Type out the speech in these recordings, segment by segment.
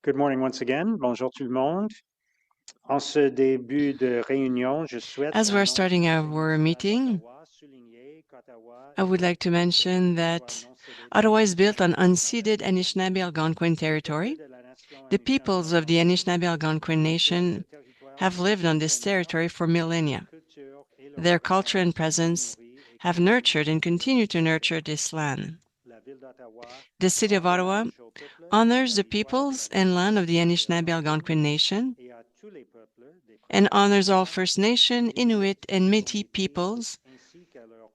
Good morning once again. Bonjour tout le monde. En ce début de réunion, je souhaite As we're starting our meeting, I would like to mention that Ottawa is built on unceded Anishinaabe-Algonquin territory. The peoples of the Anishinaabe-Algonquin Nation have lived on this territory for millennia. Their culture and presence have nurtured and continue to nurture this land. The City of Ottawa honors the peoples and land of the Anishinaabe-Algonquin Nation and honors all First Nation, Inuit, and Métis peoples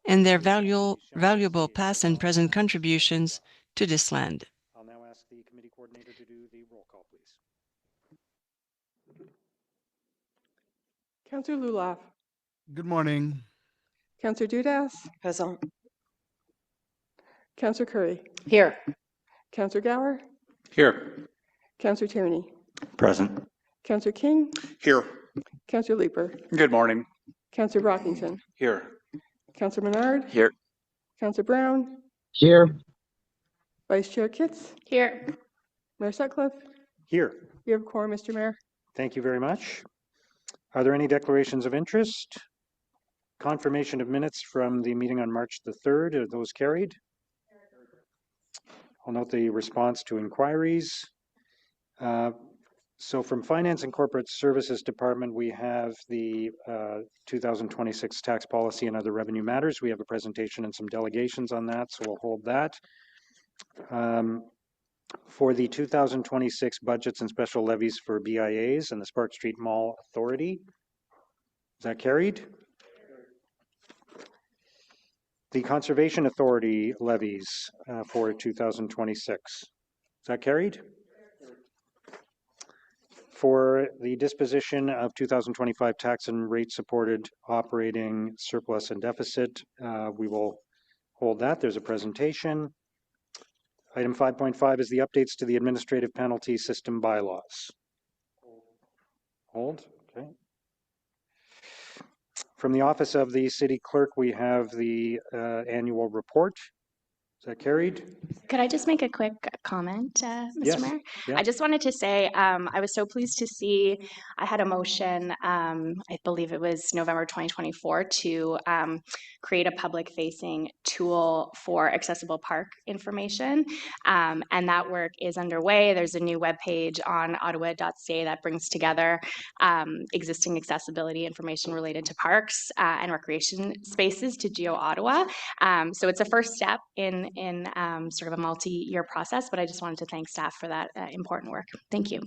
and their valuable past and present contributions to this land. I'll now ask the committee coordinator to do the roll call, please. Councillor Lulaf. Good morning. Councillor Dudas. Present. Councillor Curry. Here. Councillor Gower. Here. Councillor Tierney. Present. Councillor King. Here. Councillor Leeper. Good morning. Councillor Brockington. Here. Councillor Menard. Here. Councillor Brown. Here. Vice Chair Kitts. Here. Mayor Sutcliffe. Here. You have a quorum, Mr. Mayor. Thank you very much. Are there any declarations of interest? Confirmation of minutes from the meeting on March the 3rd. Are those carried? I'll note the response to inquiries. So from Finance and Corporate Services Department, we have the 2026 tax policy and other revenue matters. We have a presentation and some delegations on that, so we'll hold that. For the 2026 budgets and special levies for BIAs and the Spark Street Mall Authority, is that carried? The Conservation Authority levies for 2026, is that carried? For the disposition of 2025 tax and rate supported operating surplus and deficit, we will hold that. There's a presentation. Item 5.5 is the updates to the administrative penalty system bylaws. Hold, okay. From the Office of the City Clerk, we have the annual report. Is that carried? Could I just make a quick comment, Mr. Yes. Mayor? Yeah. I just wanted to say I was so pleased to see I had a motion, I believe it was November 2024, to create a public-facing tool for accessible park information. And that work is underway. There's a new webpage on ottawa.ca that brings together existing accessibility information related to parks and recreation spaces to Geo Ottawa. So it's a first step in sort of a multi-year process, but I just wanted to thank staff for that important work. Thank you.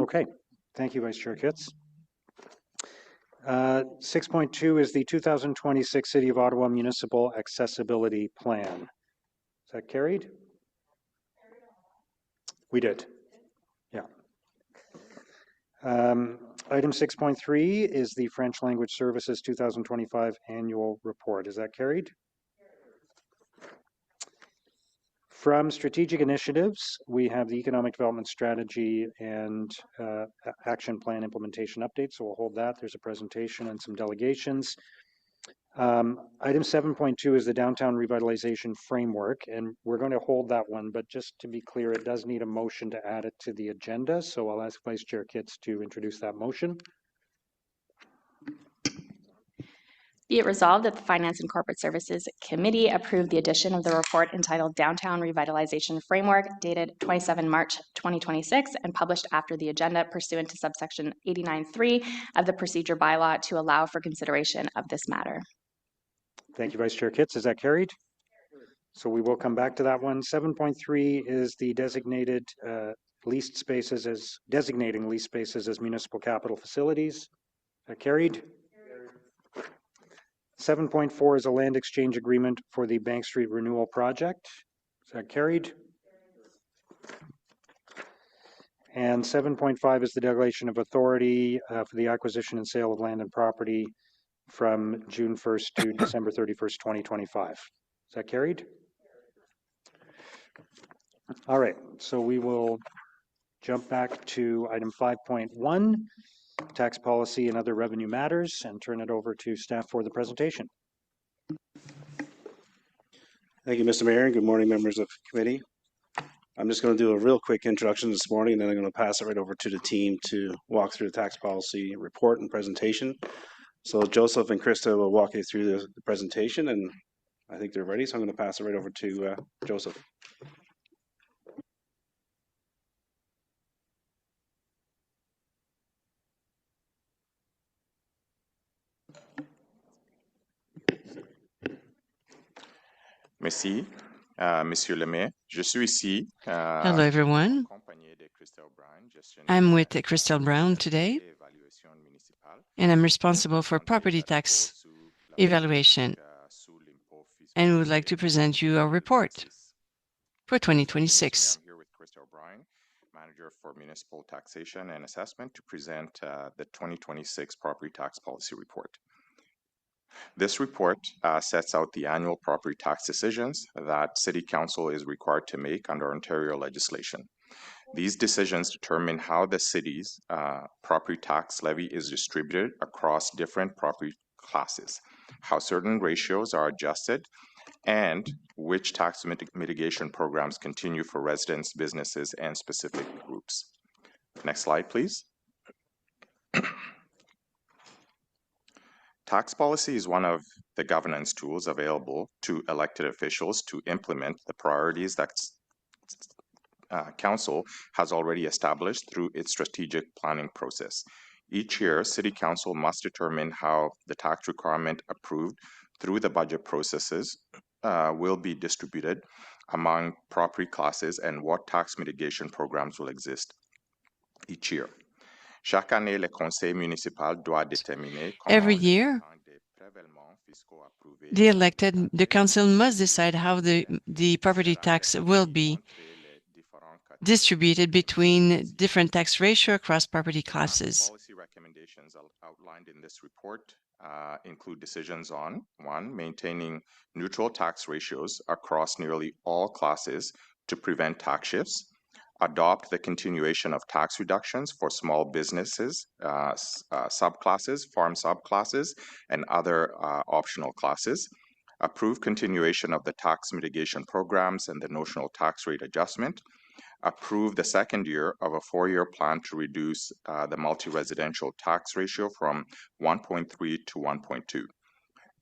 Okay, thank you, Vice Chair Kitts. 6.2 is the 2026 City of Ottawa Municipal Accessibility Plan. Is that carried? We did, yeah. Item 6.3 is the French Language Services 2025 Annual Report. Is that carried? From strategic initiatives, we have the economic development strategy and action plan implementation update. So we'll hold that. There's a presentation and some delegations. Item 7.2 is the downtown revitalization framework, and we're going to hold that one. But just to be clear, it does need a motion to add it to the agenda. So I'll ask Vice Chair Kitts to introduce that motion. Be it resolved that the Finance and Corporate Services Committee approve the addition of the report entitled Downtown Revitalization Framework, dated 27 March 2026, and published after the agenda pursuant to subsection 89.3 of the procedure bylaw to allow for consideration of this matter. Thank you, Vice Chair Kitts. Is that carried? So we will come back to that one. 7.3 is the designated leased spaces as designating leased spaces as municipal capital facilities. Is that carried? 7.4 is a land exchange agreement for the Bank Street Renewal Project. Is that carried? And 7.5 is the delegation of authority for the acquisition and sale of land and property from June 1st to December 31st, 2025. Is that carried? All right, so we will jump back to item 5.1. Tax policy and other revenue matters, and turn it over to staff for the presentation. Thank you, Mr. Mayor, and good morning, members of the committee. I'm just going to do a real quick introduction this morning, and then I'm going to pass it right over to the team to walk through the tax policy report and presentation. So Joseph and Krista will walk you through the presentation, and I think they're ready, so I'm going to pass it right over to Joseph. Merci, Monsieur le Maire. Je suis ici. Hello, everyone. I'm with Christelle Brown today, and I'm responsible for property tax evaluation, and we would like to present you our report for 2026. I'm here with Christelle Brown, Manager for Municipal Taxation and Assessment, to present the 2026 Property Tax Policy Report. This report sets out the annual property tax decisions that City Council is required to make under Ontario legislation. These decisions determine how the city's property tax levy is distributed across different property classes, how certain ratios are adjusted, and which tax mitigation programs continue for residents, businesses, and specific groups. Next slide, please. Tax policy is one of the governance tools available to elected officials to implement the priorities that Council has already established through its strategic planning process. Each year, City Council must determine how the tax requirement approved through the budget processes will be distributed among property classes and what tax mitigation programs will exist each year. Chaque année, le conseil municipal doit déterminer Every year, the council must decide how the property tax will be distributed between different tax ratio across property classes. Policy recommendations outlined in this report include decisions on 1, maintaining neutral tax ratios across nearly all classes to prevent tax shifts, adopt the continuation of tax reductions for small businesses, subclasses, farm subclasses, and other optional classes, approve continuation of the tax mitigation programs and the notional tax rate adjustment, approve the second year of a 4-year plan to reduce the multi-residential tax ratio from 1.3 to 1.2.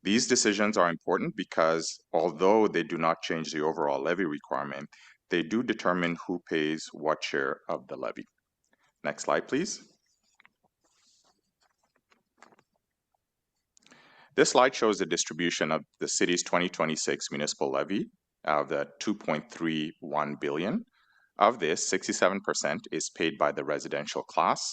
These decisions are important because although they do not change the overall levy requirement, they do determine who pays what share of the levy. Next slide, please. This slide shows the distribution of the city's 2026 municipal levy of the $2.31 billion. Of this, 67% is paid by the residential class,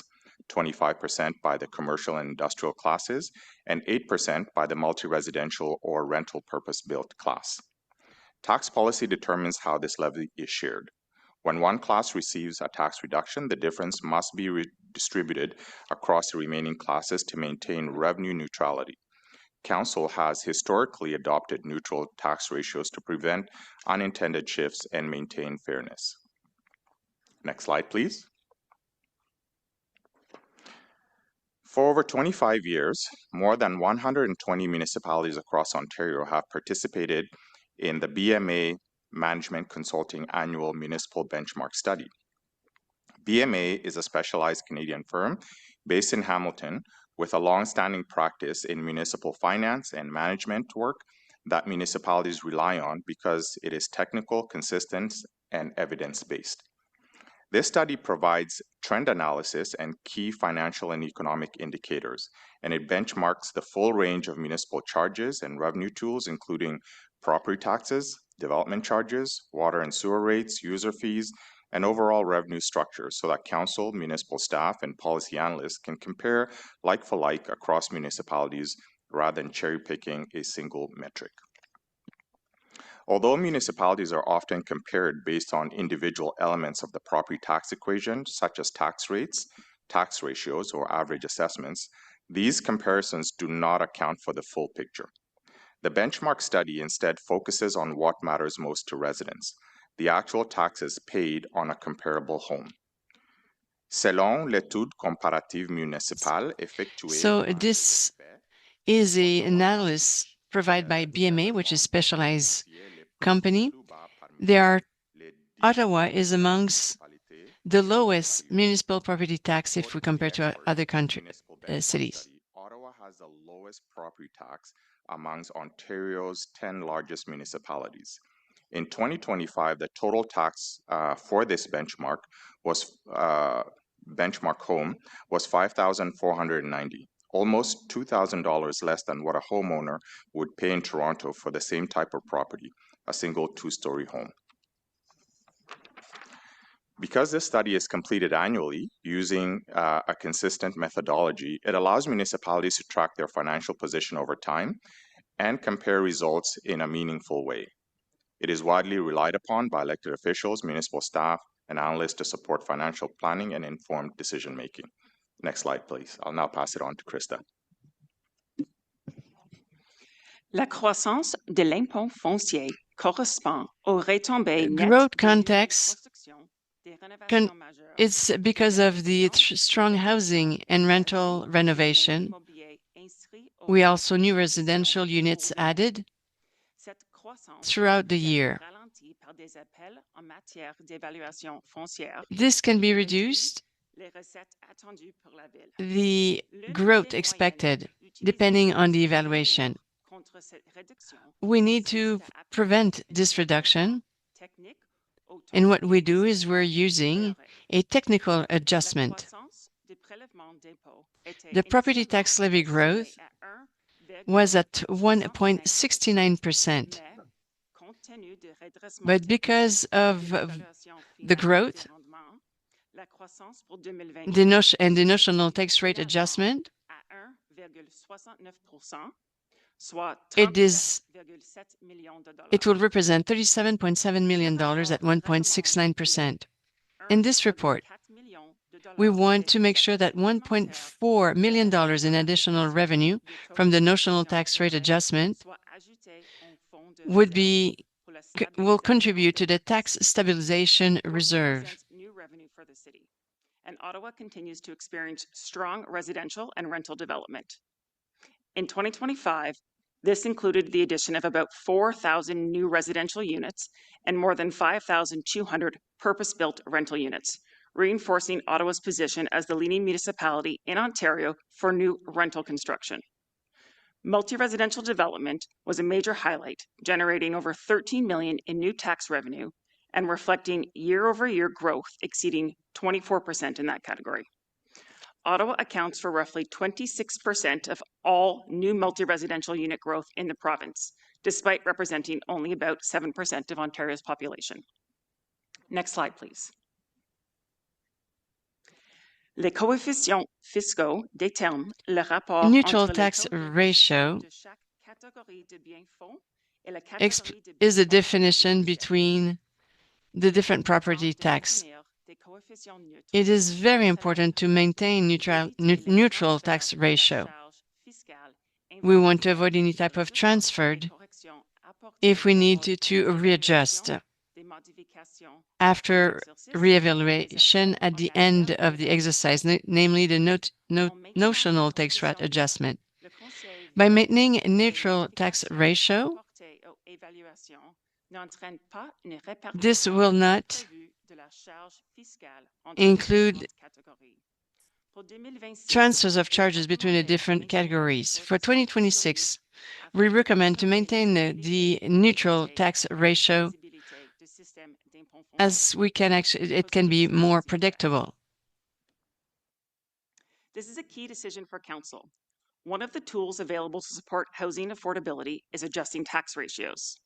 25% by the commercial and industrial classes, and 8% by the multi-residential or rental purpose-built class. Tax policy determines how this levy is shared. When one class receives a tax reduction, the difference must be redistributed across the remaining classes to maintain revenue neutrality. Council has historically adopted neutral tax ratios to prevent unintended shifts and maintain fairness. Next slide, please. For over 25 years, more than 120 municipalities across Ontario have participated in the BMA Management Consulting Annual Municipal Benchmark Study. BMA is a specialized Canadian firm based in Hamilton with a long-standing practice in municipal finance and management work that municipalities rely on because it is technical, consistent, and evidence-based. This study provides trend analysis and key financial and economic indicators, and it benchmarks the full range of municipal charges and revenue tools, including property taxes, development charges, water and sewer rates, user fees, and overall revenue structure so that council, municipal staff, and policy analysts can compare like for like across municipalities rather than cherry-picking a single metric. Although municipalities are often compared based on individual elements of the property tax equation, such as tax rates, tax ratios, or average assessments, these comparisons do not account for the full picture. The benchmark study instead focuses on what matters most to residents, the actual taxes paid on a comparable home. Selon l'étude comparative municipale effectuée. So this is an analysis provided by BMA, which is specialized company. There are Ottawa is amongst the lowest municipal property tax if we compare to other cities. Ottawa has the lowest property tax amongst Ontario's 10 largest municipalities. In 2025, the total tax for this benchmark home was $5,490, almost $2,000 less than what a homeowner would pay in Toronto for the same type of property, a single two-story home. Because this study is completed annually using a consistent methodology, it allows municipalities to track their financial position over time and compare results in a meaningful way. It is widely relied upon by elected officials, municipal staff, and analysts to support financial planning and informed decision-making. Next slide, please. I'll now pass it on to Krista. La croissance de l'impôt foncier correspond aux retombées nettes. Growth context it's because of the strong housing and rental renovation. We also new residential units added throughout the year. This can be reduced, the growth expected, depending on the evaluation. We need to prevent this reduction, and what we do is we're using a technical adjustment. The property tax levy growth was at 1.69%. But because of the growth and the notional tax rate adjustment, it will represent $37.7 million at 1.69%. In this report, we want to make sure that $1.4 million in additional revenue from the notional tax rate adjustment will contribute to the tax stabilization reserve. And Ottawa continues to experience strong residential and rental development. In 2025, this included the addition of about 4,000 new residential units and more than 5,200 purpose-built rental units, reinforcing Ottawa's position as the leading municipality in Ontario for new rental construction. Multi-residential development was a major highlight, generating over $13 million in new tax revenue and reflecting year-over-year growth exceeding 24% in that category. Ottawa accounts for roughly 26% of all new multi-residential unit growth in the province, despite representing only about 7% of Ontario's population. Next slide, please. Les coefficients fiscaux déterminent le rapport neutral entre tax ratio de chaque catégorie de biens fonds et la is catégorie de the biens definition fonciers. between the different property tax. It is very important to maintain neutral tax ratio. We want to avoid any type of transfer if we need to readjust after reevaluation at the end of the exercise, namely the notional tax rate adjustment. By maintaining a neutral tax ratio, this will not include transfers of charges between the different categories. For 2026, we recommend to maintain the neutral tax ratio as it can be more predictable. This is a key decision for Council. One of the tools available to support housing affordability is adjusting tax ratios.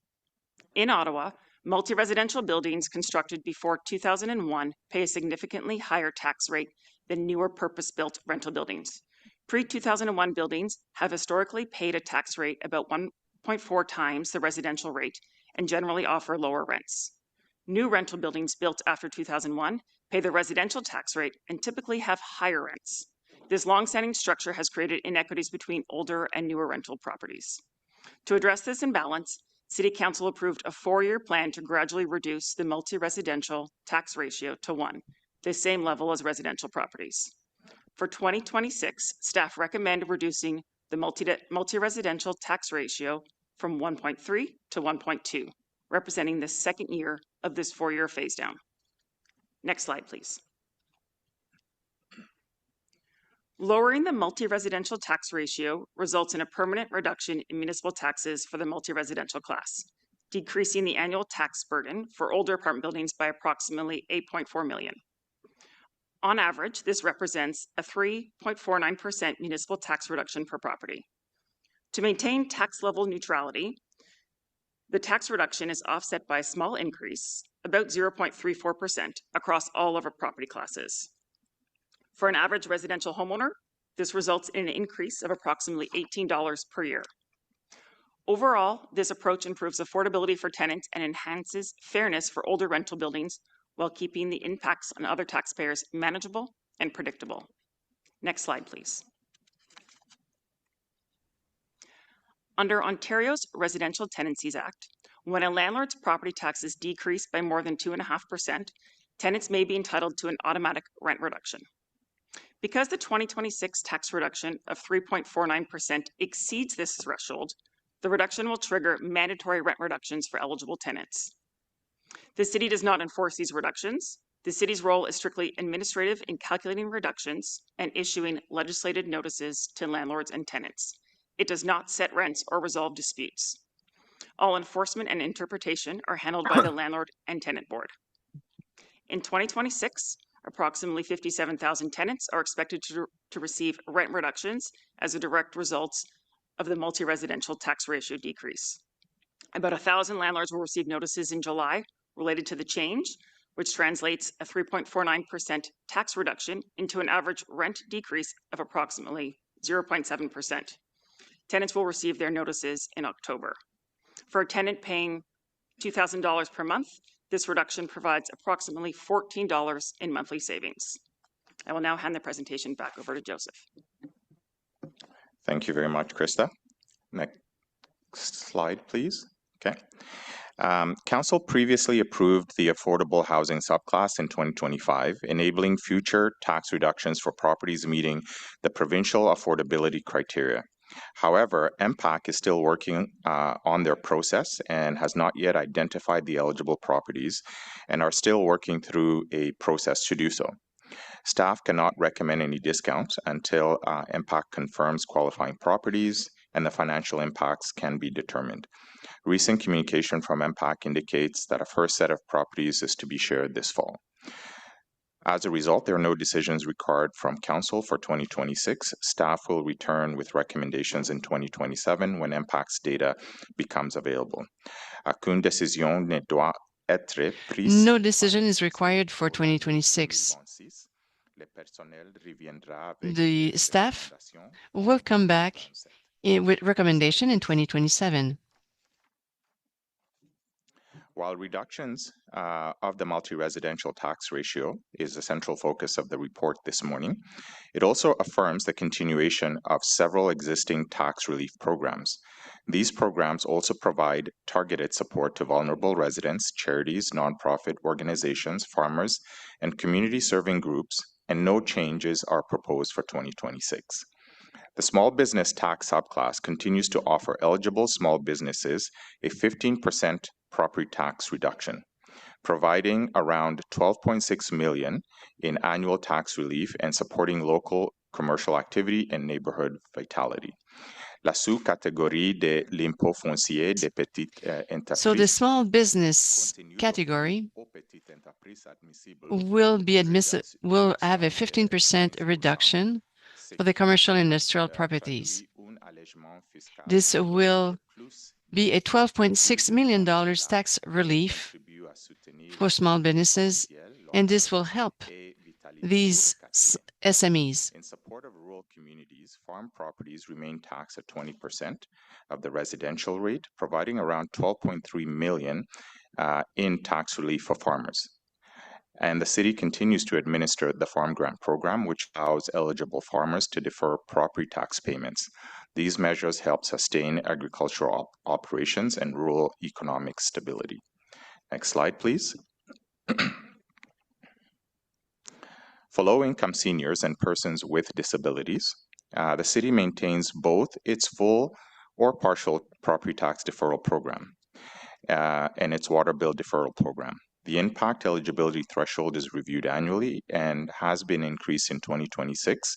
In Ottawa, multi-residential buildings constructed before 2001 pay a significantly higher tax rate than newer purpose-built rental buildings. Pre-2001 buildings have historically paid a tax rate about 1.4 times the residential rate and generally offer lower rents. New rental buildings built after 2001 pay the residential tax rate and typically have higher rents. This long-standing structure has created inequities between older and newer rental properties. To address this imbalance, City Council approved a 4-year plan to gradually reduce the multi-residential tax ratio to 1, the same level as residential properties. For 2026, staff recommend reducing the multi-residential tax ratio from 1.3 to 1.2, representing the second year of of this 4-year phase down. Next slide, please. Lowering the multi-residential tax ratio results in a permanent reduction in municipal taxes for the multi-residential class, decreasing the annual tax burden for older apartment buildings by approximately $8.4 million. On average, this represents a 3.49% municipal tax reduction per property. To maintain tax level neutrality, the tax reduction is offset by a small increase, about 0.34%, across all of our property classes. For an average residential homeowner, this results in an increase of approximately $18 per year. Overall, this approach improves affordability for tenants and enhances fairness for older rental buildings while keeping the impacts on other taxpayers manageable and predictable. Next slide, please. Under Ontario's Residential Tenancies Act, when a landlord's property taxes decrease by more than 2.5%, tenants may be entitled to an automatic rent reduction. Because the 2026 tax reduction of 3.49% exceeds this threshold, the reduction will trigger mandatory rent reductions for eligible tenants. The city does not enforce these reductions. The city's role is strictly administrative in calculating reductions and issuing legislated notices to landlords and tenants. It does not set rents or resolve disputes. All enforcement and interpretation are handled by the Landlord and Tenant Board. In 2026, approximately 57,000 tenants are expected to receive rent reductions as a direct result of the multi-residential tax ratio decrease. About 1,000 landlords will receive notices in July related to the change, which translates a 3.49% tax reduction into an average rent decrease of approximately 0.7%. Tenants will receive their notices in October. For a tenant paying $2,000 per month, this reduction provides approximately $14 in monthly savings. I will now hand the presentation back over to Joseph. Thank you very much, Krista. Next slide, please. Okay. Council previously approved the affordable housing subclass in 2025, enabling future tax reductions for properties meeting the provincial affordability criteria. However, MPAC is still working on their process and has not yet identified the eligible properties and are still working through a process to do so. Staff cannot recommend any discounts until MPAC confirms qualifying properties and the financial impacts can be determined. Recent communication from MPAC indicates that a first set of properties is to be shared this fall. As a result, there are no decisions required from Council for 2026. Staff will return with recommendations in 2027 when MPAC's data becomes available. Aucune décision ne doit être prise. No decision is required for 2026. The staff will come back with recommendation in 2027. While reductions of the multi-residential tax ratio is a central focus of the report this morning, it also affirms the continuation of several existing tax relief programs. These programs also provide targeted support to vulnerable residents, charities, nonprofit organizations, farmers, and community-serving groups, and no changes are proposed for 2026. The small business tax subclass continues to offer eligible small businesses a 15% property tax reduction, providing around $12.6 million in annual tax relief and supporting local commercial activity and neighborhood vitality. La sous-catégorie de l'impôt foncier des petites entreprises. So the small business category will have a 15% reduction for the commercial and industrial properties. This will be a $12.6 million tax relief for small businesses, and this will help these SMEs. In support of rural communities, farm properties remain taxed at 20% of the residential rate, providing around $12.3 million in tax relief for farmers. And the city continues to administer the Farm Grant Program, which allows eligible farmers to defer property tax payments. These measures help sustain agricultural operations and rural economic stability. Next slide, please. For low-income seniors and persons with disabilities, the city maintains both its full or partial property tax deferral program and its water bill deferral program. The impact eligibility threshold is reviewed annually and has been increased in 2026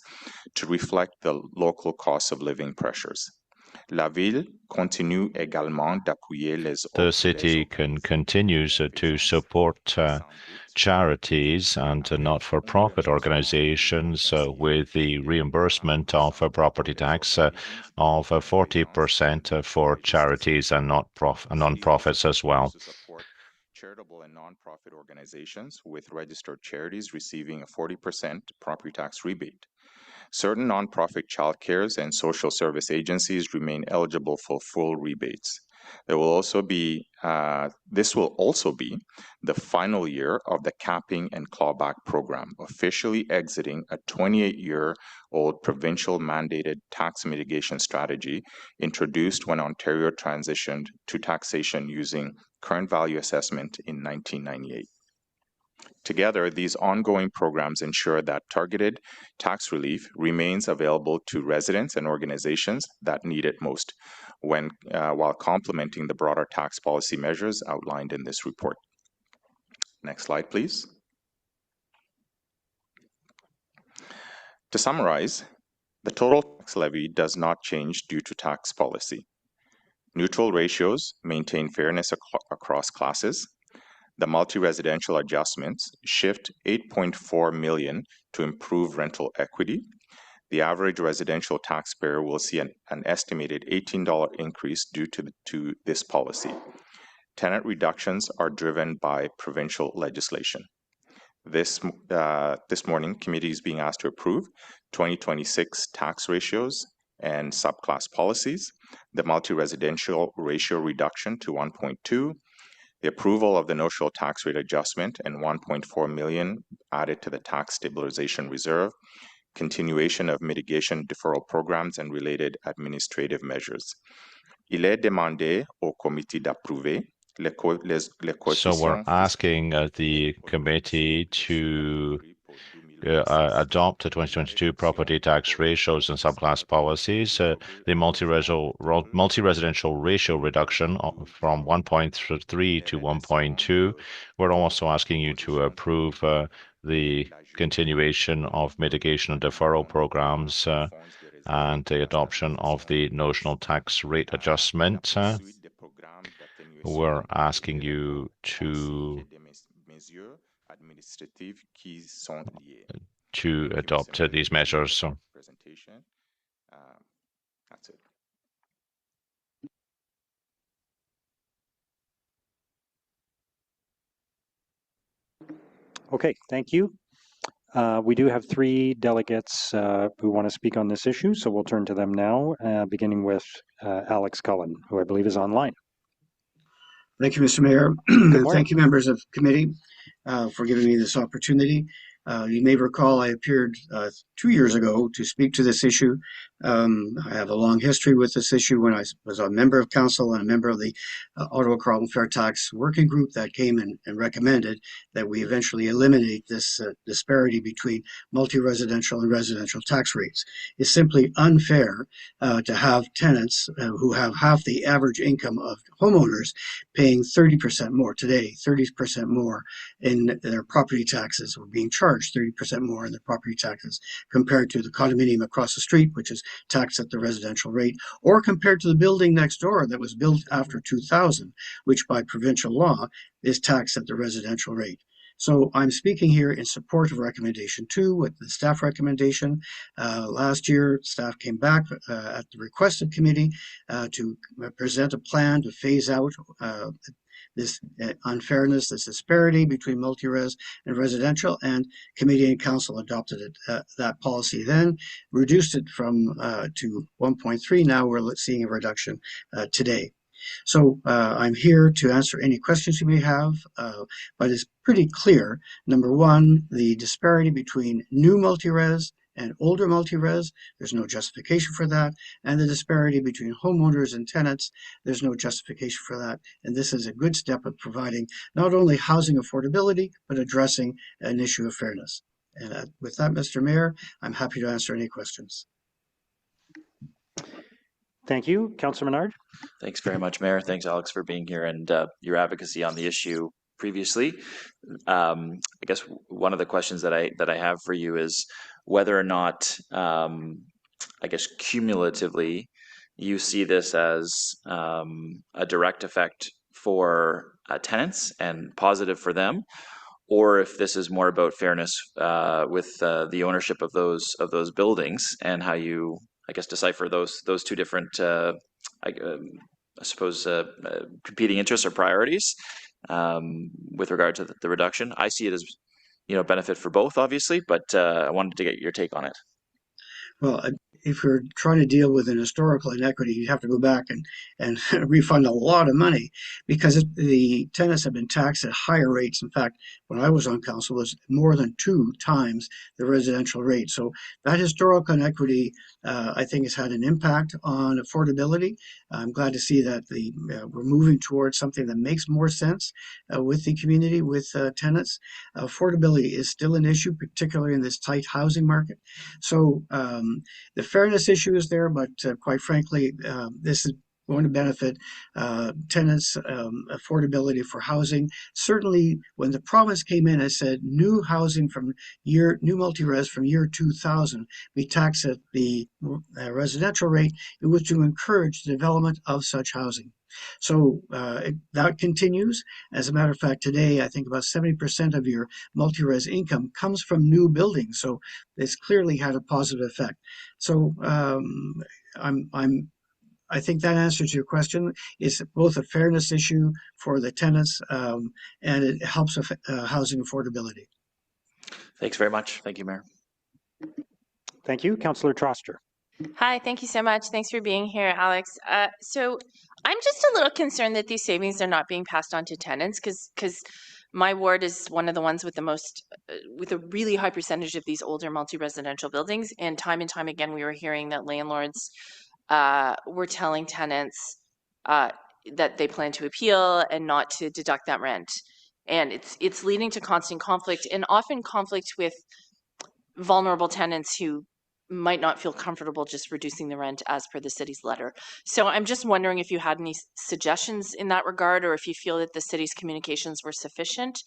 to reflect the local cost of living pressures. La ville continue également d'appuyer The city continues to support charities and not-for-profit organizations with the reimbursement of property tax of 40% for charities and non-profits as well. Charitable and nonprofit organizations, with registered charities receiving a 40% property tax rebate. Certain nonprofit childcares and social service agencies remain eligible for full rebates. This will also be the final year of the capping and clawback program, officially exiting a 28-year-old provincial mandated tax mitigation strategy introduced when Ontario transitioned to taxation using current value assessment in 1998. Together, these ongoing programs ensure that targeted tax relief remains available to residents and organizations that need it most, while complementing the broader tax policy measures outlined in this report. Next slide, please. To summarize, the total tax levy does not change due to tax policy. Neutral ratios maintain fairness across classes. The multi-residential adjustments shift $8.4 million to improve rental equity. The average residential taxpayer will see an estimated $18 increase due to this policy. Tenant reductions are driven by provincial legislation. This morning, committee is being asked to approve 2026 tax ratios and subclass policies, the multi-residential ratio reduction to 1.2, the approval of the notional tax rate adjustment and $1.4 million added to the tax stabilization reserve, continuation of mitigation deferral programs and related administrative measures. Il est demandé au comité d'approuver So we're asking the committee to adopt the 2022 property tax ratios and subclass policies, the multi-residential ratio reduction from 1.3 to 1.2. We're also asking you to approve the continuation of mitigation and deferral programs and the adoption of the notional tax rate adjustment. We're asking you to adopt these measures. That's it. Okay, thank you. We do have three delegates who want to speak on this issue, so we'll turn to them now, beginning with Alex Cullen, who I believe is online. Thank you, Mr. Mayor. Thank you, members of the committee, for giving me this opportunity. You may recall I appeared 2 years ago to speak to this issue. I have a long history with this issue when I was a member of council and a member of the Ottawa Carleton Fair Tax Working Group that came and recommended that we eventually eliminate this disparity between multi-residential and residential tax rates. It's simply unfair to have tenants who have half the average income of homeowners paying 30% more today, 30% more in their property taxes, or being charged 30% more in their property taxes compared to the condominium across the street, which is taxed at the residential rate, or compared to the building next door that was built after 2000, which by provincial law is taxed at the residential rate. So I'm speaking here in support of recommendation 2 with the staff recommendation. Last year, staff came back at the request of committee to present a plan to phase out this unfairness, this disparity between multi-res and residential, and committee and council adopted it. That policy then reduced it from to 1.3. Now we're seeing a reduction today. So I'm here to answer any questions you may have, but it's pretty clear. Number one, the disparity between new multi-res and older multi-res, there's no justification for that. And the disparity between homeowners and tenants, there's no justification for that. And this is a good step of providing not only housing affordability, but addressing an issue of fairness. And with that, Mr. Mayor, I'm happy to answer any questions. Thank you. Councillor Menard. Thanks very much, Mayor. Thanks, Alex, for being here and your advocacy on the issue. previously. I guess one of the questions that I have for you is whether or not, I guess cumulatively, you see this as a direct effect for tenants and positive for them, or if this is more about fairness with the ownership of those buildings and how you, I guess, decipher those two different, I suppose, competing interests or priorities with regard to the reduction. I see it as, benefit for both, obviously, but I wanted to get your take on it. Well, if you're trying to deal with an historical inequity, you have to go back and refund a lot of money because the tenants have been taxed at higher rates. In fact, when I was on council, it was more than 2 times the residential rate. So that historical inequity, I think, has had an impact on affordability. I'm glad to see that we're moving towards something that makes more sense with the community, with tenants. Affordability is still an issue, particularly in this tight housing market. So the fairness issue is there, but quite frankly, this is going to benefit tenants' affordability for housing. Certainly, when the province came in and said new housing new multi-res from year 2000, we tax at the residential rate, it was to encourage the development of such housing. So that continues. As a matter of fact, today, I think about 70% of your multi-res income comes from new buildings. So it's clearly had a positive effect. So I think that answers your question. It's both a fairness issue for the tenants and it helps with housing affordability. Thanks very much. Thank you, Mayor. Thank you. Councillor Troster. Hi, thank you so much. Thanks for being here, Alex. So I'm just a little concerned that these savings are not being passed on to tenants because my ward is one of the ones with the most, with a really high percentage of these older multi-residential buildings. And time again, we were hearing that landlords were telling tenants that they plan to appeal and not to deduct that rent. And it's leading to constant conflict, and often conflict with vulnerable tenants who might not feel comfortable just reducing the rent as per the city's letter. So I'm just wondering if you had any suggestions in that regard, or if you feel that the city's communications were sufficient,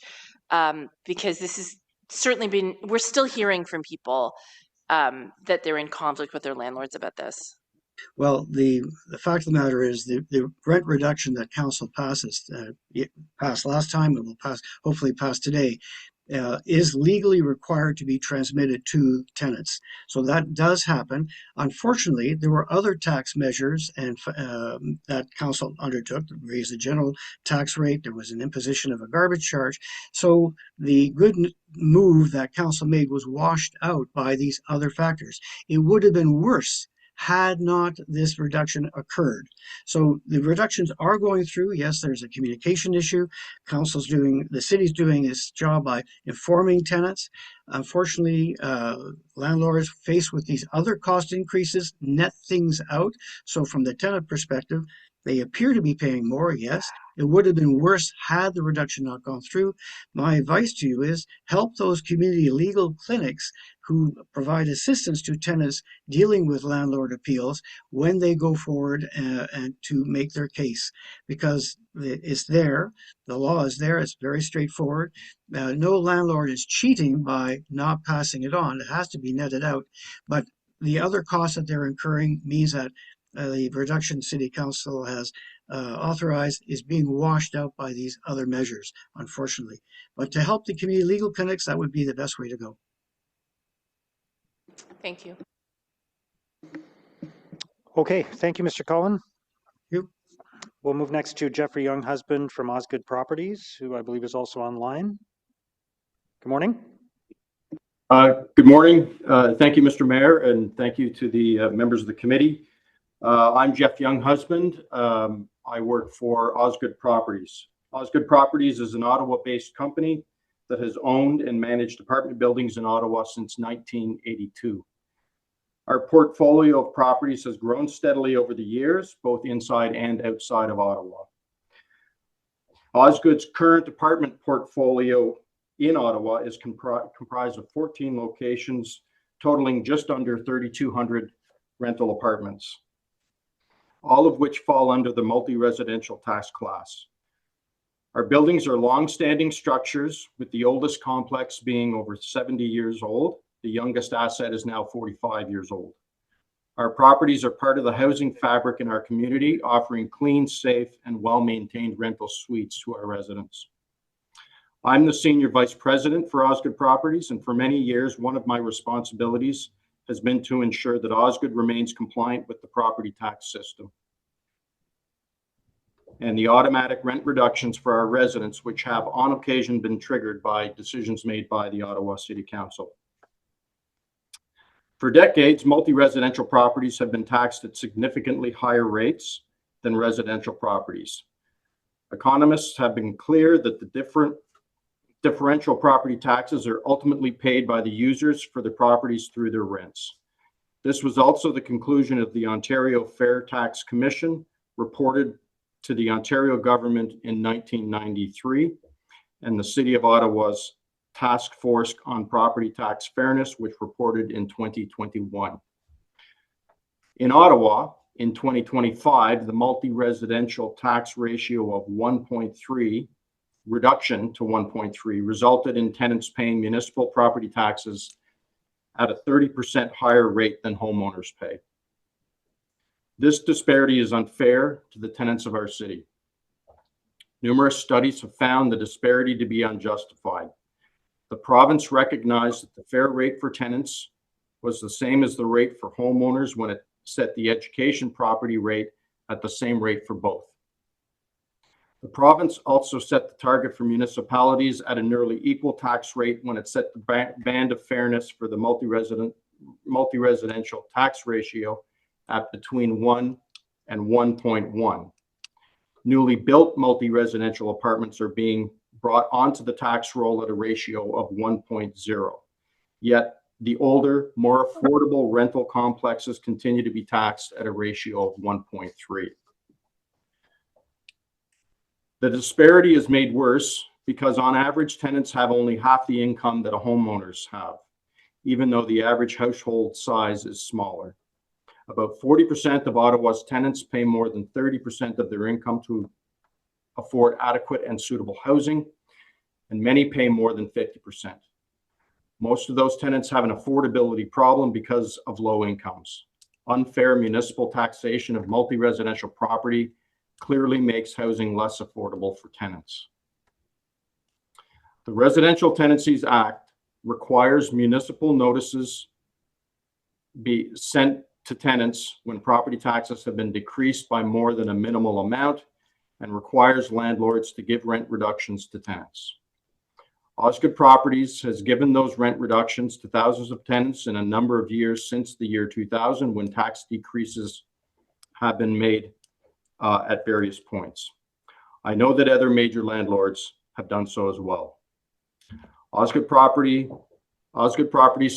because this has certainly we're still hearing from people that they're in conflict with their landlords about this. Well, the fact of the matter is the rent reduction that council passed last time and will hopefully pass today is legally required to be transmitted to tenants. So that does happen. Unfortunately, there were other tax measures and that council undertook to raise the general tax rate. There was an imposition of a garbage charge. So the good move that council made was washed out by these other factors. It would have been worse had not this reduction occurred. So the reductions are going through. Yes, there's a communication issue. The city's doing its job by informing tenants. Unfortunately, landlords faced with these other cost increases net things out. So from the tenant perspective, they appear to be paying more, yes. It would have been worse had the reduction not gone through. My advice to you is help those community legal clinics who provide assistance to tenants dealing with landlord appeals when they go forward and to make their case, because it's there, the law is there, it's very straightforward. No landlord is cheating by not passing it on. It has to be netted out, but the other costs that they're incurring means that the reduction City Council has authorized is being washed out by these other measures, unfortunately. But to help the community legal clinics, that would be the best way to go. Thank you. Okay, thank you, Mr. Cullen. Yep. We'll move next to Jeffrey Younghusband from Osgood Properties, who I believe is also online. Good morning. Good morning. Thank you, Mr. Mayor, and thank you to the members of the committee. I'm Jeff Younghusband. I work for Osgood Properties. Osgood Properties is an Ottawa-based company that has owned and managed apartment buildings in Ottawa since 1982. Our portfolio of properties has grown steadily over the years, both inside and outside of Ottawa. Osgood's current apartment portfolio in Ottawa is comprised of 14 locations, totaling just under 3,200 rental apartments, all of which fall under the multi-residential tax class. Our buildings are long-standing structures, with the oldest complex being over 70 years old. The youngest asset is now 45 years old. Our properties are part of the housing fabric in our community, offering clean, safe, and well-maintained rental suites to our residents. I'm the Senior Vice President for Osgoode Properties, and for many years, one of my responsibilities has been to ensure that Osgoode remains compliant with the property tax system and the automatic rent reductions for our residents, which have on occasion been triggered by decisions made by the Ottawa City Council. For decades, multi-residential properties have been taxed at significantly higher rates than residential properties. Economists have been clear that the differential property taxes are ultimately paid by the users for the properties through their rents. This was also the conclusion of the Ontario Fair Tax Commission, reported to the Ontario government in 1993, and the City of Ottawa's Task Force on Property Tax Fairness, which reported in 2021. In Ottawa, in 2025, the multi-residential tax ratio of 1.3, reduction to 1.3, resulted in tenants paying municipal property taxes at a 30% higher rate than homeowners pay. This disparity is unfair to the tenants of our city. Numerous studies have found the disparity to be unjustified. The province recognized that the fair rate for tenants was the same as the rate for homeowners when it set the education property rate at the same rate for both. The province also set the target for municipalities at a nearly equal tax rate when it set the band of fairness for the multi-residential tax ratio at between 1 and 1.1. Newly built multi-residential apartments are being brought onto the tax roll at a ratio of 1.0. Yet the older, more affordable rental complexes continue to be taxed at a ratio of 1.3. The disparity is made worse because on average, tenants have only half the income that homeowners have, even though the average household size is smaller. About 40% of Ottawa's tenants pay more than 30% of their income to afford adequate and suitable housing, and many pay more than 50%. Most of those tenants have an affordability problem because of low incomes. Unfair municipal taxation of multi-residential property clearly makes housing less affordable for tenants. The Residential Tenancies Act requires municipal notices be sent to tenants when property taxes have been decreased by more than a minimal amount, and requires landlords to give rent reductions to tenants. Osgoode Properties has given those rent reductions to thousands of tenants in a number of years since the year 2000, when tax decreases have been made at various points. I know that other major landlords have done so as well. Osgoode Properties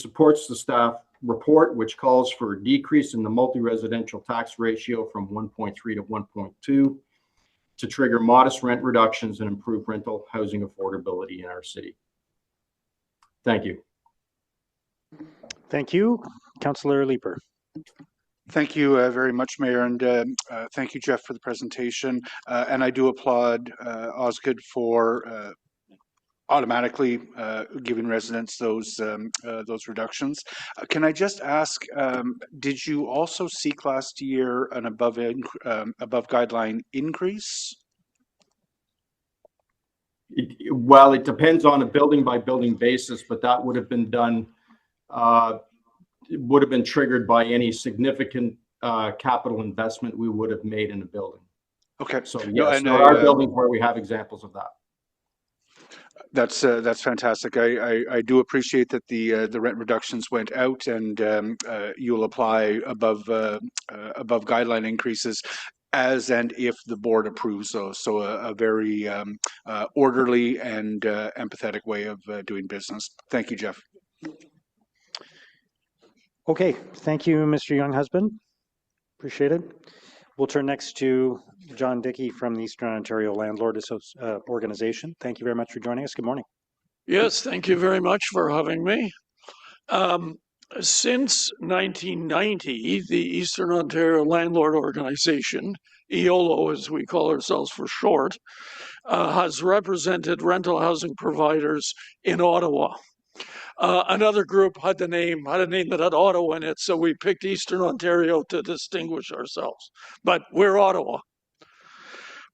supports the staff report, which calls for a decrease in the multi-residential tax ratio from 1.3 to 1.2 to trigger modest rent reductions and improve rental housing affordability in our city. Thank you. Thank you. Councillor Leeper. Thank you very much, Mayor, and thank you, Jeff, for the presentation. And I do applaud Osgoode for automatically giving residents those reductions. Can I just ask, did you also seek last year an above guideline increase? Well, it depends on a building by building basis, but that would have been done, would have been triggered by any significant capital investment we would have made in a building. Okay. So yes, there are buildings where we have examples of that. That's fantastic. I do appreciate that the rent reductions went out, and you'll apply above guideline increases as and if the board approves those. So a very orderly and empathetic way of doing business. Thank you, Jeff. Okay, thank you, Mr. Younghusband. Appreciate it. We'll turn next to John Dickey from the Eastern Ontario Landlord Organization. Thank you very much for joining us. Good morning. Yes, thank you very much for having me. Since 1990, the Eastern Ontario Landlord Organization, EOLO as we call ourselves for short, has represented rental housing providers in Ottawa. Another group had a name that had Ottawa in it, so we picked Eastern Ontario to distinguish ourselves. But we're Ottawa.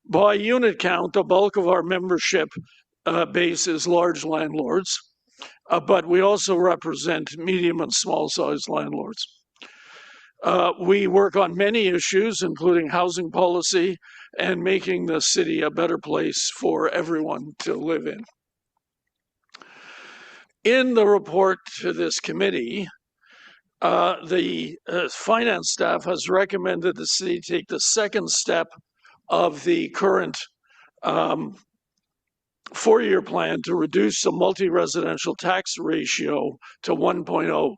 By unit count, the bulk of our membership base is large landlords, but we also represent medium and small-sized landlords. We work on many issues, including housing policy and making the city a better place for everyone to live in. In the report to this committee, the finance staff has recommended the city take the second step of the current 4-year plan to reduce the multi-residential tax ratio to 1.0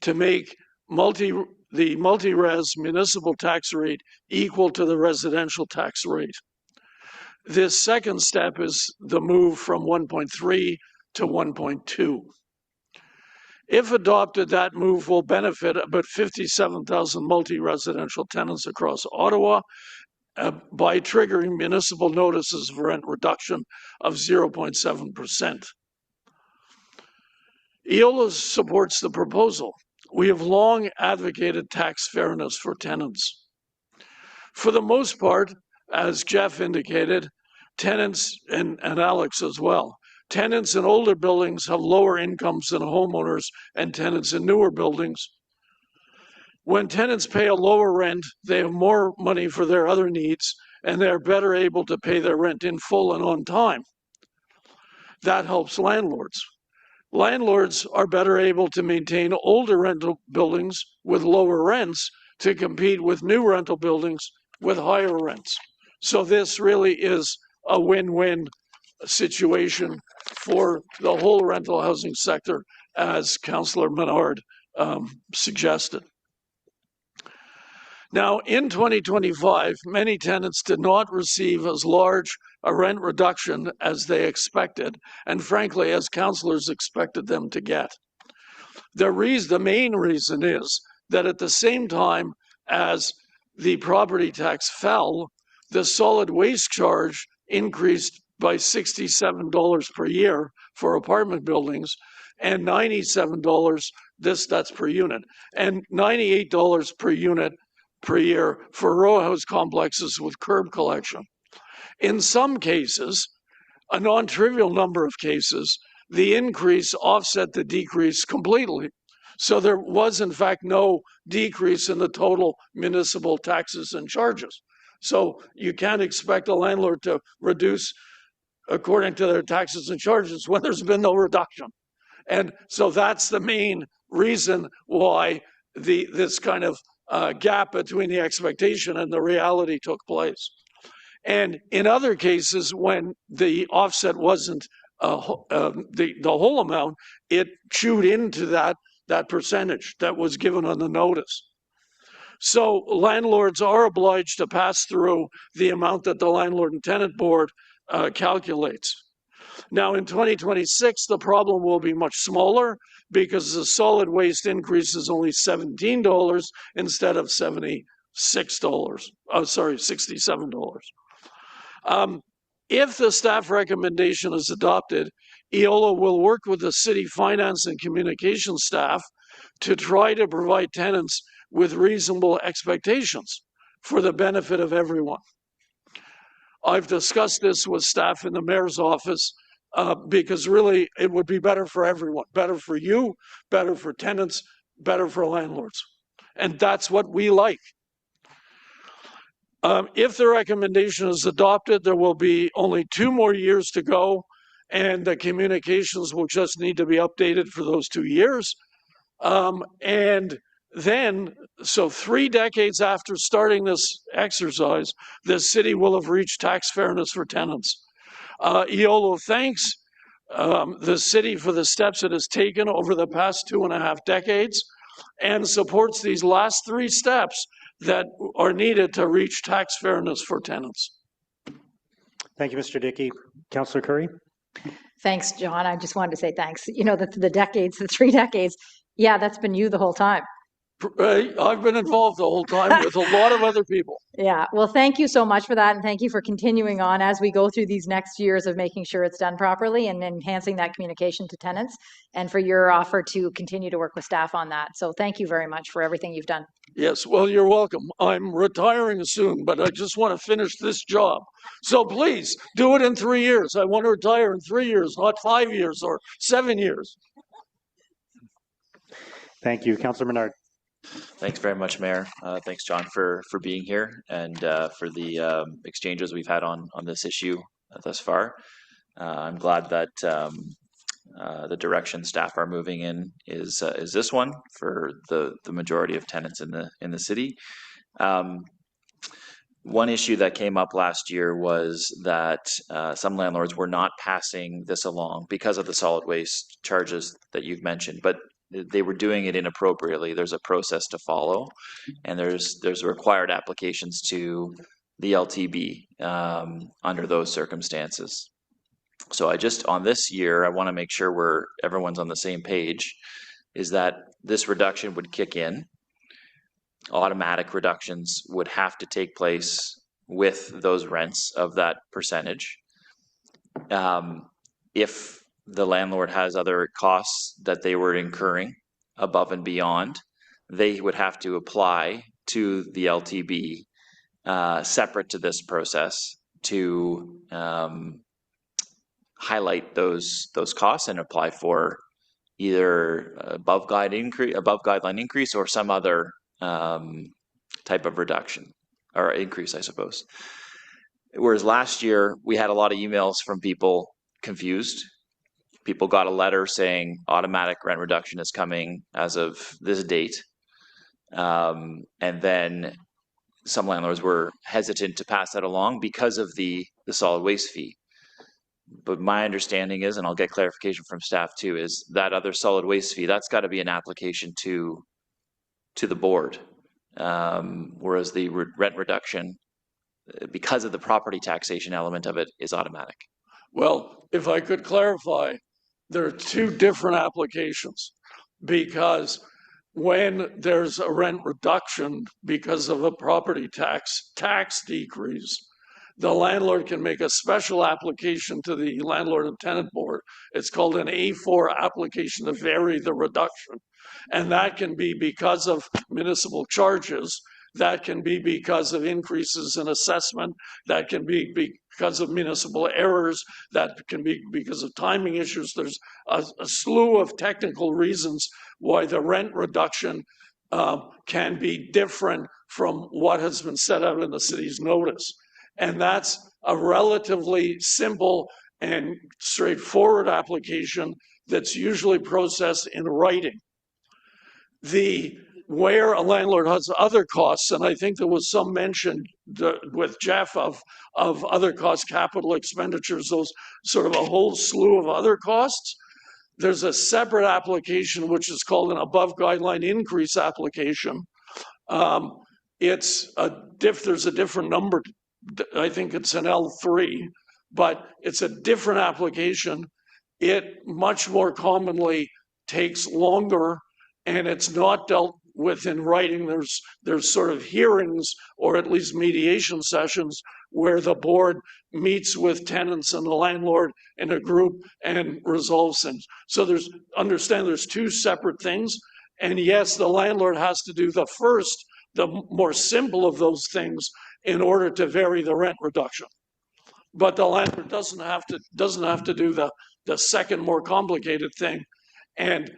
to make the multi-res municipal tax rate equal to the residential tax rate. This second step is the move from 1.3 to 1.2. If adopted, that move will benefit about 57,000 multi-residential tenants across Ottawa by triggering municipal notices of rent reduction of 0.7%. EOLA supports the proposal. We have long advocated tax fairness for tenants. For the most part, as Jeff indicated, tenants, and Alex as well, tenants in older buildings have lower incomes than homeowners and tenants in newer buildings. When tenants pay a lower rent, they have more money for their other needs, and they're better able to pay their rent in full and on time. That helps landlords. Landlords are better able to maintain older rental buildings with lower rents to compete with new rental buildings with higher rents. So this really is a win-win situation for the whole rental housing sector, as Councillor Menard suggested. Now, in 2025, many tenants did not receive as large a rent reduction as they expected, and frankly, as councillors expected them to get. The main reason is that at the same time as the property tax fell, the solid waste charge increased by $67 per year for apartment buildings and $97, that's per unit, and $98 per unit per year for row house complexes with curb collection. In some cases, a non-trivial number of cases, the increase offset the decrease completely. So there was, in fact, no decrease in the total municipal taxes and charges. So you can't expect a landlord to reduce according to their taxes and charges when there's been no reduction. And so that's the main reason why this kind of gap between the expectation and the reality took place. And in other cases, when the offset wasn't the whole amount, it chewed into that percentage that was given on the notice. So landlords are obliged to pass through the amount that the Landlord and Tenant Board calculates. Now, in 2026, the problem will be much smaller because the solid waste increase is only $17 instead of $67. If the staff recommendation is adopted, EOLA will work with the city finance and communication staff to try to provide tenants with reasonable expectations for the benefit of everyone. I've discussed this with staff in the mayor's office because really it would be better for everyone, better for you, better for tenants, better for landlords. And that's what we like. If the recommendation is adopted, there will be only 2 more years to go, and the communications will just need to be updated for those 2 years. And then, so 3 decades after starting this exercise, the city will have reached tax fairness for tenants. EOLA thanks the city for the steps it has taken over the past 2.5 decades and supports these last 3 steps that are needed to reach tax fairness for tenants. Thank you, Mr. Dickey. Councillor Curry? Thanks, John. I just wanted to say thanks. You know, the decades, the 3 decades, yeah, that's been you the whole time. I've been involved the whole time with a lot of other people. Yeah, well, thank you so much for that, and thank you for continuing on as we go through these next years of making sure it's done properly and enhancing that communication to tenants, and for your offer to continue to work with staff on that. So thank you very much for everything you've done. Yes, well, you're welcome. I'm retiring soon, but I just want to finish this job. So please do it in 3 years. I want to retire in 3 years, not 5 years or 7 years. Thank you. Councillor Menard. Thanks very much, Mayor. Thanks, John, for being here and for the exchanges we've had on this issue thus far. I'm glad that the direction staff are moving in is this one for the majority of tenants in the city. One issue that came up last year was that some landlords were not passing this along because of the solid waste charges that you've mentioned, but they were doing it inappropriately. There's a process to follow, and there's required applications to the LTB under those circumstances. So on this year, I want to make sure everyone's on the same page, is that this reduction would kick in. Automatic reductions would have to take place with those rents of that percentage. If the landlord has other costs that they were incurring above and beyond, they would have to apply to the LTB separate to this process to highlight those costs and apply for either above guideline increase or some other type of reduction or increase, I suppose. Whereas last year we had a lot of emails from people confused. People got a letter saying automatic rent reduction is coming as of this date. And then some landlords were hesitant to pass that along because of the solid waste fee. But my understanding is, and I'll get clarification from staff too, is that other solid waste fee, that's got to be an application to the board. Whereas the rent reduction, because of the property taxation element of it, is automatic. Well, if I could clarify, there are two different applications, because when there's a rent reduction because of a property tax decrease, the landlord can make a special application to the Landlord and Tenant Board. It's called an A4 application to vary the reduction. And that can be because of municipal charges. That can be because of increases in assessment. That can be because of municipal errors. That can be because of timing issues. There's a slew of technical reasons why the rent reduction can be different from what has been set out in the city's notice. And that's a relatively simple and straightforward application that's usually processed in writing. Where a landlord has other costs, and I think there was some mention with Jeff of other costs, capital expenditures, those sort of a whole slew of other costs, there's a separate application which is called an above guideline increase application. There's a different number. I think it's an L3, but it's a different application. It much more commonly takes longer, and it's not dealt with in writing. There's sort of hearings or at least mediation sessions where the board meets with tenants and the landlord in a group and resolves things. So understand there's two separate things. And yes, the landlord has to do the more simple of those things in order to vary the rent reduction. But the landlord doesn't have to do the second more complicated thing. And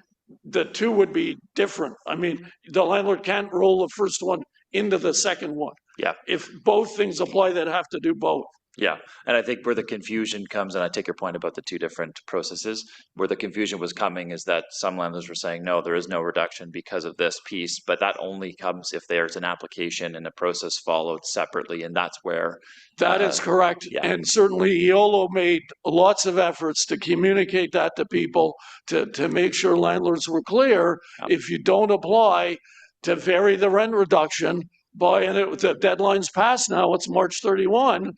the two would be different. I mean, the landlord can't roll the first one into the second one. Yeah. If both things apply, they'd have to do both. Yeah, and I think where the confusion comes, and I take your point about the two different processes, where the confusion was coming is that some landlords were saying, no, there is no reduction because of this piece, but that only comes if there's an application and a process followed separately, and that's where... That is correct, yeah. And certainly EOLO made lots of efforts to communicate that to people, to make sure landlords were clear. Yep. If you don't apply to vary the rent reduction the deadline's passed now, it's March 31,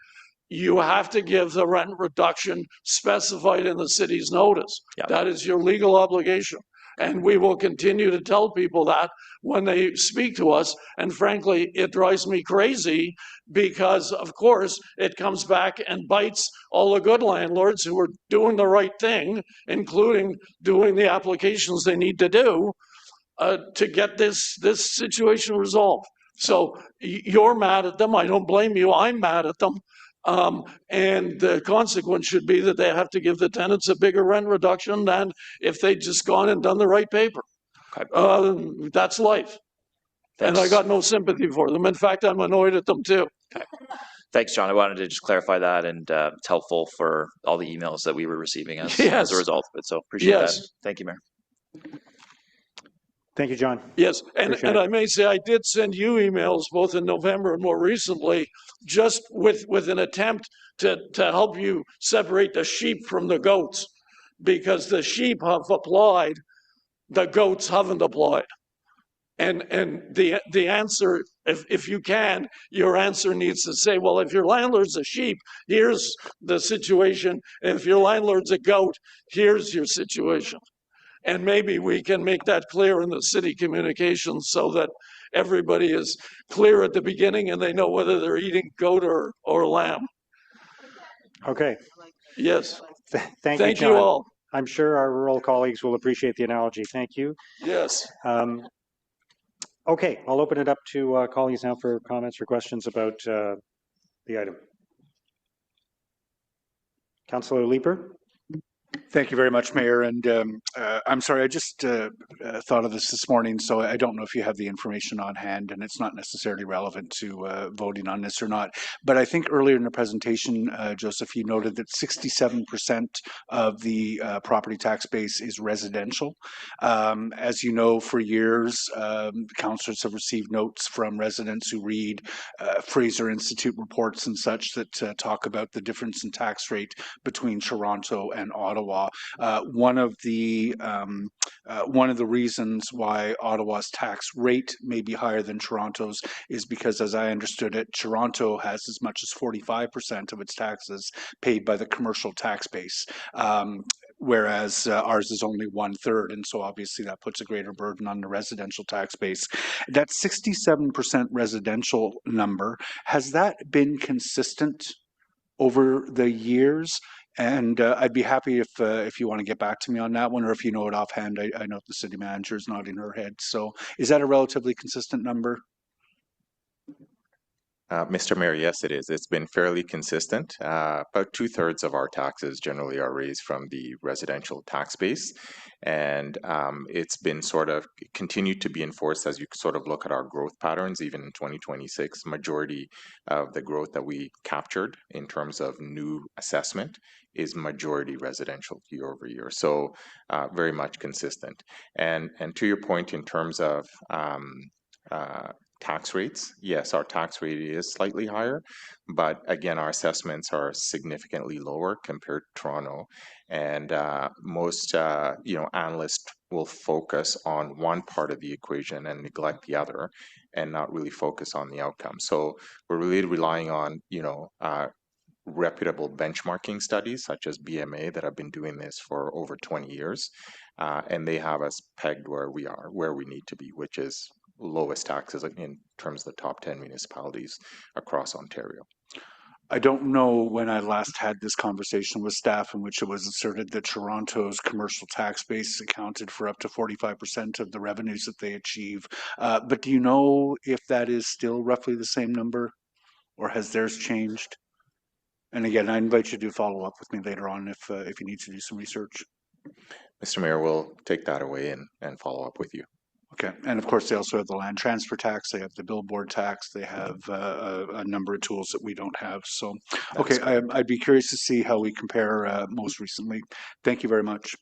you have to give the rent reduction specified in the city's notice. Yep. That is your legal obligation. And we will continue to tell people that when they speak to us. And frankly, it drives me crazy because, of course, it comes back and bites all the good landlords who are doing the right thing, including doing the applications they need to do to get this situation resolved. So you're mad at them. I don't blame you. I'm mad at them. And the consequence should be that they have to give the tenants a bigger rent reduction than if they'd just gone and done the right paper. Okay. That's life. Thanks. And I got no sympathy for them. In fact, I'm annoyed at them too. Okay. Thanks, John. I wanted to just clarify that, and it's helpful for all the emails that we were receiving as a result of it. So appreciate that. Thank you, Mayor. Thank you, John. Yes, and I may say I did send you emails both in November and more recently, just with an attempt to help you separate the sheep from the goats, because the sheep have applied, the goats haven't applied. And the answer, if you can, your answer needs to say, well, if your landlord's a sheep, here's the situation. And if your landlord's a goat, here's your situation. And maybe we can make that clear in the city communications so that everybody is clear at the beginning and they know whether they're eating goat or lamb. Okay. Yes. Thank you all. I'm sure our rural colleagues will appreciate the analogy. Thank you. Yes. Okay, I'll open it up to colleagues now for comments or questions about the item. Councillor Leeper. Thank you very much, Mayor. And I'm sorry, I just thought of this morning, so I don't know if you have the information on hand, and it's not necessarily relevant to voting on this or not. But I think earlier in the presentation, Joseph, you noted that 67% of the property tax base is residential. As you know, for years, councillors have received notes from residents who read Fraser Institute reports and such that talk about the difference in tax rate between Toronto and Ottawa. One of the reasons why Ottawa's tax rate may be higher than Toronto's is because, as I understood it, Toronto has as much as 45% of its taxes paid by the commercial tax base. Whereas ours is only 1/3, and so obviously that puts a greater burden on the residential tax base. That 67% residential number, has that been consistent over the years? And I'd be happy if you want to get back to me on that one, or if you know it offhand. I know the city manager is nodding her head. So is that a relatively consistent number? Mr. Mayor, yes, it is. It's been fairly consistent. About 2/3 of our taxes generally are raised from the residential tax base. And it's been sort of continued to be enforced as you sort of look at our growth patterns, even in 2026. Majority of the growth that we captured in terms of new assessment is majority residential year over year. So very much consistent. And to your point in terms of tax rates, yes, our tax rate is slightly higher, but again, our assessments are significantly lower compared to Toronto. And most analysts will focus on one part of the equation and neglect the other, and not really focus on the outcome. So we're really relying on reputable benchmarking studies such as BMA that have been doing this for over 20 years, and they have us pegged where we need to be, which is lowest taxes in terms of the top 10 municipalities across Ontario. I don't know when I last had this conversation with staff in which it was asserted that Toronto's commercial tax base accounted for up to 45% of the revenues that they achieve. But do you know if that is still roughly the same number, or has theirs changed? And again, I invite you to follow up with me later on if you need to do some research. Mr. Mayor, we'll take that away and follow up with you. Okay, and of course they also have the land transfer tax, they have the billboard tax, they have a number of tools that we don't have. So, okay, I'd be curious to see how we compare most recently. Thank you very much.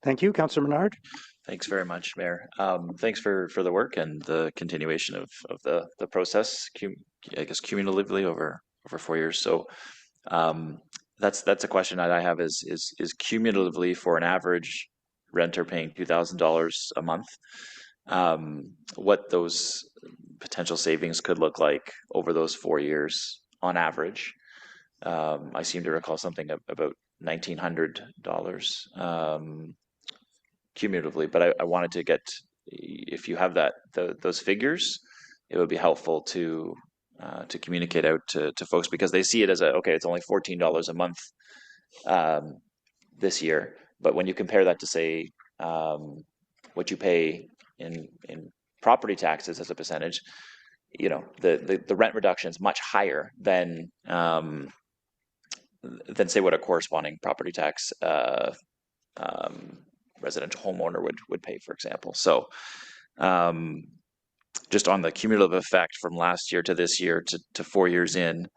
Thank you, Councillor Menard. Thanks very much, Mayor. Thanks for the work and the continuation of the process, I guess cumulatively over 4 years. So that's a question that I have is cumulatively for an average renter paying $2,000 a month, what those potential savings could look like over those 4 years on average. I seem to recall something about $1,900 cumulatively, but I wanted to get, if you have those figures, it would be helpful to communicate out to folks, because they see it as okay, it's only $14 a month this year, but when you compare that to say what you pay in property taxes as a percentage, the rent reduction is much higher than say what a corresponding property tax residential homeowner would pay, for example. So just on the cumulative effect from last year to this year to 4 years in,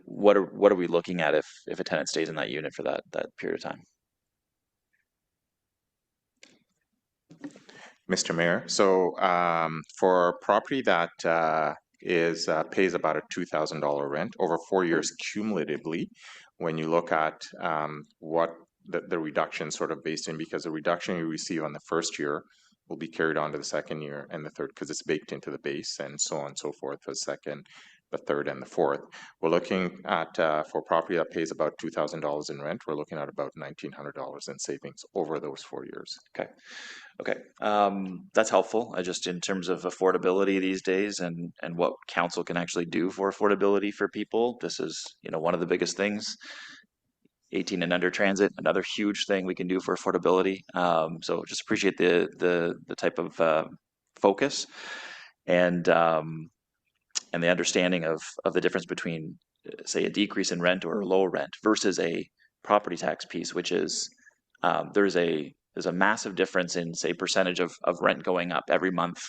what are we looking at if a tenant stays in that unit for that period of time? Mr. Mayor, so for property that pays about a $2,000 rent over 4 years cumulatively, when you look at what the reduction sort of based in, because the reduction you receive on the first year will be carried on to the second year and the third, because it's baked into the base, and so on and so forth for the second, the third, and the fourth. We're looking at, for property that pays about $2,000 in rent, we're looking at about $1,900 in savings over those 4 years. Okay, that's helpful. Just in terms of affordability these days and what council can actually do for affordability for people, this is one of the biggest things. 18 and under transit, another huge thing we can do for affordability. So just appreciate the type of focus and the understanding of the difference between, say, a decrease in rent or a low rent versus a property tax piece, which is there's a massive difference in, say, percentage of rent going up every month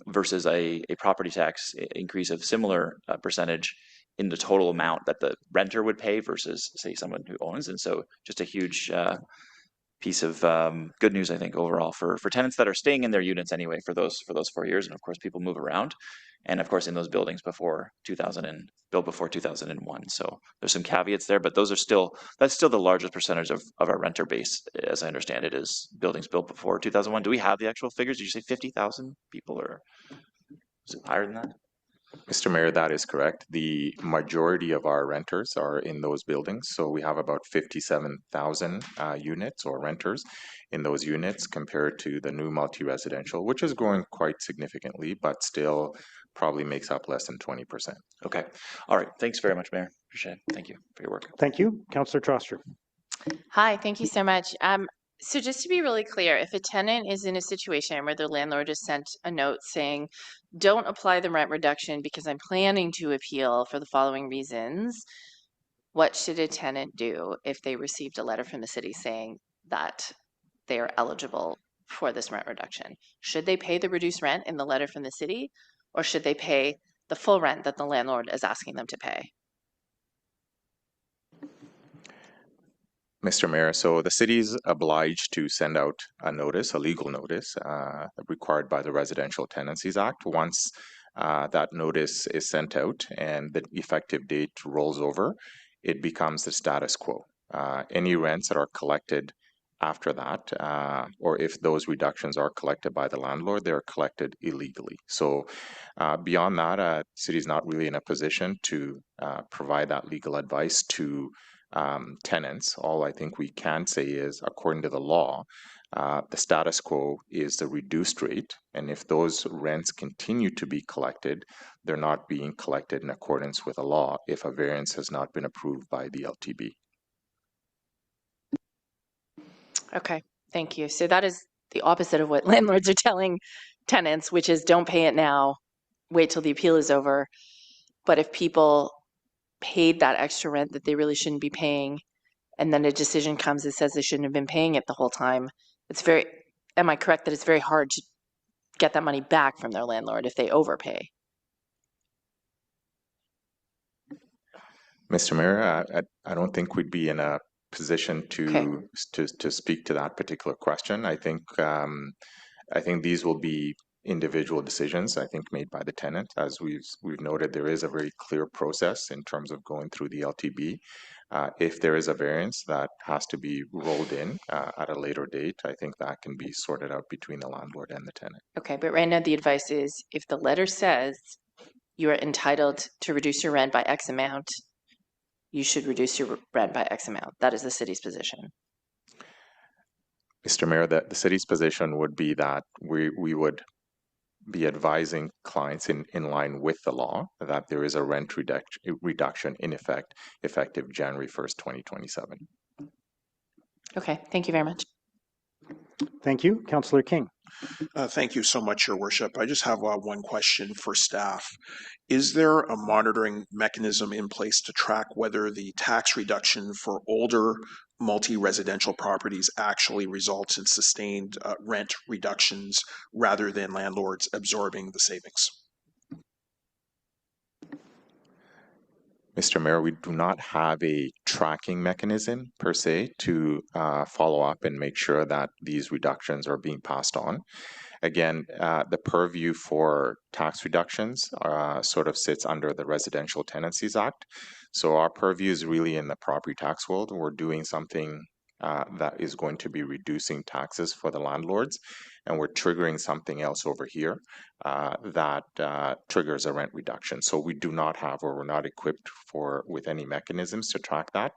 versus a property tax increase of similar percentage in the total amount that the renter would pay versus, say, someone who owns. And so just a huge piece of good news, I think, overall for tenants that are staying in their units anyway for those 4 years. And of course, people move around, and of course in those buildings built before 2001. So there's some caveats there, but that's still the largest percentage of our renter base, as I understand it, is buildings built before 2001. Do we have the actual figures? Did you say 50,000 people, or is it higher than that? Mr. Mayor, that is correct. The majority of our renters are in those buildings. So we have about 57,000 units or renters in those units compared to the new multi-residential, which is growing quite significantly, but still probably makes up less than 20%. Okay. All right. Thanks very much, Mayor. Appreciate it. Thank you for your work. Thank you. Councillor Troster. Hi, thank you so much. So just to be really clear, if a tenant is in a situation where their landlord has sent a note saying, don't apply the rent reduction because I'm planning to appeal for the following reasons, what should a tenant do if they received a letter from the city saying that they are eligible for this rent reduction? Should they pay the reduced rent in the letter from the city, or should they pay the full rent that the landlord is asking them to pay? Mr. Mayor, so the city is obliged to send out a notice, a legal notice, required by the Residential Tenancies Act. Once that notice is sent out and the effective date rolls over, it becomes the status quo. Any rents that are collected after that, or if those reductions are collected by the landlord, they're collected illegally. So beyond that, the city is not really in a position to provide that legal advice to tenants. All I think we can say is, according to the law, the status quo is the reduced rate, and if those rents continue to be collected, they're not being collected in accordance with the law if a variance has not been approved by the LTB. Okay, thank you. So that is the opposite of what landlords are telling tenants, which is don't pay it now, wait till the appeal is over. But if people paid that extra rent that they really shouldn't be paying, and then a decision comes that says they shouldn't have been paying it the whole time, am I correct that it's very hard to get that money back from their landlord if they overpay? Mr. Mayor, I don't think we'd be in a position to speak to that particular question. I think these will be individual decisions, I think, made by the tenant. As we've noted, there is a very clear process in terms of going through the LTB. If there is a variance that has to be rolled in at a later date, I think that can be sorted out between the landlord and the tenant. Okay, but right now the advice is if the letter says you are entitled to reduce your rent by X amount, you should reduce your rent by X amount. That is the city's position. Mr. Mayor, the city's position would be that we would be advising clients in line with the law that there is a rent reduction in effect effective January 1st, 2027. Okay, thank you very much. Thank you. Councillor King. Thank you so much, Your Worship. I just have one question for staff. Is there a monitoring mechanism in place to track whether the tax reduction for older multi-residential properties actually results in sustained rent reductions rather than landlords absorbing the savings? Mr. Mayor, we do not have a tracking mechanism per se to follow up and make sure that these reductions are being passed on. Again, the purview for tax reductions sort of sits under the Residential Tenancies Act. So our purview is really in the property tax world. We're doing something that is going to be reducing taxes for the landlords, and we're triggering something else over here that triggers a rent reduction. So we do not have, or we're not equipped with any mechanisms to track that.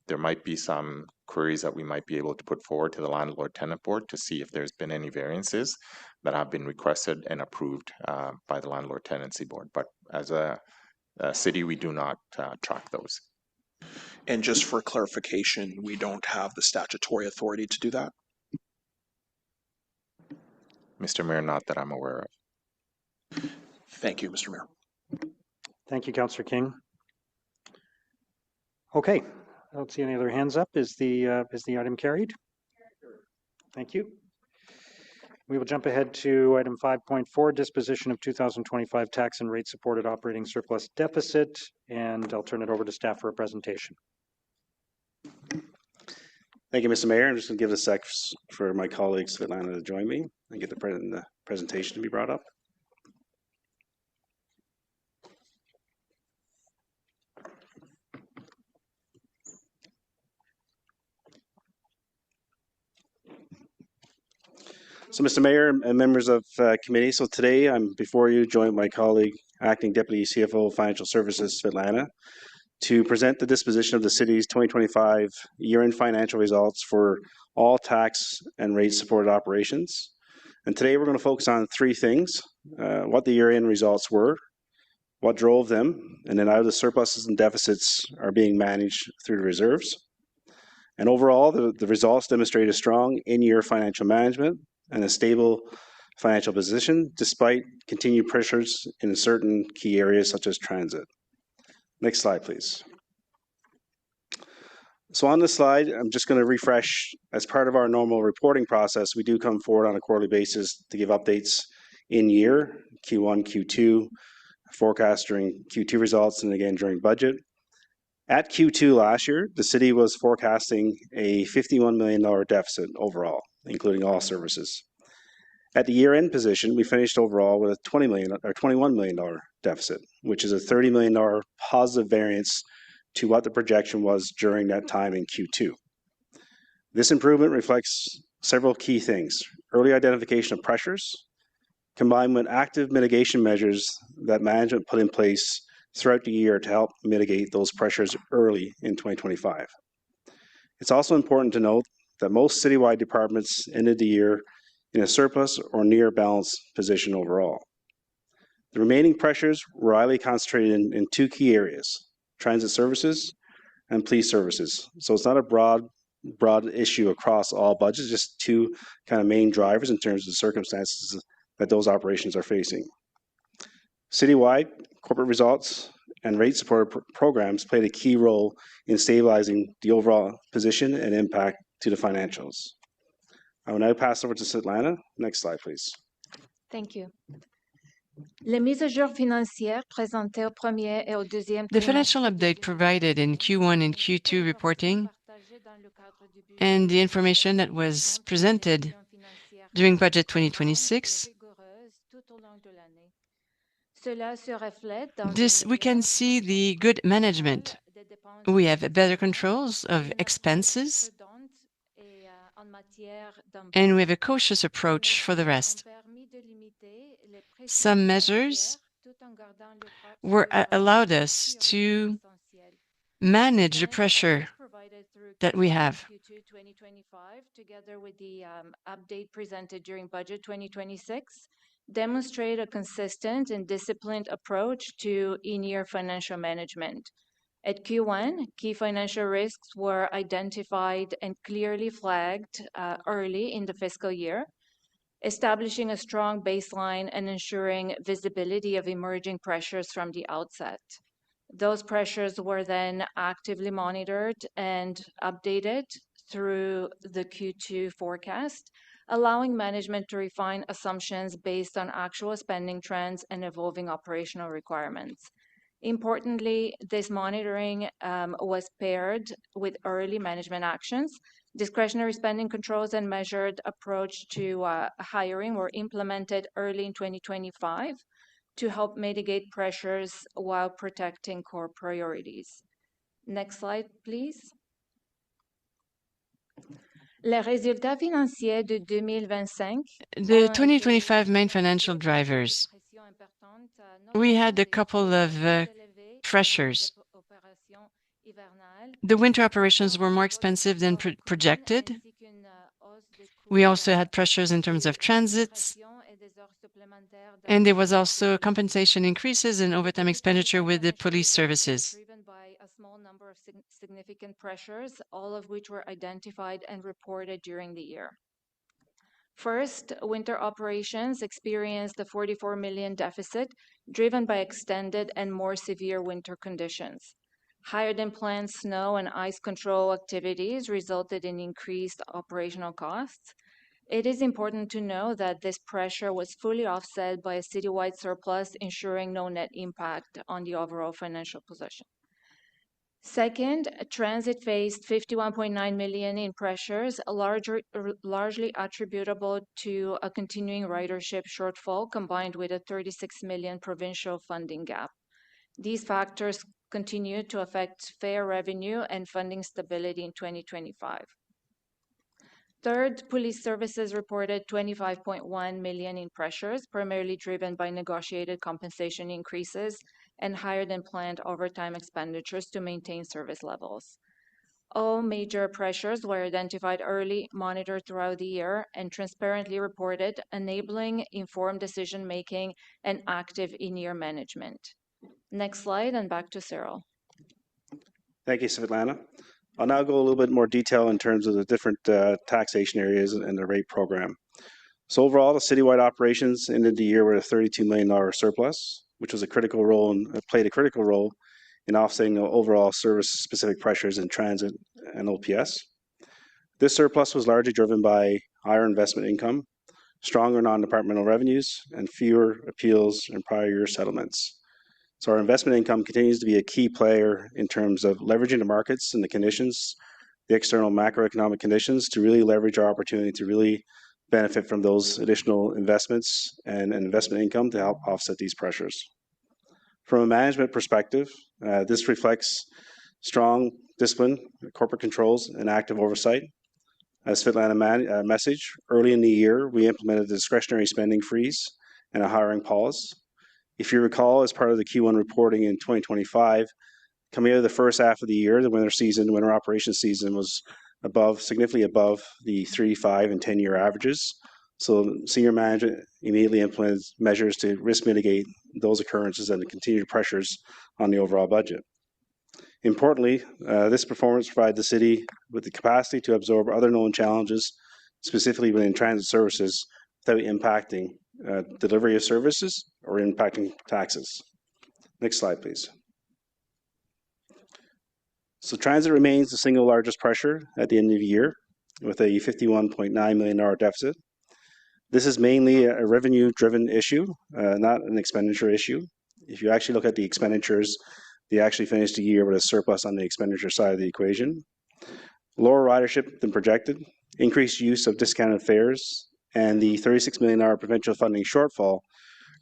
There might be some queries that we might be able to put forward to the Landlord Tenant Board to see if there's been any variances that have been requested and approved by the Landlord Tenancy Board. But as a city, we do not track those. And just for clarification, we don't have the statutory authority to do that? Mr. Mayor, not that I'm aware of. Thank you, Mr. Mayor. Thank you, Councillor King. Okay, I don't see any other hands up. Is the item carried? Thank you. We will jump ahead to item 5.4, disposition of 2025 tax and rate supported operating surplus deficit, and I'll turn it over to staff for a presentation. Thank you, Mr. Mayor. I'm just going to give a sec for my colleague Svetlana to join me and get the presentation to be brought up. So, Mr. Mayor and members of committee, so today I'm before you, joined my colleague, Acting Deputy CFO of Financial Services, Svetlana, to present the disposition of the city's 2025 year-end financial results for all tax and rate supported operations. And today we're going to focus on three things: what the year-end results were, what drove them, and then how the surpluses and deficits are being managed through the reserves. And overall, the results demonstrate a strong in-year financial management and a stable financial position despite continued pressures in certain key areas such as transit. Next slide, please. So on this slide, I'm just going to refresh. As part of our normal reporting process, we do come forward on a quarterly basis to give updates in year, Q1, Q2, forecast during Q2 results, and again during budget. At Q2 last year, the city was forecasting a $51 million deficit overall, including all services. At the year-end position, we finished overall with a $21 million deficit, which is a $30 million positive variance to what the projection was during that time in Q2. This improvement reflects several key things: early identification of pressures, combined with active mitigation measures that management put in place throughout the year to help mitigate those pressures early in 2025. It's also important to note that most citywide departments ended the year in a surplus or near balance position overall. The remaining pressures were highly concentrated in two key areas: transit services and police services. So it's not a broad issue across all budgets, just two kind of main drivers in terms of the circumstances that those operations are facing. Citywide, corporate results and rate support programs played a key role in stabilizing the overall position and impact to the financials. I will now pass over to Svetlana. Next slide, please. Thank you. Les mises à jour financières présentées au premier et au deuxième The financial update provided in Q1 and Q2 reporting and the information that was presented during Budget 2026, we can see the good management. We have better controls of expenses, and we have a cautious approach for the rest. Some measures allowed us to manage the pressure that we have. Q2 2025, together with the update presented during budget 2026, demonstrate a consistent and disciplined approach to in-year financial management. At Q1, key financial risks were identified and clearly flagged early in the fiscal year, establishing a strong baseline and ensuring visibility of emerging pressures from the outset. Those pressures were then actively monitored and updated through the Q2 forecast, allowing management to refine assumptions based on actual spending trends and evolving operational requirements. Importantly, this monitoring was paired with early management actions. Discretionary spending controls and measured approach to hiring were implemented early in 2025 to help mitigate pressures while protecting core priorities. Next slide, please. Les résultats financiers de 2025. The 2025 main financial drivers. We had a couple of pressures. The winter operations were more expensive than projected. We also had pressures in terms of transits, and there was also compensation increases in overtime expenditure with the police services. Driven by a small number of significant pressures, all of which were identified and reported during the year. First, winter operations experienced a 44 million deficit driven by extended and more severe winter conditions. Higher than planned snow and ice control activities resulted in increased operational costs. It is important to know that this pressure was fully offset by a citywide surplus, ensuring no net impact on the overall financial position. Second, transit faced 51.9 million in pressures, largely attributable to a continuing ridership shortfall combined with a 36 million provincial funding gap. These factors continue to affect fare revenue and funding stability in 2025. Third, police services reported 25.1 million in pressures, primarily driven by negotiated compensation increases and higher than planned overtime expenditures to maintain service levels. All major pressures were identified early, monitored throughout the year, and transparently reported, enabling informed decision-making and active in-year management. Next slide, and back to Cyril. Thank you, Svetlana. I'll now go a little bit more detail in terms of the different taxation areas and the rate program. So overall, the citywide operations ended the year with a $32 million surplus, which was a critical role and played a critical role in offsetting the overall service-specific pressures in transit and OPS. This surplus was largely driven by higher investment income, stronger non-departmental revenues, and fewer appeals and prior year settlements. So our investment income continues to be a key player in terms of leveraging the markets and the conditions, the external macroeconomic conditions, to really leverage our opportunity to really benefit from those additional investments and investment income to help offset these pressures. From a management perspective, this reflects strong discipline, corporate controls, and active oversight. As Svetlana messaged, early in the year, we implemented a discretionary spending freeze and a hiring pause. If you recall, as part of the Q1 reporting in 2025, coming out of the first half of the year, the winter operations season was significantly above the 3, 5, and 10-year averages. So senior management immediately implemented measures to risk mitigate those occurrences and the continued pressures on the overall budget. Importantly, this performance provided the city with the capacity to absorb other known challenges, specifically within transit services, without impacting delivery of services or impacting taxes. Next slide, please. So transit remains the single largest pressure at the end of the year, with a $51.9 million deficit. This is mainly a revenue-driven issue, not an expenditure issue. If you actually look at the expenditures, they actually finished the year with a surplus on the expenditure side of the equation. Lower ridership than projected, increased use of discounted fares, and the $36 million provincial funding shortfall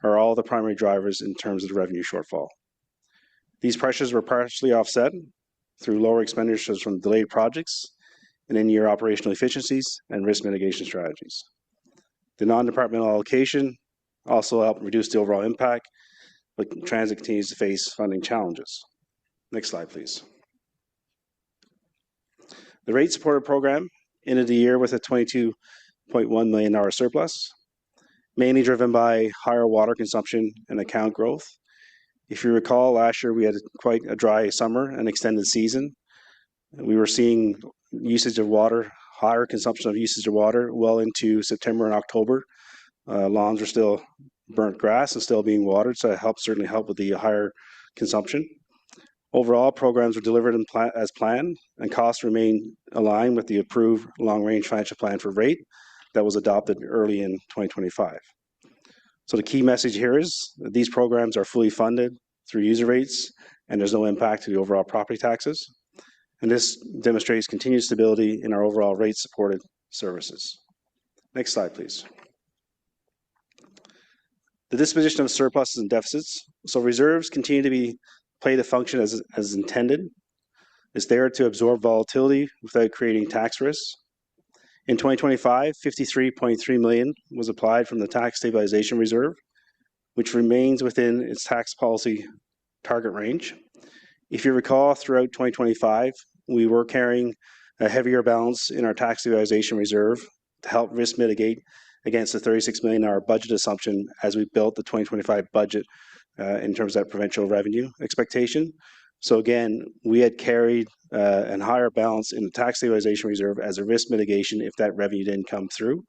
are all the primary drivers in terms of the revenue shortfall. These pressures were partially offset through lower expenditures from delayed projects and in-year operational efficiencies and risk mitigation strategies. The non-departmental allocation also helped reduce the overall impact, but transit continues to face funding challenges. Next slide, please. The rate supported program ended the year with a $22.1 million surplus, mainly driven by higher water consumption and account growth. If you recall, last year we had quite a dry summer and extended season. We were seeing usage of water, higher consumption of usage of water well into September and October. Lawns were still burnt grass and still being watered, so it certainly helped with the higher consumption. Overall, programs were delivered as planned, and costs remain aligned with the approved long-range financial plan for rate that was adopted early in 2025. So the key message here is that these programs are fully funded through user rates, and there's no impact to the overall property taxes. And this demonstrates continued stability in our overall rate-supported services. Next slide, please. The disposition of surpluses and deficits. So reserves continue to play the function as intended. It's there to absorb volatility without creating tax risks. In 2025, $53.3 million was applied from the tax stabilization reserve, which remains within its tax policy target range. If you recall, throughout 2025, we were carrying a heavier balance in our tax stabilization reserve to help risk mitigate against the $36 million budget assumption as we built the 2025 budget in terms of that provincial revenue expectation. So again, we had carried a higher balance in the tax stabilization reserve as a risk mitigation if that revenue didn't come through.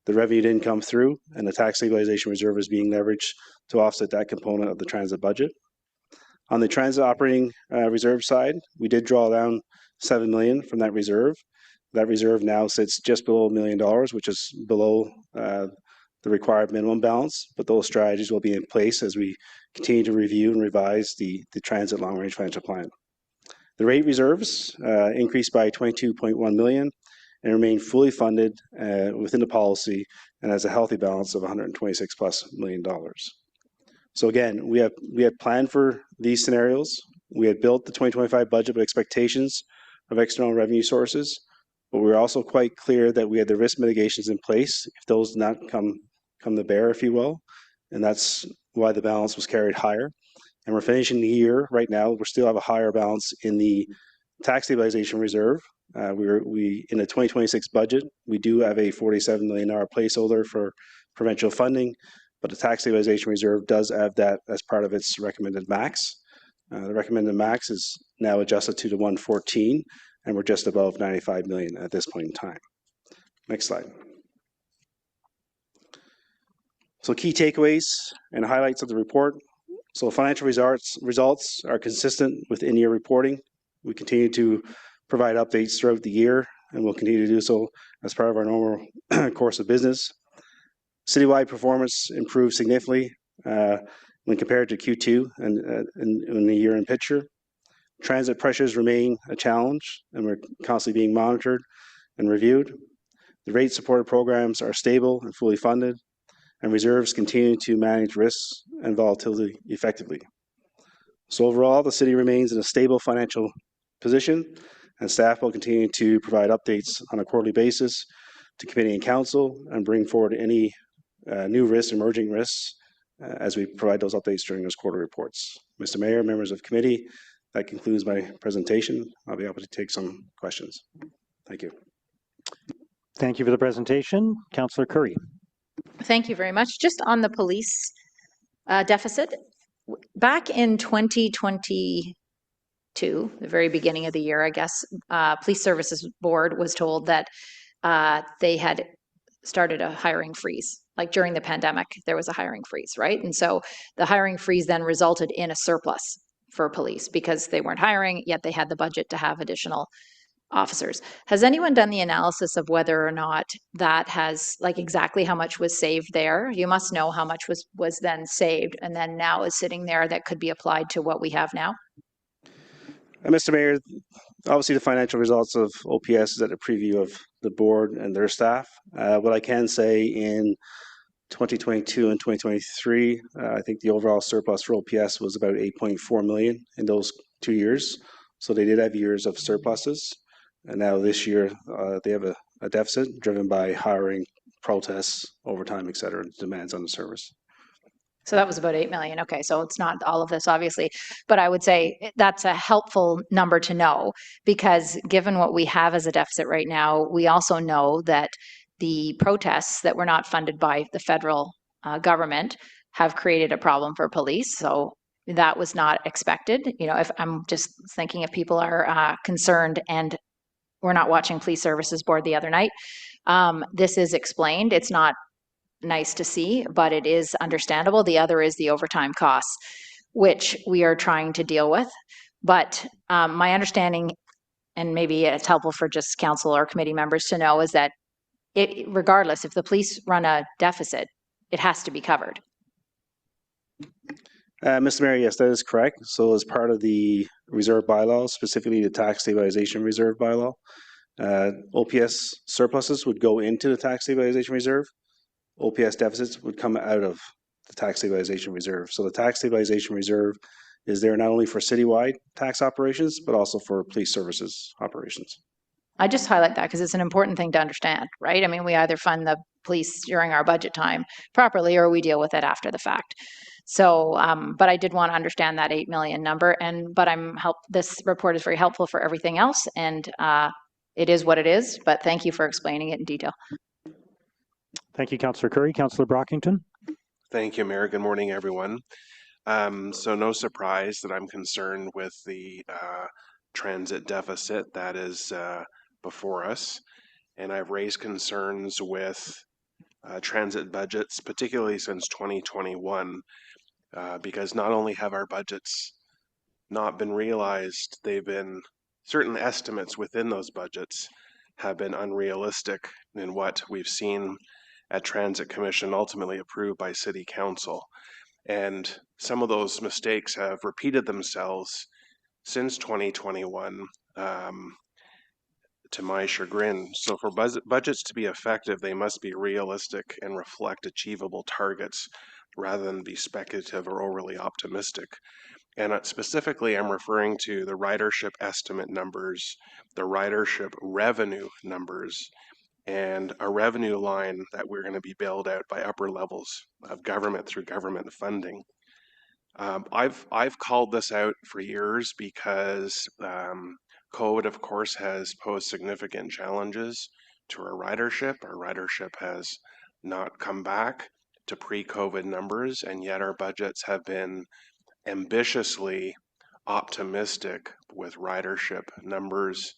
The revenue didn't come through, and the tax stabilization reserve is being leveraged to offset that component of the transit budget. On the transit operating reserve side, we did draw down $7 million from that reserve. That reserve now sits just below $1 million, which is below the required minimum balance, but those strategies will be in place as we continue to review and revise the transit long-range financial plan. The rate reserves increased by $22.1 million and remain fully funded within the policy and has a healthy balance of $126+ million. So again, we had planned for these scenarios. We had built the 2025 budget with expectations of external revenue sources, but we were also quite clear that we had the risk mitigations in place if those did not come to bear, if you will, and that's why the balance was carried higher. And we're finishing the year right now. We still have a higher balance in the tax stabilization reserve. We in the 2026 budget, we do have a $47 million placeholder for provincial funding, but the tax stabilization reserve does have that as part of its recommended max. The recommended max is now adjusted to the 114, and we're just above 95 million at this point in time. Next slide. So key takeaways and highlights of the report. So financial results are consistent with in-year reporting. We continue to provide updates throughout the year, and we'll continue to do so as part of our normal course of business. Citywide performance improved significantly when compared to Q2 and in the year-end picture. Transit pressures remain a challenge, and we're constantly being monitored and reviewed. The rate-supported programs are stable and fully funded, and reserves continue to manage risks and volatility effectively. So overall, the city remains in a stable financial position, and staff will continue to provide updates on a quarterly basis to committee and council and bring forward any new risks, emerging risks, as we provide those updates during those quarter reports. Mr. Mayor, members of committee, that concludes my presentation. I'll be able to take some questions. Thank you. Thank you for the presentation. Councillor Curry. Thank you very much. Just on the police deficit, back in 2022, the very beginning of the year, I guess, Police Services Board was told that they had started a hiring freeze. Like during the pandemic, there was a hiring freeze, right? And so the hiring freeze then resulted in a surplus for police because they weren't hiring, yet they had the budget to have additional officers. Has anyone done the analysis of whether or not that has, like, exactly how much was saved there? You must know how much was then saved and then now is sitting there that could be applied to what we have now? Mr. Mayor, obviously the financial results of OPS is at a preview of the board and their staff. What I can say in 2022 and 2023, I think the overall surplus for OPS was about 8.4 million in those 2 years. So they did have years of surpluses. And now this year, they have a deficit driven by hiring, protests, overtime, et cetera, demands on the service. So that was about 8 million. Okay, so it's not all of this, obviously, but I would say that's a helpful number to know, because given what we have as a deficit right now, we also know that the protests that were not funded by the federal government have created a problem for police. So that was not expected. You know, if I'm just thinking if people are concerned, and we're not watching Police Services Board the other night, this is explained. It's not nice to see, but it is understandable. The other is the overtime costs, which we are trying to deal with. But my understanding, and maybe it's helpful for just council or committee members to know, is that regardless, if the police run a deficit, it has to be covered. Mr. Mayor, yes, that is correct. So as part of the reserve bylaw, specifically the tax stabilization reserve bylaw, OPS surpluses would go into the tax stabilization reserve. OPS deficits would come out of the tax stabilization reserve. So the tax stabilization reserve is there not only for citywide tax operations, but also for police services operations. I just highlight that because it's an important thing to understand, right? I mean, we either fund the police during our budget time properly, or we deal with it after the fact. So, but I did want to understand that 8 million number, but this report is very helpful for everything else, and it is what it is, but thank you for explaining it in detail. Thank you, Councillor Curry. Councillor Brockington. Thank you, Mayor. Good morning, everyone. So no surprise that I'm concerned with the transit deficit that is before us. And I've raised concerns with transit budgets, particularly since 2021, because not only have our budgets not been realized, certain estimates within those budgets have been unrealistic in what we've seen at Transit Commission, ultimately approved by City Council. And some of those mistakes have repeated themselves since 2021, to my chagrin. So for budgets to be effective, they must be realistic and reflect achievable targets rather than be speculative or overly optimistic. And specifically, I'm referring to the ridership estimate numbers, the ridership revenue numbers, and a revenue line that we're going to be bailed out by upper levels of government through government funding. I've called this out for years because COVID, of course, has posed significant challenges to our ridership. Our ridership has not come back to pre-COVID numbers, and yet our budgets have been ambitiously optimistic with ridership numbers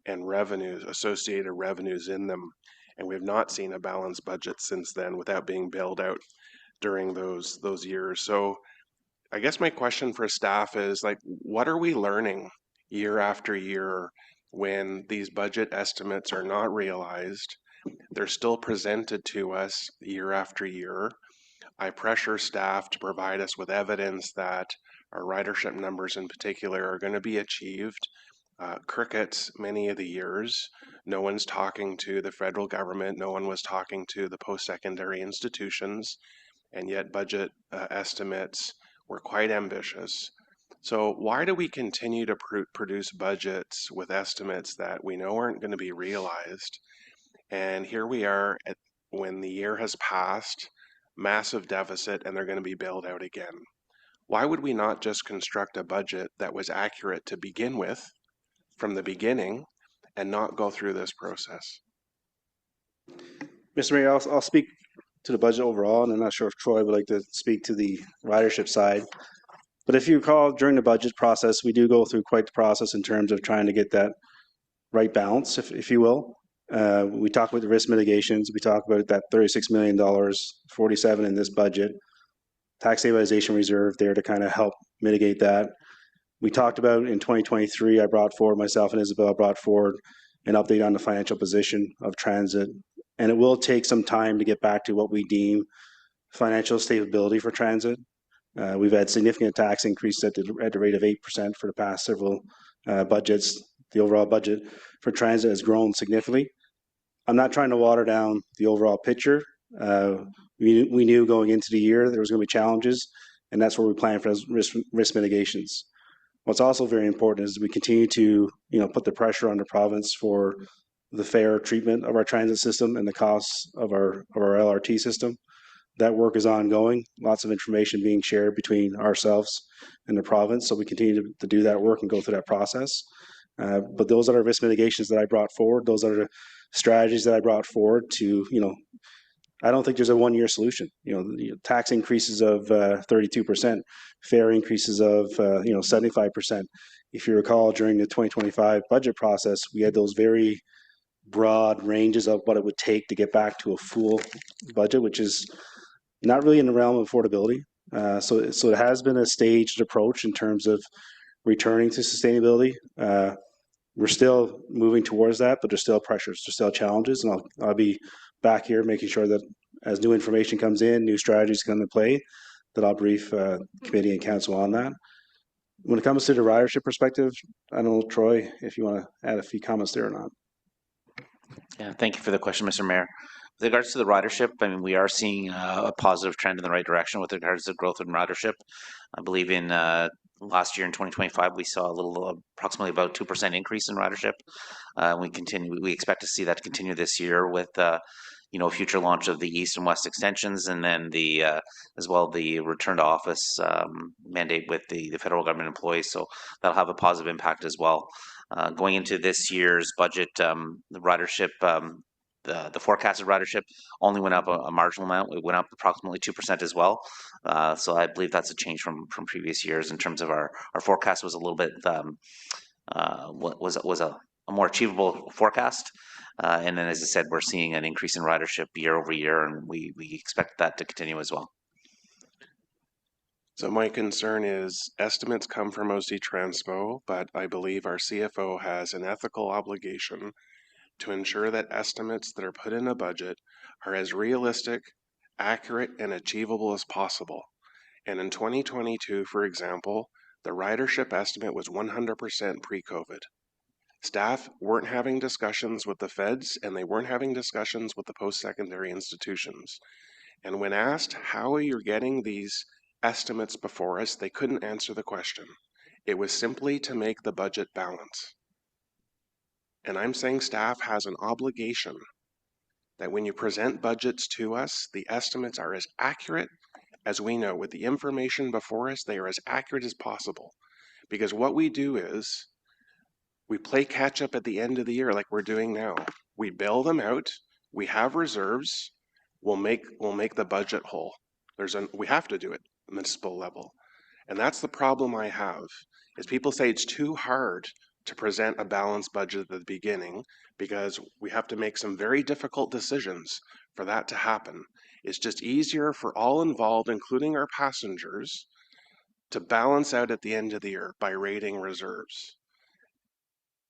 and revenues, associated revenues in them. And we've not seen a balanced budget since then without being bailed out during those years. So I guess my question for staff is, like, what are we learning year after year when these budget estimates are not realized? They're still presented to us year after year. I pressure staff to provide us with evidence that our ridership numbers in particular are going to be achieved. Crickets many of the years. No one's talking to the federal government. No one was talking to the post-secondary institutions, and yet budget estimates were quite ambitious. So why do we continue to produce budgets with estimates that we know aren't going to be realized? And here we are when the year has passed, massive deficit, and they're going to be bailed out again. Why would we not just construct a budget that was accurate to begin with from the beginning and not go through this process? Mr. Mayor, I'll speak to the budget overall, and I'm not sure if Troy would like to speak to the ridership side. But if you recall, during the budget process, we do go through quite the process in terms of trying to get that right balance, if you will. We talk about the risk mitigations. We talk about that $36 million, 47 in this budget. Tax stabilization reserve there to kind of help mitigate that. We talked about in 2023, myself and Isabel brought forward an update on the financial position of transit. And it will take some time to get back to what we deem financial stability for transit. We've had significant tax increases at the rate of 8% for the past several budgets. The overall budget for transit has grown significantly. I'm not trying to water down the overall picture. We knew going into the year there was going to be challenges, and that's where we plan for risk mitigations. What's also very important is we continue to put the pressure on the province for the fair treatment of our transit system and the costs of our LRT system. that work is ongoing. Lots of information being shared between ourselves and the province. So we continue to do that work and go through that process. But those are the risk mitigations that I brought forward. Those are the strategies that I brought forward to, I don't think there's a one-year solution. Tax increases of 32%, fare increases of 75%. If you recall, during the 2025 budget process, we had those very broad ranges of what it would take to get back to a full budget, which is not really in the realm of affordability. So it has been a staged approach in terms of returning to sustainability. We're still moving towards that, but there's still pressures, there's still challenges, and I'll be back here making sure that as new information comes in, new strategies come into play, that I'll brief committee and council on that. When it comes to the ridership perspective, I don't know, Troy, if you want to add a few comments there or not. Yeah, thank you for the question, Mr. Mayor. With regards to the ridership, I mean, we are seeing a positive trend in the right direction with regards to growth in ridership. I believe in last year in 2025, we saw a little, approximately about 2% increase in ridership. We expect to see that continue this year with future launch of the east and west extensions, and then the as well the return to office mandate with the federal government employees. So that'll have a positive impact as well. Going into this year's budget, the ridership, the forecasted ridership only went up a marginal amount. It went up approximately 2% as well. So I believe that's a change from previous years in terms of our forecast was a little bit was a more achievable forecast. And then, as I said, we're seeing an increase in ridership year over year, and we expect that to continue as well. So my concern is estimates come from OC Transpo, but I believe our CFO has an ethical obligation to ensure that estimates that are put in a budget are as realistic, accurate, and achievable as possible. And in 2022, for example, the ridership estimate was 100% pre-COVID. Staff weren't having discussions with the feds, and they weren't having discussions with the post-secondary institutions. And when asked how are you getting these estimates before us, they couldn't answer the question. It was simply to make the budget balance. And I'm saying staff has an obligation that when you present budgets to us, the estimates are as accurate as we know. With the information before us, they are as accurate as possible. Because what we do is we play catch up at the end of the year like we're doing now. We bail them out, we have reserves, we'll make the budget whole. We have to do it at the municipal level. And that's the problem I have, is people say it's too hard to present a balanced budget at the beginning because we have to make some very difficult decisions for that to happen. It's just easier for all involved, including our passengers, to balance out at the end of the year by rating reserves.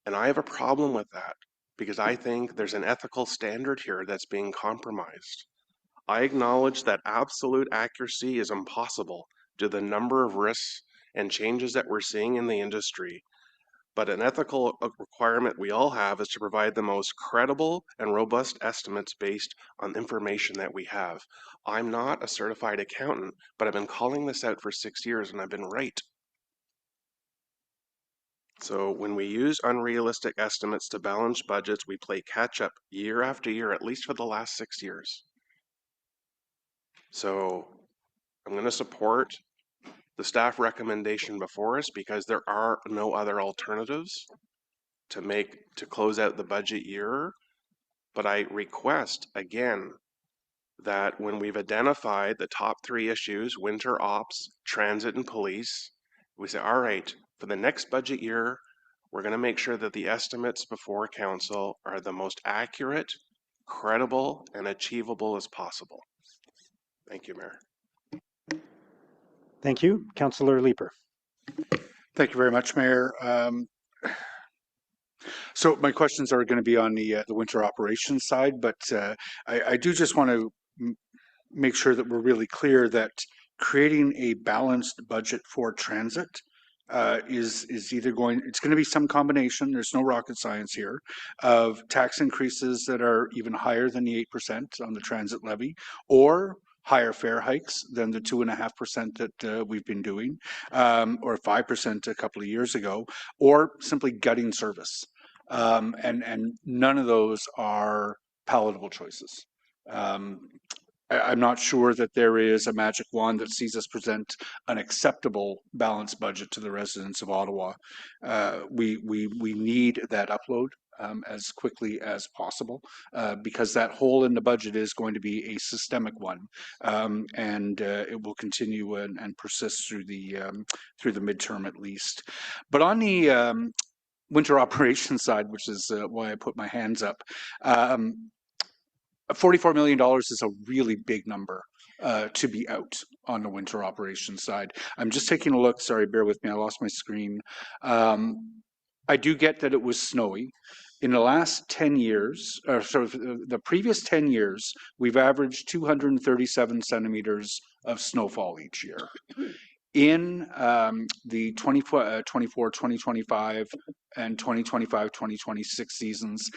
And I have a problem with that because I think there's an ethical standard here that's being compromised. I acknowledge that absolute accuracy is impossible due to the number of risks and changes that we're seeing in the industry. But an ethical requirement we all have is to provide the most credible and robust estimates based on information that we have. I'm not a certified accountant, but I've been calling this out for 6 years and I've been right. So when we use unrealistic estimates to balance budgets, we play catch up year after year, at least for the last 6 years. So I'm going to support the staff recommendation before us because there are no other alternatives to close out the budget year. But I request again that when we've identified the top 3 issues, winter ops, transit, and police, we say, all right, for the next budget year, we're going to make sure that the estimates before council are the most accurate, credible, and achievable as possible. Thank you, Mayor. Thank you. Councillor Leeper. Thank you very much, Mayor. So my questions are going to be on the winter operations side, but I do just want to make sure that we're really clear that creating a balanced budget for transit is either it's going to be some combination, there's no rocket science here, of tax increases that are even higher than the 8% on the transit levy, or higher fare hikes than the 2.5% that we've been doing, or 5% a couple of years ago, or simply gutting service. And none of those are palatable choices. I'm not sure that there is a magic wand that sees us present an acceptable balanced budget to the residents of Ottawa. We need that upload as quickly as possible because that hole in the budget is going to be a systemic one, and it will continue and persist through the midterm at least. But on the winter operations side, which is why I put my hands up. $44 million is a really big number to be out on the winter operations side. I'm just taking a look. Sorry, bear with me. I lost my screen. I do get that it was snowy. In the last 10 years, or sort of the previous 10 years, we've averaged 237 centimeters of snowfall each year. In the 24, 2025 and 2025, 2026 seasons,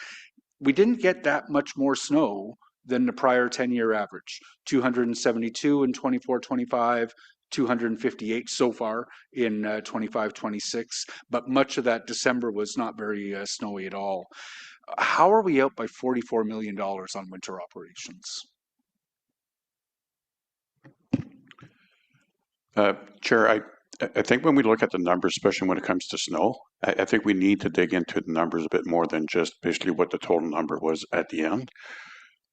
we didn't get that much more snow than the prior 10-year average. 272 in 24-25, 258 so far in 25-26, but much of that December was not very snowy at all. How are we out by $44 million on winter operations? Chair, I think when we look at the numbers, especially when it comes to snow, I think we need to dig into the numbers a bit more than just basically what the total number was at the end.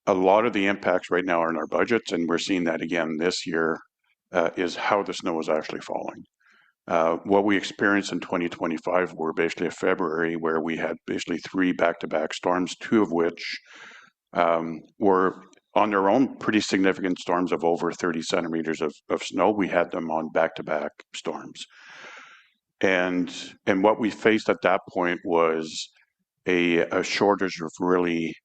A lot of the impacts right now are in our budgets, and we're seeing that again this year, is how the snow is actually falling. What we experienced in 2025 were basically a February where we had basically 3 back-to-back storms, 2 of which were on their own pretty significant storms of over 30 centimeters of snow. We had them on back-to-back storms. And what we faced at that point was a shortage of really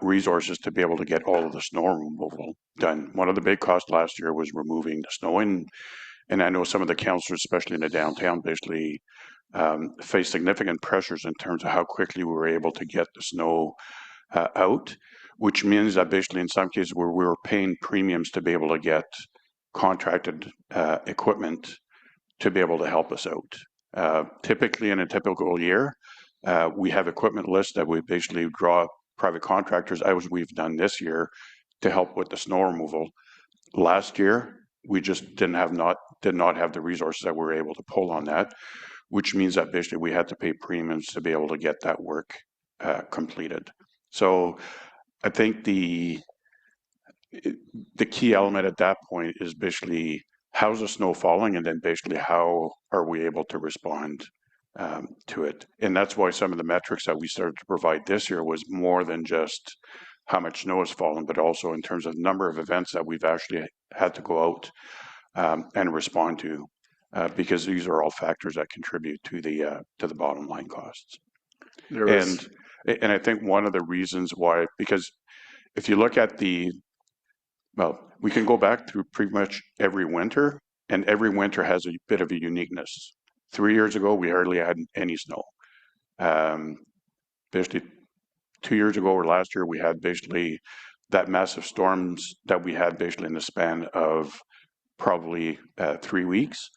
resources to be able to get all of the snow removal done. One of the big costs last year was removing the snow, and I know some of the councillors, especially in the downtown, basically faced significant pressures in terms of how quickly we were able to get the snow out, which means that basically in some cases where we were paying premiums to be able to get contracted equipment to be able to help us out. Typically in a typical year, we have equipment lists that we basically draw private contractors, as we've done this year, to help with the snow removal. Last year, we just did not have the resources that we were able to pull on that, which means that basically we had to pay premiums to be able to get that work completed. So I think the key element at that point is basically how's the snow falling, and then basically how are we able to respond to it. And that's why some of the metrics that we started to provide this year was more than just how much snow has fallen, but also in terms of number of events that we've actually had to go out and respond to, because these are all factors that contribute to the bottom line costs. And I think one of the reasons why, because if you look at we can go back through pretty much every winter, and every winter has a bit of a uniqueness. 3 years ago, we hardly had any snow. Basically, 2 years ago or last year, we had basically that massive storms that we had basically in the span of probably 3 weeks.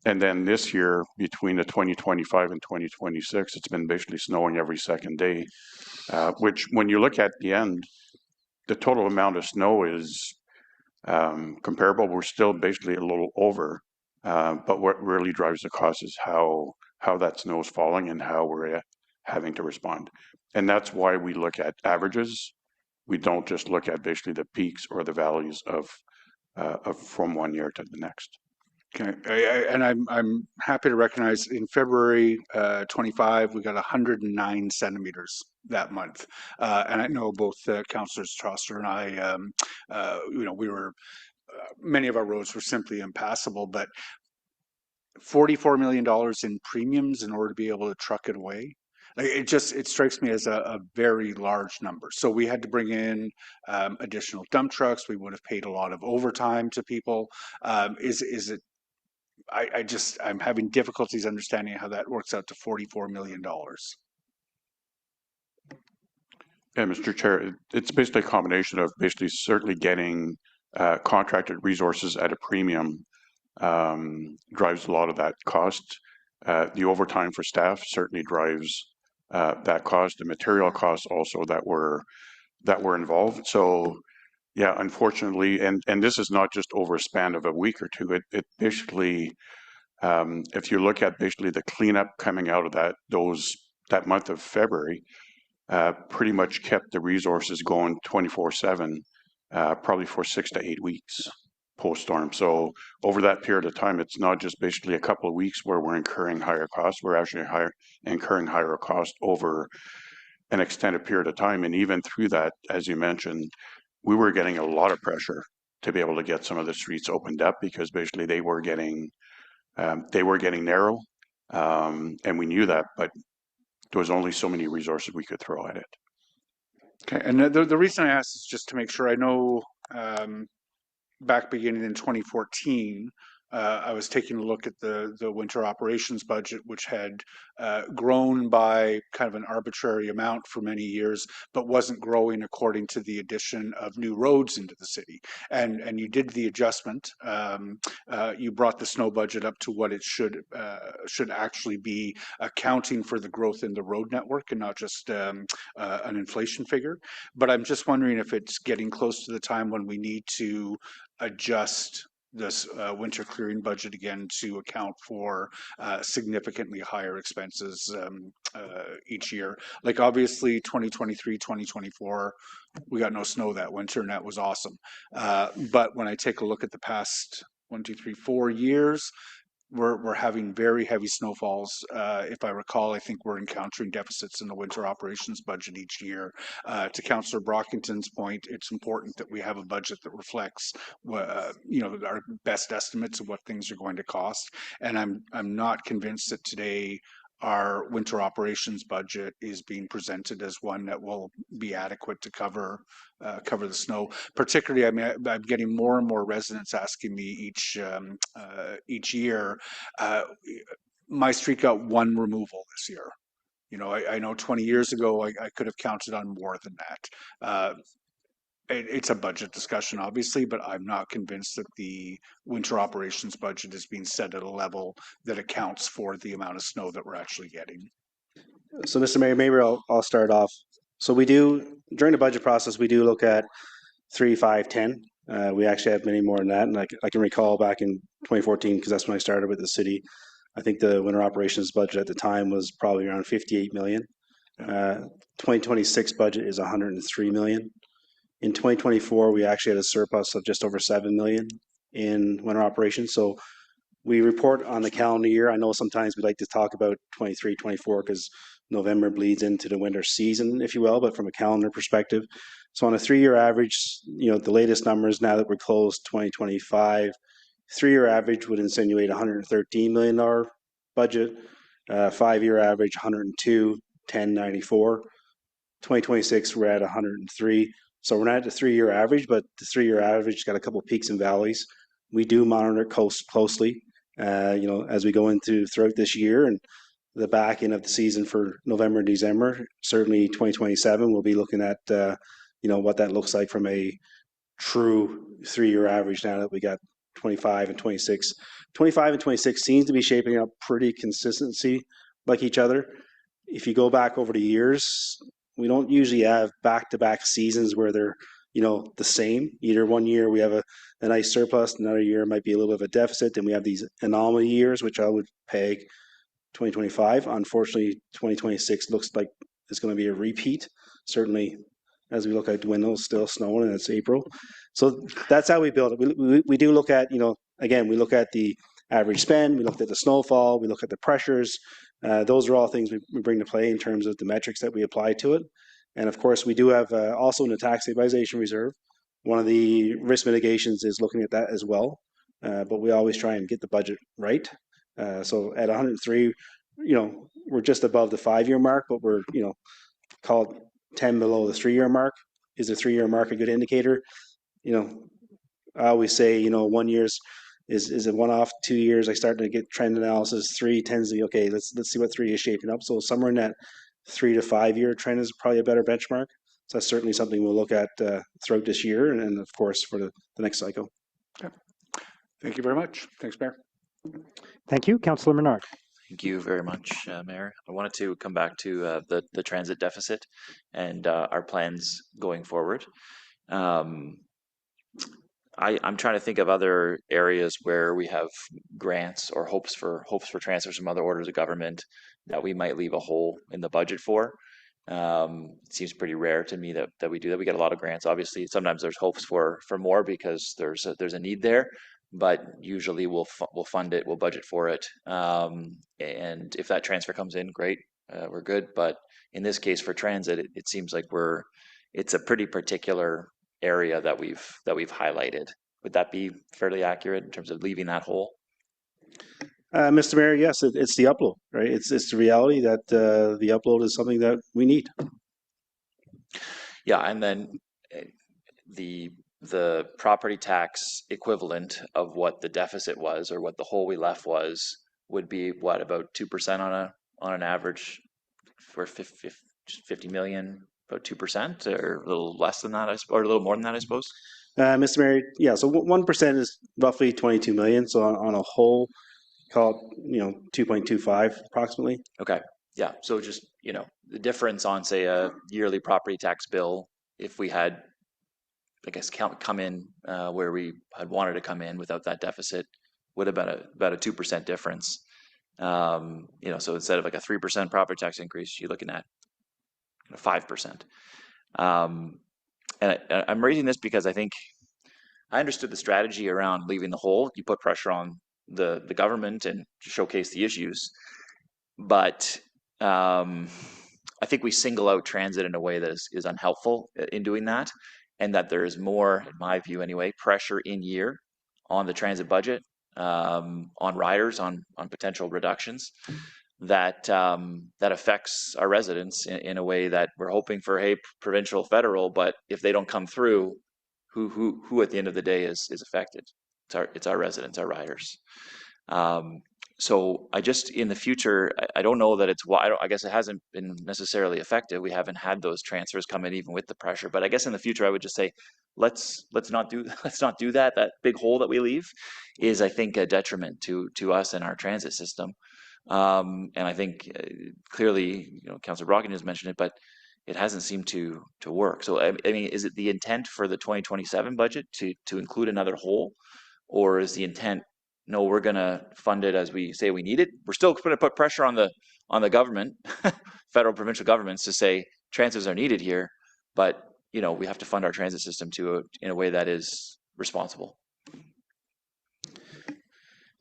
And then this year, between the 2025 and 2026, it's been basically snowing every second day, which when you look at the end, the total amount of snow is comparable. We're still basically a little over, but what really drives the cost is how that snow is falling and how we're having to respond. And that's why we look at averages. We don't just look at basically the peaks or the valleys of from one year to the next. Okay, and I'm happy to recognize in February 25 we got 109 centimeters that month, and I know both Councillors Trosser and I, we were many of our roads were simply impassable, but $44 million in premiums in order to be able to truck it away. It strikes me as a very large number. So we had to bring in additional dump trucks. We would have paid a lot of overtime to people. Is it? I'm having difficulties understanding how that works out to $44 million. Yeah, Mr. Chair, it's basically a combination of basically certainly getting contracted resources at a premium drives a lot of that cost. The overtime for staff certainly drives that cost. The material costs also that were involved. So Yeah, unfortunately, and this is not just over a span of a week or two. It basically, if you look at basically the cleanup coming out of that month of February, pretty much kept the resources going 24/7, probably for 6 to 8 weeks post-storm. So over that period of time, it's not just basically a couple of weeks where we're incurring higher costs. We're actually incurring higher costs over an extended period of time. And even through that, as you mentioned, we were getting a lot of pressure to be able to get some of the streets opened up because basically they were getting narrow, and we knew that, but there was only so many resources we could throw at it. Okay, and the reason I asked is just to make sure. I know back beginning in 2014, I was taking a look at the winter operations budget, which had grown by kind of an arbitrary amount for many years, but wasn't growing according to the addition of new roads into the city. And you did the adjustment. You brought the snow budget up to what it should actually be, accounting for the growth in the road network and not just an inflation figure. But I'm just wondering if it's getting close to the time when we need to adjust this winter clearing budget again to account for significantly higher expenses each year. Like obviously 2023, 2024, we got no snow that winter and that was awesome. But when I take a look at the past 1, 2, 3, 4 years, we're having very heavy snowfalls. If I recall, I think we're encountering deficits in the winter operations budget each year. To Councillor Brockington's point, it's important that we have a budget that reflects, our best estimates of what things are going to cost. And I'm not convinced that today our winter operations budget is being presented as one that will be adequate to cover the snow. Particularly, I mean, I'm getting more and more residents asking me each year. My street got one removal this year. You know, I know 20 years ago I could have counted on more than that. It's a budget discussion, obviously, but I'm not convinced that the winter operations budget is being set at a level that accounts for the amount of snow that we're actually getting. So, Mr. Mayor, maybe I'll start off. So we do, during the budget process, we do look at 3, 5, 10. We actually have many more than that. And I can recall back in 2014, because that's when I started with the city, I think the winter operations budget at the time was probably around 58 million. 2026 budget is 103 million. In 2024, we actually had a surplus of just over 7 million in winter operations. So we report on the calendar year. I know sometimes we like to talk about 23, 24 because November bleeds into the winter season, if you will, but from a calendar perspective. So on a 3-year average, the latest numbers now that we're closed 2025, 3-year average would insinuate $113 million budget, 5-year average 102, 1094. 2026 we're at 103. So we're not at the 3-year average, but the 3-year average got a couple of peaks and valleys. We do monitor closely, as we go into throughout this year and the back end of the season for November and December. Certainly 2027, we'll be looking at, what that looks like from a true 3-year average now that we got 25 and 26. 25 and 26 seems to be shaping up pretty consistency like each other. If you go back over the years, we don't usually have back-to-back seasons where they're, the same. Either one year we have a nice surplus, another year might be a little bit of a deficit, and we have these anomaly years, which I would peg 2025. Unfortunately, 2026 looks like it's going to be a repeat, certainly as we look out the window, still snowing and it's April. So that's how we build it. We do look at, again, we look at the average spend, we look at the snowfall, we look at the pressures. Those are all things we bring to play in terms of the metrics that we apply to it. And of course, we do have also in the tax stabilization reserve, one of the risk mitigations is looking at that as well. But we always try and get the budget right. So at 103, we're just above the 5-year mark, but we're, call it 10 below the 3-year mark. Is the 3-year mark a good indicator? I always say, 1 year's is a one-off. 2 years, I start to get trend analysis. 3 tends to be, okay, let's see what 3 is shaping up. So somewhere in that 3 to 5 year trend is probably a better benchmark. So that's certainly something we'll look at throughout this year and of course for the next cycle. Okay. Thank you very much. Thanks, Mayor. Thank you. Councillor Menard. Thank you very much, Mayor. I wanted to come back to the transit deficit and our plans going forward. I'm trying to think of other areas where we have grants or hopes for transfers from other orders of government that we might leave a hole in the budget for. It seems pretty rare to me that we do that. We get a lot of grants. Obviously, sometimes there's hopes for more because there's a need there, but usually we'll fund it, we'll budget for it, and if that transfer comes in, great, we're good. But in this case, for transit, it seems like it's a pretty particular area that we've highlighted. Would that be fairly accurate in terms of leaving that hole? Mr. Mayor, yes, it's the upload, right? It's the reality that the upload is something that we need. Yeah, and then the property tax equivalent of what the deficit was or what the hole we left was would be what, about 2% on an average for 50 million, about 2%, or a little less than that, or a little more than that, I suppose. Mr. Mayor, yeah, so 1% is roughly 22 million. So on a whole, call it, 2.25 approximately. Okay, yeah. So just, the difference on, say, a yearly property tax bill, if we had, I guess, come in where we had wanted to come in without that deficit, would have been about a 2% difference. So instead of like a 3% property tax increase, you're looking at 5%. And I'm raising this because I think I understood the strategy around leaving the hole. You put pressure on the government and showcase the issues, but I think we single out transit in a way that is unhelpful in doing that, and that there is more, in my view anyway, pressure in year on the transit budget, on riders, on potential reductions that affects our residents in a way that we're hoping for, hey, provincial, federal, but if they don't come through, who at the end of the day is affected? It's our residents, our riders. So I just, in the future, I don't know that it's why. I guess it hasn't been necessarily effective. We haven't had those transfers come in even with the pressure. But I guess in the future, I would just say, let's not do that. That big hole that we leave is, I think, a detriment to us and our transit system. And I think clearly, Councillor Brocken has mentioned it, but it hasn't seemed to work. So I mean, is it the intent for the 2027 budget to include another hole, or is the intent, no, we're going to fund it as we say we need it? We're still going to put pressure on the government, federal, provincial governments, to say transfers are needed here, but we have to fund our transit system in a way that is responsible.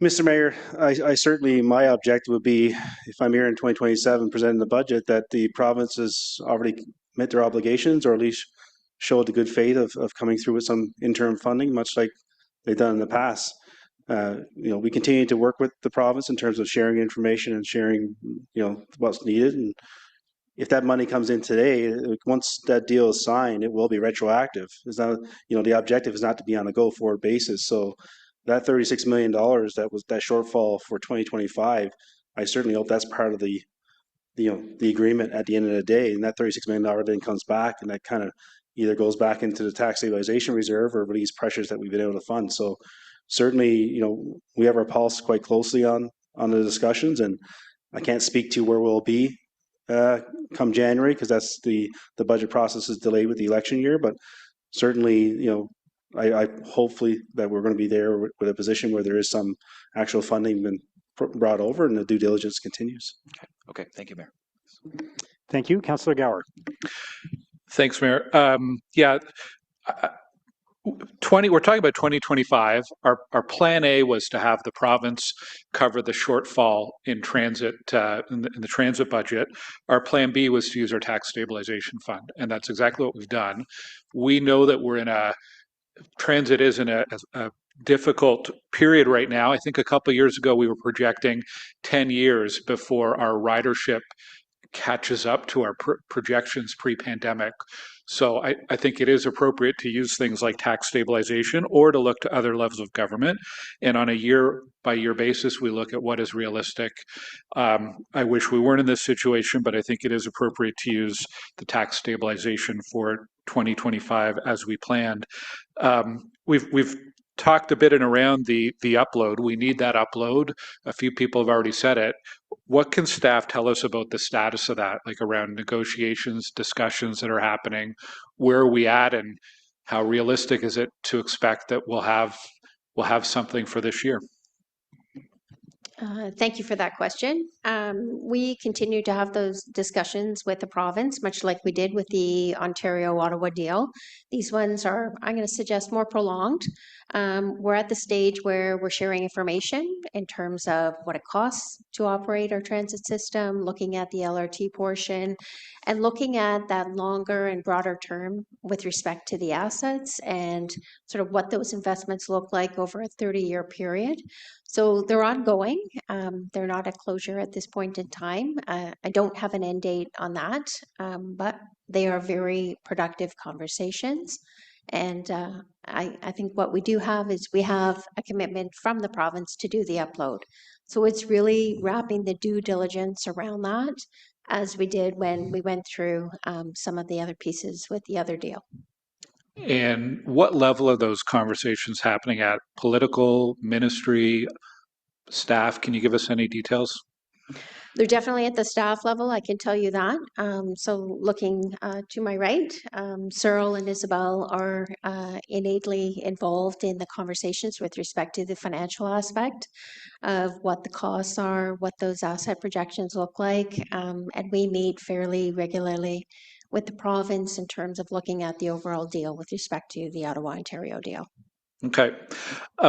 Mr. Mayor, I certainly, my objective would be, if I'm here in 2027 presenting the budget, that the province has already met their obligations, or at least showed the good faith of coming through with some interim funding, much like they've done in the past. We continue to work with the province in terms of sharing information and sharing, what's needed. And if that money comes in today, once that deal is signed, it will be retroactive. It's not, the objective is not to be on a go forward basis. So that $36 million that was that shortfall for 2025, I certainly hope that's part of the agreement at the end of the day. And that $36 million then comes back, and that kind of either goes back into the tax stabilization reserve or release pressures that we've been able to fund. So certainly, we have our pulse quite closely on the discussions, and I can't speak to where we'll be come January, because that's the budget process is delayed with the election year. But certainly, I hopefully that we're going to be there with a position where there is some actual funding been brought over and the due diligence continues. Okay. Thank you, Mayor. Thank you. Councillor Gower. Thanks, Mayor. We're talking about 2025. Our plan A was to have the province cover the shortfall in transit, in the transit budget. Our plan B was to use our tax stabilization fund, and that's exactly what we've done. We know that transit is in a difficult period right now. I think a couple of years ago, we were projecting 10 years before our ridership catches up to our projections pre-pandemic. So I think it is appropriate to use things like tax stabilization, or to look to other levels of government. And on a year-by-year basis, we look at what is realistic. I wish we weren't in this situation, but I think it is appropriate to use the tax stabilization for 2025 as we planned. We've talked a bit and around the upload. We need that upload. A few people have already said it. What can staff tell us about the status of that, like around negotiations, discussions that are happening? Where are we at, and How realistic is it to expect that we'll have something for this year? Thank you for that question. We continue to have those discussions with the province, much like we did with the Ontario-Ottawa deal. These ones are, I'm going to suggest, more prolonged. We're at the stage where we're sharing information in terms of what it costs to operate our transit system, looking at the LRT portion, and looking at that longer and broader term with respect to the assets and sort of what those investments look like over a 30-year period. So they're ongoing. They're not at closure at this point in time. I don't have an end date on that, but they are very productive conversations. And I think what we do have is we have a commitment from the province to do the upload. So it's really wrapping the due diligence around that, as we did when we went through some of the other pieces with the other deal. And what level are those conversations happening at? Political, ministry, staff? Can you give us any details? They're definitely at the staff level, I can tell you that. So looking to my right, Cyril and Isabel are innately involved in the conversations with respect to the financial aspect of what the costs are, what those asset projections look like. And we meet fairly regularly with the province in terms of looking at the overall deal with respect to the Ottawa-Ontario deal. Okay.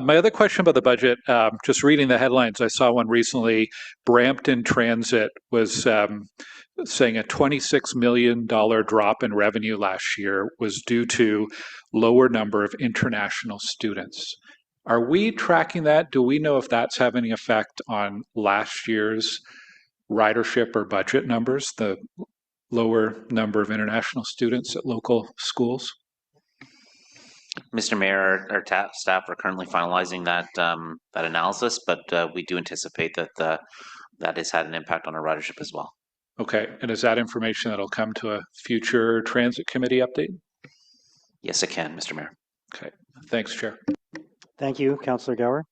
My other question about the budget, just reading the headlines, I saw one recently. Brampton Transit was saying a $26 million drop in revenue last year was due to lower number of international students. Are we tracking that? Do we know if that's having an effect on last year's ridership or budget numbers, the lower number of international students at local schools? Mr. Mayor, our staff are currently finalizing that that analysis, but we do anticipate that that has had an impact on our ridership as well. Okay, and is that information that'll come to a future transit committee update? Yes, it can, Mr. Mayor. Okay, thanks, Chair. Thank you, Councillor Gower.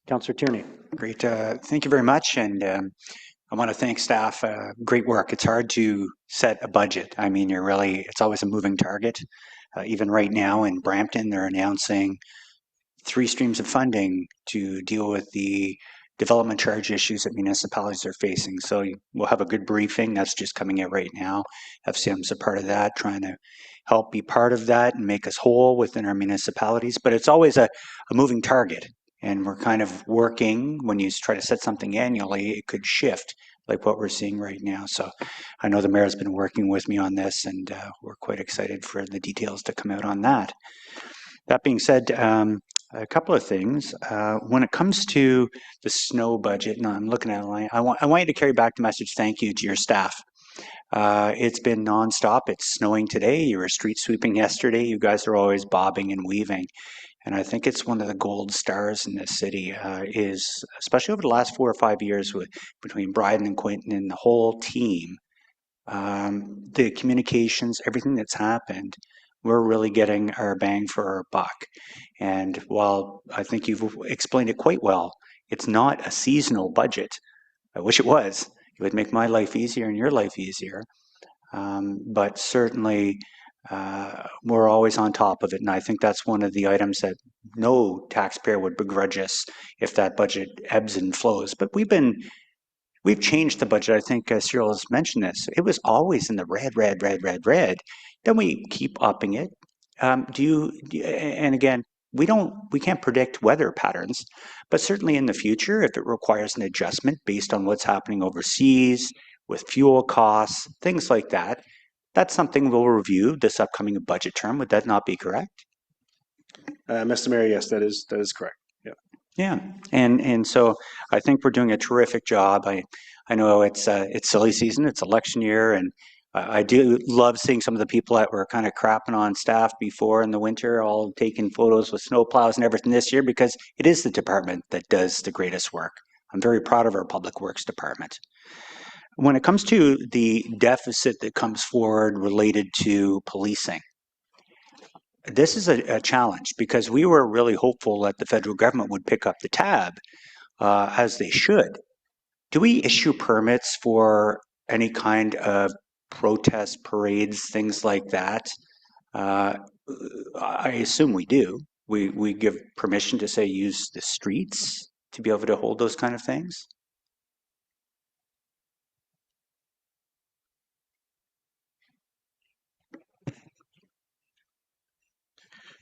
Councillor Tierney. Great, thank you very much, and I want to thank staff. Great work. It's hard to set a budget. I mean, it's always a moving target. Even right now in Brampton, they're announcing 3 streams of funding to deal with the development charge issues that municipalities are facing. So we'll have a good briefing. That's just coming out right now. FCM's a part of that, trying to help be part of that and make us whole within our municipalities. But it's always a moving target. And we're kind of working, when you try to set something annually, it could shift like what we're seeing right now. So I know the mayor has been working with me on this, and we're quite excited for the details to come out on that. That being said, a couple of things. When it comes to the snow budget, and I'm looking at it, I want you to carry back the message, thank you to your staff. It's been nonstop. It's snowing today. You were street sweeping yesterday. You guys are always bobbing and weaving. And I think it's one of the gold stars in this city, is especially over the last 4 or 5 years between Bryden and Quinton and the whole team, the communications, everything that's happened, we're really getting our bang for our buck. And while I think you've explained it quite well, it's not a seasonal budget. I wish it was. It would make my life easier and your life easier. But certainly, we're always on top of it. And I think that's one of the items that no taxpayer would begrudge us if that budget ebbs and flows. But we've changed the budget. I think Cyril has mentioned this. It was always in the red. Then we keep upping it. And again, we can't predict weather patterns, but certainly in the future, if it requires an adjustment based on what's happening overseas with fuel costs, things like that, that's something we'll review this upcoming budget term. Would that not be correct? Mr. Mayor, yes, that is correct. Yeah. Yeah, and so I think we're doing a terrific job. I know it's silly season, it's election year, and I do love seeing some of the people that were kind of crapping on staff before in the winter, all taking photos with snow plows and everything this year, because it is the department that does the greatest work. I'm very proud of our Public Works Department. When it comes to the deficit that comes forward related to policing, this is a challenge, because we were really hopeful that the federal government would pick up the tab, as they should. Do we issue permits for any kind of protest parades, things like that? I assume we do. We give permission to say use the streets to be able to hold those kind of things.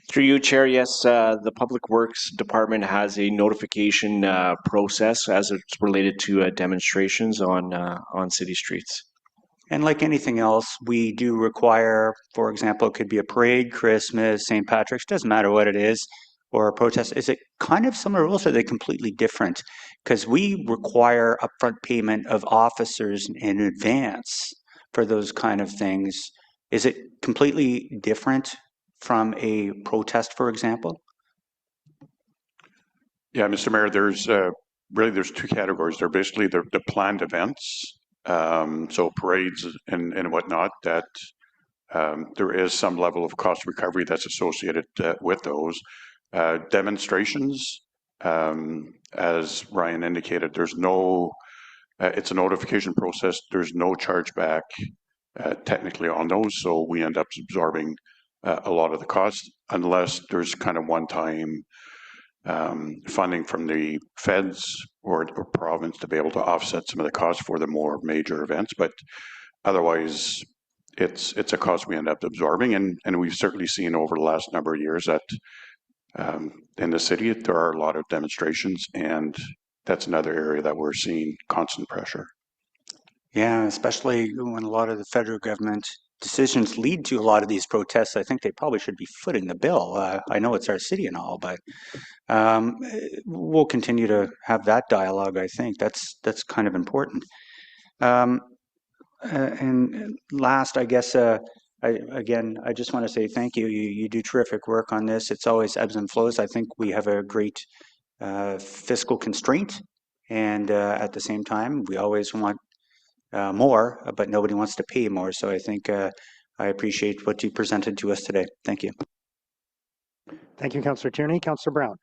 Through you, Chair, yes, the Public Works Department has a notification process as it's related to demonstrations on city streets. And like anything else, we do require, for example, it could be a parade, Christmas, St. Patrick's, doesn't matter what it is, or a protest. Is it kind of similar rules, or are they completely different? Because we require upfront payment of officers in advance for those kind of things. Is it completely different from a protest, for example? Yeah, Mr. Mayor, there's really there's two categories. They're basically the planned events, so parades and whatnot, that there is some level of cost recovery that's associated with those. Demonstrations, as Ryan indicated, there's no, it's a notification process. There's no chargeback technically on those, so we end up absorbing a lot of the cost unless there's kind of one-time funding from the feds or province to be able to offset some of the costs for the more major events. But otherwise, it's a cost we end up absorbing, and we've certainly seen over the last number of years that in the city there are a lot of demonstrations, and that's another area that we're seeing constant pressure. Yeah, especially when a lot of the federal government decisions lead to a lot of these protests. I think they probably should be footing the bill. I know it's our city and all, but we'll continue to have that dialogue. I think that's kind of important. And last, I guess, I just want to say thank you. You do terrific work on this. It's always ebbs and flows. I think we have a great fiscal constraint, and at the same time, we always want more, but nobody wants to pay more. So I think I appreciate what you presented to us today. Thank you. Thank you, Councillor Tierney. Councillor Brown.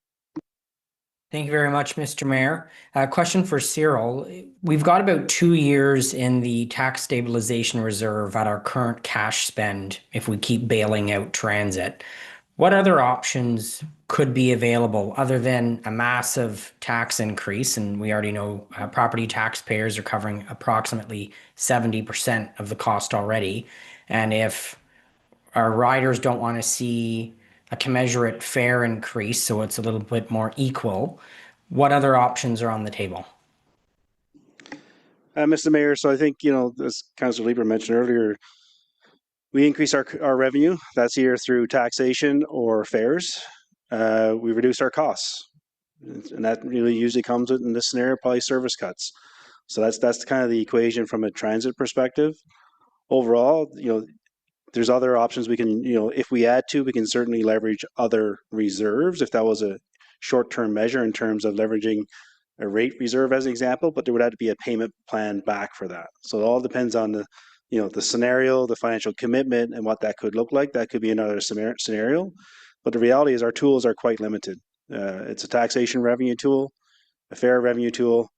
Thank you very much, Mr. Mayor. Question for Cyril. We've got about 2 years in the tax stabilization reserve at our current cash spend if we keep bailing out transit. What other options could be available other than a massive tax increase? And we already know property taxpayers are covering approximately 70% of the cost already. And if our riders don't want to see a commensurate fare increase, so it's a little bit more equal, what other options are on the table? Mr. Mayor, so I think, as Councillor Lieber mentioned earlier, we increase our revenue. That's either through taxation or fares. We reduce our costs. And that really usually comes in this scenario, probably service cuts. So that's kind of the equation from a transit perspective. Overall, there's other options we can, if we add to, we can certainly leverage other reserves if that was a short-term measure in terms of leveraging a rate reserve as an example, but there would have to be a payment plan back for that. So it all depends on the scenario, the financial commitment, and what that could look like. That could be another scenario. But the reality is our tools are quite limited. It's a taxation revenue tool, a fare revenue tool,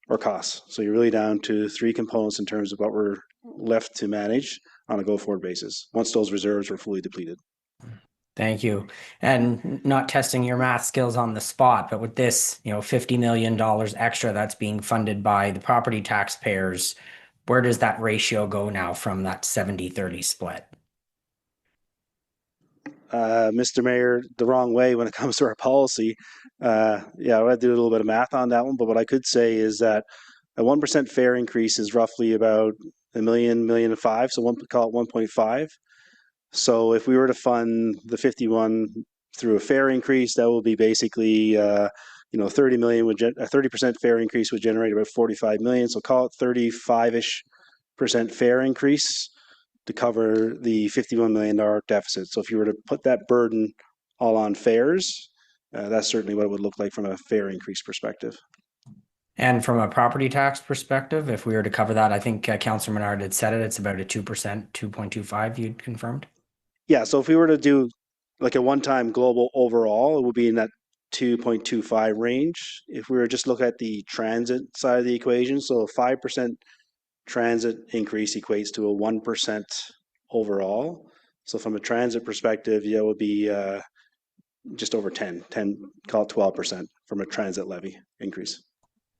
or costs. So you're really down to 3 components in terms of what we're left to manage on a go-forward basis once those reserves are fully depleted. Thank you. And not testing your math skills on the spot, but with this, $50 million extra that's being funded by the property taxpayers, where does that ratio go now from that 70-30 split? Mr. Mayor, the wrong way when it comes to our policy. I would do a little bit of math on that one, but what I could say is that a 1% fare increase is roughly about $1.5 million, so call it 1.5. So if we were to fund the 51 through a fare increase, that will be basically 30 million would a 30% fare increase would generate about 45 million. So call it 35-ish% fare increase to cover the $51 million deficit. So if you were to put that burden all on fares, that's certainly what it would look like from a fare increase perspective. And from a property tax perspective, if we were to cover that, I think Councillor Menard had said it, it's about a 2%, 2.25 you'd confirmed? Yeah, so if we were to do like a one-time global overall, it would be in that 2.25 range. If we were just look at the transit side of the equation, so a 5% transit increase equates to a 1% overall. So from a transit perspective, yeah, it would be just over 10, call it 12% from a transit levy increase.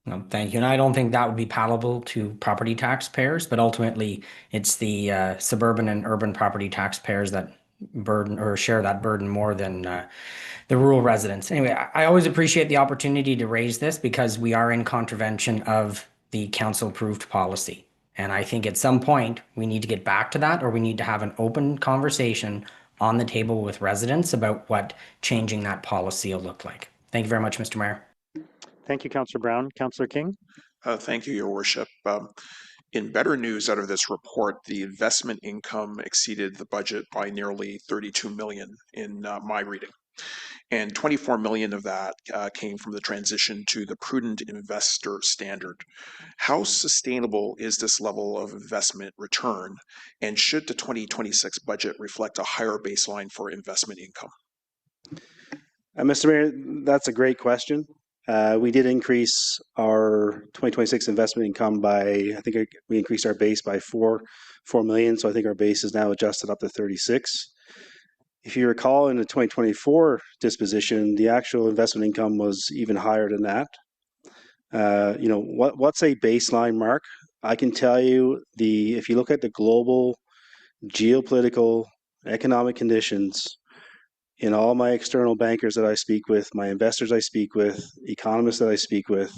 No, thank you. And I don't think that would be palatable to property taxpayers, but ultimately it's the suburban and urban property taxpayers that burden or share that burden more than the rural residents. Anyway, I always appreciate the opportunity to raise this because we are in contravention of the council-approved policy. And I think at some point we need to get back to that, or we need to have an open conversation on the table with residents about what changing that policy will look like. Thank you very much, Mr. Mayor. Thank you, Councillor Brown. Councillor King? Thank you, Your Worship. In better news out of this report, the investment income exceeded the budget by nearly 32 million in my reading. And 24 million of that came from the transition to the prudent investor standard. How sustainable is this level of investment return? And should the 2026 budget reflect a higher baseline for investment income? Mr. Mayor, that's a great question. We did increase our 2026 investment income by, I think we increased our base by 4 million. So I think our base is now adjusted up to 36. If you recall, in the 2024 disposition, the actual investment income was even higher than that. What's a baseline, Mark? I can tell you if you look at the global geopolitical economic conditions, in all my external bankers that I speak with, my investors I speak with, economists that I speak with,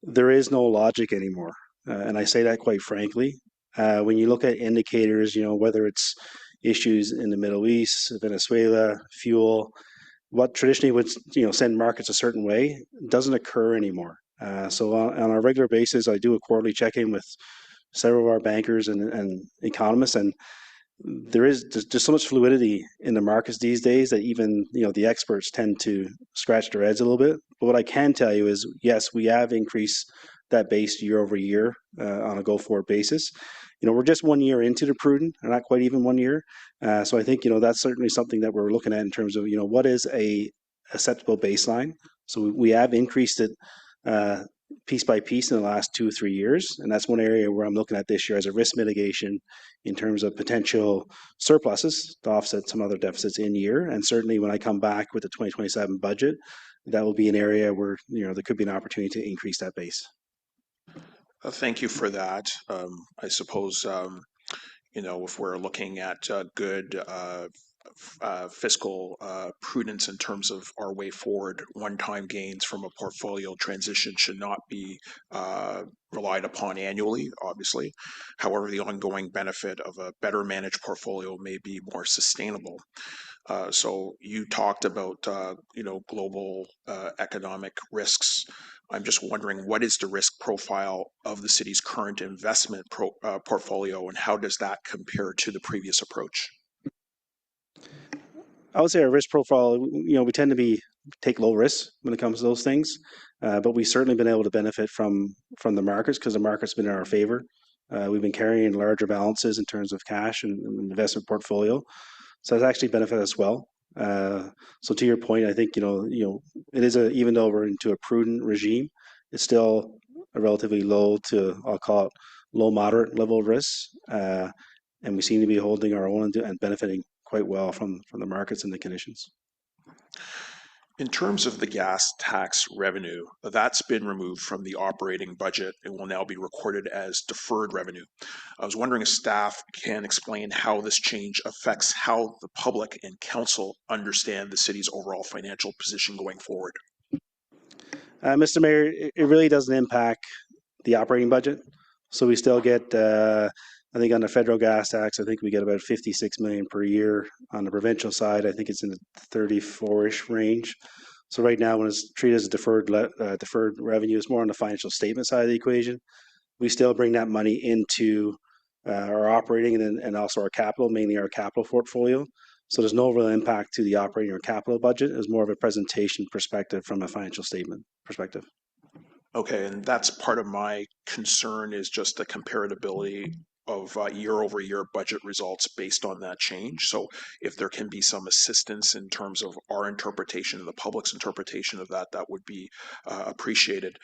there is no logic anymore. And I say that quite frankly. When you look at indicators, whether it's issues in the Middle East, Venezuela, fuel, what traditionally would send markets a certain way doesn't occur anymore. So on a regular basis, I do a quarterly check-in with several of our bankers and economists, and there's so much fluidity in the markets these days that even the experts tend to scratch their heads a little bit. But what I can tell you is, yes, we have increased that base year over year on a go-forward basis. We're just 1 year into the prudent, or not quite even 1 year. So I think that's certainly something that we're looking at in terms of what is a acceptable baseline. So we have increased it piece by piece in the last 2 or 3 years. And that's one area where I'm looking at this year as a risk mitigation in terms of potential surpluses to offset some other deficits in year. And certainly when I come back with the 2027 budget, that will be an area where there could be an opportunity to increase that base. Thank you for that. I suppose, if we're looking at good fiscal prudence in terms of our way forward, one-time gains from a portfolio transition should not be relied upon annually, obviously. However, the ongoing benefit of a better managed portfolio may be more sustainable. So you talked about, global economic risks. I'm just wondering, what is the risk profile of the city's current investment portfolio, and how does that compare to the previous approach? I would say our risk profile, we tend to take low risks when it comes to those things, but we've certainly been able to benefit from the markets because the market's been in our favor. We've been carrying larger balances in terms of cash and investment portfolio, so it's actually benefited us well. So to your point, I think it is even though we're into a prudent regime, it's still a relatively low to, I'll call it, low moderate level of risk, and we seem to be holding our own and benefiting quite well from the markets and the conditions. In terms of the gas tax revenue, that's been removed from the operating budget and will now be recorded as deferred revenue. I was wondering if staff can explain how this change affects how the public and council understand the city's overall financial position going forward. Mr. Mayor, it really doesn't impact the operating budget. So we still get, I think on the federal gas tax, I think we get about 56 million per year. On the provincial side, I think it's in the 34-ish range. So right now, when it's treated as a deferred revenue, it's more on the financial statement side of the equation. We still bring that money into our operating and also our capital, mainly our capital portfolio. So there's no real impact to the operating or capital budget. It's more of a presentation perspective from a financial statement perspective. Okay, and that's part of my concern, is just the comparability year-over-year budget results based on that change. So if there can be some assistance in terms of our interpretation and the public's interpretation of that, that would be appreciated.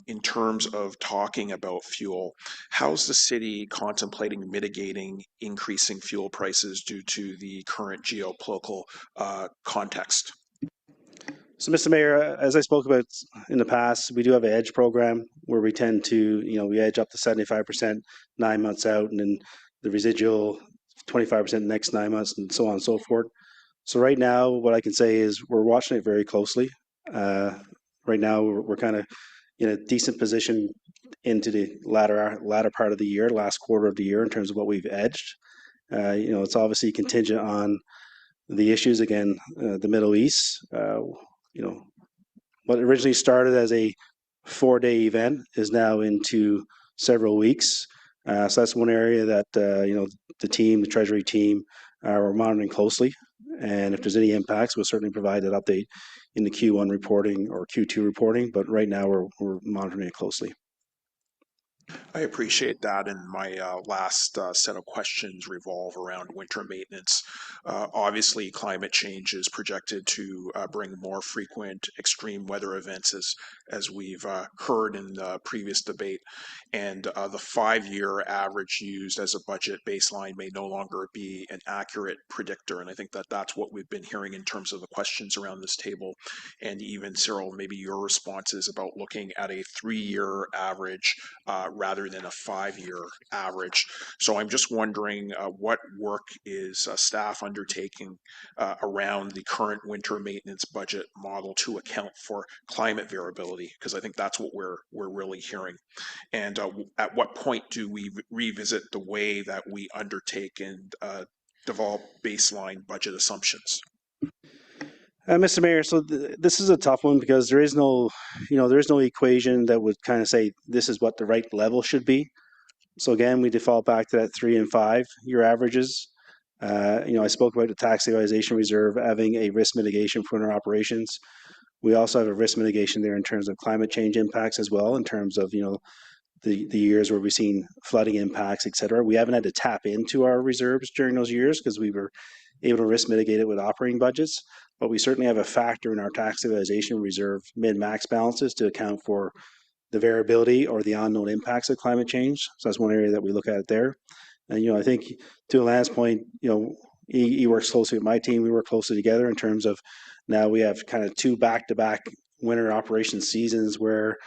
In terms of talking about fuel, how's the city contemplating mitigating increasing fuel prices due to the current geopolitical context? So, Mr. Mayor, as I spoke about in the past, we do have an edge program where we tend to, we edge up to 75% 9 months out, and then the residual 25% the next 9 months, and so on and so forth. So right now, what I can say is we're watching it very closely. Right now, we're kind of in a decent position into the latter part of the year, last quarter of the year, in terms of what we've edged. It's obviously contingent on the issues again, the Middle East. What originally started as a 4-day event is now into several weeks. So that's one area that the team, the Treasury team, are monitoring closely. And if there's any impacts, we'll certainly provide that update in the Q1 reporting or Q2 reporting. But right now, we're monitoring it closely. I appreciate that. And my last set of questions revolve around winter maintenance. Obviously, climate change is projected to bring more frequent extreme weather events, as we've heard in the previous debate. And the 5-year average used as a budget baseline may no longer be an accurate predictor. And I think that that's what we've been hearing in terms of the questions around this table. And even, Cyril, maybe your responses about looking at a 3-year average rather than a 5-year average. So I'm just wondering what work is staff undertaking around the current winter maintenance budget model to account for climate variability? Because I think that's what we're really hearing. And at what point do we revisit the way that we undertake and develop baseline budget assumptions? Mr. Mayor, so this is a tough one because there is no equation that would kind of say this is what the right level should be. So again, we default back to that 3- and 5-year averages. I spoke about the tax stabilization reserve having a risk mitigation for our operations. We also have a risk mitigation there in terms of climate change impacts as well, in terms of the years where we've seen flooding impacts, et cetera. We haven't had to tap into our reserves during those years because we were able to risk mitigate it with operating budgets. But we certainly have a factor in our tax stabilization reserve min-max balances to account for the variability or the unknown impacts of climate change. So that's one area that we look at there. And, I think to Alain's point, he works closely with my team. We work closely together in terms of now we have kind of 2 back-to-back winter operations seasons where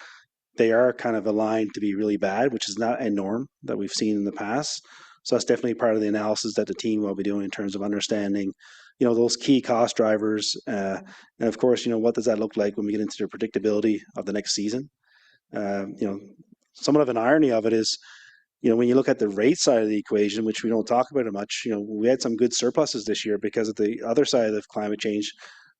they are kind of aligned to be really bad, which is not a norm that we've seen in the past. So that's definitely part of the analysis that the team will be doing in terms of understanding, those key cost drivers. And of course, what does that look like when we get into the predictability of the next season? Somewhat of an irony of it is, when you look at the rate side of the equation, which we don't talk about it much, we had some good surpluses this year because of the other side of climate change,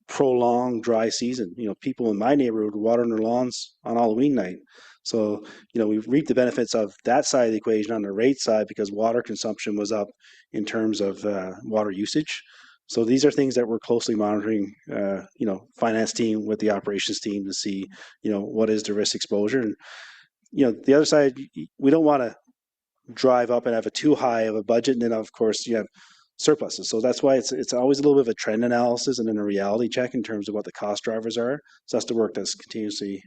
prolonged dry season. People in my neighborhood watering their lawns on Halloween night. So, we've reaped the benefits of that side of the equation on the rate side because water consumption was up in terms of water usage. So these are things that we're closely monitoring, finance team with the operations team to see, what is the risk exposure. And, the other side, we don't want to drive up and have a too high of a budget. And then, of course, you have surpluses. So that's why it's always a little bit of a trend analysis and then a reality check in terms of what the cost drivers are. So that's the work that's continuously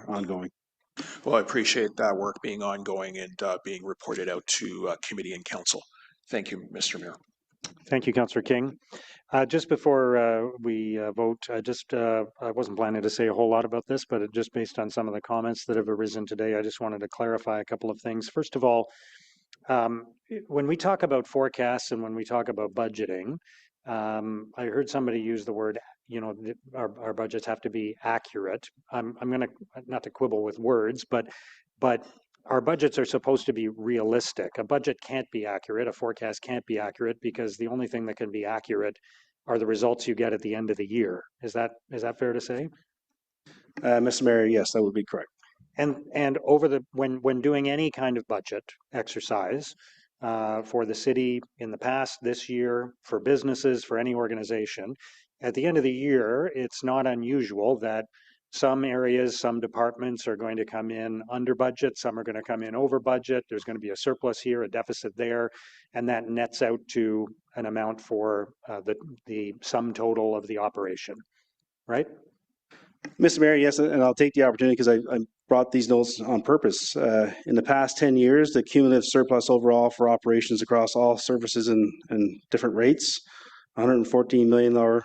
ongoing. Well, I appreciate that work being ongoing and being reported out to committee and council. Thank you, Mr. Mayor. Thank you, Councillor King. Just before we vote, I wasn't planning to say a whole lot about this, but just based on some of the comments that have arisen today, I just wanted to clarify a couple of things. First of all, when we talk about forecasts and when we talk about budgeting, I heard somebody use the word, our budgets have to be accurate. I'm going to, not to quibble with words, but our budgets are supposed to be realistic. A budget can't be accurate. A forecast can't be accurate because the only thing that can be accurate are the results you get at the end of the year. Is that fair to say? Mr. Mayor, yes, that would be correct. And when doing any kind of budget exercise for the city in the past, this year, for businesses, for any organization, at the end of the year, it's not unusual that some areas, some departments are going to come in under budget, some are going to come in over budget. There's going to be a surplus here, a deficit there, and that nets out to an amount for the sum total of the operation, right? Mr. Mayor, yes, and I'll take the opportunity because I brought these notes on purpose. In the past 10 years, the cumulative surplus overall for operations across all services and different rates, $114 million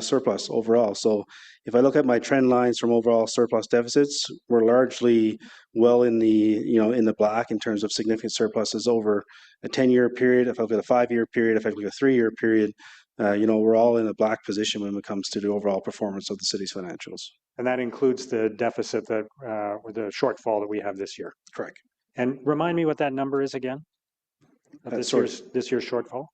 surplus overall. So if I look at my trend lines from overall surplus deficits, we're largely well in the black in terms of significant surpluses over a 10-year period. If I look at a 5-year period, if I look at a 3-year period, we're all in a black position when it comes to the overall performance of the city's financials. And that includes the deficit that, or the shortfall that we have this year. Correct. And remind me what that number is again? Of this year's shortfall?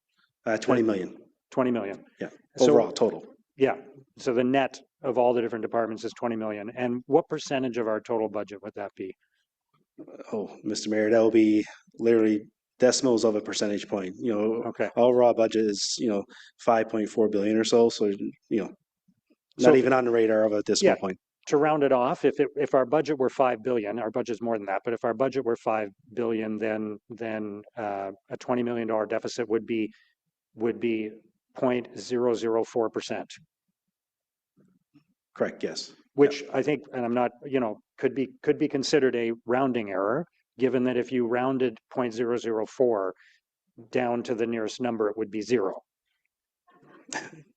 20 million. 20 million. Yeah. Overall total. Yeah. So the net of all the different departments is 20 million. And what percentage of our total budget would that be? Oh, Mr. Mayor, that will be literally decimals of a percentage point. Okay. Overall budget is 5.4 billion or so. So not even on the radar of a decimal point. To round it off, if our budget were 5 billion, our budget's more than that. But if our budget were 5 billion, then a $20 million deficit would be 0.004%. Correct. Yes. Which I think, and I'm not, could be considered a rounding error, given that if you rounded 0.004 down to the nearest number, it would be 0.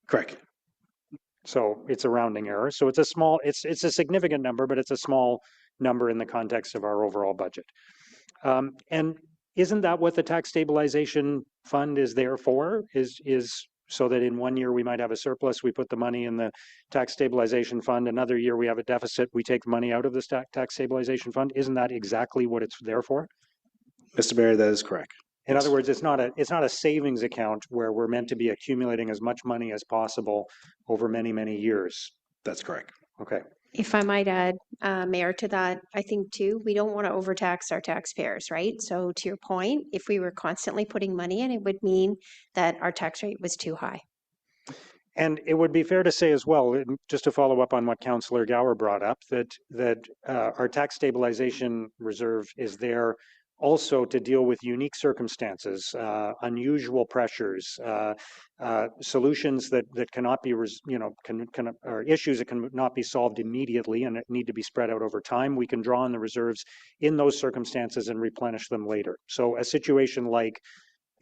Correct. So it's a rounding error. So it's a significant number, but it's a small number in the context of our overall budget. And isn't that what the tax stabilization fund is there for? Is so that in one year we might have a surplus, we put the money in the tax stabilization fund. Another year we have a deficit, we take money out of the tax stabilization fund. Isn't that exactly what it's there for? Mr. Mayor, that is correct. In other words, it's not a savings account where we're meant to be accumulating as much money as possible over many, many years. That's correct. Okay. If I might add, Mayor, to that, I think too, we don't want to overtax our taxpayers, right? So to your point, if we were constantly putting money in, it would mean that our tax rate was too high. And it would be fair to say as well, just to follow up on what Councillor Gower brought up, that our tax stabilization reserve is there also to deal with unique circumstances, unusual pressures, solutions that cannot be, or issues that cannot be solved immediately and need to be spread out over time. We can draw on the reserves in those circumstances and replenish them later. So a situation like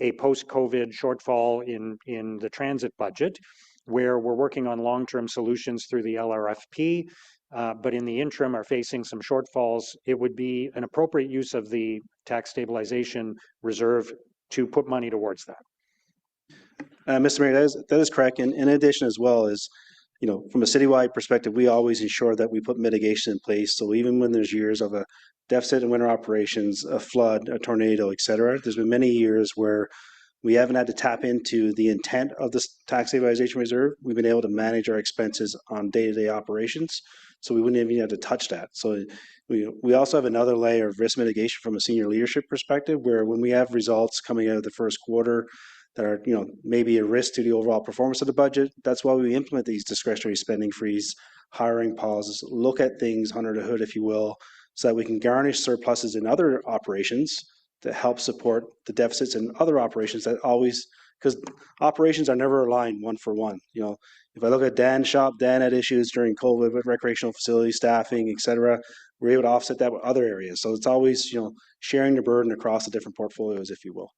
a post-COVID shortfall in the transit budget, where we're working on long-term solutions through the LRFP, but in the interim are facing some shortfalls, it would be an appropriate use of the tax stabilization reserve to put money towards that. Mr. Mayor, that is correct. And in addition as well is, from a citywide perspective, we always ensure that we put mitigation in place. So even when there's years of a deficit in winter operations, a flood, a tornado, et cetera, there's been many years where we haven't had to tap into the intent of this tax stabilization reserve. We've been able to manage our expenses on day-to-day operations, so we wouldn't even have to touch that. So we also have another layer of risk mitigation from a senior leadership perspective, where when we have results coming out of the first quarter that are, maybe a risk to the overall performance of the budget, that's why we implement these discretionary spending freeze, hiring pauses, look at things under the hood, if you will, so that we can garnish surpluses in other operations to help support the deficits in other operations that always, because operations are never aligned one for one. If I look at Dan's shop, Dan had issues during COVID with recreational facility staffing, et cetera. We're able to offset that with other areas. So it's always, sharing the burden across the different portfolios, if you will.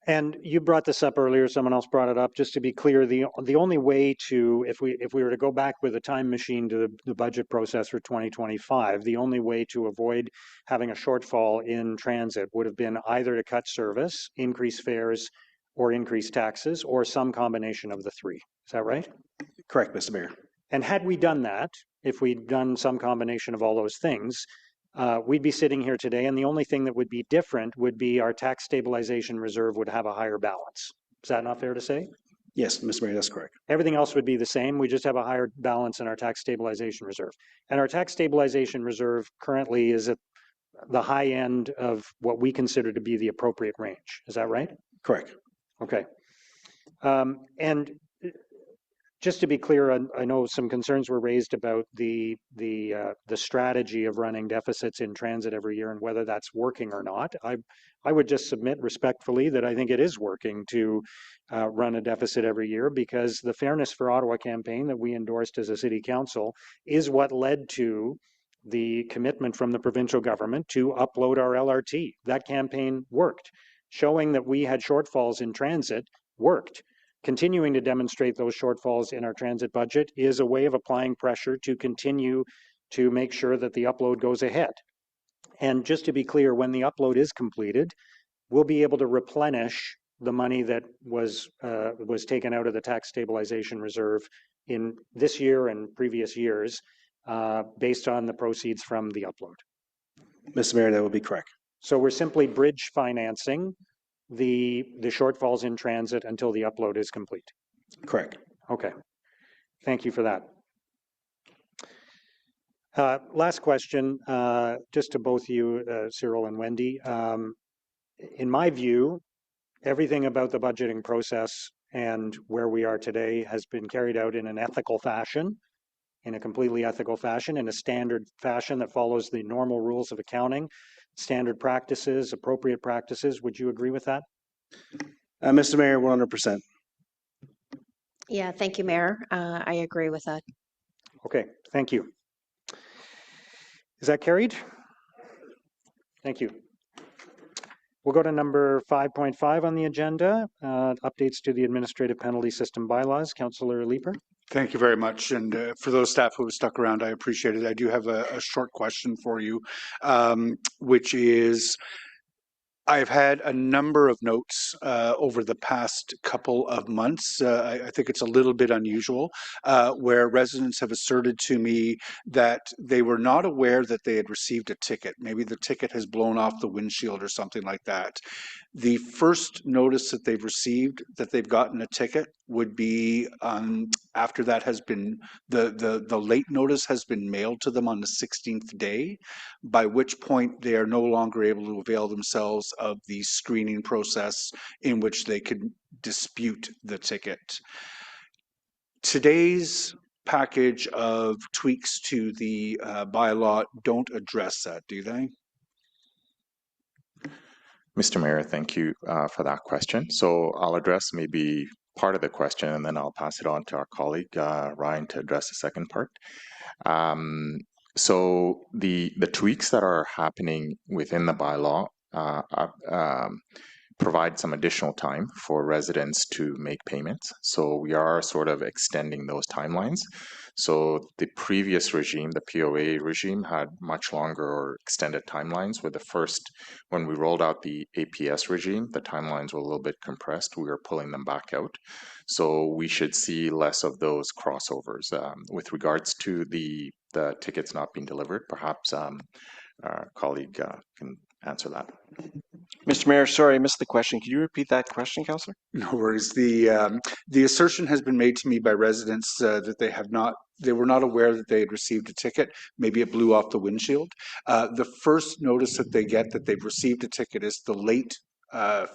And you brought this up earlier, someone else brought it up, just to be clear, the only way to, if we were to go back with a time machine to the budget process for 2025, the only way to avoid having a shortfall in transit would have been either to cut service, increase fares, or increase taxes, or some combination of the three. Is that right? Correct, Mr. Mayor. And had we done that, if we'd done some combination of all those things, we'd be sitting here today, and the only thing that would be different would be our tax stabilization reserve would have a higher balance. Is that not fair to say? Yes, Mr. Mayor, that's correct. Everything else would be the same. We just have a higher balance in our tax stabilization reserve. And our tax stabilization reserve currently is at the high end of what we consider to be the appropriate range. Is that right? Correct. Okay. And just to be clear, I know some concerns were raised about the strategy of running deficits in transit every year and whether that's working or not. I would just submit respectfully that I think it is working to run a deficit every year, because the Fairness for Ottawa campaign that we endorsed as a city council is what led to the commitment from the provincial government to upload our LRT. That campaign worked. Showing that we had shortfalls in transit worked. Continuing to demonstrate those shortfalls in our transit budget is a way of applying pressure to continue to make sure that the upload goes ahead. And just to be clear, when the upload is completed, we'll be able to replenish the money that was taken out of the tax stabilization reserve in this year and previous years based on the proceeds from the upload. Mr. Mayor, that would be correct. So we're simply bridge financing the shortfalls in transit until the upload is complete. Correct. Okay. Thank you for that. Last question, just to both you, Cyril and Wendy. In my view, everything about the budgeting process and where we are today has been carried out in an ethical fashion, in a completely ethical fashion, in a standard fashion that follows the normal rules of accounting, standard practices, appropriate practices. Would you agree with that? Mr. Mayor, 100%. Yeah, thank you, Mayor. I agree with that. Okay, thank you. Is that carried? Thank you. We'll go to number 5.5 on the agenda, updates to the administrative penalty system bylaws. Councillor Leeper. Thank you very much. And for those staff who have stuck around, I appreciate it. I do have a short question for you, which is, I've had a number of notes over the past couple of months. I think it's a little bit unusual, where residents have asserted to me that they were not aware that they had received a ticket. Maybe the ticket has blown off the windshield or something like that. The first notice that they've received that they've gotten a ticket would be after that has been, the late notice has been mailed to them on the 16th day, by which point they are no longer able to avail themselves of the screening process in which they could dispute the ticket. Today's package of tweaks to the bylaw don't address that, do they? Mr. Mayor, thank you for that question. So I'll address maybe part of the question, and then I'll pass it on to our colleague, Ryan, to address the second part. So the tweaks that are happening within the bylaw provide some additional time for residents to make payments. So we are sort of extending those timelines. So the previous regime, the POA regime, had much longer or extended timelines. With the first, when we rolled out the APS regime, the timelines were a little bit compressed. We are pulling them back out. So we should see less of those crossovers. With regards to the tickets not being delivered, perhaps our colleague can answer that. Mr. Mayor, sorry, I missed the question. Can you repeat that question, Councillor? No worries. The assertion has been made to me by residents that they were not aware that they had received a ticket. Maybe it blew off the windshield. The first notice that they get that they've received a ticket is the late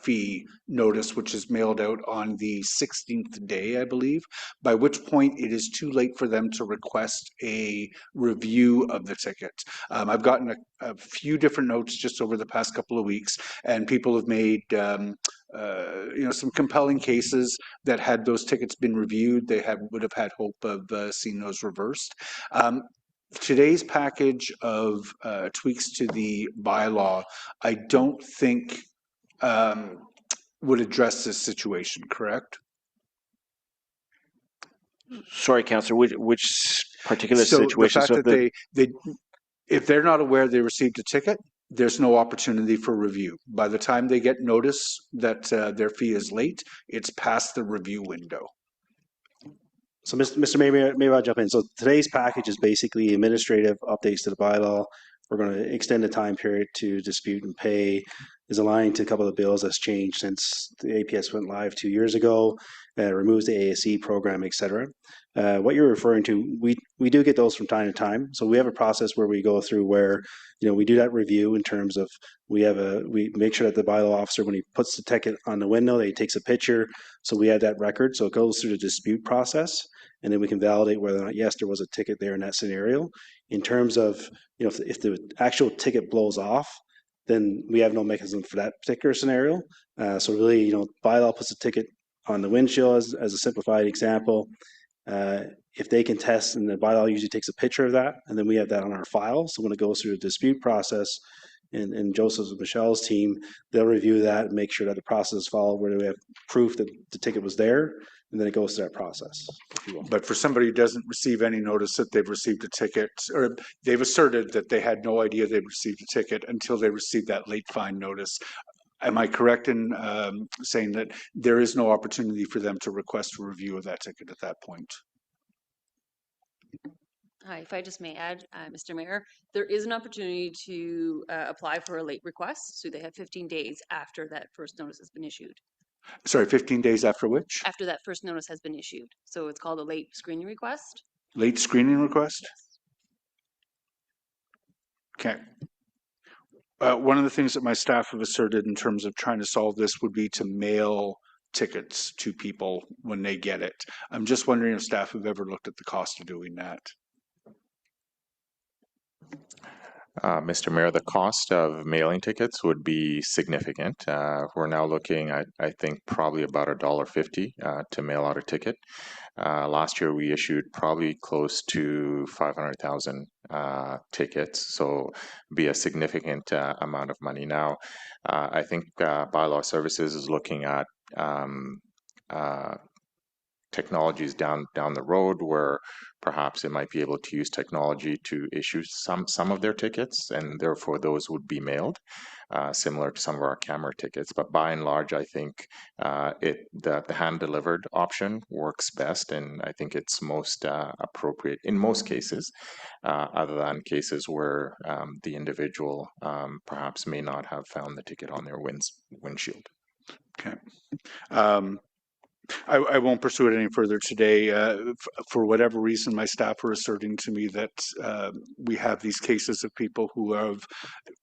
fee notice, which is mailed out on the 16th day, I believe, by which point it is too late for them to request a review of the ticket. I've gotten a few different notes just over the past couple of weeks, and people have made some compelling cases that had those tickets been reviewed, they would have had hope of seeing those reversed. Today's package of tweaks to the bylaw, I don't think would address this situation, correct? Sorry, Councillor, which particular situation? So the fact that if they're not aware they received a ticket, there's no opportunity for review. By the time they get notice that their fee is late, it's past the review window. So, Mr. Mayor, maybe I'll jump in. So today's package is basically administrative updates to the bylaw. We're going to extend the time period to dispute and pay. is aligned to a couple of the bills that's changed since the APS went live 2 years ago, removes the ASE program, et cetera. What you're referring to, we do get those from time to time. So we have a process where we go through where, we do that review in terms of we make sure that the bylaw officer, when he puts the ticket on the window, that he takes a picture. So we have that record. So it goes through the dispute process, and then we can validate whether or not, yes, there was a ticket there in that scenario. In terms of, if the actual ticket blows off, then we have no mechanism for that particular scenario. So really, bylaw puts a ticket on the windshield as a simplified example. If they can test, and the bylaw usually takes a picture of that, and then we have that on our file. So when it goes through the dispute process, and Joseph's and Michelle's team, they'll review that and make sure that the process is followed, where we have proof that the ticket was there, and then it goes through that process. But for somebody who doesn't receive any notice that they've received a ticket, or they've asserted that they had no idea they'd received a ticket until they received that late fine notice, am I correct in saying that there is no opportunity for them to request a review of that ticket at that point? Hi, if I just may add, Mr. Mayor, there is an opportunity to apply for a late request. So they have 15 days after that first notice has been issued. Sorry, 15 days after which? After that first notice has been issued. So it's called a late screening request. Late screening request? Yes. Okay. One of the things that my staff have asserted in terms of trying to solve this would be to mail tickets to people when they get it. I'm just wondering if staff have ever looked at the cost of doing that. Mr. Mayor, the cost of mailing tickets would be significant. We're now looking at, I think, probably about $1.50 to mail out a ticket. Last year, we issued probably close to 500,000 tickets, so be a significant amount of money. Now, I think Bylaw Services is looking at technologies down the road where perhaps it might be able to use technology to issue some of their tickets, and therefore those would be mailed, similar to some of our camera tickets. But by and large, I think the hand-delivered option works best, and I think it's most appropriate in most cases, other than cases where the individual perhaps may not have found the ticket on their windshield. Okay. I won't pursue it any further today. For whatever reason, my staff are asserting to me that we have these cases of people who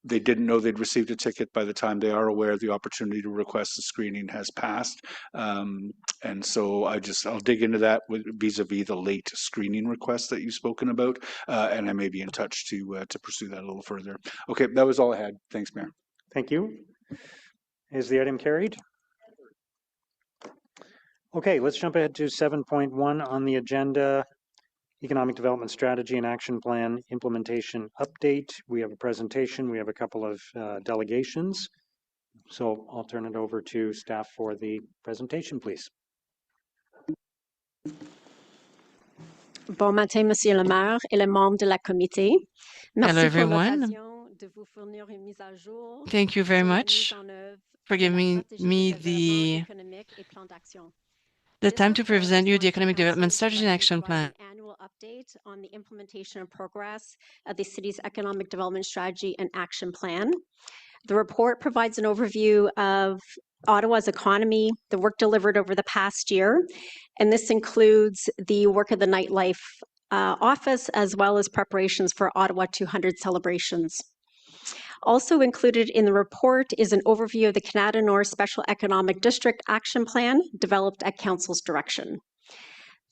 they didn't know they'd received a ticket. By the time they are aware, the opportunity to request a screening has passed. And so I'll dig into that vis-a-vis the late screening request that you've spoken about. And I may be in touch to pursue that a little further. Okay, that was all I had. Thanks, Mayor. Thank you. Is the item carried? Okay, let's jump ahead to 7.1 on the agenda, Economic Development Strategy and Action Plan Implementation Update. We have a presentation. We have a couple of delegations. So I'll turn it over to staff for the presentation, please. Bon matin, Monsieur le Maire et les membres de la comité. Hello, everyone. Thank you very much for giving me the time to present you the Economic Development Strategy and Action Plan. Annual update on the implementation and progress of the city's Economic Development Strategy and Action Plan. The report provides an overview of Ottawa's economy, the work delivered over the past year, and this includes the work of the Nightlife Office, as well as preparations for Ottawa 200 celebrations. Also included in the report is an overview of the Canada North Special Economic District Action Plan developed at Council's direction.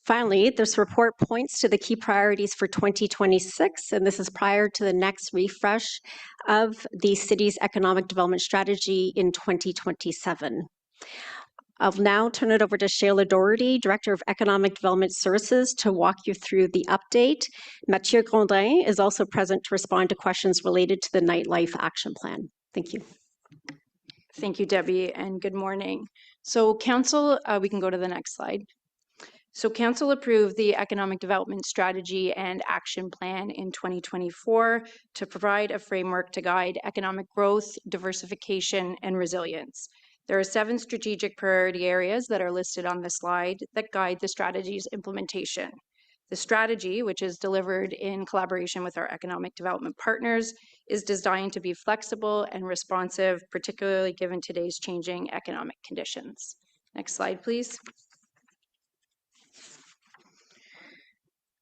Finally, this report points to the key priorities for 2026, and this is prior to the next refresh of the city's economic development strategy in 2027. I'll now turn it over to Shayla Doherty, Director of Economic Development Services, to walk you through the update. Mathieu Grondin is also present to respond to questions related to the Nightlife Action Plan. Thank you. Thank you, Debbie, and good morning. So Council, we can go to the next slide. So Council approved the Economic Development Strategy and Action Plan in 2024 to provide a framework to guide economic growth, diversification, and resilience. There are 7 strategic priority areas that are listed on the slide that guide the strategy's implementation. The strategy, which is delivered in collaboration with our economic development partners, is designed to be flexible and responsive, particularly given today's changing economic conditions. Next slide, please.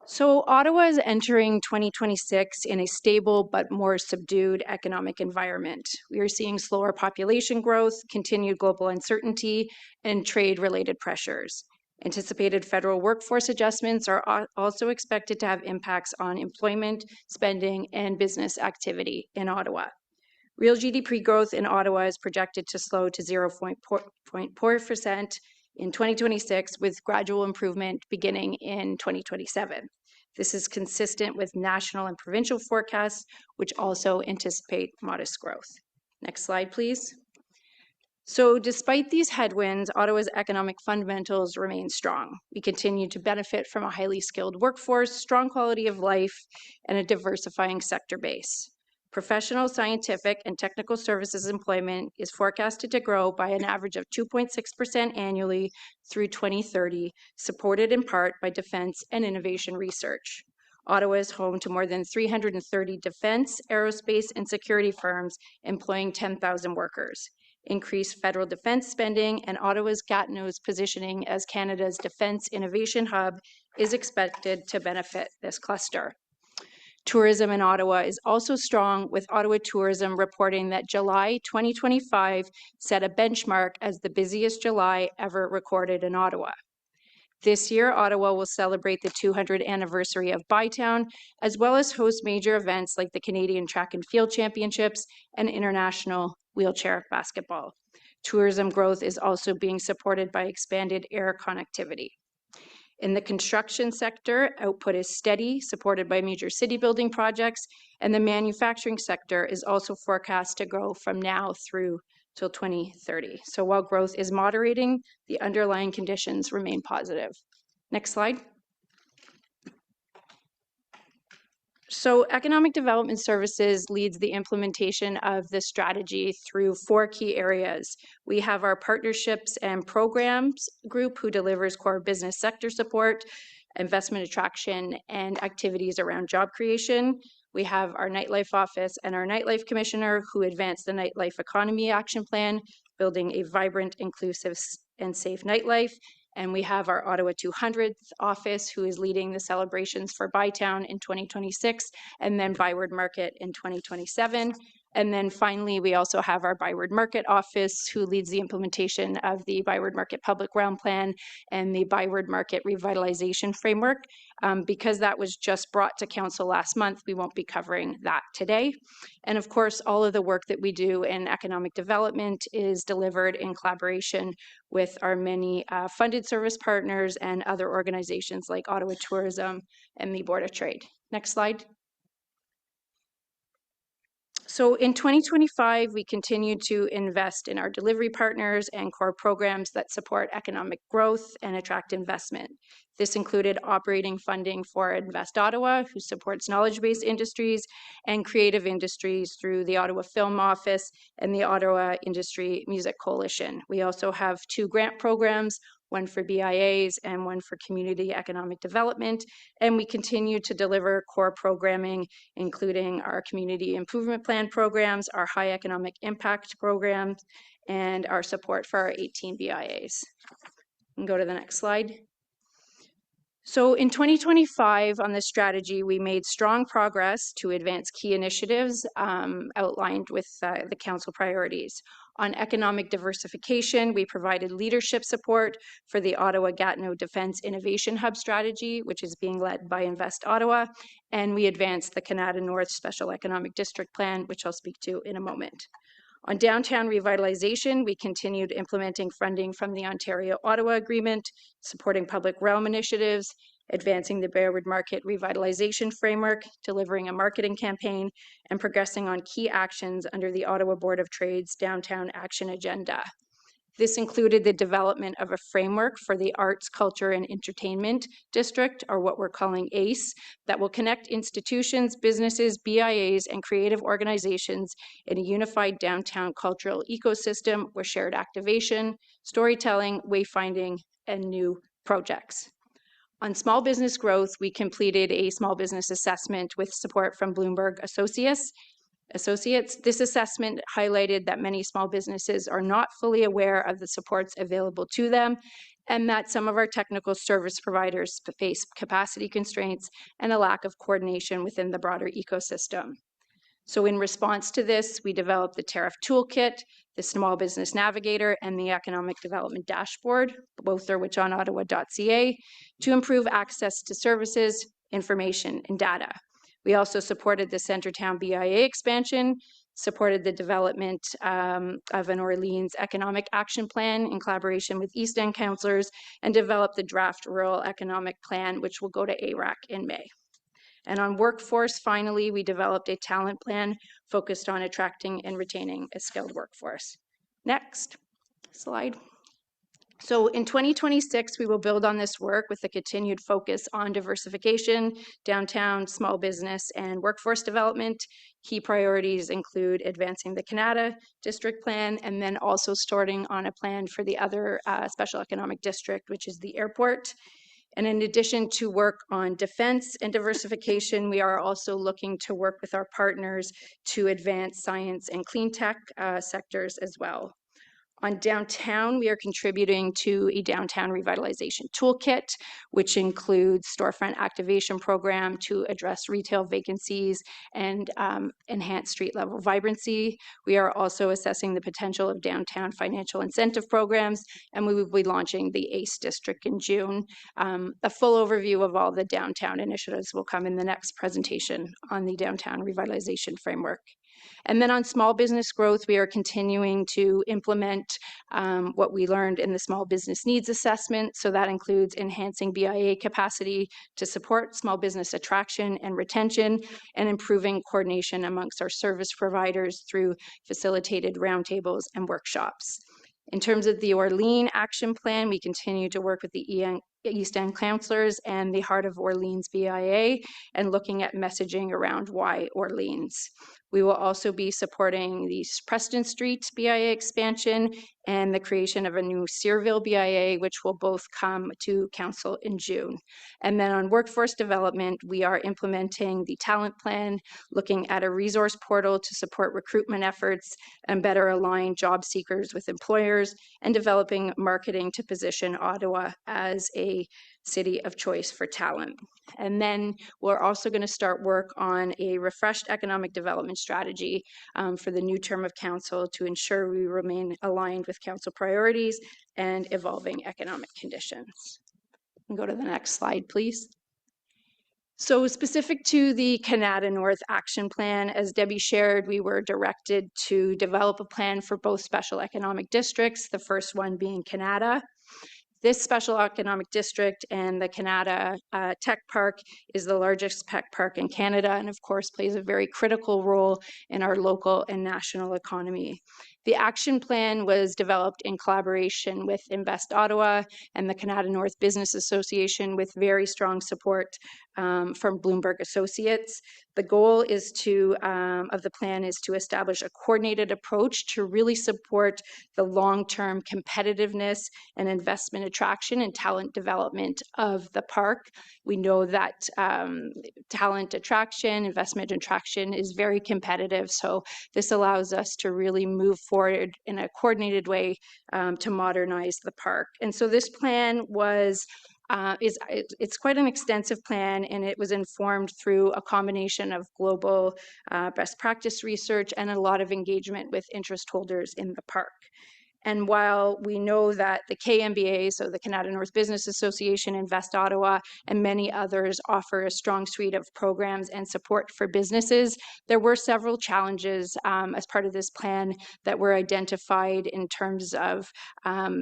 So Ottawa is entering 2026 in a stable but more subdued economic environment. We are seeing slower population growth, continued global uncertainty, and trade-related pressures. Anticipated federal workforce adjustments are also expected to have impacts on employment, spending, and business activity in Ottawa. Real GDP growth in Ottawa is projected to slow to 0.4% in 2026, with gradual improvement beginning in 2027. This is consistent with national and provincial forecasts, which also anticipate modest growth. Next slide, please. So despite these headwinds, Ottawa's economic fundamentals remain strong. We continue to benefit from a highly skilled workforce, strong quality of life, and a diversifying sector base. Professional, scientific, and technical services employment is forecasted to grow by an average of 2.6% annually through 2030, supported in part by defense and innovation research. Ottawa is home to more than 330 defense, aerospace, and security firms employing 10,000 workers. Increased federal defense spending and Ottawa's Gatineau's positioning as Canada's defense innovation hub is expected to benefit this cluster. Tourism in Ottawa is also strong, with Ottawa Tourism reporting that July 2025 set a benchmark as the busiest July ever recorded in Ottawa. This year, Ottawa will celebrate the 200th anniversary of Bytown, as well as host major events like the Canadian Track and Field Championships and International Wheelchair Basketball. Tourism growth is also being supported by expanded air connectivity. In the construction sector, output is steady, supported by major city building projects, and the manufacturing sector is also forecast to grow from now through till 2030. So while growth is moderating, the underlying conditions remain positive. Next slide. So Economic Development Services leads the implementation of the strategy through 4 key areas. We have our partnerships and programs group, who delivers core business sector support, investment attraction, and activities around job creation. We have our nightlife office and our nightlife commissioner, who advance the nightlife economy action plan, building a vibrant, inclusive, and safe nightlife. And we have our Ottawa 200th office, who is leading the celebrations for Bytown in 2026, and then Byward Market in 2027. And then finally, we also have our Byward Market office, who leads the implementation of the Byward Market Public Realm Plan and the Byward Market Revitalization Framework. Because that was just brought to Council last month, we won't be covering that today. And of course, all of the work that we do in economic development is delivered in collaboration with our many funded service partners and other organizations like Ottawa Tourism and the Board of Trade. Next slide. So in 2025, we continued to invest in our delivery partners and core programs that support economic growth and attract investment. This included operating funding for Invest Ottawa, who supports knowledge-based industries and creative industries through the Ottawa Film Office and the Ottawa Industry Music Coalition. We also have 2 grant programs, one for BIAs and one for community economic development. And we continue to deliver core programming, including our community improvement plan programs, our high economic impact programs, and our support for our 18 BIAs. And go to the next slide. So in 2025, on this strategy, we made strong progress to advance key initiatives outlined with the council priorities. On economic diversification, we provided leadership support for the Ottawa-Gatineau Defence Innovation Hub strategy, which is being led by Invest Ottawa, and we advanced the Canada North Special Economic District Plan, which I'll speak to in a moment. On downtown revitalization, we continued implementing funding from the Ontario-Ottawa Agreement, supporting public realm initiatives, advancing the Byward Market Revitalization Framework, delivering a marketing campaign, and progressing on key actions under the Ottawa Board of Trade's Downtown Action Agenda. This included the development of a framework for the Arts, Culture, and Entertainment District, or what we're calling ACE, that will connect institutions, businesses, BIAs, and creative organizations in a unified downtown cultural ecosystem with shared activation, storytelling, wayfinding, and new projects. On small business growth, we completed a small business assessment with support from Bloomberg Associates. This assessment highlighted that many small businesses are not fully aware of the supports available to them, and that some of our technical service providers face capacity constraints and a lack of coordination within the broader ecosystem. So in response to this, we developed the Tariff Toolkit, the Small Business Navigator, and the Economic Development Dashboard, both are which on ottawa.ca, to improve access to services, information, and data. We also supported the Centretown BIA expansion, supported the development of an Orleans Economic Action Plan in collaboration with East End councillors, and developed the draft Rural Economic Plan, which will go to ARAC in May. And on workforce, finally, we developed a talent plan focused on attracting and retaining a skilled workforce. Next slide. So in 2026, we will build on this work with a continued focus on diversification, downtown, small business, and workforce development. Key priorities include advancing the Canada District Plan, and then also starting on a plan for the other special economic district, which is the airport. And in addition to work on defense and diversification, we are also looking to work with our partners to advance science and clean tech sectors as well. On downtown, we are contributing to a downtown revitalization toolkit, which includes storefront activation program to address retail vacancies and enhance street level vibrancy. We are also assessing the potential of downtown financial incentive programs, and we will be launching the ACE district in June. A full overview of all the downtown initiatives will come in the next presentation on the downtown revitalization framework. And then on small business growth, we are continuing to implement what we learned in the small business needs assessment. So that includes enhancing BIA capacity to support small business attraction and retention, and improving coordination amongst our service providers through facilitated roundtables and workshops. In terms of the Orleans Action Plan, we continue to work with the East End councillors and the Heart of Orleans BIA, and looking at messaging around why Orleans. We will also be supporting the Preston Street BIA expansion and the creation of a new Searville BIA, which will both come to council in June. And then on workforce development, we are implementing the talent plan, looking at a resource portal to support recruitment efforts and better align job seekers with employers, and developing marketing to position Ottawa as a city of choice for talent. And then we're also going to start work on a refreshed economic development strategy for the new term of council to ensure we remain aligned with council priorities and evolving economic conditions. And go to the next slide, please. So specific to the Canada North Action Plan, as Debbie shared, we were directed to develop a plan for both special economic districts, the first one being Canada. This special economic district and the Canada Tech Park is the largest tech park in Canada, and of course plays a very critical role in our local and national economy. The action plan was developed in collaboration with Invest Ottawa and the Canada North Business Association, with very strong support from Bloomberg Associates. The goal is of the plan is to establish a coordinated approach to really support the long-term competitiveness and investment attraction and talent development of the park. We know that talent attraction, investment attraction is very competitive, so this allows us to really move forward in a coordinated way to modernize the park. And so this plan was it's quite an extensive plan, and it was informed through a combination of global best practice research and a lot of engagement with interest holders in the park. And while we know that the KNBA, so the Canada North Business Association, Invest Ottawa, and many others offer a strong suite of programs and support for businesses, there were several challenges as part of this plan that were identified in terms of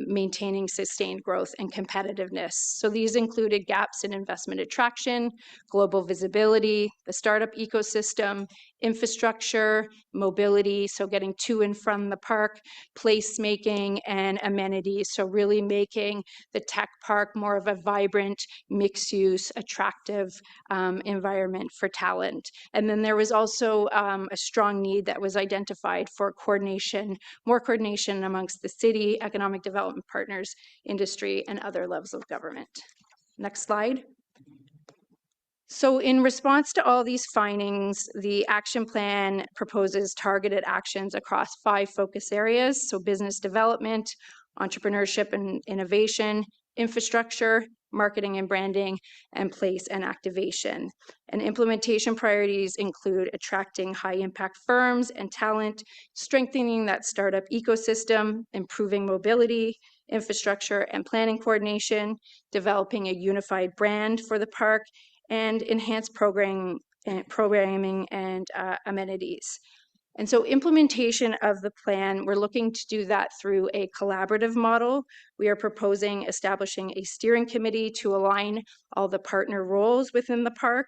maintaining sustained growth and competitiveness. So these included gaps in investment attraction, global visibility, the startup ecosystem, infrastructure, mobility, so getting to and from the park, placemaking, and amenities, so really making the tech park more of a vibrant, mixed-use, attractive environment for talent. And then there was also a strong need that was identified for coordination, more coordination amongst the city, economic development partners, industry, and other levels of government. Next slide. So in response to all these findings, the action plan proposes targeted actions across 5 focus areas. So business development, entrepreneurship and innovation, infrastructure, marketing and branding, and place and activation. And implementation priorities include attracting high impact firms and talent, strengthening that startup ecosystem, improving mobility, infrastructure and planning coordination, developing a unified brand for the park, and enhanced programming and amenities. And so implementation of the plan, we're looking to do that through a collaborative model. We are proposing establishing a steering committee to align all the partner roles within the park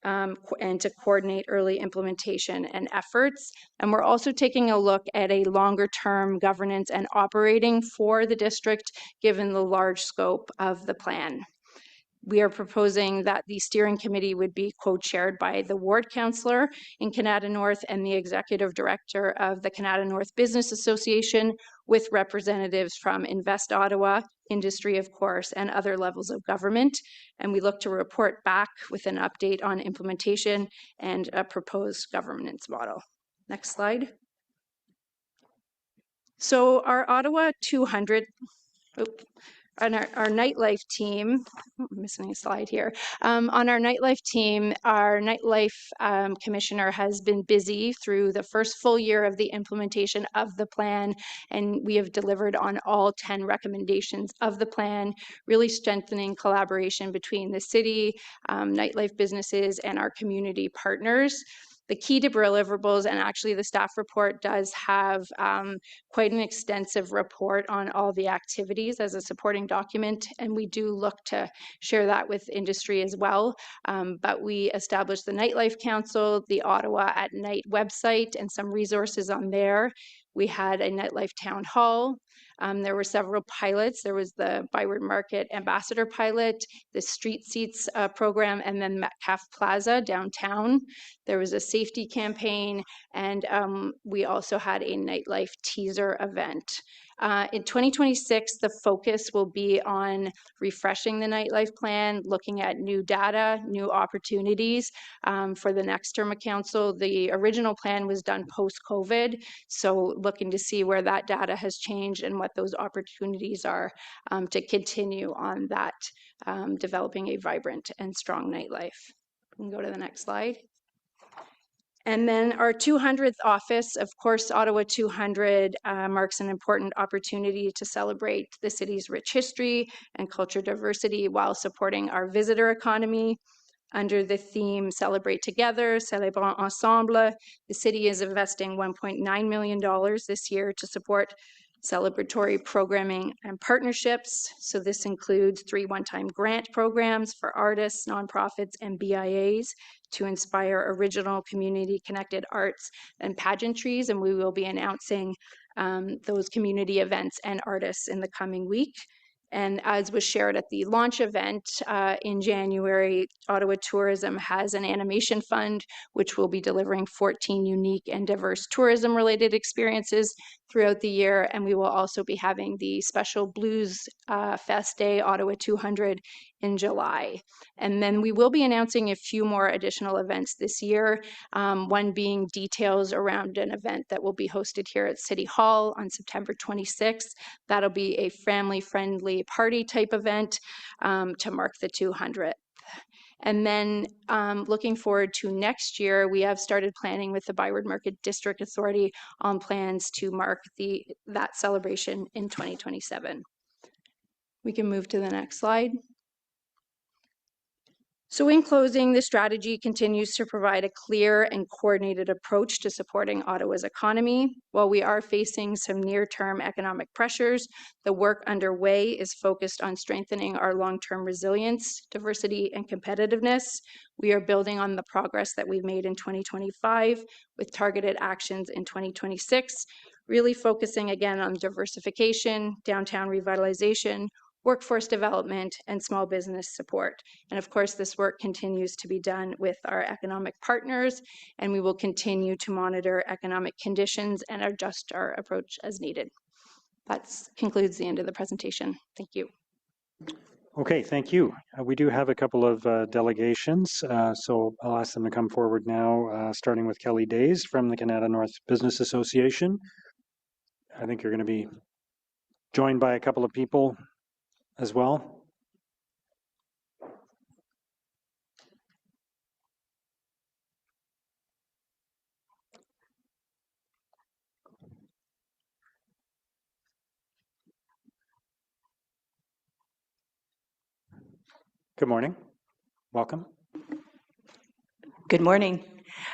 and to coordinate early implementation and efforts. And we're also taking a look at a longer term governance and operating for the district, given the large scope of the plan. We are proposing that the steering committee would be co-chaired by the ward councillor in Canada North and the executive director of the Canada North Business Association, with representatives from Invest Ottawa, industry, of course, and other levels of government. And we look to report back with an update on implementation and a proposed governance model. Next slide. So our Ottawa 200, on our nightlife team, I'm missing a slide here. On our nightlife team, our nightlife commissioner has been busy through the first full year of the implementation of the plan, and we have delivered on all 10 recommendations of the plan, really strengthening collaboration between the city, nightlife businesses, and our community partners. The key deliverables, and actually the staff report does have quite an extensive report on all the activities as a supporting document, and we do look to share that with industry as well. But we established the Nightlife Council, the Ottawa at Night website, and some resources on there. We had a nightlife town hall. There were several pilots. There was the Byward Market Ambassador pilot, the Street Seats program, and then Metcalf Plaza downtown. There was a safety campaign, and we also had a nightlife teaser event. In 2026, the focus will be on refreshing the nightlife plan, looking at new data, new opportunities for the next term of council. The original plan was done post-COVID, so looking to see where that data has changed and what those opportunities are to continue on that, developing a vibrant and strong nightlife. We can go to the next slide. And then our 200th office, of course, Ottawa 200 marks an important opportunity to celebrate the city's rich history and culture diversity while supporting our visitor economy. Under the theme Celebrate Together, Célébrons Ensemble, the city is investing $1.9 million this year to support celebratory programming and partnerships. So this includes 3 one-time grant programs for artists, nonprofits, and BIAs to inspire original community-connected arts and pageantries, and we will be announcing those community events and artists in the coming week. And as was shared at the launch event in January, Ottawa Tourism has an animation fund, which will be delivering 14 unique and diverse tourism-related experiences throughout the year. And we will also be having the special Blues Fest Day, Ottawa 200, in July. And then we will be announcing a few more additional events this year, one being details around an event that will be hosted here at City Hall on September 26th. That'll be a family-friendly party type event to mark the 200th. And then looking forward to next year, we have started planning with the Byward Market District Authority on plans to mark that celebration in 2027. We can move to the next slide. So in closing, the strategy continues to provide a clear and coordinated approach to supporting Ottawa's economy. While we are facing some near-term economic pressures, the work underway is focused on strengthening our long-term resilience, diversity, and competitiveness. We are building on the progress that we've made in 2025 with targeted actions in 2026, really focusing again on diversification, downtown revitalization, workforce development, and small business support. And of course, this work continues to be done with our economic partners, and we will continue to monitor economic conditions and adjust our approach as needed. That concludes the end of the presentation. Thank you. Okay, thank you. We do have a couple of delegations, so I'll ask them to come forward now, starting with Kelly Days from the Canada North Business Association. I think you're going to be joined by a couple of people as well. Good morning. Welcome. Good morning.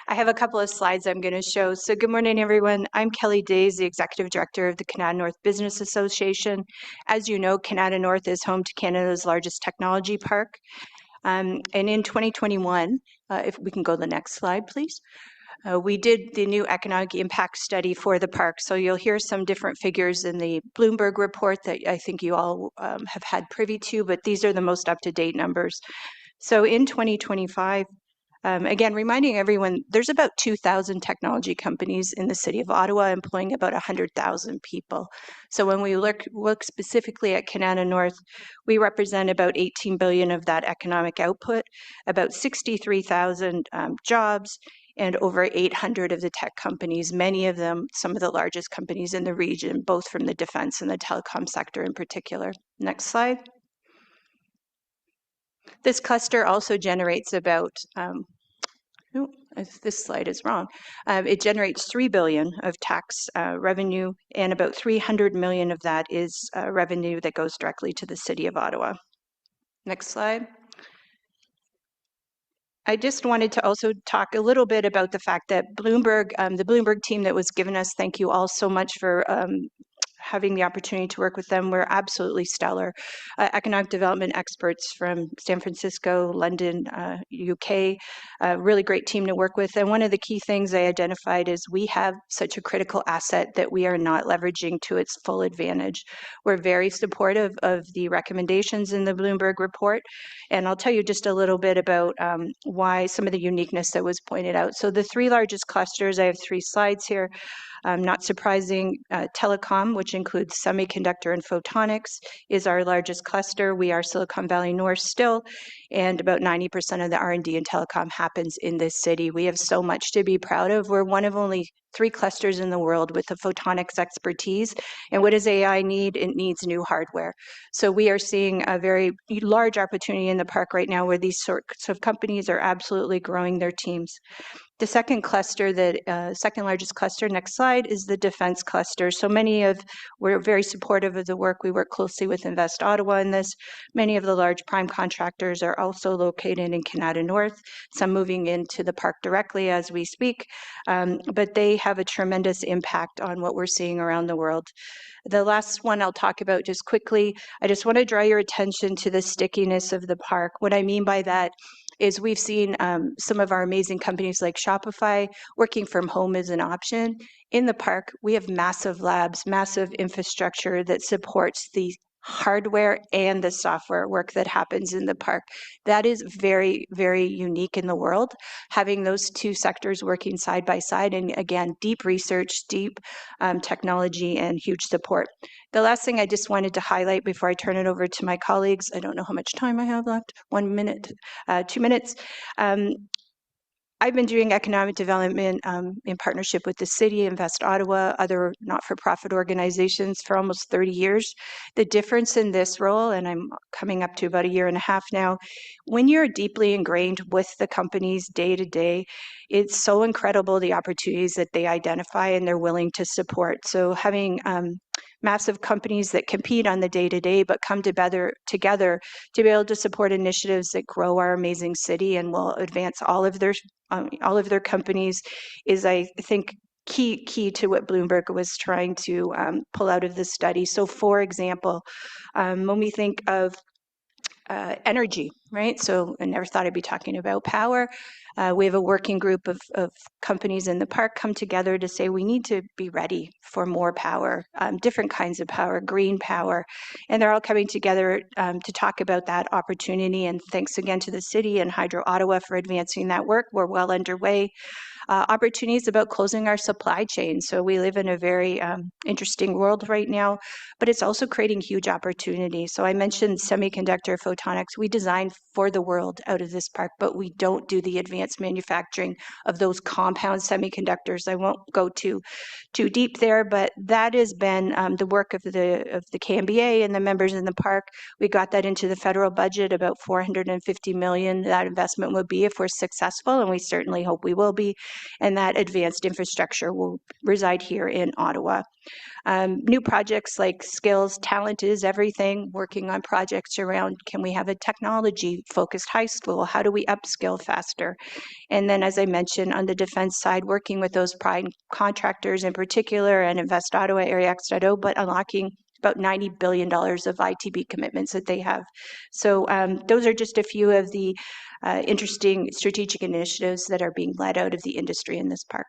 I have a couple of slides I'm going to show. So good morning, everyone. I'm Kelly Days, the Executive Director of the Canada North Business Association. As you know, Canada North is home to Canada's largest technology park. And in 2021, if we can go to the next slide, please. We did the new economic impact study for the park. So you'll hear some different figures in the Bloomberg report that I think you all have had privy to, but these are the most up-to-date numbers. So in 2025, again, reminding everyone, there's about 2,000 technology companies in the city of Ottawa employing about 100,000 people. So when we look specifically at Canada North, we represent about 18 billion of that economic output, about 63,000 jobs, and over 800 of the tech companies, many of them some of the largest companies in the region, both from the defense and the telecom sector in particular. Next slide. This cluster also generates about, this slide is wrong. It generates 3 billion of tax revenue, and about 300 million of that is revenue that goes directly to the city of Ottawa. Next slide. I just wanted to also talk a little bit about the fact that Bloomberg, the Bloomberg team that was given us, thank you all so much for having the opportunity to work with them. We're absolutely stellar. Economic development experts from San Francisco, London, UK, really great team to work with. And one of the key things I identified is we have such a critical asset that we are not leveraging to its full advantage. We're very supportive of the recommendations in the Bloomberg report. And I'll tell you just a little bit about why some of the uniqueness that was pointed out. So the three largest clusters, I have 3 slides here. Not surprising, telecom, which includes semiconductor and photonics, is our largest cluster. We are Silicon Valley North still, and about 90% of the R&D in telecom happens in this city. We have so much to be proud of. We're one of only 3 clusters in the world with the photonics expertise. And what does AI need? It needs new hardware. So we are seeing a very large opportunity in the park right now where these sorts of companies are absolutely growing their teams. The second cluster, the second largest cluster, next slide, is the defense cluster. So we're very supportive of the work. We work closely with Invest Ottawa in this. Many of the large prime contractors are also located in Canada North, some moving into the park directly as we speak, but they have a tremendous impact on what we're seeing around the world. The last one I'll talk about just quickly, I just want to draw your attention to the stickiness of the park. What I mean by that is we've seen some of our amazing companies like Shopify working from home as an option. In the park, we have massive labs, massive infrastructure that supports the hardware and the software work that happens in the park. That is very, very unique in the world, having those 2 sectors working side by side. And again, deep research, deep technology, and huge support. The last thing I just wanted to highlight before I turn it over to my colleagues, I don't know how much time I have left, 1 minute, 2 minutes. I've been doing economic development in partnership with the city, Invest Ottawa, other not-for-profit organizations for almost 30 years. The difference in this role, and I'm coming up to about 1.5 years now, when you're deeply ingrained with the companies day to day, it's so incredible the opportunities that they identify and they're willing to support. So having massive companies that compete on the day-to-day but come together to be able to support initiatives that grow our amazing city and will advance all of their companies is, I think, key to what Bloomberg was trying to pull out of this study. So for example, when we think of energy, right? So I never thought I'd be talking about power. We have a working group of companies in the park come together to say we need to be ready for more power, different kinds of power, green power. And they're all coming together to talk about that opportunity. And thanks again to the city and Hydro Ottawa for advancing that work. We're well underway. Opportunities about closing our supply chain. So we live in a very interesting world right now, but it's also creating huge opportunities. So I mentioned semiconductor photonics. We design for the world out of this park, but we don't do the advanced manufacturing of those compound semiconductors. I won't go too deep there, but that has been the work of the KMBA and the members in the park. We got that into the federal budget, about $450 million that investment would be if we're successful, and we certainly hope we will be, and that advanced infrastructure will reside here in Ottawa. New projects like skills, talent is everything, working on projects around, can we have a technology-focused high school? How do we upskill faster? And then, as I mentioned, on the defense side, working with those prime contractors in particular and Invest Ottawa, Area X.O, but unlocking about $90 billion of ITB commitments that they have. So those are just a few of the interesting strategic initiatives that are being led out of the industry in this park.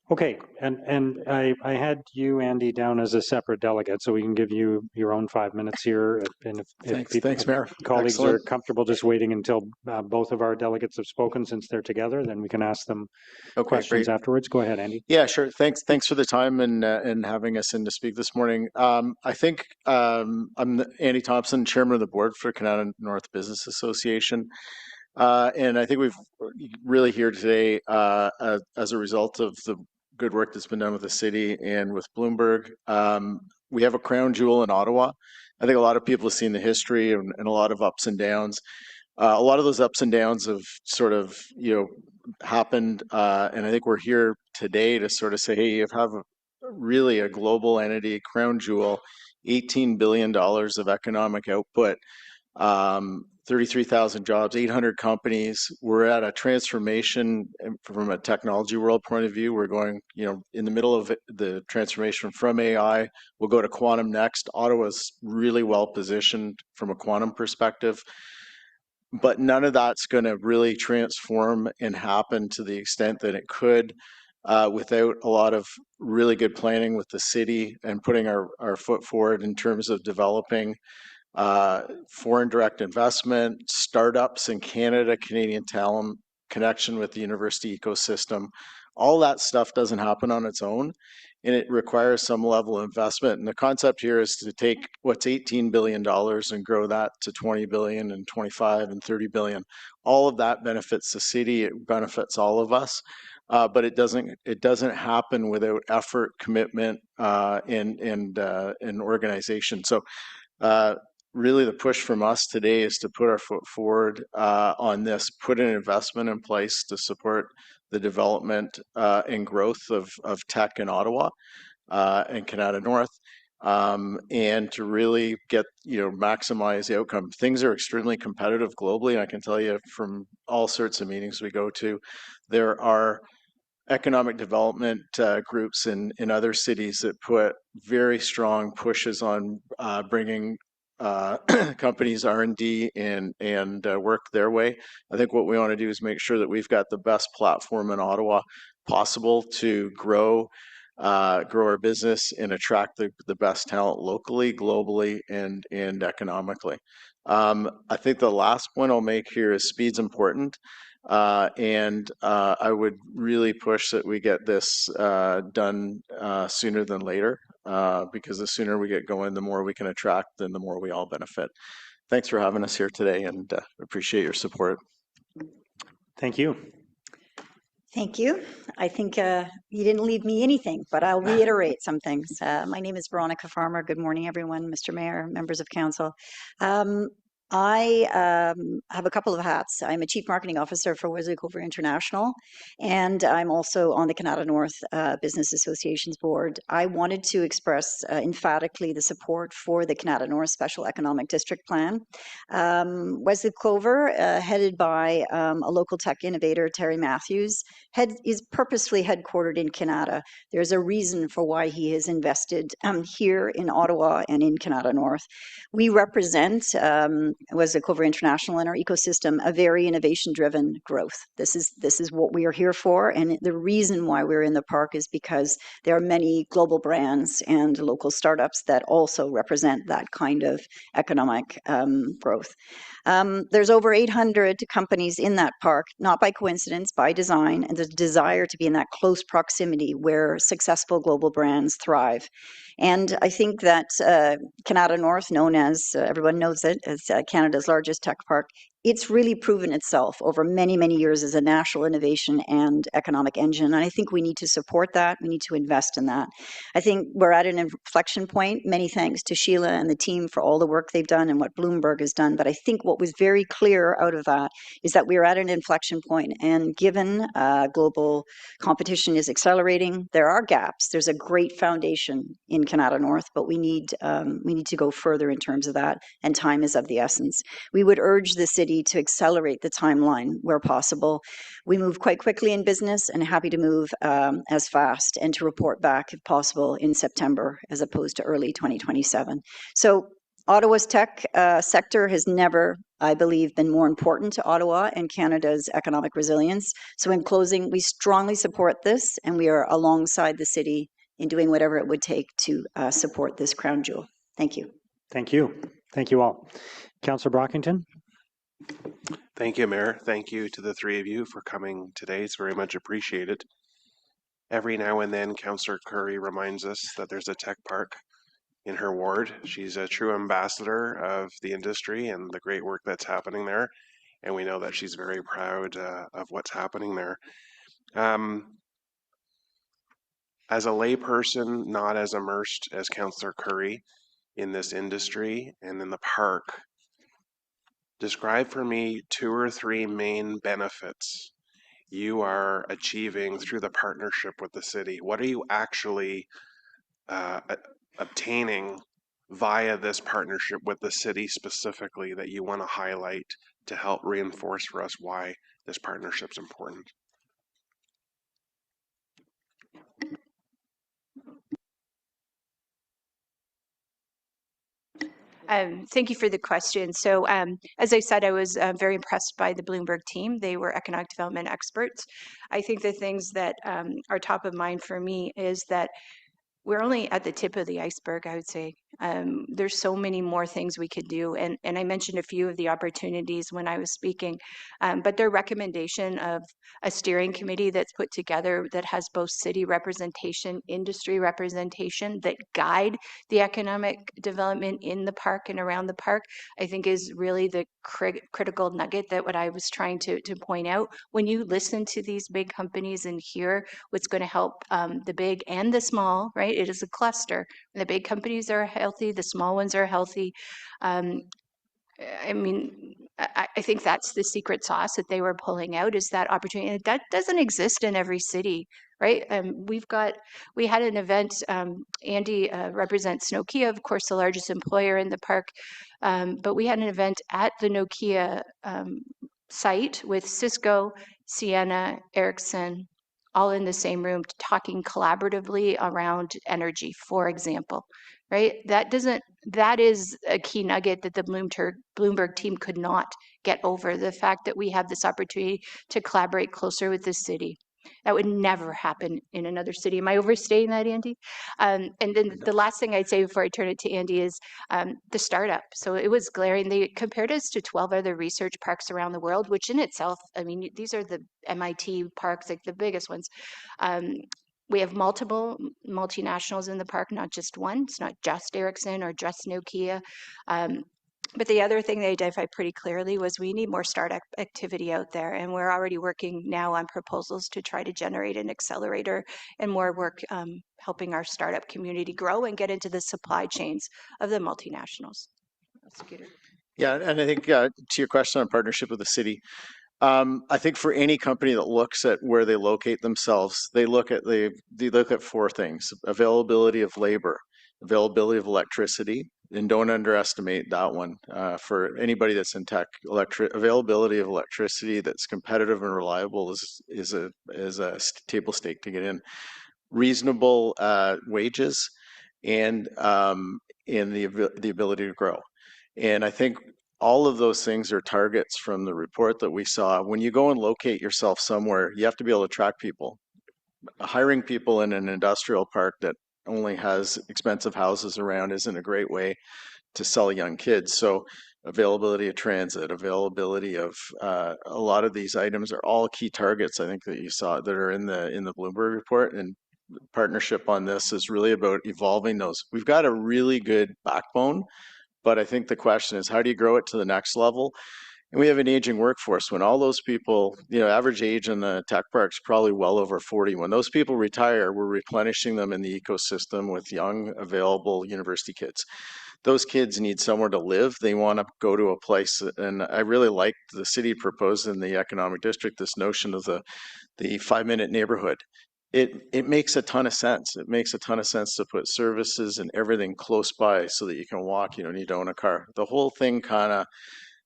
Okay, and I had you, Andy, down as a separate delegate, so we can give you your own 5 minutes here. And Thanks, Mayor. Colleagues Excellent. are comfortable just waiting until both of our delegates have spoken, since they're together, then we can ask them questions great. afterwards. Go ahead, Andy. Yeah, sure. Thanks for the time and having us in to speak this morning. I think I'm Andy Thompson, Chairman of the Board for Canada North Business Association. And I think we've really here today as a result of the good work that's been done with the city and with Bloomberg. We have a crown jewel in Ottawa. I think a lot of people have seen the history and a lot of ups and downs. A lot of those ups and downs have sort of, happened. And I think we're here today to sort of say, hey, you have really a global entity, crown jewel, $18 billion of economic output, 33,000 jobs, 800 companies. We're at a transformation from a technology world point of view. We're going, in the middle of the transformation from AI. We'll go to quantum next. Ottawa's really well positioned from a quantum perspective. But none of that's going to really transform and happen to the extent that it could without a lot of really good planning with the city and putting our foot forward in terms of developing foreign direct investment, startups in Canada, Canadian talent, connection with the university ecosystem. All that stuff doesn't happen on its own, and it requires some level of investment. And the concept here is to take what's $18 billion and grow that to 20 billion and 25 and 30 billion. All of that benefits the city, it benefits all of us. But it doesn't happen without effort, commitment, and organization. So really the push from us today is to put our foot forward on this, put an investment in place to support the development and growth of tech in Ottawa and Canada North, and to really get, maximize the outcome. Things are extremely competitive globally, and I can tell you from all sorts of meetings we go to, there are economic development groups in other cities that put very strong pushes on bringing companies R&D and work their way. I think what we want to do is make sure that we've got the best platform in Ottawa possible to grow our business and attract the best talent locally, globally, and economically. I think the last point I'll make here is speed's important. And I would really push that we get this done sooner than later, because the sooner we get going, the more we can attract and the more we all benefit. Thanks for having us here today, and appreciate your support. Thank you. Thank you. I think you didn't leave me anything, but I'll reiterate some things. My name is Veronica Farmer. Good morning, everyone, Mr. Mayor, members of council. I have a couple of hats. I'm a Chief Marketing Officer for Wesley Clover International, and I'm also on the Canada North Business Associations Board. I wanted to express emphatically the support for the Canada North Special Economic District Plan. Wesley Clover, headed by a local tech innovator, Terry Matthews, is purposefully headquartered in Canada. There's a reason for why he has invested here in Ottawa and in Canada North. We represent was Ecover International and our ecosystem a very innovation-driven growth. This is what we are here for, and the reason why we're in the park is because there are many global brands and local startups that also represent that kind of economic growth. There's over 800 companies in that park, not by coincidence, by design, and the desire to be in that close proximity where successful global brands thrive. And I think that Canada North, known as, everyone knows it, as Canada's largest tech park, it's really proven itself over many, many years as a national innovation and economic engine. And I think we need to support that. We need to invest in that. I think we're at an inflection point. Many thanks to Sheila and the team for all the work they've done and what Bloomberg has done. But I think what was very clear out of that is that we are at an inflection point. And given global competition is accelerating, there are gaps. There's a great foundation in Canada North, but we need to go further in terms of that. And time is of the essence. We would urge the city to accelerate the timeline where possible. We move quite quickly in business and happy to move as fast and to report back if possible in September as opposed to early 2027. So Ottawa's tech sector has never, I believe, been more important to Ottawa and Canada's economic resilience. So in closing, we strongly support this and we are alongside the city in doing whatever it would take to support this crown jewel. Thank you. Thank you. Thank you all. Councillor Brockington. Thank you, Mayor. Thank you to the three of you for coming today. It's very much appreciated. Every now and then, Councillor Curry reminds us that there's a tech park in her ward. She's a true ambassador of the industry and the great work that's happening there. And we know that she's very proud of what's happening there. As a layperson, not as immersed as Councillor Curry in this industry and in the park, describe for me 2 or 3 main benefits you are achieving through the partnership with the city. What are you actually obtaining via this partnership with the city specifically that you want to highlight to help reinforce for us why this partnership is important? Thank you for the question. So as I said, I was very impressed by the Bloomberg team. They were economic development experts. I think the things that are top of mind for me is that we're only at the tip of the iceberg, I would say. There's so many more things we could do. And I mentioned a few of the opportunities when I was speaking, but their recommendation of a steering committee that's put together that has both city representation, industry representation that guide the economic development in the park and around the park, I think is really the critical nugget that what I was trying to point out. When you listen to these big companies and hear what's going to help the big and the small, right? It is a cluster. The big companies are healthy, the small ones are healthy. I mean, I think that's the secret sauce that they were pulling out, is that opportunity. And that doesn't exist in every city, right? We had an event, Andy represents Nokia, of course, the largest employer in the park, but we had an event at the Nokia site with Cisco, Ciena, Ericsson, all in the same room talking collaboratively around energy, for example, right? That is a key nugget that the Bloomberg team could not get over, the fact that we have this opportunity to collaborate closer with the city. That would never happen in another city. Am I overstating that, Andy? And then the last thing I'd say before I turn it to Andy is the startup. So it was glaring. They compared us to 12 other research parks around the world, which in itself, I mean, these are the MIT parks, like the biggest ones. We have multiple multinationals in the park, not just one. It's not just Ericsson or just Nokia. But the other thing they identified pretty clearly was we need more startup activity out there. And we're already working now on proposals to try to generate an accelerator and more work helping our startup community grow and get into the supply chains of the multinationals. Yeah, and I think to your question on partnership with the city, I think for any company that looks at where they locate themselves, they look at 4 things: availability of labor, availability of electricity, and don't underestimate that one. For anybody that's in tech, availability of electricity that's competitive and reliable is a table stake to get in. Reasonable wages and the ability to grow. And I think all of those things are targets from the report that we saw. When you go and locate yourself somewhere, you have to be able to attract people. Hiring people in an industrial park that only has expensive houses around isn't a great way to sell young kids. So availability of transit, availability of a lot of these items are all key targets, I think, that you saw that are in the Bloomberg report. And partnership on this is really about evolving those. We've got a really good backbone, but I think the question is, how do you grow it to the next level? And we have an aging workforce. When all those people, average age in the tech parks probably well over 40. When those people retire, we're replenishing them in the ecosystem with young, available university kids. Those kids need somewhere to live. They want to go to a place, and I really like the city proposed in the economic district, this notion of the 5-minute neighborhood. It makes a ton of sense. It makes a ton of sense to put services and everything close by so that you can walk, you don't need to own a car. The whole thing kind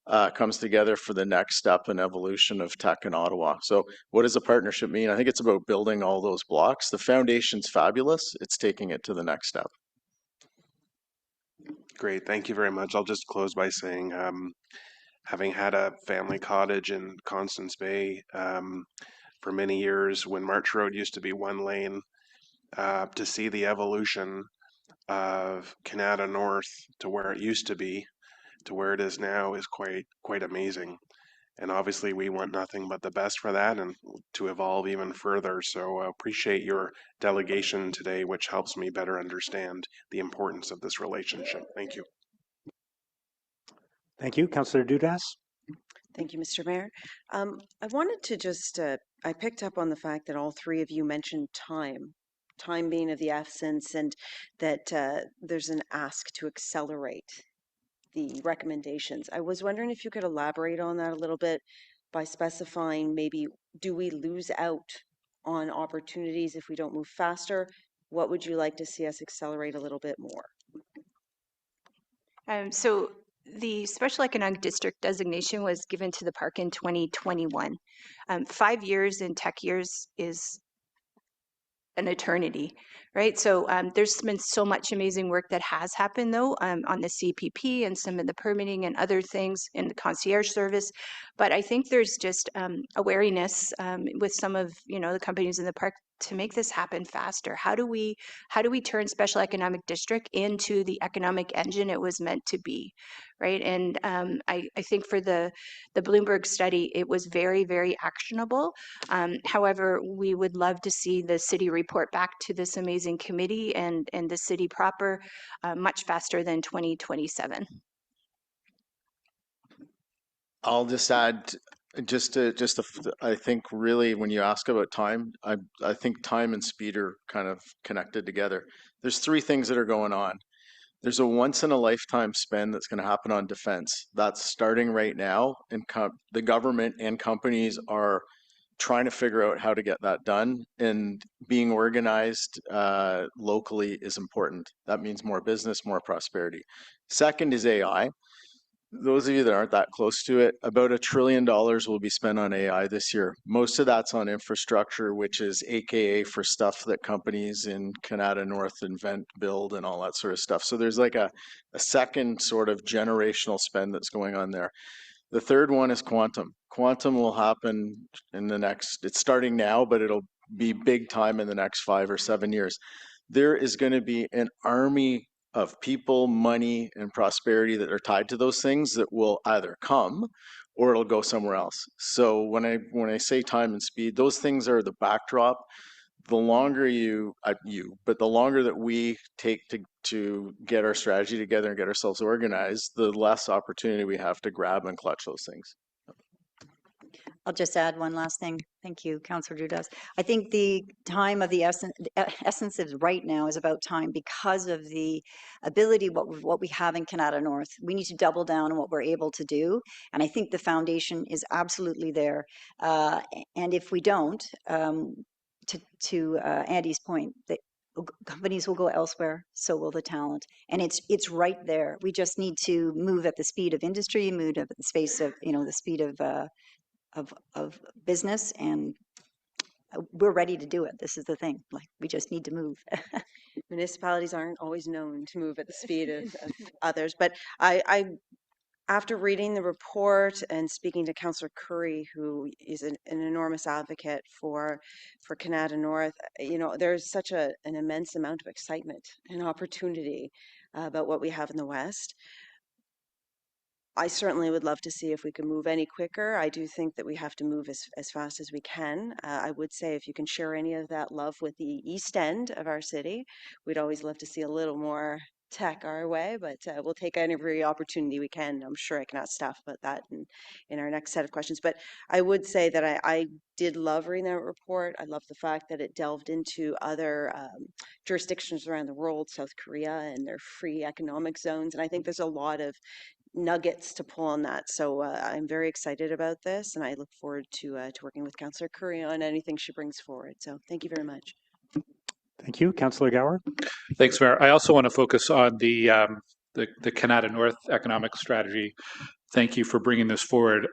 of comes together for the next step in evolution of tech in Ottawa. So what does a partnership mean? I think it's about building all those blocks. The foundation's fabulous. It's taking it to the next step. Great, thank you very much. I'll just close by saying, having had a family cottage in Constance Bay for many years, when March Road used to be one lane, to see the evolution of Canada North to where it used to be to where it is now is quite amazing. And obviously we want nothing but the best for that and to evolve even further. So appreciate your delegation today, which helps me better understand the importance of this relationship. Thank you. Thank you. Councillor Dudas. Thank you, Mr. Mayor. I wanted to just, I picked up on the fact that all three of you mentioned time being of the essence, and that there's an ask to accelerate the recommendations. I was wondering if you could elaborate on that a little bit by specifying maybe, do we lose out on opportunities if we don't move faster? What would you like to see us accelerate a little bit more? So the special economic district designation was given to the park in 2021. 5 years in tech years is an eternity, right? So there's been so much amazing work that has happened though on the CPP and some of the permitting and other things in the concierge service. But I think there's just a wariness with some of the companies in the park to make this happen faster. How do we turn special economic district into the economic engine it was meant to be, right? And I think for the Bloomberg study, it was very, very actionable. However, we would love to see the city report back to this amazing committee and the city proper much faster than 2027. I'll just add, I think really when you ask about time, I think time and speed are kind of connected together. There's three things that are going on. There's a once in a lifetime spend that's going to happen on defense. That's starting right now, and the government and companies are trying to figure out how to get that done, and being organized locally is important. That means more business, more prosperity. Second is AI. Those of you that aren't that close to it, about $1 trillion will be spent on AI this year. Most of that's on infrastructure, which is AKA for stuff that companies in Canada North invent, build, and all that sort of stuff. So there's like a second sort of generational spend that's going on there. The third one is quantum. Quantum will happen in the next, it's starting now, but it'll be big time in the next 5 or 7 years. There is going to be an army of people, money, and prosperity that are tied to those things that will either come or it'll go somewhere else. So when I say time and speed, those things are the backdrop. The longer but the longer that we take to get our strategy together and get ourselves organized, the less opportunity we have to grab and clutch those things. I'll just add one last thing. Thank you, Councillor Dudas. I think the time of the essence of right now is about time because of the ability, what we have in Canada North. We need to double down on what we're able to do. And I think the foundation is absolutely there. And if we don't, to Andy's point, that companies will go elsewhere, so will the talent, and it's right there. We just need to move at the speed of industry, move at the space of the speed of business, and we're ready to do it. This is the thing. Like, we just need to move. Municipalities aren't always known to move at the speed of others, but I After reading the report and speaking to Councillor Curry, who is an enormous advocate for Canada North, there's such an immense amount of excitement and opportunity about what we have in the West. I certainly would love to see if we can move any quicker. I do think that we have to move as fast as we can. I would say if you can share any of that love with the east end of our city, we'd always love to see a little more tech our way, but we'll take every opportunity we can. I'm sure I can ask staff about that in our next set of questions. But I would say that I did love reading that report. I love the fact that it delved into other jurisdictions around the world, South Korea and their free economic zones. And I think there's a lot of nuggets to pull on that. So I'm very excited about this, and I look forward to working with Councillor Curry on anything she brings forward. So thank you very much. Thank you. Councillor Gower. Thanks, Mayor. I also want to focus on the Canada North economic strategy. Thank you for bringing this forward.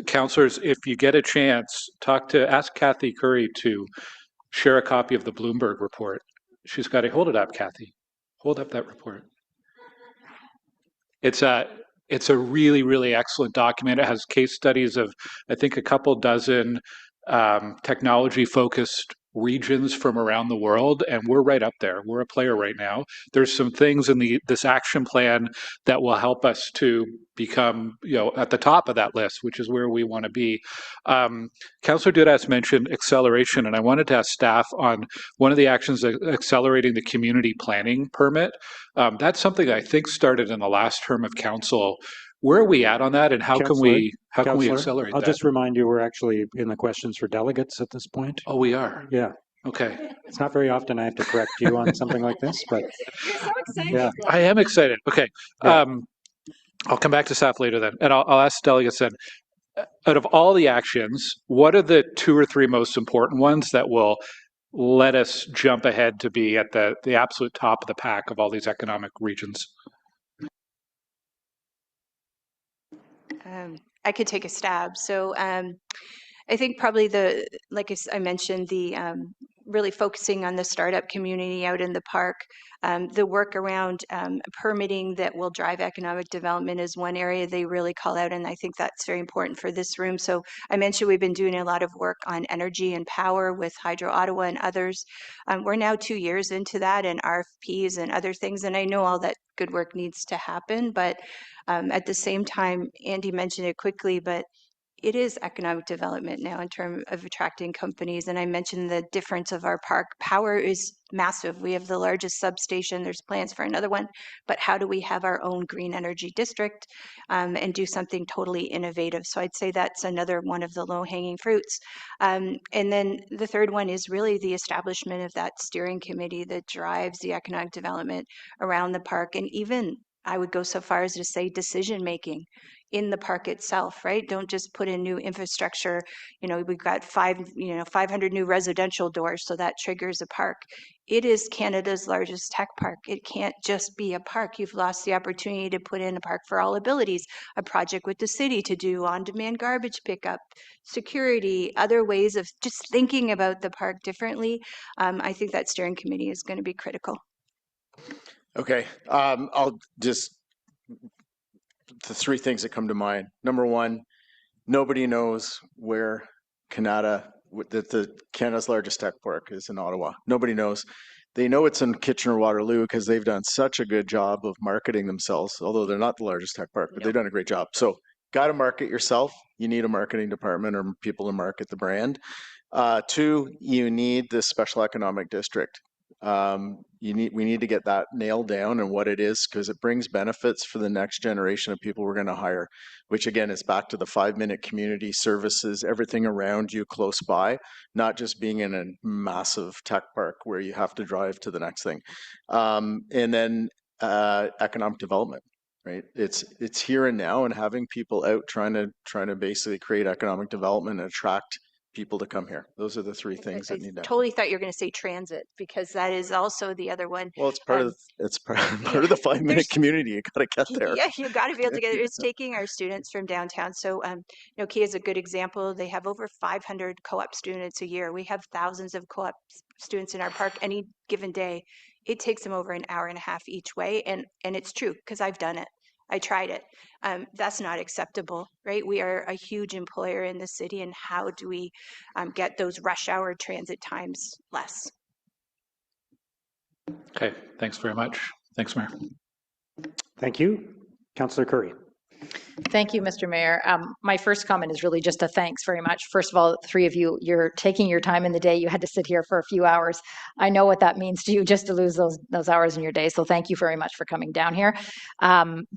Councillors, if you get a chance, ask Kathy Curry to share a copy of the Bloomberg report. She's got to hold it up, Kathy. Hold up that report. It's a really, really excellent document. It has case studies of, I think, a couple dozen technology-focused regions from around the world, and we're right up there. We're a player right now. There's some things in this action plan that will help us to become, at the top of that list, which is where we want to be. Councillor Dudas mentioned acceleration, and I wanted to ask staff on one of the actions, accelerating the community planning permit. That's something I think started in the last term of council. Where are we at on that, and how can we accelerate that? I'll just remind you, we're actually in the questions for delegates at this point. Oh, we are? Yeah. Okay. It's not very often I have to correct you on something like this, but You're so excited. yeah. I am excited. Okay. Yeah. I'll come back to staff later then, and I'll ask delegates then. Out of all the actions, what are the 2 or 3 most important ones that will let us jump ahead to be at the absolute top of the pack of all these economic regions? I could take a stab. So I think probably like I mentioned, the really focusing on the startup community out in the park. The work around permitting that will drive economic development is one area they really call out, and I think that's very important for this room. So I mentioned we've been doing a lot of work on energy and power with Hydro Ottawa and others. We're now 2 years into that, and RFPs and other things, and I know all that good work needs to happen, but at the same time, Andy mentioned it quickly, but it is economic development now in terms of attracting companies. And I mentioned the difference of our park. Power is massive. We have the largest substation. There's plans for another one. But how do we have our own green energy district and do something totally innovative? So I'd say that's another one of the low-hanging fruits. And then the third one is really the establishment of that steering committee that drives the economic development around the park. And even I would go so far as to say decision-making in the park itself, right? Don't just put in new infrastructure. We've got 500 new residential doors, so that triggers a park. It is Canada's largest tech park. It can't just be a park. You've lost the opportunity to put in a park for all abilities, a project with the city to do on-demand garbage pickup, security, other ways of just thinking about the park differently. I think that steering committee is going to be critical. Okay, I'll just, the 3 things that come to mind. Number 1, nobody knows where Canada's largest tech park is in Ottawa. Nobody knows. They know it's in Kitchener-Waterloo because they've done such a good job of marketing themselves, although they're not the largest tech park, but they've done a great job. So got to market yourself. You need a marketing department or people to market the brand. 2, you need this special economic district. We need to get that nailed down and what it is, because it brings benefits for the next generation of people we're going to hire, which again is back to the 5-minute community services, everything around you close by, not just being in a massive tech park where you have to drive to the next thing. And then economic development, right? It's here and now, and having people out trying to basically create economic development and attract people to come here. Those are the 3 things that need to. Totally thought you were going to say transit, because that is also the other one. Well, it's part of the 5-minute community. You got to get there. Yeah, you got to be able to get there. It's taking our students from downtown. So, Key is a good example. They have over 500 co-op students a year. We have thousands of co-op students in our park any given day. It takes them over an hour and a half each way, and it's true because I've done it. I tried it. That's not acceptable, right? We are a huge employer in the city, and how do we get those rush hour transit times less? Okay, thanks very much. Thanks, Mayor. Thank you. Councillor Curry. Thank you, Mr. Mayor. My first comment is really just a thanks very much. First of all, three of you, you're taking your time in the day. You had to sit here for a few hours. I know what that means to you just to lose those hours in your day. So thank you very much for coming down here.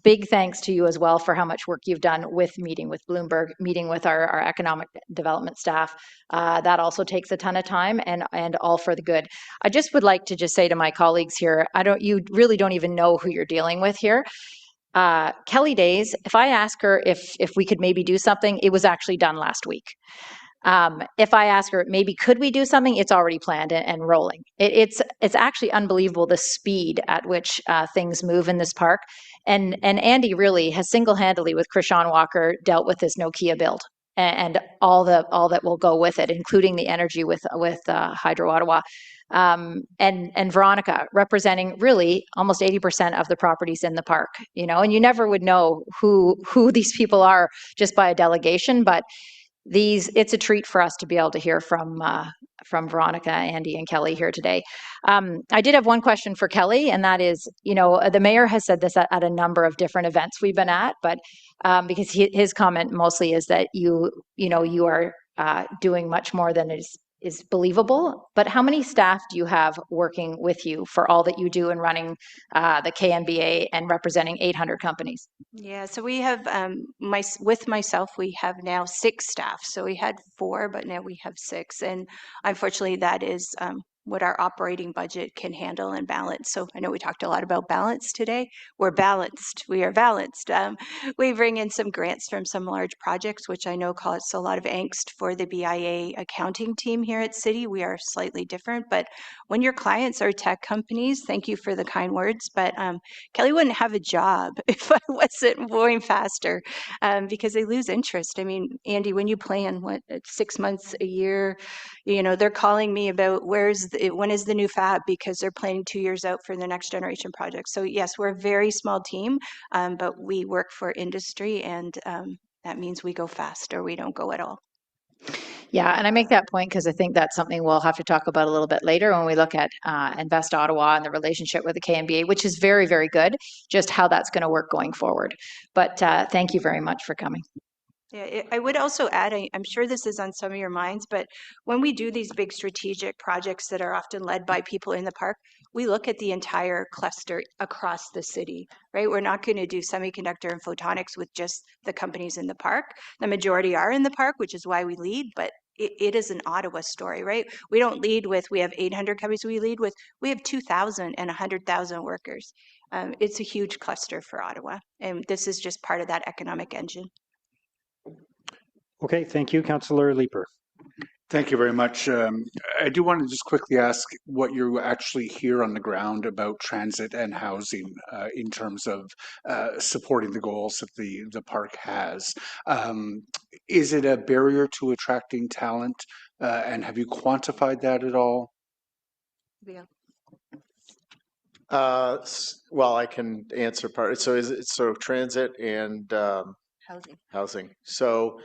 Big thanks to you as well for how much work you've done with meeting with Bloomberg, meeting with our economic development staff. That also takes a ton of time and all for the good. I just would like to just say to my colleagues here, you really don't even know who you're dealing with here. Kelly Days, if I ask her if we could maybe do something, it was actually done last week. If I ask her, maybe could we do something, it's already planned and rolling. It's actually unbelievable the speed at which things move in this park. And Andy really has single-handedly with Krishan Walker dealt with this Nokia build and all that will go with it, including the energy with Hydro Ottawa. And Veronica representing really almost 80% of the properties in the park, and you never would know who these people are just by a delegation, but it's a treat for us to be able to hear from Veronica, Andy, and Kelly here today. I did have one question for Kelly, and that is, the mayor has said this at a number of different events we've been at, but because his comment mostly is that you are doing much more than is believable. But how many staff do you have working with you for all that you do in running the KNBA and representing 800 companies? Yeah, so we have, with myself, we have now 6 staff. So we had 4, but now we have 6. And unfortunately, that is what our operating budget can handle and balance. So I know we talked a lot about balance today. We're balanced. We are balanced. We bring in some grants from some large projects, which I know cause a lot of angst for the BIA accounting team here at City. We are slightly different, but when your clients are tech companies, thank you for the kind words, but Kelly wouldn't have a job if I wasn't going faster because they lose interest. I mean, Andy, when you plan, 6 months, a year, they're calling me about when is the new fab, because they're planning 2 years out for the next generation project. So yes, we're a very small team, but we work for industry, and that means we go fast or we don't go at all. Yeah, and I make that point because I think that's something we'll have to talk about a little bit later when we look at Invest Ottawa and the relationship with the KNBA, which is very, very good, just how that's going to work going forward. But thank you very much for coming. Yeah, I would also add, I'm sure this is on some of your minds, but when we do these big strategic projects that are often led by people in the park, we look at the entire cluster across the city, right? We're not going to do semiconductor and photonics with just the companies in the park. The majority are in the park, which is why we lead, but it is an Ottawa story, right? We don't lead with, we have 800 companies, we have 2,000 and 100,000 workers. It's a huge cluster for Ottawa, and this is just part of that economic engine. Okay, thank you. Councillor Leeper. Thank you very much. I do want to just quickly ask what you actually hear on the ground about transit and housing in terms of supporting the goals that the park has. Is it a barrier to attracting talent, and have you quantified that at all? Yeah. Well, I can answer part. So so transit and housing. So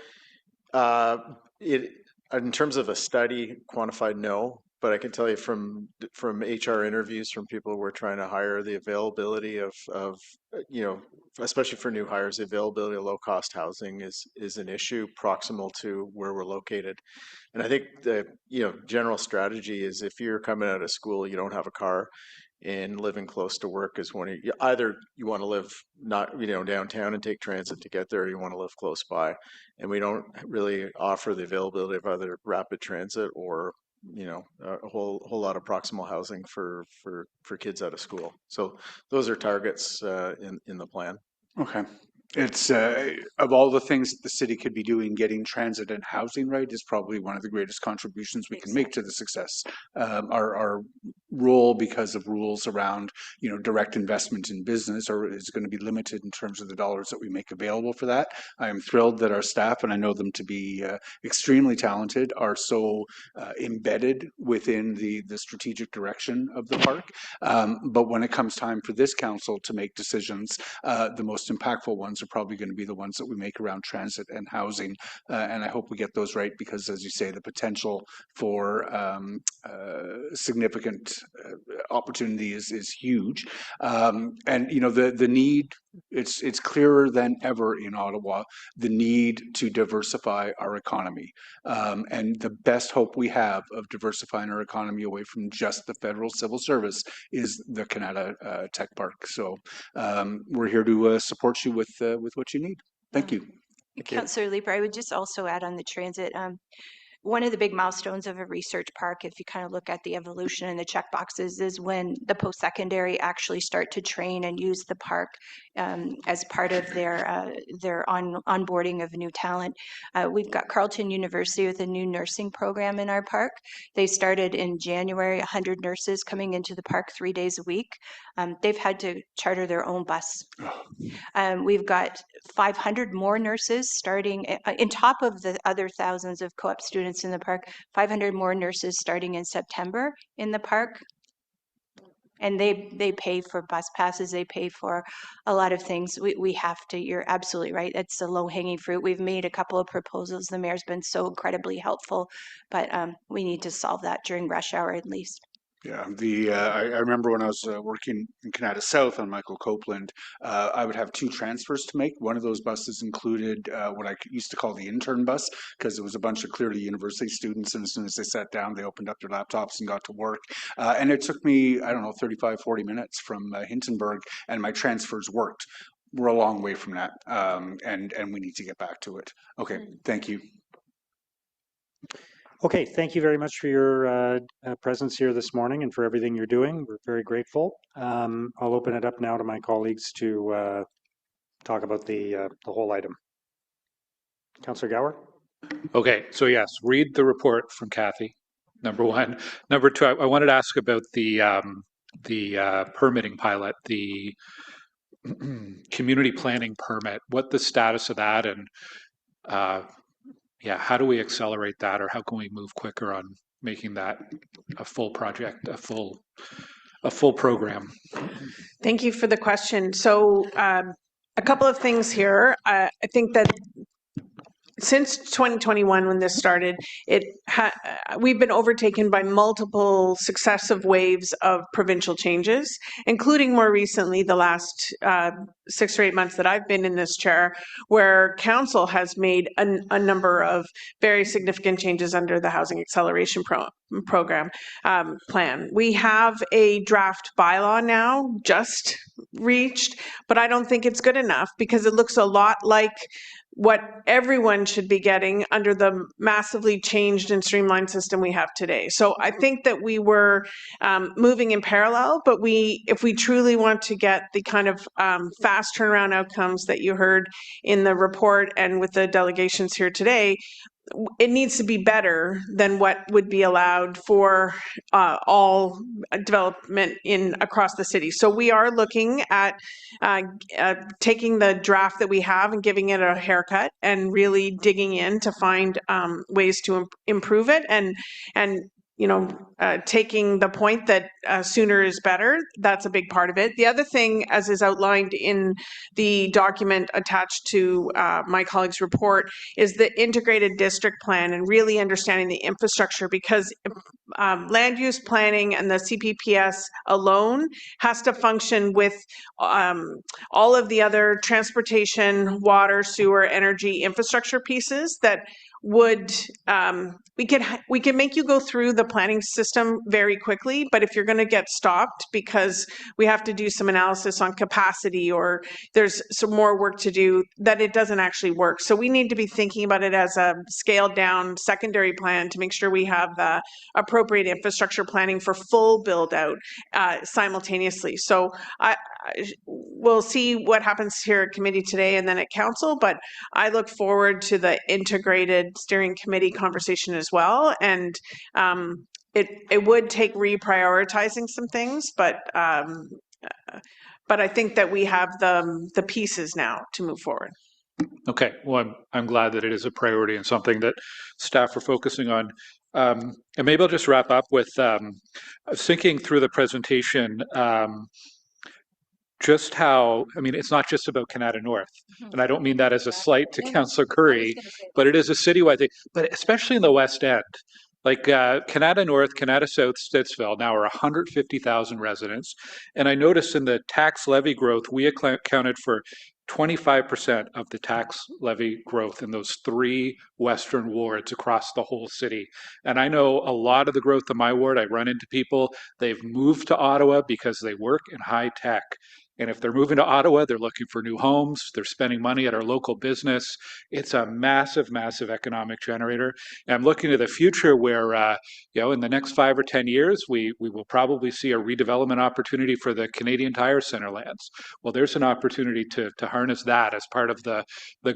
in terms of a study quantified, no, but I can tell you from HR interviews from people we're trying to hire, the availability of especially for new hires, the availability of low cost housing is an issue proximal to where we're located. And I think the general strategy is if you're coming out of school, you don't have a car, and living close to work is either you want to live not downtown and take transit to get there, or you want to live close by, and we don't really offer the availability of either rapid transit or a whole lot of proximal housing for kids out of school. So those are targets in the plan. Okay. It's of all the things that the city could be doing, getting transit and housing right is probably one of the greatest contributions we can make to the success. Our role because of rules around, direct investment in business, or is going to be limited in terms of the dollars that we make available for that. I am thrilled that our staff, and I know them to be extremely talented, are so embedded within the strategic direction of the park. But when it comes time for this council to make decisions, the most impactful ones are probably going to be the ones that we make around transit and housing. And I hope we get those right because, as you say, the potential for significant opportunity is huge. And the need, it's clearer than ever in Ottawa, the need to diversify our economy. And the best hope we have of diversifying our economy away from just the federal civil service is the Canada Tech Park. So we're here to support you with what you need. Thank you. Councillor Leeper, I would just also add on the transit. One of the big milestones of a research park, if you kind of look at the evolution and the check boxes, is when the post-secondary actually start to train and use the park as part of their onboarding of new talent. We've got Carleton University with a new nursing program in our park. They started in January, 100 nurses coming into the park 3 days a week. They've had to charter their own bus. We've got 500 more nurses starting in top of the other thousands of co-op students in the park, 500 more nurses starting in September in the park. And they pay for bus passes, they pay for a lot of things. We have to, you're absolutely right, it's the low-hanging fruit. We've made a couple of proposals. The mayor's been so incredibly helpful, but we need to solve that during rush hour at least. Yeah, I remember when I was working in Canada South on Michael Copeland, I would have 2 transfers to make. One of those buses included what I used to call the intern bus, because it was a bunch of clearly university students, and as soon as they sat down, they opened up their laptops and got to work. And it took me, I don't know, 35, 40 minutes from Hintonburg, and my transfers worked. We're a long way from that, and we need to get back to it. Okay, thank you. Okay, thank you very much for your presence here this morning and for everything you're doing. We're very grateful. I'll open it up now to my colleagues to talk about the whole item. Councillor Gower? Okay, so yes, read the report from Kathy, number one. Number two, I wanted to ask about the permitting pilot, the community planning permit, what the status of that, and yeah, how do we accelerate that, or how can we move quicker on making that a full project, a full program? Thank you for the question. So a couple of things here. I think that since 2021, when this started, we've been overtaken by multiple successive waves of provincial changes, including more recently the last 6 or 8 months that I've been in this chair, where council has made a number of very significant changes under the Housing Acceleration Program plan. We have a draft bylaw now just reached, but I don't think it's good enough because it looks a lot like what everyone should be getting under the massively changed and streamlined system we have today. So I think that we were moving in parallel, but if we truly want to get the kind of fast turnaround outcomes that you heard in the report and with the delegations here today, it needs to be better than what would be allowed for all development across the city. So we are looking at taking the draft that we have and giving it a haircut and really digging in to find ways to improve it and taking the point that sooner is better. That's a big part of it. The other thing, as is outlined in the document attached to my colleague's report, is the integrated district plan and really understanding the infrastructure, because land use planning and the CPPS alone has to function with all of the other transportation, water, sewer, energy infrastructure pieces that would we can make you go through the planning system very quickly, but if you're going to get stopped because we have to do some analysis on capacity or there's some more work to do, that it doesn't actually work. So we need to be thinking about it as a scaled down secondary plan to make sure we have the appropriate infrastructure planning for full build out simultaneously. So we'll see what happens here at committee today and then at council, but I look forward to the integrated steering committee conversation as well. And it would take reprioritizing some things, but I think that we have the pieces now to move forward. Okay, well, I'm glad that it is a priority and something that staff are focusing on. And maybe I'll just wrap up with thinking through the presentation, just how, I mean, it's not just about Canada North. And I don't mean that as a slight to Councillor Curry, but it is a citywide thing, but especially in the West End. Like Canada North, Canada South, Stittsville now are 150,000 residents. And I noticed in the tax levy growth, we accounted for 25% of the tax levy growth in those 3 western wards across the whole city. And I know a lot of the growth in my ward, I run into people, they've moved to Ottawa because they work in high tech. And if they're moving to Ottawa, they're looking for new homes, they're spending money at our local business. It's a massive, massive economic generator. And I'm looking to the future where, in the next 5 or 10 years, we will probably see a redevelopment opportunity for the Canadian Tire Centre lands. Well, there's an opportunity to harness that as part of the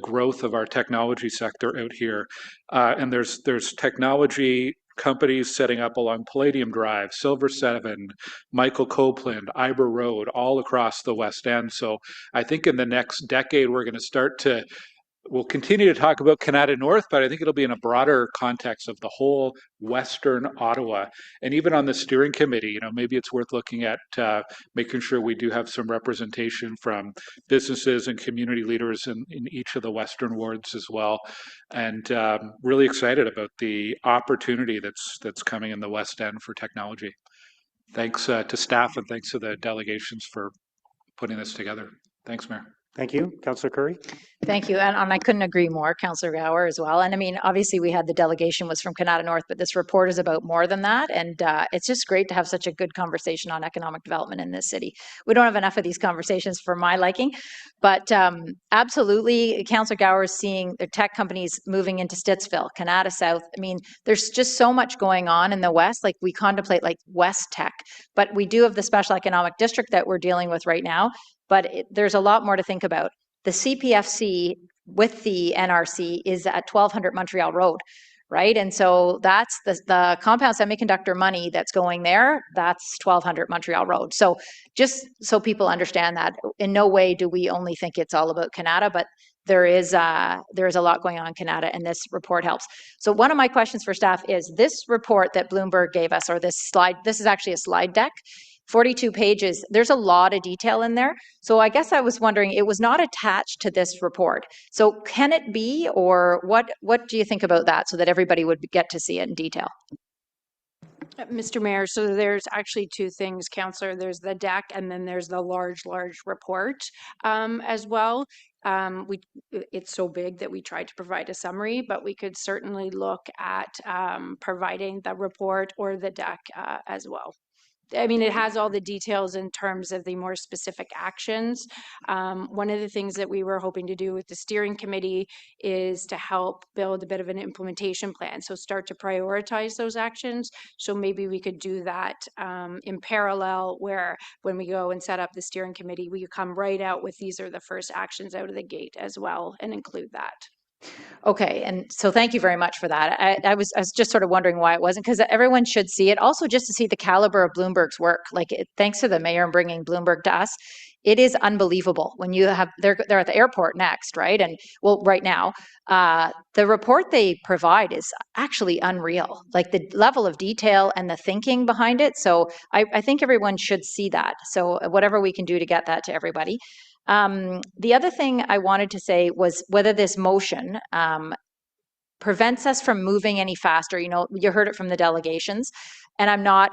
growth of our technology sector out here. And there's technology companies setting up along Palladium Drive, Silver 7, Michael Copeland, Iber Road, all across the West End. So I think in the next decade, we're going to start to, we'll continue to talk about Canada North, but I think it'll be in a broader context of the whole Western Ottawa. And even on the steering committee, maybe it's worth looking at making sure we do have some representation from businesses and community leaders in each of the Western wards as well. And really excited about the opportunity that's coming in the West End for technology. Thanks to staff and thanks to the delegations for putting this together. Thanks, Mayor. Thank you. Councillor Curry? Thank you. And I couldn't agree more, Councillor Gower as well. And I mean, obviously we had the delegation was from Canada North, but this report is about more than that. And it's just great to have such a good conversation on economic development in this city. We don't have enough of these conversations for my liking, but absolutely, Councillor Gower is seeing the tech companies moving into Stittsville, Canada South. I mean, there's just so much going on in the West. Like we contemplate like West Tech, but we do have the special economic district that we're dealing with right now. But there's a lot more to think about. The CPFC with the NRC is at 1200 Montreal Road, right? And so that's the compound semiconductor money that's going there, that's 1200 Montreal Road. So just so people understand that, in no way do we only think it's all about Canada, but there is a lot going on in Canada, and this report helps. So one of my questions for staff is this report that Bloomberg gave us, or this slide, this is actually a slide deck, 42 pages, there's a lot of detail in there. So I guess I was wondering, it was not attached to this report. So can it be, or what do you think about that so that everybody would get to see it in detail? Mr. Mayor, so there's actually 2 things, Councillor. There's the deck and then there's the large report as well. It's so big that we tried to provide a summary, but we could certainly look at providing the report or the deck as well. I mean, it has all the details in terms of the more specific actions. One of the things that we were hoping to do with the steering committee is to help build a bit of an implementation plan. So start to prioritize those actions. So maybe we could do that in parallel, where when we go and set up the steering committee, we come right out with these are the first actions out of the gate as well, and include that. Okay, and so thank you very much for that. I was just sort of wondering why it wasn't, because everyone should see it. Also, just to see the caliber of Bloomberg's work. Like, thanks to the mayor bringing Bloomberg to us, it is unbelievable. When you have they're at the airport next, right? And well, right now, the report they provide is actually unreal. Like the level of detail and the thinking behind it. So I think everyone should see that. So whatever we can do to get that to everybody. The other thing I wanted to say was whether this motion prevents us from moving any faster. You heard it from the delegations, and I'm not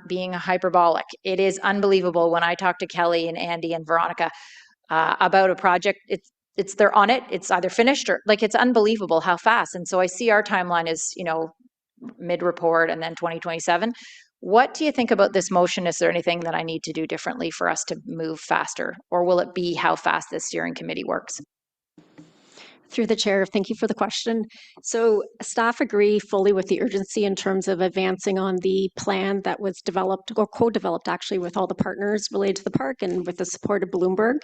being hyperbolic. It is unbelievable when I talk to Kelly and Andy and Veronica about a project. It's they're on it. It's either finished or like it's unbelievable how fast. And so I see our timeline is mid-report and then 2027. What do you think about this motion? Is there anything that I need to do differently for us to move faster? Or will it be how fast this steering committee works? Through the chair, thank you for the question. So staff agree fully with the urgency in terms of advancing on the plan that was developed or co-developed actually with all the partners related to the park and with the support of Bloomberg.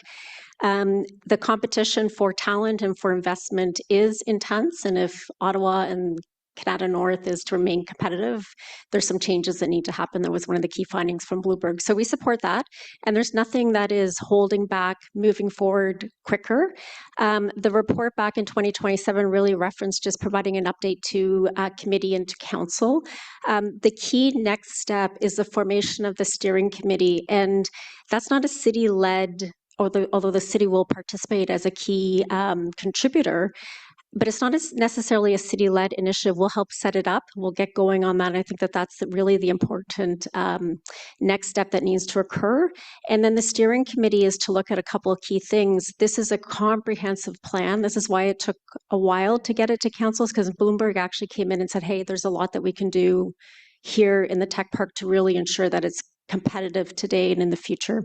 The competition for talent and for investment is intense, and if Ottawa and Canada North is to remain competitive. There's some changes that need to happen. That was one of the key findings from Bloomberg. So we support that. And there's nothing that is holding back moving forward quicker. The report back in 2027 really referenced just providing an update to committee and to council. The key next step is the formation of the steering committee. And that's not a city-led, although the city will participate as a key contributor, but it's not necessarily a city-led initiative. We'll help set it up. We'll get going on that. And I think that that's really the important next step that needs to occur. And then the steering committee is to look at a couple of key things. This is a comprehensive plan. This is why it took a while to get it to councils, because Bloomberg actually came in and said, hey, there's a lot that we can do here in the tech park to really ensure that it's competitive today and in the future.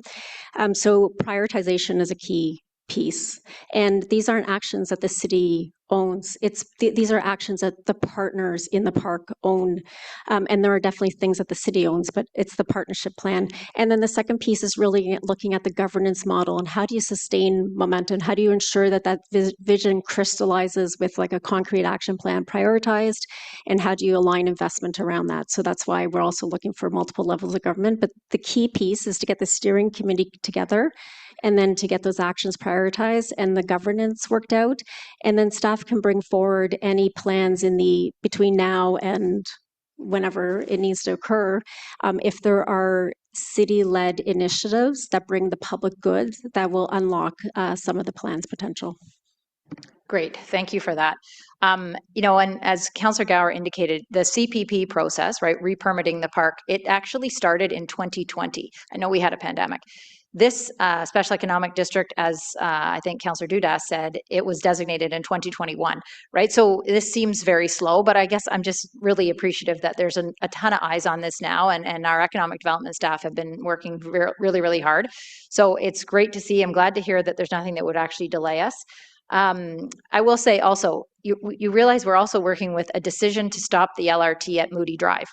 So prioritization is a key piece. And these aren't actions that the city owns. These are actions that the partners in the park own. And there are definitely things that the city owns, but it's the partnership plan. And then the second piece is really looking at the governance model and how do you sustain momentum? How do you ensure that that vision crystallizes with like a concrete action plan prioritized? And how do you align investment around that? So that's why we're also looking for multiple levels of government. But the key piece is to get the steering committee together and then to get those actions prioritized and the governance worked out. And then staff can bring forward any plans between now and whenever it needs to occur. If there are city-led initiatives that bring the public good, that will unlock some of the plan's potential. Great, thank you for that. You know, and as Councillor Gower indicated, the CPP process, right, re-permitting the park, it actually started in 2020. I know we had a pandemic. This special economic district, as I think Councillor Dudas said, it was designated in 2021, right? So this seems very slow, but I guess I'm just really appreciative that there's a ton of eyes on this now, and our economic development staff have been working really, really hard. So it's great to see. I'm glad to hear that there's nothing that would actually delay us. I will say also, you realize we're also working with a decision to stop the LRT at Moody Drive.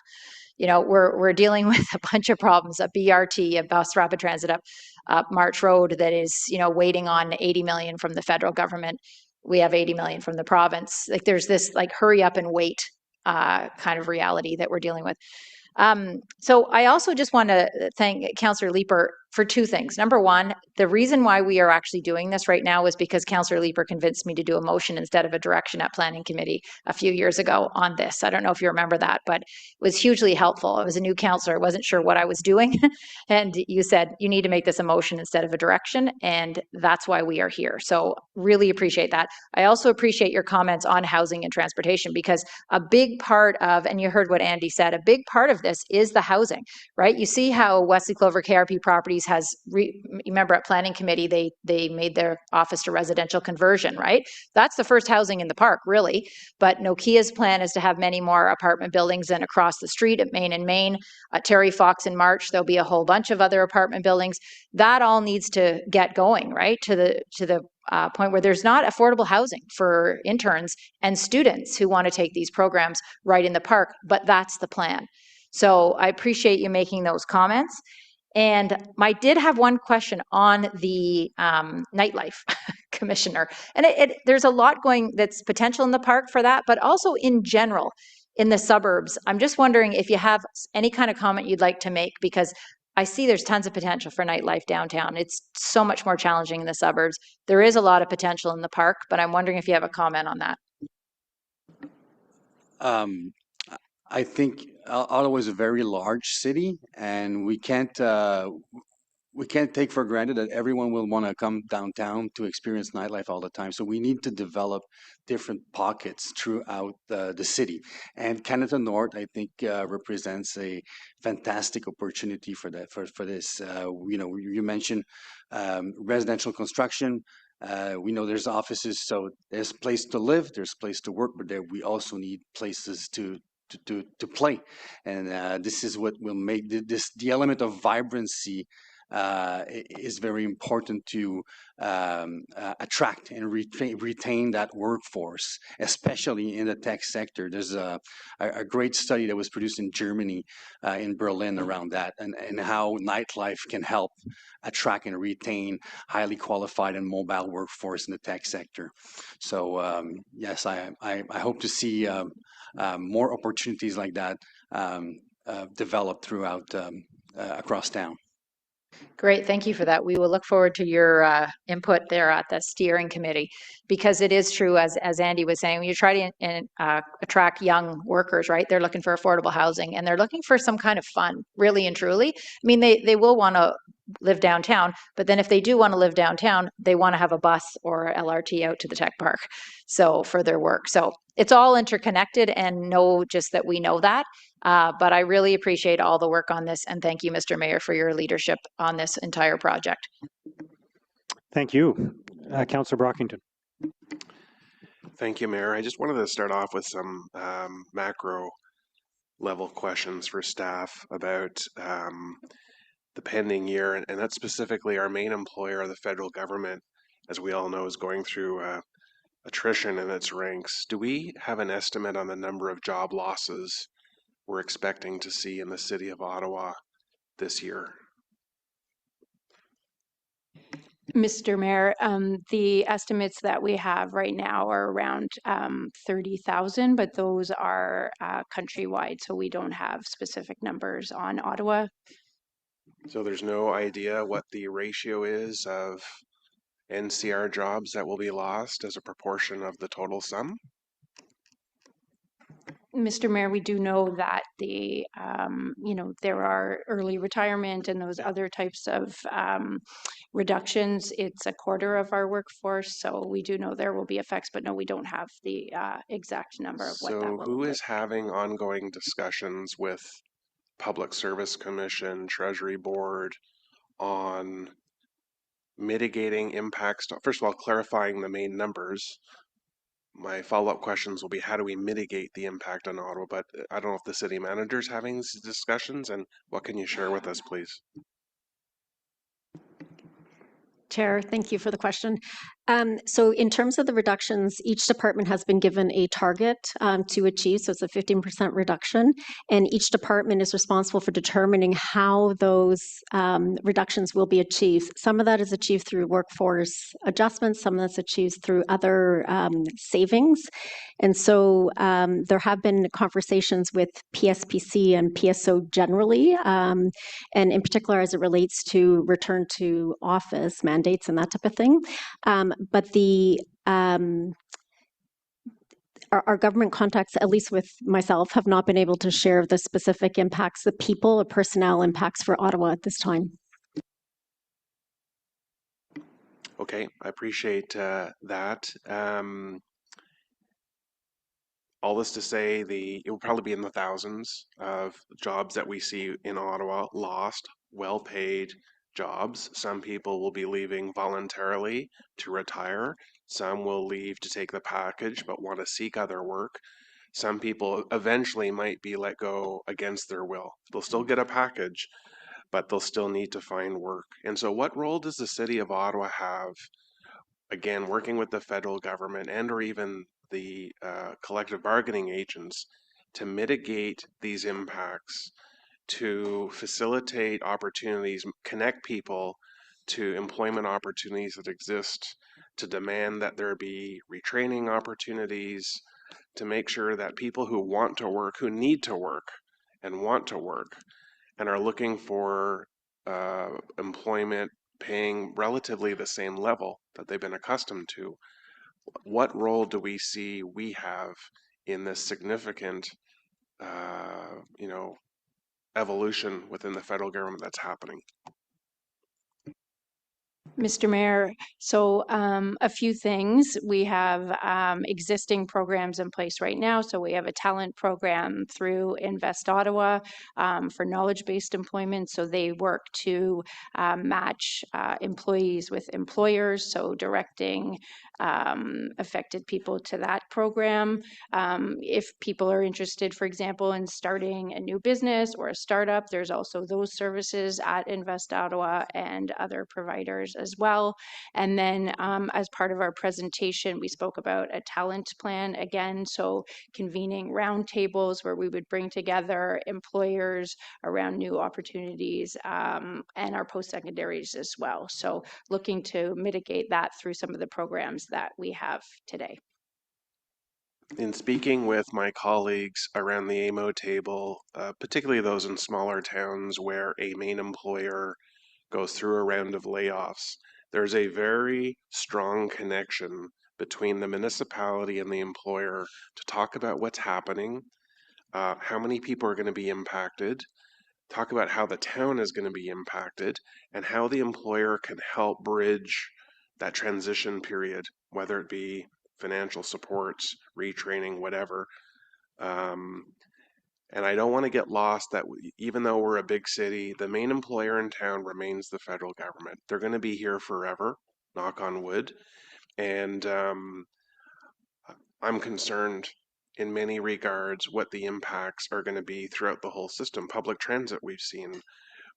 You know, we're dealing with a bunch of problems, a BRT, a bus rapid transit up March Road that is, you know, waiting on 80 million from the federal government. We have 80 million from the province. Like there's this like hurry up and wait kind of reality that we're dealing with. So I also just want to thank Councillor Leeper for two things. Number one, the reason why we are actually doing this right now is because Councillor Leeper convinced me to do a motion instead of a direction at Planning Committee a few years ago on this. I don't know if you remember that, but it was hugely helpful. I was a new councillor. I wasn't sure what I was doing. And you said, you need to make this a motion instead of a direction. And that's why we are here. So really appreciate that. I also appreciate your comments on housing and transportation, because a big part of, and you heard what Andy said, a big part of this is the housing, right? You see how Wesley Clover KRP Properties has, remember at Planning Committee, they made their office to residential conversion, right? That's the first housing in the park, really. But Nokia's plan is to have many more apartment buildings, and across the street at Main and Main, Terry Fox in March, there'll be a whole bunch of other apartment buildings. That all needs to get going, right? To the point where there's not affordable housing for interns and students who want to take these programs right in the park, but that's the plan. So I appreciate you making those comments. And I did have one question on the nightlife commissioner. And there's a lot going that's potential in the park for that, but also in general in the suburbs. I'm just wondering if you have any kind of comment you'd like to make, because I see there's tons of potential for nightlife downtown. It's so much more challenging in the suburbs. There is a lot of potential in the park, but I'm wondering if you have a comment on that. I think Ottawa is a very large city, and we can't take for granted that everyone will want to come downtown to experience nightlife all the time. So we need to develop different pockets throughout the city. And Canada North, I think, represents a fantastic opportunity for that. For this, you know, you mentioned residential construction. We know there's offices, so there's place to live, there's place to work, but we also need places to play, and this is what will make the element of vibrancy is very important to attract and retain that workforce, especially in the tech sector. There's a great study that was produced in Germany, in Berlin, around that, and how nightlife can help attract and retain highly qualified and mobile workforce in the tech sector. So yes, I hope to see more opportunities like that develop throughout across town. Great, thank you for that. We will look forward to your input there at the steering committee, because it is true, as Andy was saying, when you try to attract young workers, right? They're looking for affordable housing and they're looking for some kind of fun, really and truly. I mean, they will want to live downtown, but then if they do want to live downtown, they want to have a bus or LRT out to the tech park, so for their work. So it's all interconnected, and just that we know that. But I really appreciate all the work on this, and thank you, Mr. Mayor, for your leadership on this entire project. Thank you. Councillor Brockington. Thank you, Mayor. I just wanted to start off with some macro level questions for staff about the pending year, and that's specifically our main employer, the federal government, as we all know, is going through attrition in its ranks. Do we have an estimate on the number of job losses we're expecting to see in the city of Ottawa this year? Mr. Mayor, the estimates that we have right now are around 30,000, but those are countrywide, so we don't have specific numbers on Ottawa. So there's no idea what the ratio is of NCR jobs that will be lost as a proportion of the total sum? Mr. Mayor, we do know that there are early retirement and those other types of reductions. It's a quarter of our workforce, so we do know there will be effects, but no, we don't have the exact number of what that will look like. So who is having ongoing discussions with Public Service Commission, Treasury Board on mitigating impacts? First of all, clarifying the main numbers. My follow-up questions will be, how do we mitigate the impact on Ottawa? But I don't know if the city manager is having these discussions, and what can you share with us, please? Chair, thank you for the question. So in terms of the reductions, each department has been given a target to achieve. So it's a 15% reduction. And each department is responsible for determining how those reductions will be achieved. Some of that is achieved through workforce adjustments. Some of that's achieved through other savings. And so there have been conversations with PSPC and PSO generally, and in particular as it relates to return to office mandates and that type of thing. But our government contacts, at least with myself, have not been able to share the specific impacts, the people or personnel impacts for Ottawa at this time. Okay, I appreciate that. All this to say, it will probably be in the thousands of jobs that we see in Ottawa lost, well-paid jobs. Some people will be leaving voluntarily to retire. Some will leave to take the package but want to seek other work. Some people eventually might be let go against their will. They'll still get a package, but they'll still need to find work. And so what role does the city of Ottawa have, again, working with the federal government and or even the collective bargaining agents to mitigate these impacts, to facilitate opportunities, connect people to employment opportunities that exist, to demand that there be retraining opportunities, to make sure that people who want to work, who need to work and want to work and are looking for employment paying relatively the same level that they've been accustomed to, what role do we see we have in this significant, evolution within the federal government that's happening? Mr. Mayor, so a few things. We have existing programs in place right now. So we have a talent program through Invest Ottawa for knowledge-based employment. So they work to match employees with employers, so directing affected people to that program. If people are interested, for example, in starting a new business or a startup, there's also those services at Invest Ottawa and other providers as well. And then as part of our presentation, we spoke about a talent plan again, so convening roundtables where we would bring together employers around new opportunities and our post-secondaries as well. So looking to mitigate that through some of the programs that we have today. In speaking with my colleagues around the AMO table, particularly those in smaller towns where a main employer goes through a round of layoffs, there's a very strong connection between the municipality and the employer to talk about what's happening, how many people are going to be impacted, talk about how the town is going to be impacted, and how the employer can help bridge that transition period, whether it be financial supports, retraining, whatever. And I don't want to get lost that even though we're a big city, the main employer in town remains the federal government. They're going to be here forever, knock on wood. And I'm concerned in many regards what the impacts are going to be throughout the whole system. Public transit, we've seen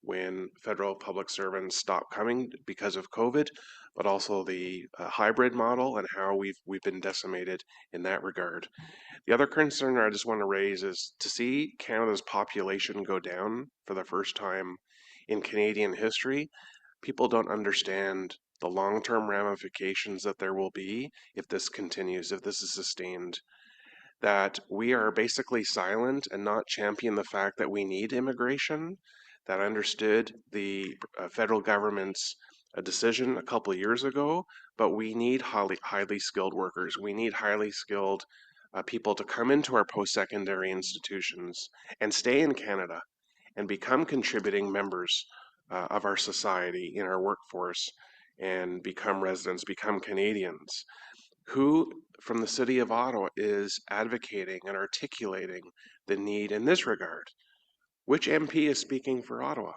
when federal public servants stop coming because of COVID, but also the hybrid model and how we've been decimated in that regard. The other concern I just want to raise is to see Canada's population go down for the first time in Canadian history. People don't understand the long-term ramifications that there will be if this continues, if this is sustained. That we are basically silent and not champion the fact that we need immigration, that understood the federal government's decision a couple of years ago, but we need highly skilled workers. We need highly skilled people to come into our post-secondary institutions and stay in Canada and become contributing members of our society in our workforce and become residents, become Canadians. Who from the city of Ottawa is advocating and articulating the need in this regard? Which MP is speaking for Ottawa?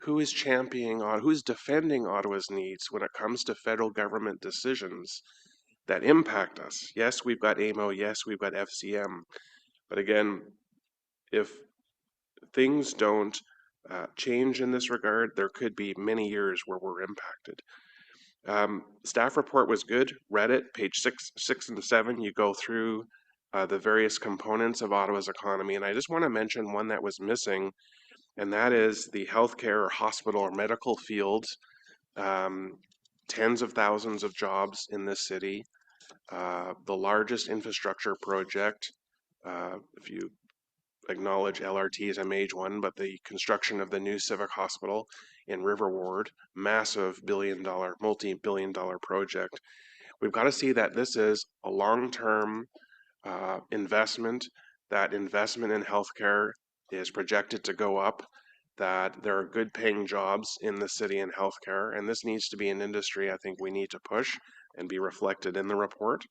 Who is championing, who's defending Ottawa's needs when it comes to federal government decisions that impact us? Yes, we've got AMO, yes, we've got FCM, but again, if things don't change in this regard, there could be many years where we're impacted. Staff report was good, read it, page 6 and 7, you go through the various components of Ottawa's economy, and I just want to mention one that was missing, and that is the healthcare or hospital or medical fields. Tens of thousands of jobs in this city, the largest infrastructure project, if you acknowledge LRT as a major one, but the construction of the new civic hospital in River Ward, massive multi-billion dollar project. We've got to see that this is a long-term investment. That investment in healthcare is projected to go up, that there are good paying jobs in the city in healthcare, and this needs to be an industry I think we need to push and be reflected in the report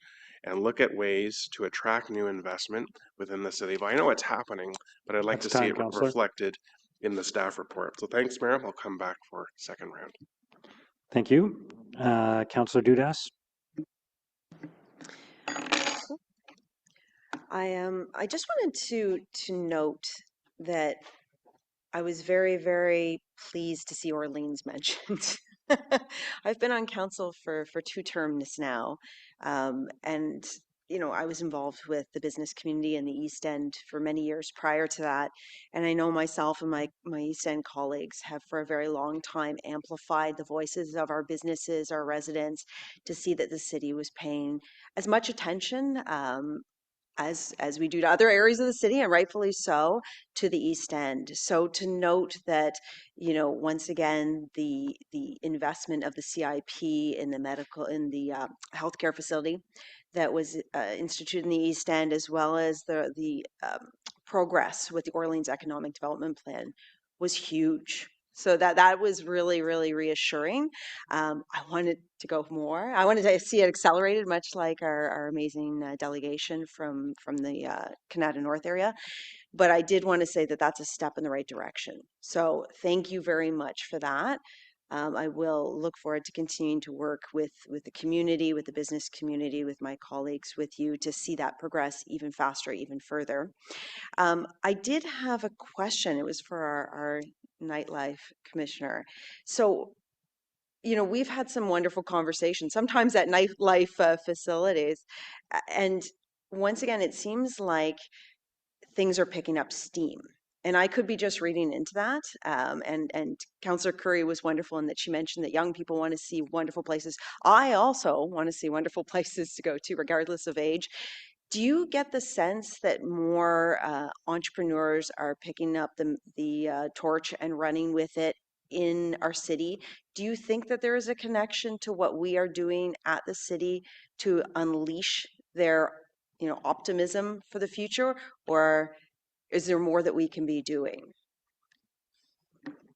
and look at ways to attract new investment within the city. But I know it's happening, but I'd like That's to see time, it Councillor. reflected in the staff report. So thanks, Mayor. I'll come back for second round. Thank you. Councillor Dudas. I just wanted to note that I was very, very pleased to see Orleans mentioned. I've been on council for 2 terms now, and you know I was involved with the business community in the East End for many years prior to that, and I know myself and my East End colleagues have for a very long time amplified the voices of our businesses, our residents, to see that the city was paying as much attention as we do to other areas of the city, and rightfully so, to the East End. So to note that, you know, once again, the investment of the CIP in the healthcare facility that was instituted in the East End, as well as the progress with the Orleans Economic Development Plan, was huge. So that was really, really reassuring. I wanted to go more. I wanted to see it accelerated, much like our amazing delegation from the Canada North area. But I did want to say that that's a step in the right direction. So thank you very much for that. I will look forward to continuing to work with the community, with the business community, with my colleagues, with you to see that progress even faster, even further. I did have a question. It was for our nightlife commissioner. So, you know, we've had some wonderful conversations, sometimes at nightlife facilities. And once again, it seems like things are picking up steam. And I could be just reading into that. And Councillor Curry was wonderful in that she mentioned that young people want to see wonderful places. I also want to see wonderful places to go to, regardless of age. Do you get the sense that more entrepreneurs are picking up the torch and running with it in our city? Do you think that there is a connection to what we are doing at the city to unleash their, optimism for the future, or is there more that we can be doing?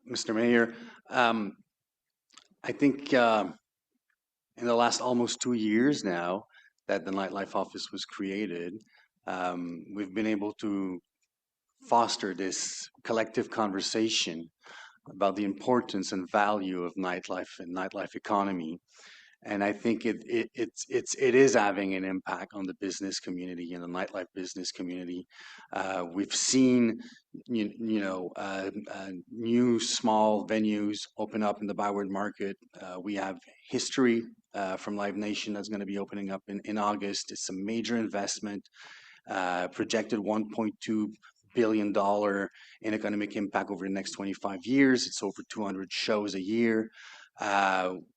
Mr. Mayor, I think in the last almost 2 years now that the Nightlife Office was created, we've been able to foster this collective conversation about the importance and value of nightlife and nightlife economy. And I think it is having an impact on the business community and the nightlife business community. We've seen, new small venues open up in the Byward Market. We have history from Live Nation that's going to be opening up in August. It's a major investment, projected $1.2 billion in economic impact over the next 25 years. It's over 200 shows a year.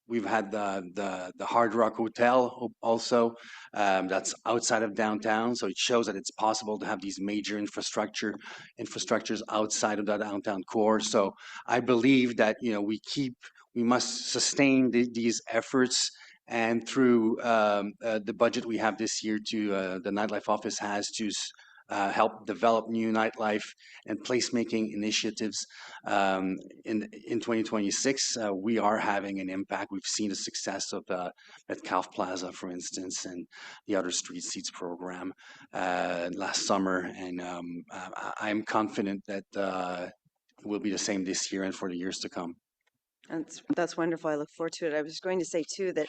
We've had the Hard Rock Hotel also, that's outside of downtown. So it shows that it's possible to have these major infrastructures outside of the downtown core. So I believe that, we must sustain these efforts. And through the budget we have this year the Nightlife Office has to help develop new nightlife and placemaking initiatives. In 2026, we are having an impact. We've seen the success of Metcalfe Plaza, for instance, and the Outer Street Seats program last summer. And I'm confident that it will be the same this year and for the years to come. That's wonderful. I look forward to it. I was going to say too that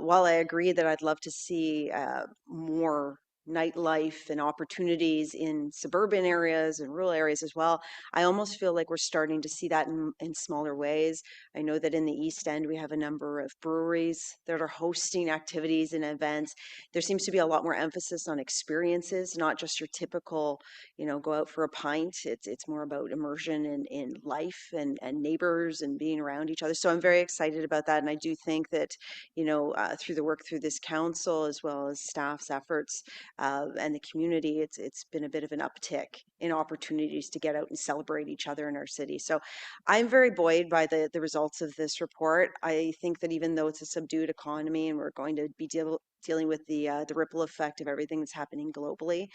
while I agree that I'd love to see more nightlife and opportunities in suburban areas and rural areas as well, I almost feel like we're starting to see that in smaller ways. I know that in the East End we have a number of breweries that are hosting activities and events. There seems to be a lot more emphasis on experiences, not just your typical, go out for a pint. It's more about immersion in life and neighbors and being around each other. So I'm very excited about that, and I do think that through the work through this council as well as staff's efforts and the community, it's been a bit of an uptick in opportunities to get out and celebrate each other in our city. So I'm very buoyed by the results of this report. I think that even though it's a subdued economy and we're going to be dealing with the ripple effect of everything that's happening globally,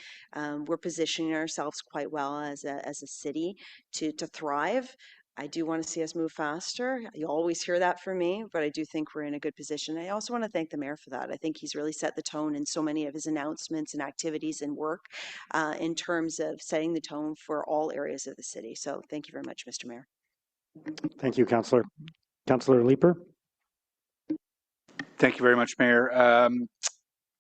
we're positioning ourselves quite well as a city to thrive. I do want to see us move faster. You always hear that from me, but I do think we're in a good position. I also want to thank the mayor for that. I think he's really set the tone in so many of his announcements and activities and work in terms of setting the tone for all areas of the city. So thank you very much, Mr. Mayor. Thank you, Councillor. Councillor Leeper. Thank you very much, Mayor.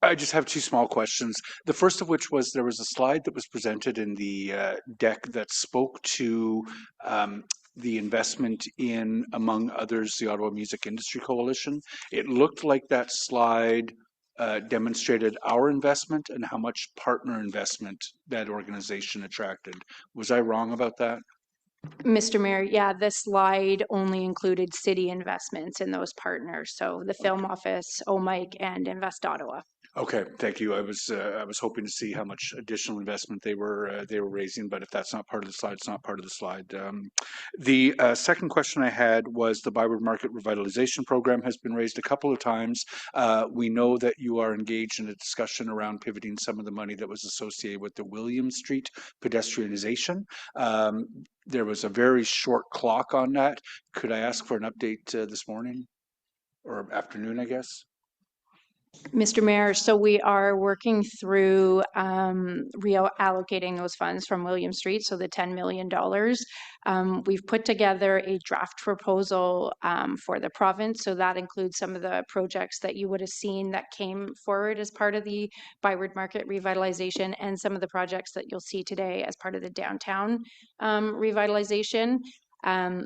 I just have two small questions. The first of which was there was a slide that was presented in the deck that spoke to the investment in, among others, the Ottawa Music Industry Coalition. It looked like that slide demonstrated our investment and how much partner investment that organization attracted. Was I wrong about that? Mr. Mayor, yeah, this slide only included city investments in those partners. So the Film Office, OMIC, and Invest Ottawa. Okay, thank you. I was hoping to see how much additional investment they were raising, but if that's not part of the slide, it's not part of the slide. The second question I had was the Byward Market Revitalization Program has been raised a couple of times. We know that you are engaged in a discussion around pivoting some of the money that was associated with the William Street pedestrianization. There was a very short clock on that. Could I ask for an update this morning or afternoon, I guess? Mr. Mayor, so we are working through reallocating those funds from William Street, so the $10 million. We've put together a draft proposal for the province, so that includes some of the projects that you would have seen that came forward as part of the Byward Market revitalization and some of the projects that you'll see today as part of the downtown revitalization.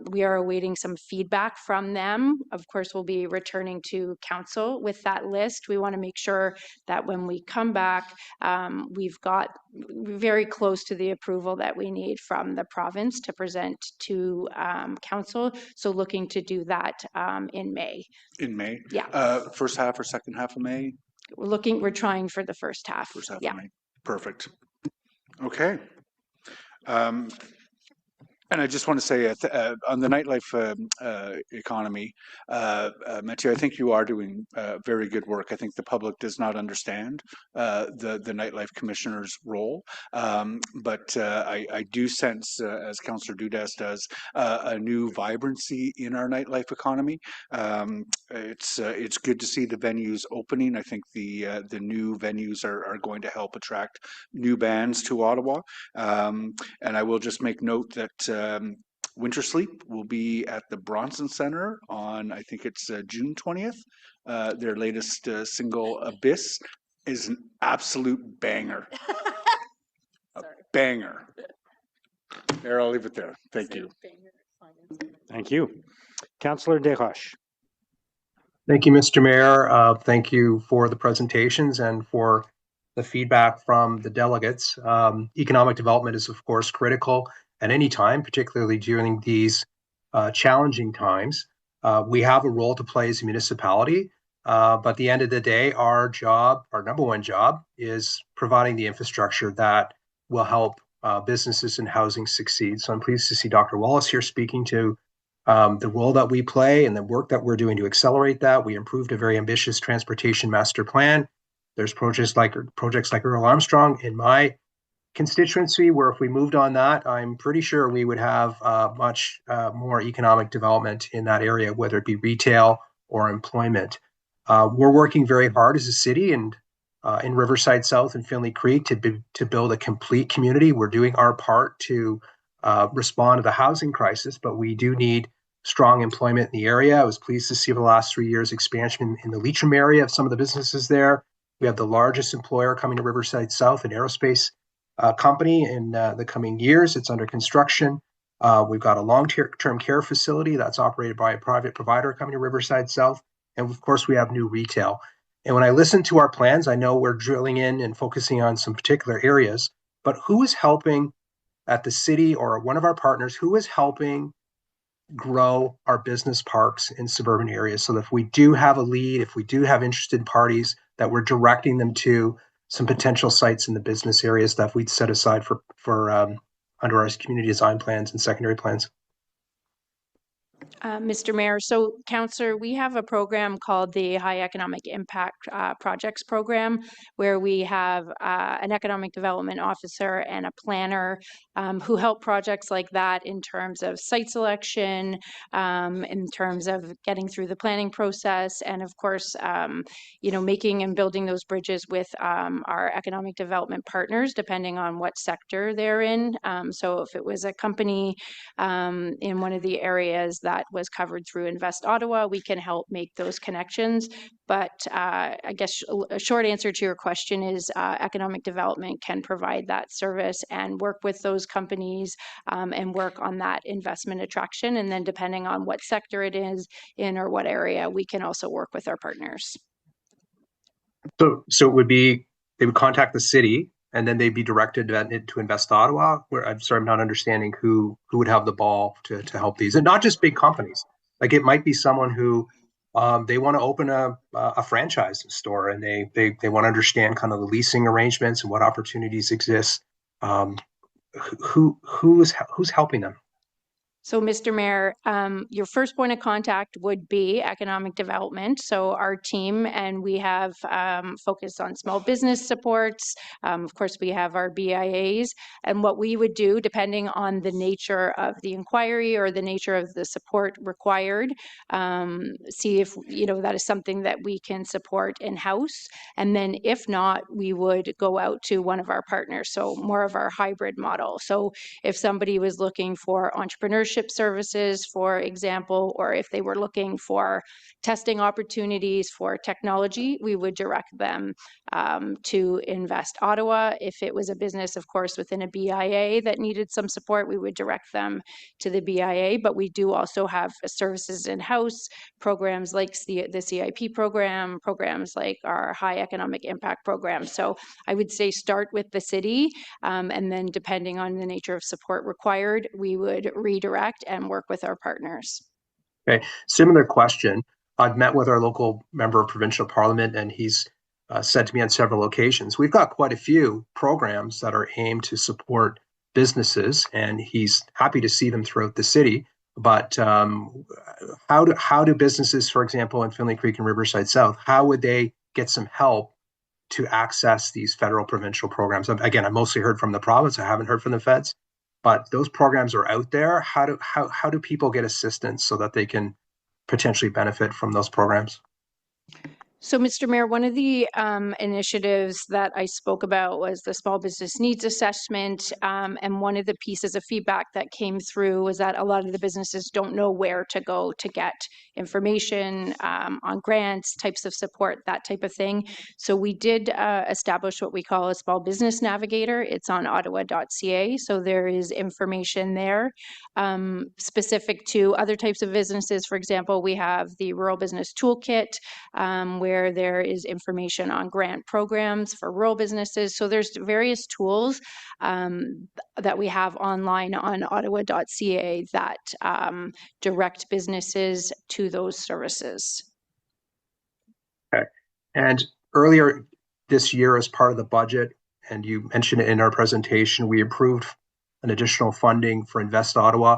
We are awaiting some feedback from them. Of course, we'll be returning to council with that list. We want to make sure that when we come back, we've got very close to the approval that we need from the province to present to council. So looking to do that in May. In May? Yeah. First half or second half of May? we're trying for the first half. First half Yeah. of May. Perfect. Okay. And I just want to say on the nightlife economy, Mathieu, I think you are doing very good work. I think the public does not understand the nightlife commissioner's role, but I do sense, as Councillor Dudas does, a new vibrancy in our nightlife economy. It's good to see the venues opening. I think the new venues are going to help attract new bands to Ottawa. And I will just make note that Winter Sleep will be at the Bronson Center on, I think it's June 20th. Their latest single, Abyss, is an absolute banger. A banger. There, I'll leave it there. Thank you. Thank you. Councillor Desroches. Thank you, Mr. Mayor. Thank you for the presentations and for the feedback from the delegates. Economic development is, of course, critical at any time, particularly during these challenging times. We have a role to play as a municipality, but at the end of the day, our number one job, is providing the infrastructure that will help businesses and housing succeed. So I'm pleased to see Dr. Wallace here speaking to the role that we play and the work that we're doing to accelerate that. We improved a very ambitious transportation master plan. There's projects like Earl Armstrong in my constituency, where if we moved on that, I'm pretty sure we would have much more economic development in that area, whether it be retail or employment. We're working very hard as a city and in Riverside South and Finley Creek to build a complete community. We're doing our part to respond to the housing crisis, but we do need strong employment in the area. I was pleased to see over the last 3 years expansion in the Leitrim area of some of the businesses there. We have the largest employer coming to Riverside South, an aerospace company in the coming years. It's under construction. We've got a long-term care facility that's operated by a private provider coming to Riverside South. And of course, we have new retail. And when I listen to our plans, I know we're drilling in and focusing on some particular areas, but who is helping at the city or one of our partners, who is helping grow our business parks in suburban areas, so that if we do have a lead, if we do have interested parties, that we're directing them to some potential sites in the business areas that we'd set aside for under our community design plans and secondary plans. Mr. Mayor, so Councillor, we have a program called the High Economic Impact Projects Program, where we have an economic development officer and a planner who help projects like that in terms of site selection, in terms of getting through the planning process, and of course, making and building those bridges with our economic development partners, depending on what sector they're in. So if it was a company in one of the areas that was covered through Invest Ottawa, we can help make those connections. But I guess a short answer to your question is economic development can provide that service and work with those companies and work on that investment attraction. And then depending on what sector it is in or what area, we can also work with our partners. So it would be, they would contact the city and then they'd be directed to Invest Ottawa. Where I'm sorry, I'm not understanding who would have the ball to help these, and not just big companies. Like it might be someone who they want to open a franchise store, and they want to understand kind of the leasing arrangements and what opportunities exist. Who's helping them? So, Mr. Mayor, your first point of contact would be economic development. So our team, and we have focused on small business supports. Of course, we have our BIAs. And what we would do, depending on the nature of the inquiry or the nature of the support required, see if that is something that we can support in-house. And then if not, we would go out to one of our partners. So more of our hybrid model. So if somebody was looking for entrepreneurship services, for example, or if they were looking for testing opportunities for technology, we would direct them to Invest Ottawa. If it was a business, of course, within a BIA that needed some support, we would direct them to the BIA. But we do also have services in-house, programs like the CIP program, programs like our High Economic Impact program. So I would say start with the city, and then depending on the nature of support required, we would redirect and work with our partners. Okay, similar question. I've met with our local member of provincial parliament, and he's said to me on several occasions, we've got quite a few programs that are aimed to support businesses, and he's happy to see them throughout the city. But how do businesses, for example, in Finley Creek and Riverside South, how would they get some help to access these federal provincial programs? Again, I mostly heard from the province. I haven't heard from the feds, but those programs are out there. How do people get assistance so that they can potentially benefit from those programs? So, Mr. Mayor, one of the initiatives that I spoke about was the small business needs assessment. And one of the pieces of feedback that came through was that a lot of the businesses don't know where to go to get information on grants, types of support, that type of thing. So we did establish what we call a small business navigator. It's on ottawa.ca. So there is information there specific to other types of businesses. For example, we have the Rural Business Toolkit, where there is information on grant programs for rural businesses. So there's various tools that we have online on ottawa.ca that direct businesses to those services. Okay. And earlier this year, as part of the budget, and you mentioned it in our presentation, we approved an additional funding for Invest Ottawa.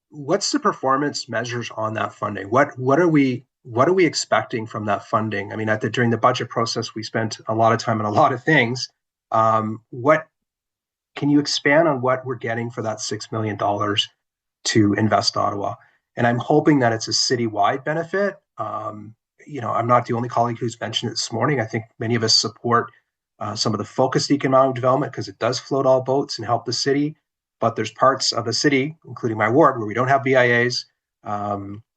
What's the performance measures on that funding? What are we expecting from that funding? I mean, during the budget process, we spent a lot of time on a lot of things. What can you expand on what we're getting for that $6 million to Invest Ottawa? And I'm hoping that it's a citywide benefit. I'm not the only colleague who's mentioned it this morning. I think many of us support some of the focused economic development because it does float all boats and help the city. But there's parts of the city, including my ward, where we don't have BIAs.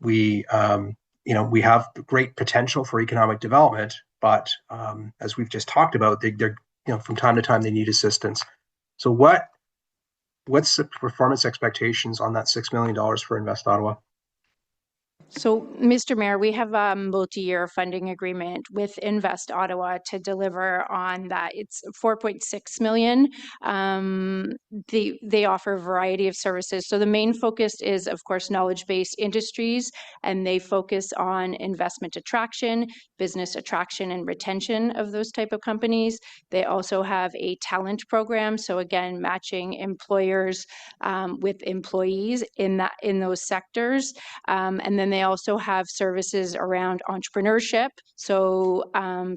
We have great potential for economic development, but as we've just talked about, they're from time to time they need assistance. So what's the performance expectations on that $6 million for Invest Ottawa? So, Mr. Mayor, we have a multi-year funding agreement with Invest Ottawa to deliver on that. It's $4.6 million. They offer a variety of services. So the main focus is, of course, knowledge-based industries, and they focus on investment attraction, business attraction and retention of those type of companies. They also have a talent program. So again, matching employers with employees in those sectors. And then they also have services around entrepreneurship, so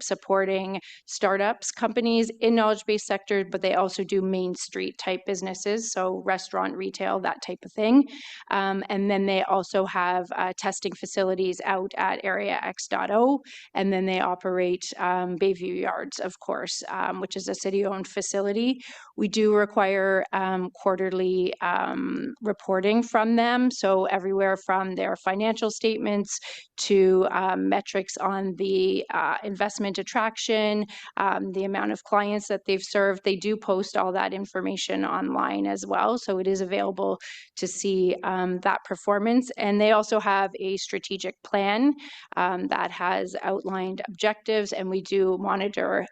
supporting startups, companies in knowledge-based sectors, but they also do Main Street type businesses, so restaurant, retail, that type of thing. And then they also have testing facilities out at Area X.O, and then they operate Bayview Yards, of course, which is a city-owned facility. We do require quarterly reporting from them, so everywhere from their financial statements to metrics on the investment attraction, the amount of clients that they've served. They do post all that information online as well, so it is available to see that performance. And they also have a strategic plan that has outlined objectives, and we do monitor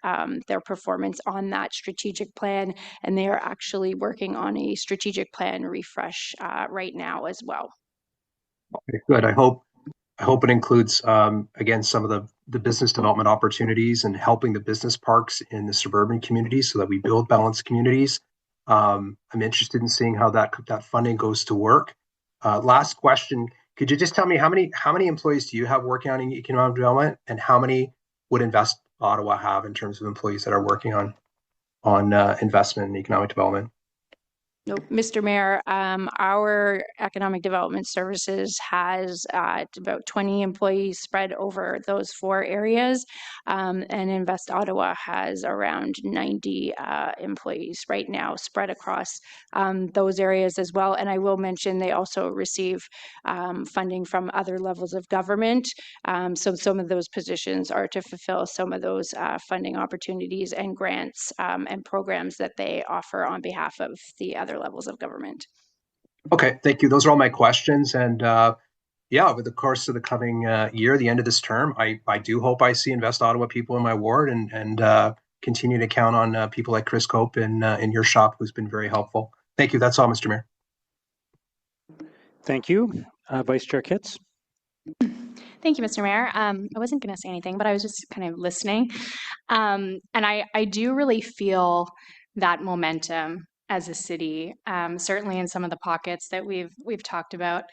their performance on that strategic plan, and they are actually working on a strategic plan refresh right now as well. Okay, good. I hope it includes, again, some of the business development opportunities and helping the business parks in the suburban communities so that we build balanced communities. I'm interested in seeing how that funding goes to work. Last question, could you just tell me how many employees do you have working on economic development, and how many would Invest Ottawa have in terms of employees that are working on investment and economic development? No, Mr. Mayor, our economic development services has about 20 employees spread over those 4 areas, and Invest Ottawa has around 90 employees right now spread across those areas as well. And I will mention they also receive funding from other levels of government. So some of those positions are to fulfill some of those funding opportunities and grants and programs that they offer on behalf of the other levels of government. Okay, thank you. Those are all my questions. And over the course of the coming year, the end of this term, I do hope I see Invest Ottawa people in my ward and continue to count on people like Chris Cope in your shop, who's been very helpful. Thank you. That's all, Mr. Mayor. Thank you. Vice Chair Kitts. Thank you, Mr. Mayor. I wasn't going to say anything, but I was just kind of listening. And I do really feel that momentum as a city, certainly in some of the pockets that we've talked about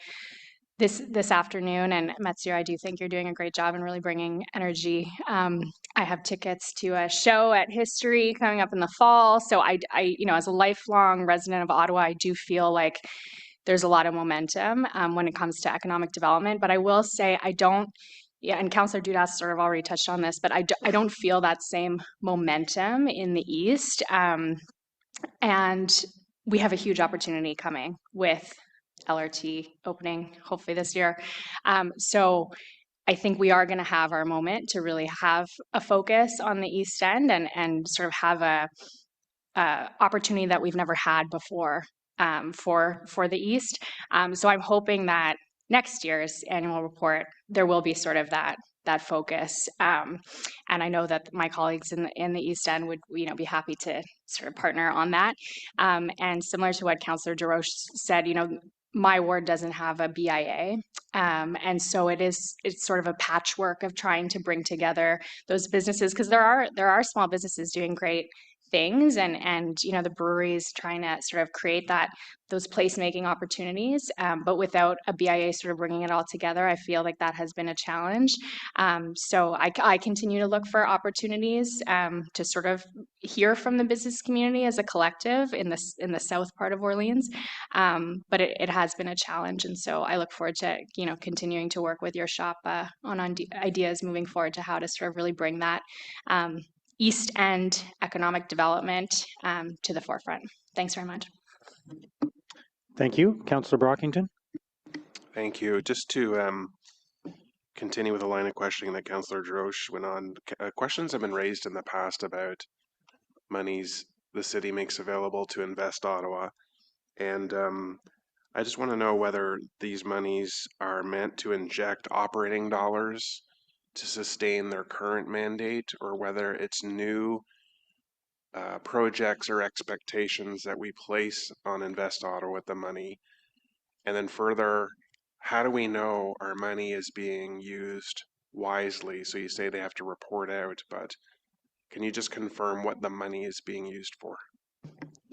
this afternoon. And Matsuo, I do think you're doing a great job in really bringing energy. I have tickets to a show at History coming up in the fall. So I as a lifelong resident of Ottawa, I do feel like there's a lot of momentum when it comes to economic development. But I will say and Councillor Dudas sort of already touched on this, but I don't feel that same momentum in the East. And we have a huge opportunity coming with LRT opening, hopefully this year. So I think we are going to have our moment to really have a focus on the East End and sort of have a opportunity that we've never had before for the East. So I'm hoping that next year's annual report, there will be sort of that focus. And I know that my colleagues in the East End would be happy to sort of partner on that. And similar to what Councillor DeRoche said, my ward doesn't have a BIA. And so it's sort of a patchwork of trying to bring together those businesses, because there are small businesses doing great things, and the breweries trying to sort of create those placemaking opportunities, but without a BIA sort of bringing it all together, I feel like that has been a challenge. So I continue to look for opportunities to sort of hear from the business community as a collective in the south part of Orleans, but it has been a challenge, and so I look forward to continuing to work with your shop on ideas moving forward to how to sort of really bring that East End economic development to the forefront. Thanks very much. Thank you. Councillor Brockington. Thank you. Just to continue with the line of questioning that Councillor Droche went on, questions have been raised in the past about monies the city makes available to Invest Ottawa. And I just want to know whether these monies are meant to inject operating dollars to sustain their current mandate, or whether it's new projects or expectations that we place on Invest Ottawa with the money. And then further, how do we know our money is being used wisely? So you say they have to report out, but can you just confirm what the money is being used for?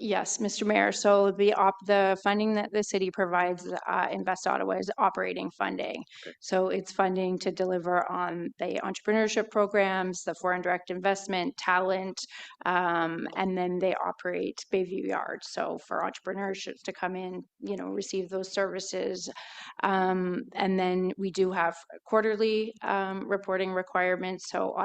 Yes, Mr. Mayor. So the funding that the city provides Invest Ottawa is operating funding. Okay. So it's funding to deliver on the entrepreneurship programs, the foreign direct investment, talent, and then they operate Bayview Yard. So for entrepreneurships to come in, receive those services. And then we do have quarterly reporting requirements. So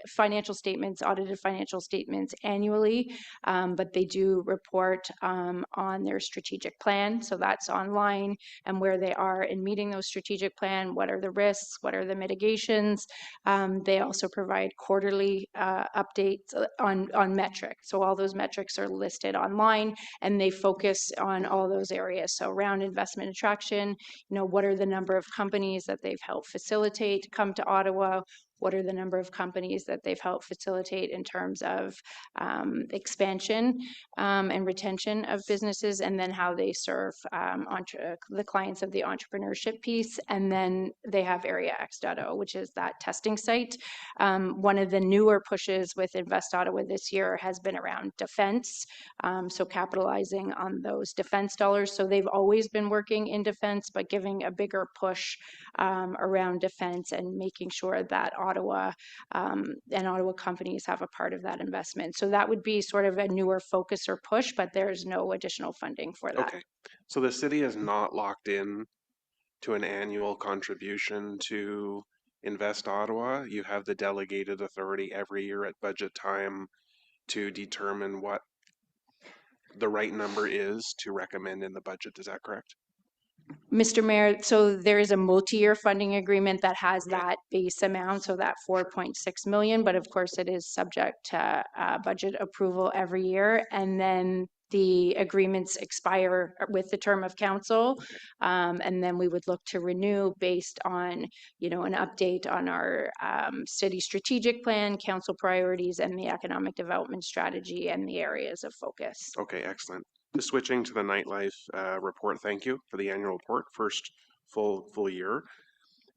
financial statements, audited financial statements annually, but they do report on their strategic plan. So that's online and where they are in meeting those strategic plan, what are the risks, what are the mitigations. They also provide quarterly updates on metrics. So all those metrics are listed online and they focus on all those areas. So around investment attraction, what are the number of companies that they've helped facilitate come to Ottawa? What are the number of companies that they've helped facilitate in terms of expansion and retention of businesses, and then how they serve the clients of the entrepreneurship piece. And then they have Area X.0, which is that testing site. One of the newer pushes with Invest Ottawa this year has been around defense, so capitalizing on those defense dollars. So they've always been working in defense, but giving a bigger push around defense and making sure that Ottawa and Ottawa companies have a part of that investment. So that would be sort of a newer focus or push, but there's no additional funding for that. Okay. So the city is not locked in to an annual contribution to Invest Ottawa. You have the delegated authority every year at budget time to determine what the right number is to recommend in the budget. Is that correct? Mr. Mayor, so there is a multi-year funding agreement that has that base amount, so that 4.6 million, but of course it is subject to budget approval every year. And then the agreements expire with the term of council, and then we would look to renew based on, an update on our city strategic plan, council priorities, and the economic development strategy and the areas of focus. Okay, excellent. Just switching to the nightlife report, thank you for the annual report, first full year.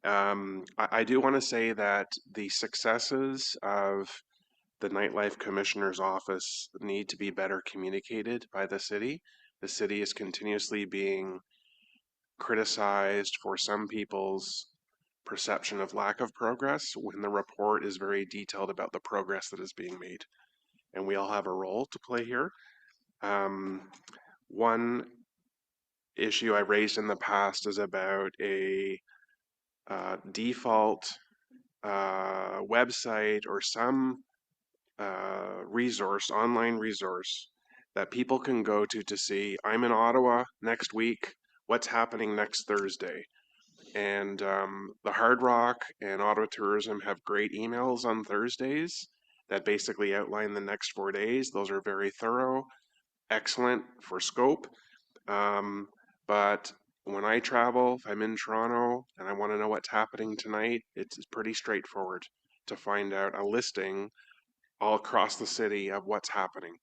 I do want to say that the successes of the Nightlife Commissioner's Office need to be better communicated by the city. The city is continuously being criticized for some people's perception of lack of progress when the report is very detailed about the progress that is being made. And we all have a role to play here. One issue I raised in the past is about a default website or some resource, online resource that people can go to see, I'm in Ottawa next week, what's happening next Thursday? And the Hard Rock and Ottawa Tourism have great emails on Thursdays that basically outline the next 4 days. Those are very thorough, excellent for scope. But when I travel, if I'm in Toronto and I want to know what's happening tonight, it's pretty straightforward to find out a listing all across the city of what's happening,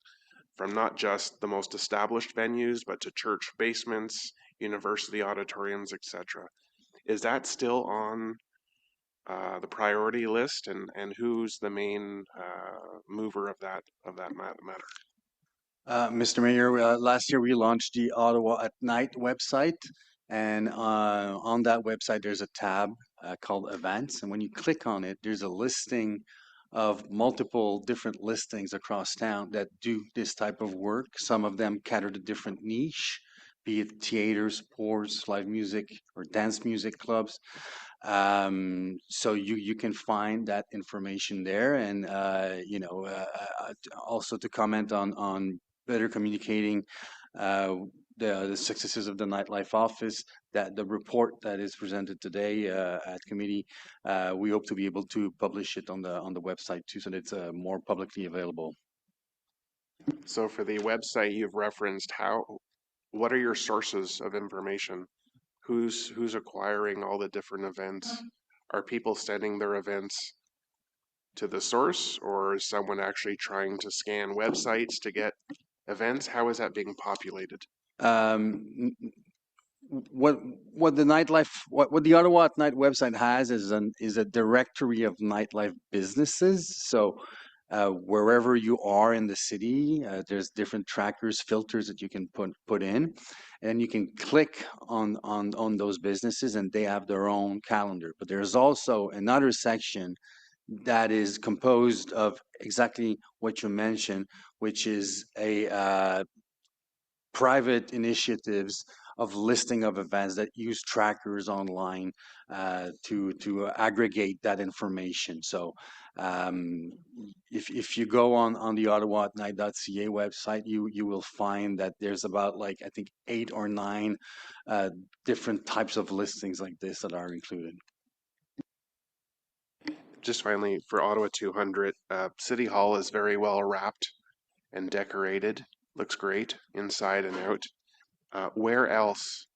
from not just the most established venues, but to church basements, university auditoriums, etc. Is that still on the priority list, and who's the main mover of that matter? Mr. Mayor, last year we launched the Ottawa at Night website, and on that website there's a tab called Events, and when you click on it, there's a listing of multiple different listings across town that do this type of work. Some of them cater to different niche, be it theaters, sports, live music, or dance music clubs. So you can find that information there, and also to comment on better communicating the successes of the nightlife office, that the report that is presented today at committee, we hope to be able to publish it on the website too, so that it's more publicly available. So for the website you've referenced, what are your sources of information? Who's acquiring all the different events? Are people sending their events to the source, or is someone actually trying to scan websites to get events? How is that being populated? What the nightlife, what the Ottawa at Night website has is a directory of nightlife businesses. So wherever you are in the city, there's different trackers, filters that you can put in, and you can click on those businesses, and they have their own calendar. But there's also another section that is composed of exactly what you mentioned, which is a private initiatives of listing of events that use trackers online to aggregate that information. So if you go on the ottawaatnight.ca website, you will find that there's about, like, I think 8 or 9 different types of listings like this that are included. Just finally, for Ottawa 200, City Hall is very well wrapped and decorated. Looks great inside and out. Where else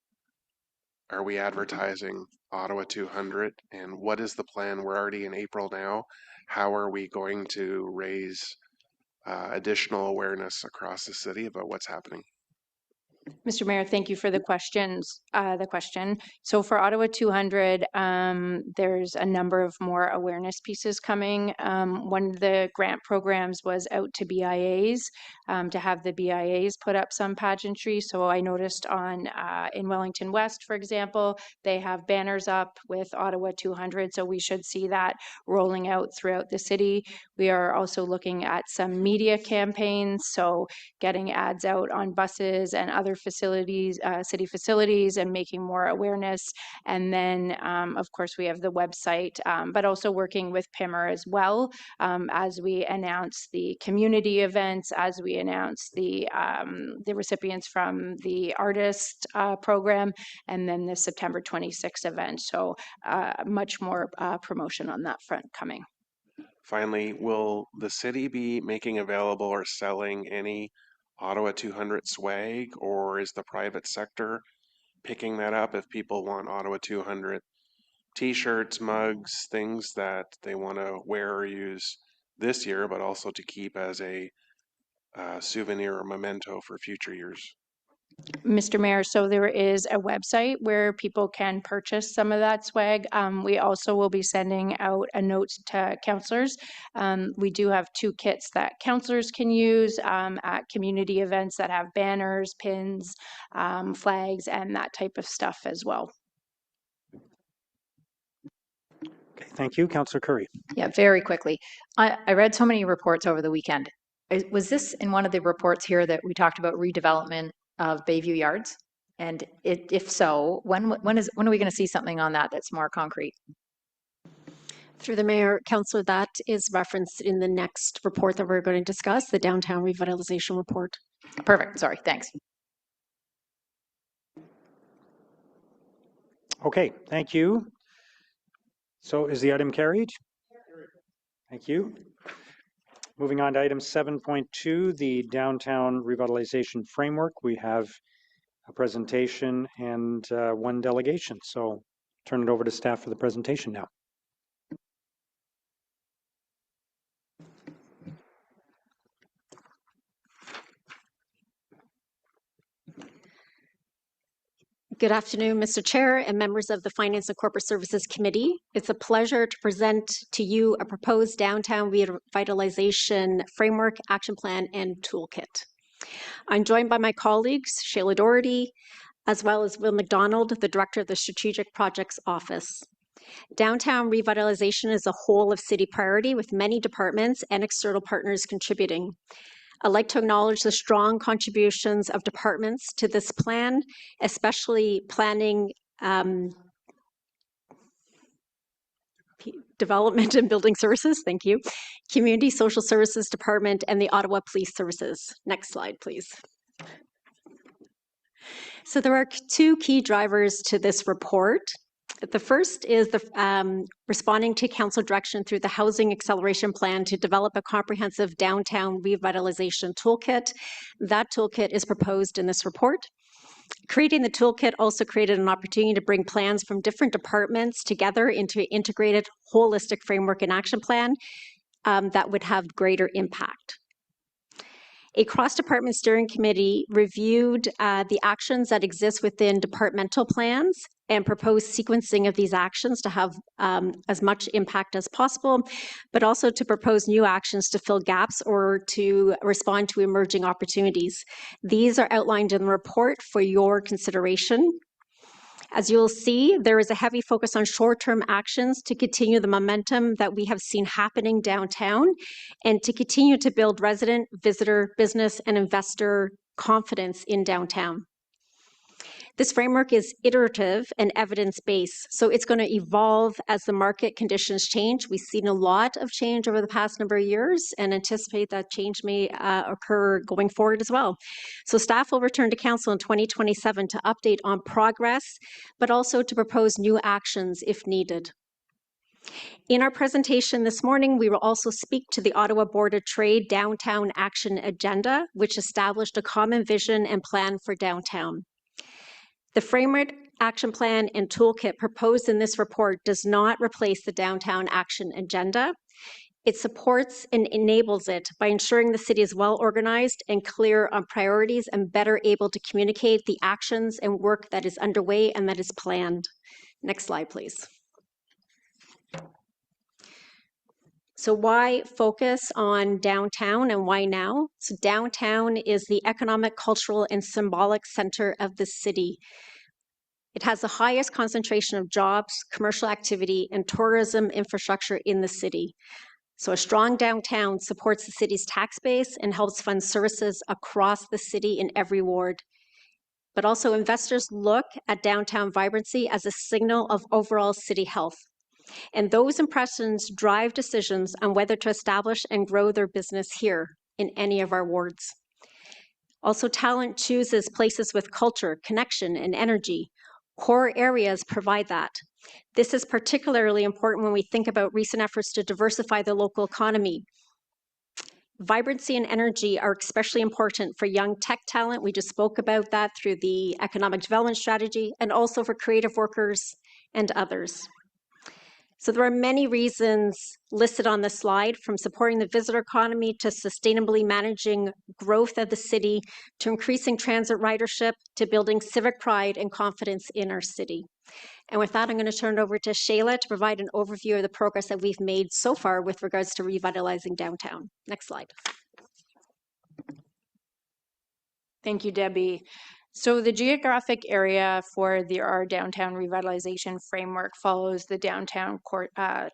are we advertising Ottawa 200, and what is the plan? We're already in April now. How are we going to raise additional awareness across the city about what's happening? Mr. Mayor, thank you for the question. So for Ottawa 200, there's a number of more awareness pieces coming. One of the grant programs was out to BIAs, to have the BIAs put up some pageantry. So I noticed in Wellington West, for example, they have banners up with Ottawa 200. So we should see that rolling out throughout the city. We are also looking at some media campaigns. So getting ads out on buses and other facilities, city facilities, and making more awareness. And then, of course, we have the website, but also working with PIMR as well, as we announce the community events, as we announce the recipients from the artist program, and then the September 26th event. So much more promotion on that front coming. Finally, will the city be making available or selling any Ottawa 200 swag, or is the private sector picking that up if people want Ottawa 200 t-shirts, mugs, things that they want to wear or use this year, but also to keep as a souvenir or memento for future years? Mr. Mayor, so there is a website where people can purchase some of that swag. We also will be sending out a note to councillors. We do have 2 kits that councillors can use at community events that have banners, pins, flags, and that type of stuff as well. Okay, thank you. Councillor Curry. Yeah, very quickly. I read so many reports over the weekend. Was this in one of the reports here that we talked about redevelopment of Bayview Yards? And if so, when are we going to see something on that that's more concrete? Through the mayor, councillor, that is referenced in the next report that we're going to discuss, the downtown revitalization report. Perfect. Sorry. Thanks. Okay, thank you. So is the item carried? Thank you. Moving on to item 7.2, the downtown revitalization framework. We have a presentation and 1 delegation. So turn it over to staff for the presentation now. Good afternoon, Mr. Chair and members of the Finance and Corporate Services Committee. It's a pleasure to present to you a proposed downtown revitalization framework, action plan, and toolkit. I'm joined by my colleagues, Shayla Doherty, as well as Will McDonald, the Director of the Strategic Projects Office. Downtown revitalization is a whole of city priority with many departments and external partners contributing. I'd like to acknowledge the strong contributions of departments to this plan, especially planning, development and building services, thank you, community social services department, and the Ottawa Police Services. Next slide, please. So there are 2 key drivers to this report. The first is the responding to council direction through the Housing Acceleration Plan to develop a comprehensive downtown revitalization toolkit. That toolkit is proposed in this report. Creating the toolkit also created an opportunity to bring plans from different departments together into an integrated, holistic framework and action plan that would have greater impact. A cross-department steering committee reviewed the actions that exist within departmental plans and proposed sequencing of these actions to have as much impact as possible, but also to propose new actions to fill gaps or to respond to emerging opportunities. These are outlined in the report for your consideration. As you'll see, there is a heavy focus on short-term actions to continue the momentum that we have seen happening downtown and to continue to build resident, visitor, business, and investor confidence in downtown. This framework is iterative and evidence-based, so it's going to evolve as the market conditions change. We've seen a lot of change over the past number of years and anticipate that change may occur going forward as well. So staff will return to council in 2027 to update on progress, but also to propose new actions if needed. In our presentation this morning, we will also speak to the Ottawa Board of Trade Downtown Action Agenda, which established a common vision and plan for downtown. The framework, action plan, and toolkit proposed in this report does not replace the Downtown Action Agenda. It supports and enables it by ensuring the city is well organized and clear on priorities and better able to communicate the actions and work that is underway and that is planned. Next slide, please. So why focus on downtown and why now? So downtown is the economic, cultural, and symbolic center of the city. It has the highest concentration of jobs, commercial activity, and tourism infrastructure in the city. So a strong downtown supports the city's tax base and helps fund services across the city in every ward. But also investors look at downtown vibrancy as a signal of overall city health. And those impressions drive decisions on whether to establish and grow their business here in any of our wards. Also, talent chooses places with culture, connection, and energy. Core areas provide that. This is particularly important when we think about recent efforts to diversify the local economy. Vibrancy and energy are especially important for young tech talent. We just spoke about that through the economic development strategy, and also for creative workers and others. So there are many reasons listed on the slide, from supporting the visitor economy to sustainably managing growth of the city, to increasing transit ridership, to building civic pride and confidence in our city. And with that, I'm going to turn it over to Shayla to provide an overview of the progress that we've made so far with regards to revitalizing downtown. Next slide. Thank you, Debbie. So the geographic area for our downtown revitalization framework follows the downtown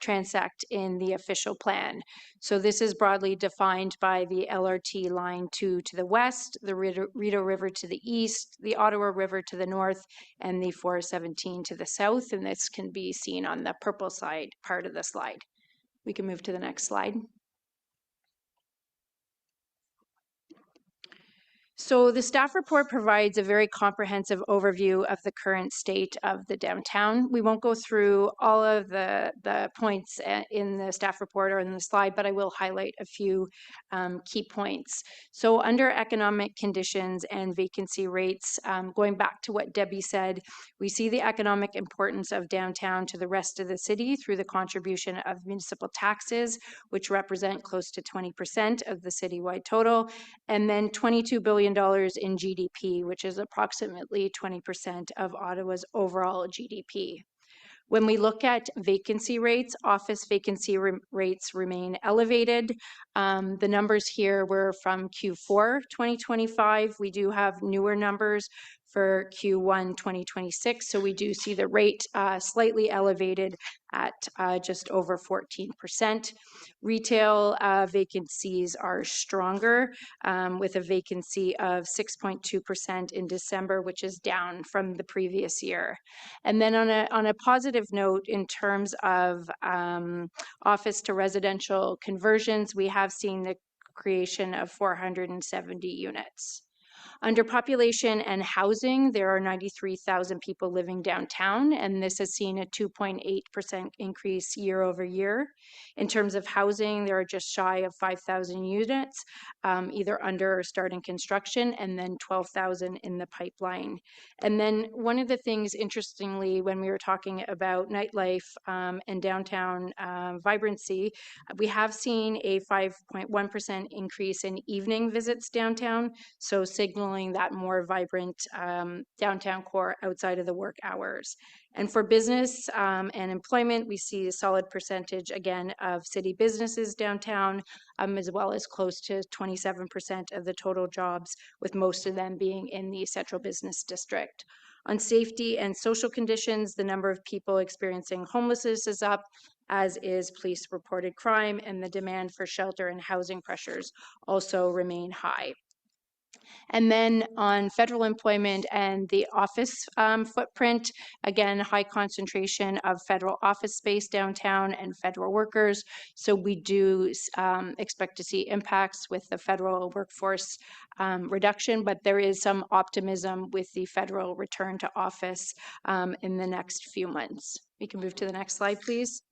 transect in the official plan. So this is broadly defined by the LRT line 2 to the west, the Rideau River to the east, the Ottawa River to the north, and the 417 to the south. And this can be seen on the purple side part of the slide. We can move to the next slide. So the staff report provides a very comprehensive overview of the current state of the downtown. We won't go through all of the points in the staff report or in the slide, but I will highlight a few key points. So under economic conditions and vacancy rates, going back to what Debbie said, we see the economic importance of downtown to the rest of the city through the contribution of municipal taxes, which represent close to 20% of the citywide total, and then $22 billion in GDP, which is approximately 20% of Ottawa's overall GDP. When we look at vacancy rates, office vacancy rates remain elevated. The numbers here were from Q4 2025. We do have newer numbers for Q1 2026, so we do see the rate slightly elevated at just over 14%. Retail vacancies are stronger, with a vacancy of 6.2% in December, which is down from the previous year. And then on a positive note, in terms of office to residential conversions, we have seen the creation of 470 units. Under population and housing, there are 93,000 people living downtown, and this has seen a 2.8% increase year over year. In terms of housing, there are just shy of 5,000 units, either under or starting construction, and then 12,000 in the pipeline. And then one of the things, interestingly, when we were talking about nightlife and downtown vibrancy, we have seen a 5.1% increase in evening visits downtown, so signaling that more vibrant downtown core outside of the work hours. And for business and employment, we see a solid percentage, again, of city businesses downtown, as well as close to 27% of the total jobs, with most of them being in the central business district. On safety and social conditions, the number of people experiencing homelessness is up, as is police-reported crime, and the demand for shelter and housing pressures also remain high. And then on federal employment and the office footprint, again, high concentration of federal office space downtown and federal workers. So we do expect to see impacts with the federal workforce reduction, but there is some optimism with the federal return to office in the next few months. We can move to the next slide, please.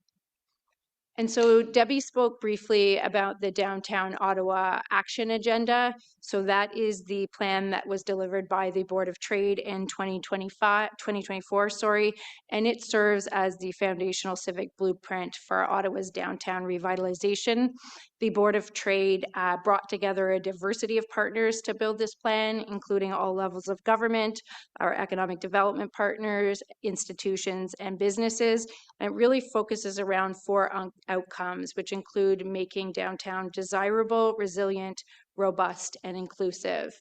And so Debbie spoke briefly about the Downtown Ottawa Action Agenda. So that is the plan that was delivered by the Board of Trade in 2024, and it serves as the foundational civic blueprint for Ottawa's downtown revitalization. The Board of Trade brought together a diversity of partners to build this plan, including all levels of government, our economic development partners, institutions, and businesses. And it really focuses around 4 outcomes, which include making downtown desirable, resilient, robust, and inclusive.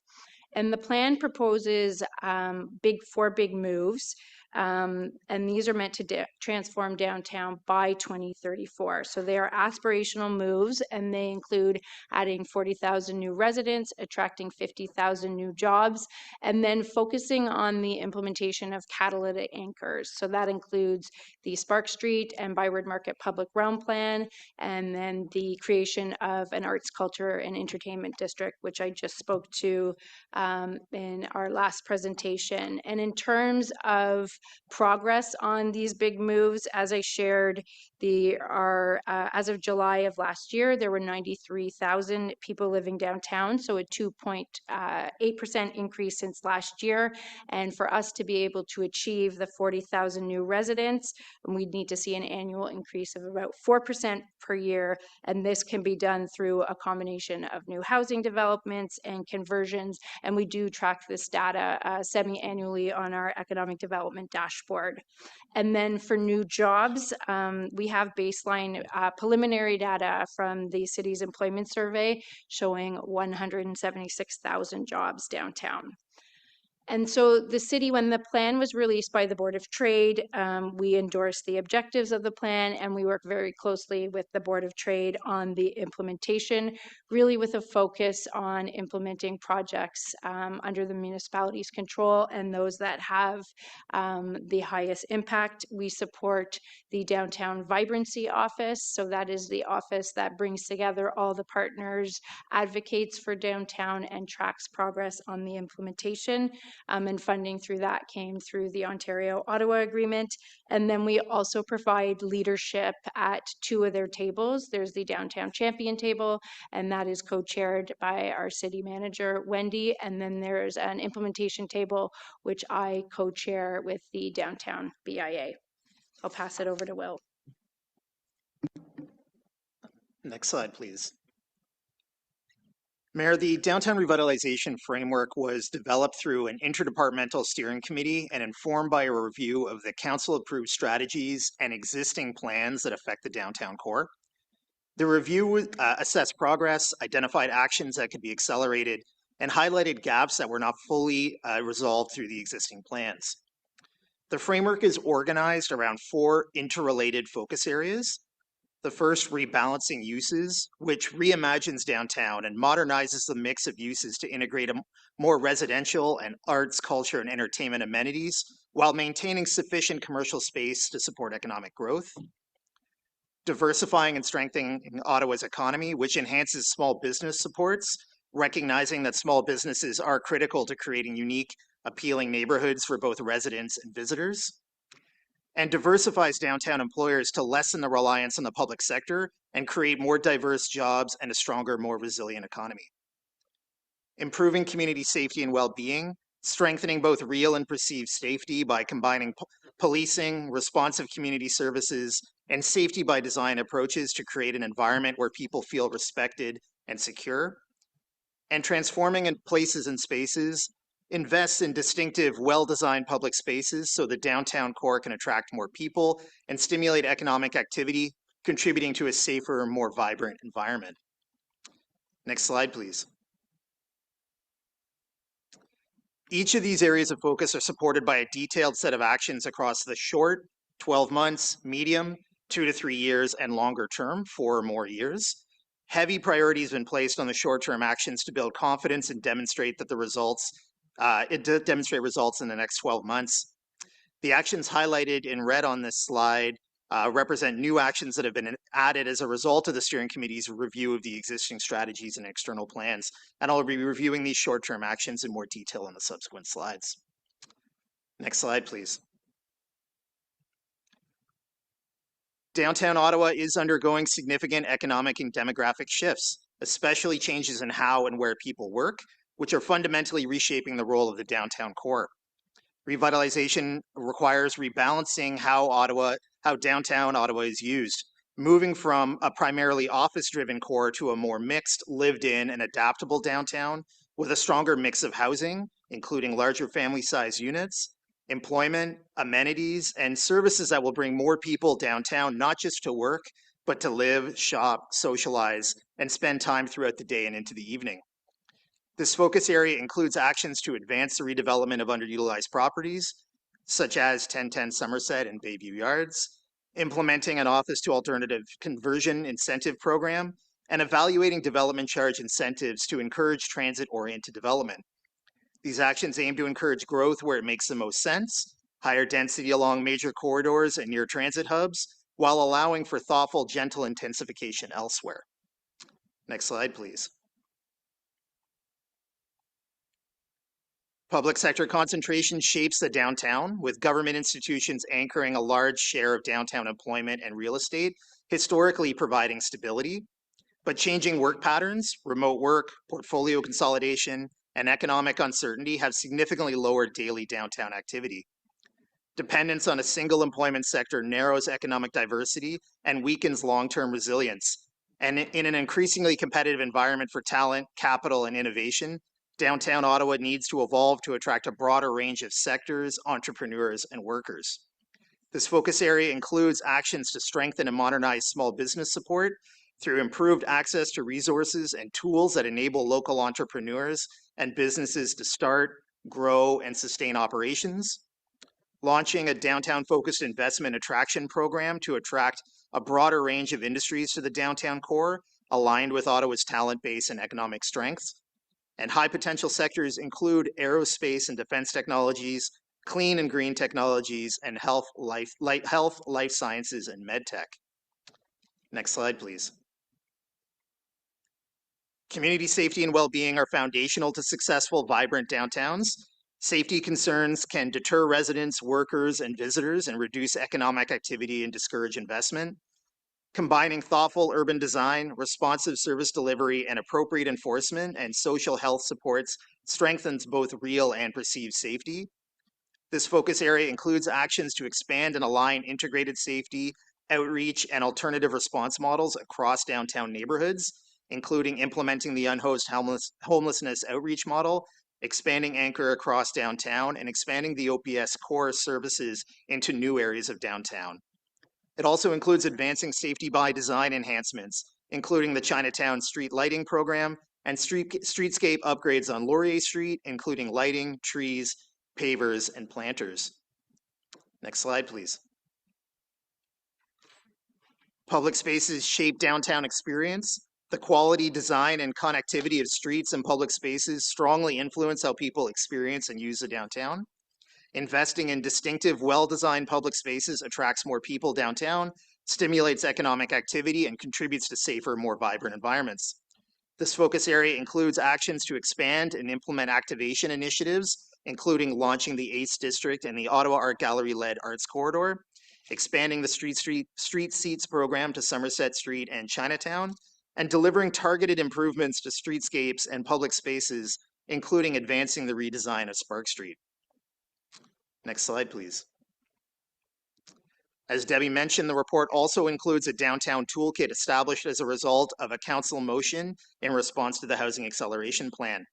And the plan proposes 4 big moves, and these are meant to transform downtown by 2034. So they are aspirational moves, and they include adding 40,000 new residents, attracting 50,000 new jobs, and then focusing on the implementation of catalytic anchors. So that includes the Spark Street and Byward Market Public Realm Plan, and then the creation of an arts, culture, and entertainment district, which I just spoke to in our last presentation. And in terms of progress on these big moves. As I shared, as of July of last year, there were 93,000 people living downtown, so a 2.8% increase since last year. And for us to be able to achieve the 40,000 new residents, we'd need to see an annual increase of about 4% per year. And this can be done through a combination of new housing developments and conversions. And we do track this data semi-annually on our economic development dashboard. And then for new jobs, we have baseline preliminary data from the city's employment survey showing 176,000 jobs downtown. And so the city, when the plan was released by the Board of Trade, we endorsed the objectives of the plan, and we work very closely with the Board of Trade on the implementation, really with a focus on implementing projects under the municipality's control and those that have the highest impact. We support the Downtown Vibrancy Office. So that is the office that brings together all the partners, advocates for downtown, and tracks progress on the implementation. And funding through that came through the Ontario-Ottawa Agreement. And then we also provide leadership at two of their tables. There's the Downtown Champion Table, and that is co-chaired by our city manager, Wendy. And then there's an implementation table, which I co-chair with the Downtown BIA. I'll pass it over to Will. Next slide, please. Mayor, the Downtown Revitalization Framework was developed through an interdepartmental steering committee and informed by a review of the council-approved strategies and existing plans that affect the downtown core. The review assessed progress, identified actions that could be accelerated, and highlighted gaps that were not fully resolved through the existing plans. The framework is organized around 4 interrelated focus areas. The first, rebalancing uses, which reimagines downtown and modernizes the mix of uses to integrate a more residential and arts, culture, and entertainment amenities while maintaining sufficient commercial space to support economic growth. Diversifying and strengthening Ottawa's economy, which enhances small business supports, recognizing that small businesses are critical to creating unique, appealing neighborhoods for both residents and visitors. And diversifies downtown employers to lessen the reliance on the public sector and create more diverse jobs and a stronger, more resilient economy. Improving community safety and well-being, strengthening both real and perceived safety by combining policing, responsive community services, and safety by design approaches to create an environment where people feel respected and secure. And transforming in places and spaces, invests in distinctive, well-designed public spaces so the downtown core can attract more people and stimulate economic activity, contributing to a safer, more vibrant environment. Next slide, please. Each of these areas of focus are supported by a detailed set of actions across the short, 12 months, medium, 2 to 3 years, and longer term, 4 or more years. Heavy priority has been placed on the short-term actions to build confidence and demonstrate that the results demonstrate results in the next 12 months. The actions highlighted in red on this slide represent new actions that have been added as a result of the steering committee's review of the existing strategies and external plans. And I'll be reviewing these short-term actions in more detail in the subsequent slides. Next slide, please. Downtown Ottawa is undergoing significant economic and demographic shifts, especially changes in how and where people work, which are fundamentally reshaping the role of the downtown core. Revitalization requires rebalancing how downtown Ottawa is used, moving from a primarily office-driven core to a more mixed, lived-in, and adaptable downtown with a stronger mix of housing, including larger family-size units, employment, amenities, and services that will bring more people downtown, not just to work, but to live, shop, socialize, and spend time throughout the day and into the evening. This focus area includes actions to advance the redevelopment of underutilized properties, such as 1010 Somerset and Bayview Yards, implementing an office to alternative conversion incentive program, and evaluating development charge incentives to encourage transit-oriented development. These actions aim to encourage growth where it makes the most sense, higher density along major corridors and near transit hubs, while allowing for thoughtful, gentle intensification elsewhere. Next slide, please. Public sector concentration shapes the downtown, with government institutions anchoring a large share of downtown employment and real estate, historically providing stability. But changing work patterns, remote work, portfolio consolidation, and economic uncertainty have significantly lowered daily downtown activity. Dependence on a single employment sector narrows economic diversity and weakens long-term resilience. And in an increasingly competitive environment for talent, capital, and innovation, downtown Ottawa needs to evolve to attract a broader range of sectors, entrepreneurs, and workers. This focus area includes actions to strengthen and modernize small business support through improved access to resources and tools that enable local entrepreneurs and businesses to start, grow, and sustain operations. Launching a downtown-focused investment attraction program to attract a broader range of industries to the downtown core, aligned with Ottawa's talent base and economic strengths. And high potential sectors include aerospace and defense technologies, clean and green technologies, and health, life sciences, and med tech. Next slide, please. Community safety and well-being are foundational to successful, vibrant downtowns. Safety concerns can deter residents, workers, and visitors and reduce economic activity and discourage investment. Combining thoughtful urban design, responsive service delivery, and appropriate enforcement and social health supports strengthens both real and perceived safety. This focus area includes actions to expand and align integrated safety, outreach, and alternative response models across downtown neighborhoods, including implementing the unhoused homelessness outreach model, expanding Anchor across downtown, and expanding the OPS core services into new areas of downtown. It also includes advancing safety by design enhancements, including the Chinatown Street Lighting Program and streetscape upgrades on Laurier Street, including lighting, trees, pavers, and planters. Next slide, please. Public spaces shape downtown experience. The quality, design, and connectivity of streets and public spaces strongly influence how people experience and use the downtown. Investing in distinctive, well-designed public spaces attracts more people downtown, stimulates economic activity, and contributes to safer, more vibrant environments. This focus area includes actions to expand and implement activation initiatives, including launching the ACE District and the Ottawa Art Gallery-led Arts Corridor, expanding the Street Seats program to Somerset Street and Chinatown, and delivering targeted improvements to streetscapes and public spaces, including advancing the redesign of Spark Street. Next slide, please. As Debbie mentioned, the report also includes a downtown toolkit established as a result of a council motion in response to the Housing Acceleration Plan.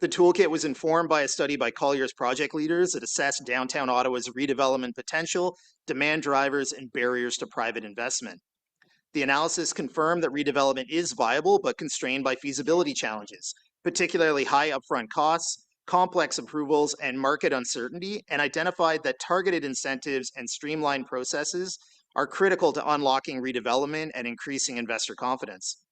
The toolkit was informed by a study by Collier's project leaders that assessed downtown Ottawa's redevelopment potential, demand drivers, and barriers to private investment. The analysis confirmed that redevelopment is viable but constrained by feasibility challenges, particularly high upfront costs, complex approvals, and market uncertainty, and identified that targeted incentives and streamlined processes are critical to unlocking redevelopment and increasing investor confidence.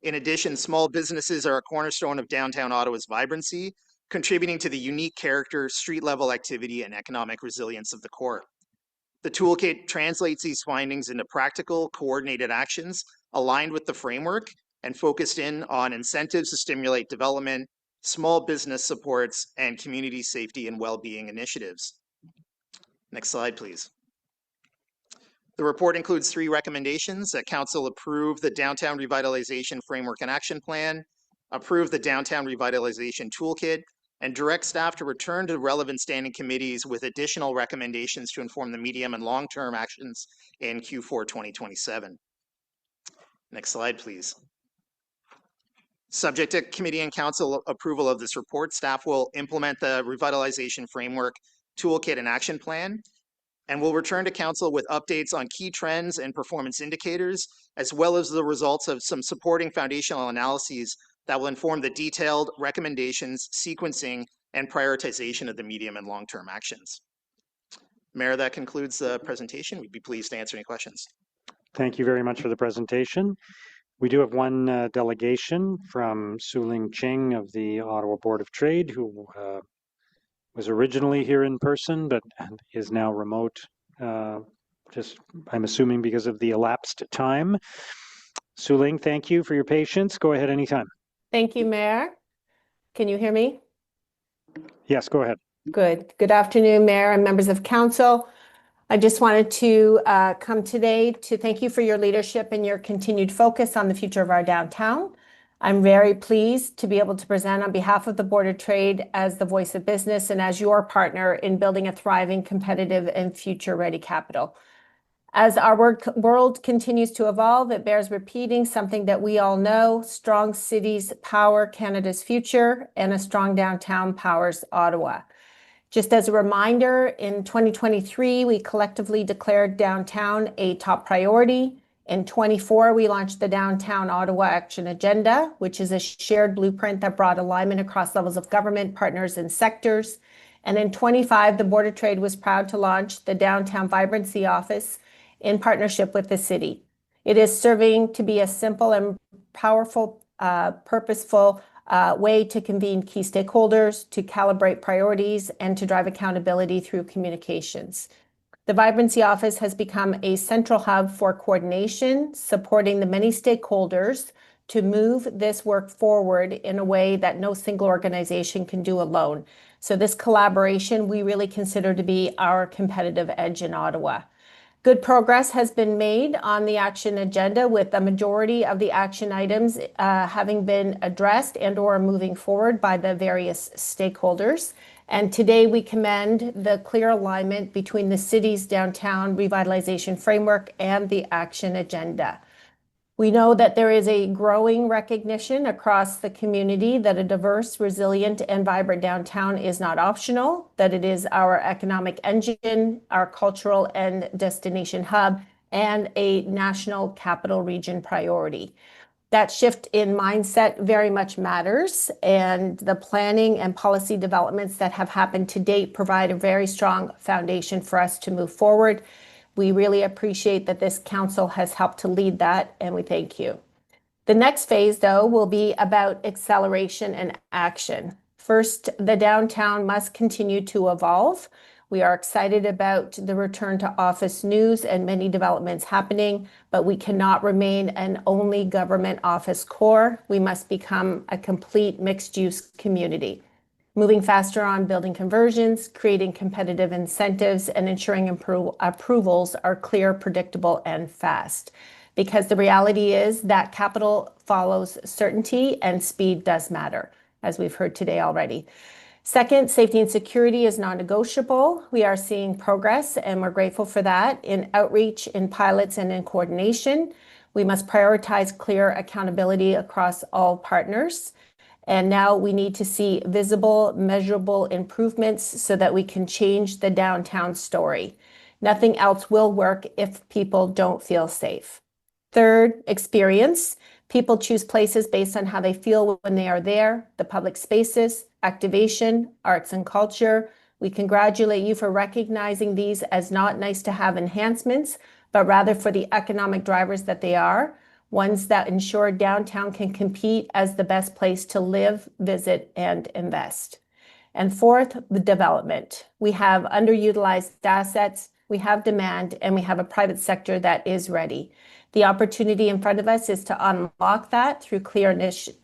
In addition, small businesses are a cornerstone of downtown Ottawa's vibrancy, contributing to the unique character, street-level activity, and economic resilience of the core. The toolkit translates these findings into practical, coordinated actions aligned with the framework and focused in on incentives to stimulate development, small business supports, and community safety and well-being initiatives. Next slide, please. The report includes 3 recommendations: that Council approve the Downtown Revitalization Framework and Action Plan, approve the Downtown Revitalization Toolkit, and direct staff to return to relevant standing committees with additional recommendations to inform the medium and long-term actions in Q4 2027. Next slide, please. Subject to committee and council approval of this report, staff will implement the Revitalization Framework Toolkit and Action Plan, and will return to council with updates on key trends and performance indicators, as well as the results of some supporting foundational analyses that will inform the detailed recommendations, sequencing, and prioritization of the medium and long-term actions. Mayor, that concludes the presentation. We'd be pleased to answer any questions. Thank you very much for the presentation. We do have one delegation from Su-Ling Ching of the Ottawa Board of Trade, who was originally here in person, but is now remote, just I'm assuming because of the elapsed time. Su-Ling, thank you for your patience. Go ahead anytime. Thank you, Mayor. Can you hear me? Yes, go ahead. Good. Good afternoon, Mayor and members of council. I just wanted to come today to thank you for your leadership and your continued focus on the future of our downtown. I'm very pleased to be able to present on behalf of the Board of Trade as the voice of business and as your partner in building a thriving, competitive, and future-ready capital. As our world continues to evolve, it bears repeating something that we all know: strong cities power Canada's future, and a strong downtown powers Ottawa. Just as a reminder, in 2023, we collectively declared downtown a top priority. In 24, we launched the Downtown Ottawa Action Agenda, which is a shared blueprint that brought alignment across levels of government, partners, and sectors. And in 25, the Board of Trade was proud to launch the Downtown Vibrancy Office in partnership with the city. It is serving to be a simple and powerful, purposeful way to convene key stakeholders, to calibrate priorities, and to drive accountability through communications. The Vibrancy Office has become a central hub for coordination, supporting the many stakeholders to move this work forward in a way that no single organization can do alone. So this collaboration we really consider to be our competitive edge in Ottawa. Good progress has been made on the action agenda, with the majority of the action items having been addressed and or moving forward by the various stakeholders. And today we commend the clear alignment between the city's downtown revitalization framework and the action agenda. We know that there is a growing recognition across the community that a diverse, resilient, and vibrant downtown is not optional, that it is our economic engine, our cultural and destination hub, and a national capital region priority. That shift in mindset very much matters, and the planning and policy developments that have happened to date provide a very strong foundation for us to move forward. We really appreciate that this council has helped to lead that, and we thank you. The next phase, though, will be about acceleration and action. First, the downtown must continue to evolve. We are excited about the return to office news and many developments happening, but we cannot remain an only government office core. We must become a complete mixed-use community. Moving faster on building conversions, creating competitive incentives, and ensuring approvals are clear, predictable, and fast. Because the reality is that capital follows certainty and speed does matter, as we've heard today already. Second, safety and security is non-negotiable. We are seeing progress, and we're grateful for that in outreach, in pilots, and in coordination. We must prioritize clear accountability across all partners. And now we need to see visible, measurable improvements so that we can change the downtown story. Nothing else will work if people don't feel safe. Third, experience. People choose places based on how they feel when they are there, the public spaces, activation, arts and culture. We congratulate you for recognizing these as not nice to have enhancements, but rather for the economic drivers that they are. Ones that ensure downtown can compete as the best place to live, visit, and invest. And fourth, the development. We have underutilized assets, we have demand, and we have a private sector that is ready. The opportunity in front of us is to unlock that through clear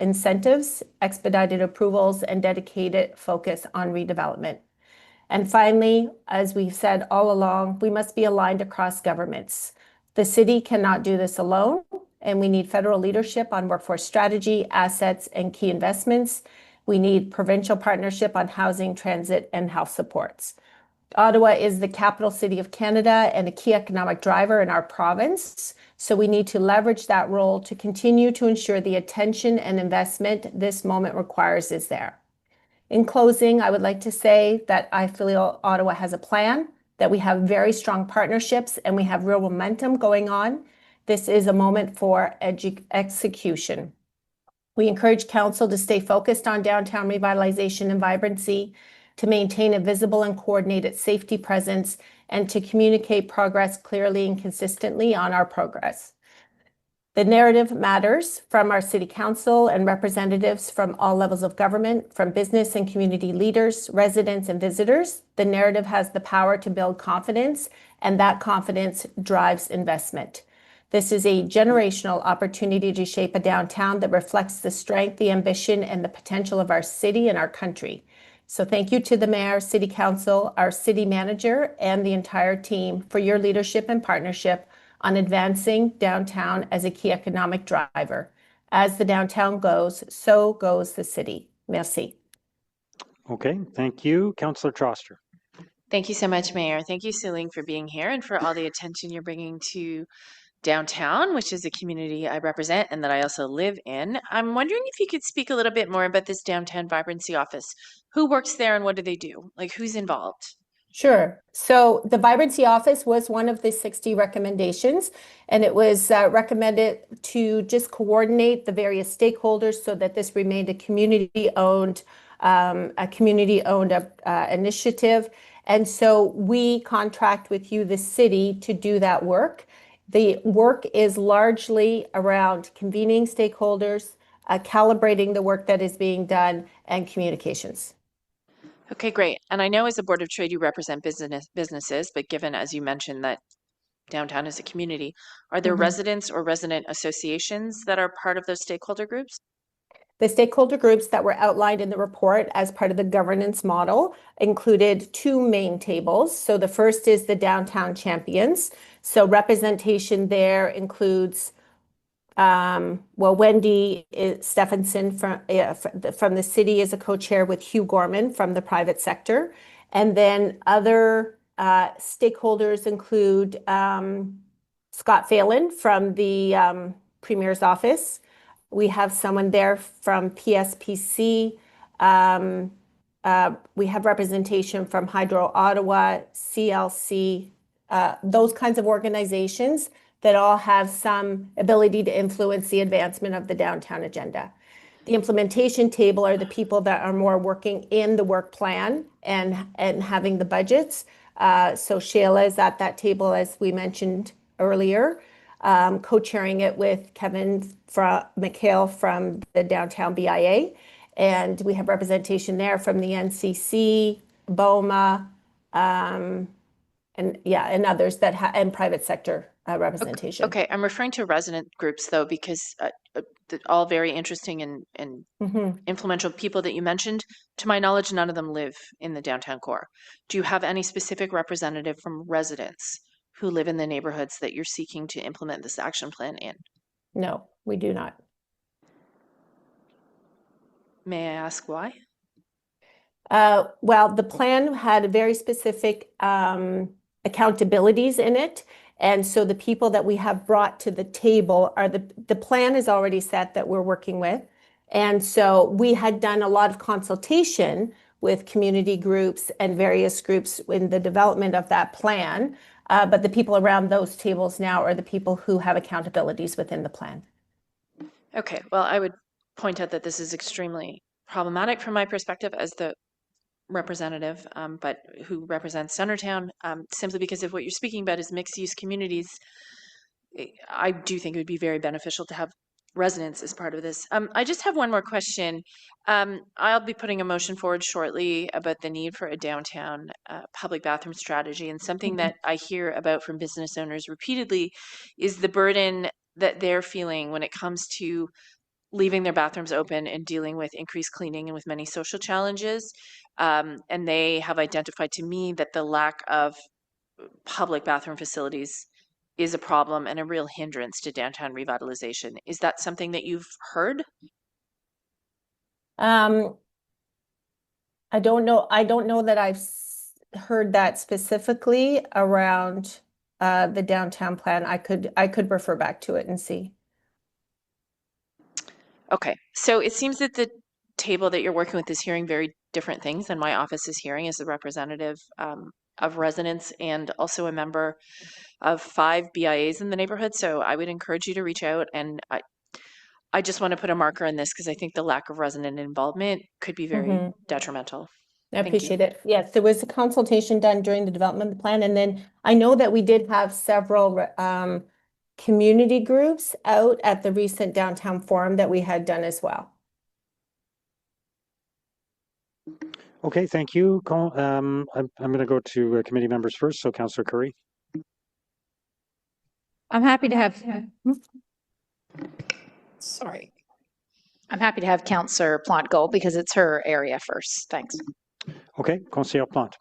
incentives, expedited approvals, and dedicated focus on redevelopment. And finally, as we've said all along, we must be aligned across governments. The city cannot do this alone, and we need federal leadership on workforce strategy, assets, and key investments. We need provincial partnership on housing, transit, and health supports. Ottawa is the capital city of Canada and a key economic driver in our province, so we need to leverage that role to continue to ensure the attention and investment this moment requires is there. In closing, I would like to say that I feel Ottawa has a plan, that we have very strong partnerships, and we have real momentum going on. This is a moment for execution. We encourage council to stay focused on downtown revitalization and vibrancy, to maintain a visible and coordinated safety presence, and to communicate progress clearly and consistently on our progress. The narrative matters from our city council and representatives from all levels of government, from business and community leaders, residents and visitors. The narrative has the power to build confidence, and that confidence drives investment. This is a generational opportunity to shape a downtown that reflects the strength, the ambition, and the potential of our city and our country. So thank you to the mayor, city council, our city manager, and the entire team for your leadership and partnership on advancing downtown as a key economic driver. As the downtown goes, so goes the city. Merci. Okay, thank you. Councillor Troster. Thank you so much, Mayor. Thank you, Celine, for being here and for all the attention you're bringing to downtown, which is a community I represent and that I also live in. I'm wondering if you could speak a little bit more about this downtown vibrancy office. Who works there and what do they do? Like, who's involved? Sure. So the Vibrancy Office was one of the 60 recommendations, and it was recommended to just coordinate the various stakeholders so that this remained a community-owned initiative. And so we contract with you, the city, to do that work. The work is largely around convening stakeholders, calibrating the work that is being done, and communications. Okay, great. And I know as a Board of Trade, you represent businesses, but given, as you mentioned, that downtown is a community, are there residents or resident associations that are part of those stakeholder groups? The stakeholder groups that were outlined in the report as part of the governance model included two main tables. So the first is the Downtown Champions. So representation there includes Wendy Stephenson from the city is a co-chair with Hugh Gorman from the private sector. And then other stakeholders include Scott Phelan from the Premier's office. We have someone there from PSPC. We have representation from Hydro Ottawa, CLC, those kinds of organizations that all have some ability to influence the advancement of the downtown agenda. The implementation table are the people that are more working in the work plan and having the budgets. So Shayla is at that table, as we mentioned earlier, co-chairing it with Kevin McHale from the Downtown BIA. And we have representation there from the NCC, BOMA, and others that and private sector representation. Okay, I'm referring to resident groups though, because all very interesting and influential people that you mentioned. To my knowledge, none of them live in the downtown core. Do you have any specific representative from residents who live in the neighborhoods that you're seeking to implement this action plan in? No, we do not. May I ask why? Well, the plan had very specific accountabilities in it. And so the people that we have brought to the table are the plan is already set that we're working with. And so we had done a lot of consultation with community groups and various groups in the development of that plan. But the people around those tables now are the people who have accountabilities within the plan. Okay, well, I would point out that this is extremely problematic from my perspective as the representative, but who represents Centertown, simply because of what you're speaking about is mixed use communities. I do think it would be very beneficial to have residents as part of this. I just have one more question. I'll be putting a motion forward shortly about the need for a downtown public bathroom strategy. And something that I hear about from business owners repeatedly is the burden that they're feeling when it comes to leaving their bathrooms open and dealing with increased cleaning and with many social challenges. And they have identified to me that the lack of public bathroom facilities is a problem and a real hindrance to downtown revitalization. Is that something that you've heard? I don't know. I don't know that I've heard that specifically around the downtown plan. I could refer back to it and see. Okay, so it seems that the table that you're working with is hearing very different things than my office is hearing as a representative of residents and also a member of 5 BIAs in the neighborhood. So I would encourage you to reach out, and I just want to put a marker on this because I think the lack of resident involvement could be very detrimental. I appreciate it. Yes, there was a consultation done during the development of the plan, and then I know that we did have several community groups out at the recent downtown forum that we had done as well. Okay, thank you. I'm going to go to committee members first. So Councillor Curry. I'm happy to have, I'm happy to have Councillor Plant go because it's her area first. Thanks. Okay, Conseillère Plante.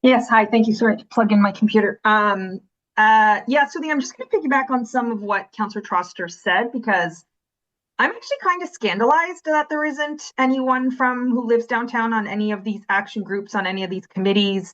Yes, hi, thank you. Sorry to plug in my computer. Yeah, so I'm just going to piggyback on some of what Councillor Troster said, because I'm actually kind of scandalized that there isn't anyone from who lives downtown on any of these action groups, on any of these committees.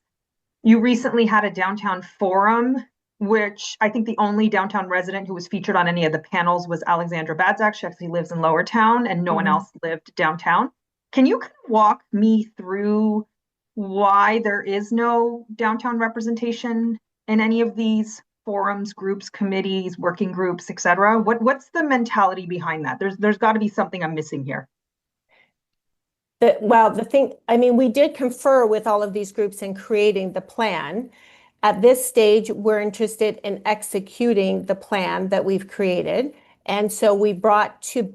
You recently had a downtown forum, which I think the only downtown resident who was featured on any of the panels was Alexandra Badzak. She actually lives in Lower Town, and no one else lived downtown. Can you kind of walk me through why there is no downtown representation in any of these forums, groups, committees, working groups, etc.? What's the mentality behind that? There's got to be something I'm missing here. We did confer with all of these groups in creating the plan. At this stage, we're interested in executing the plan that we've created. And so we brought to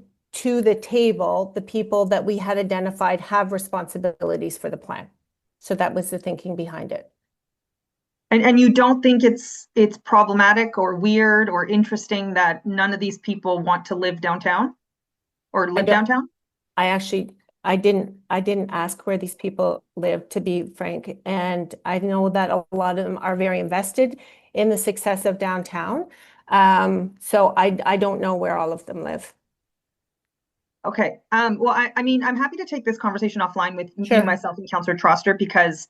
the table the people that we had identified have responsibilities for the plan. So that was the thinking behind it. And you don't think it's problematic or weird or interesting that none of these people want to live downtown or live downtown? I didn't ask where these people live, to be frank. And I know that a lot of them are very invested in the success of downtown. So I don't know where all of them live. Okay. Well, I'm happy to take this conversation offline with you, myself, and Councillor Troster, because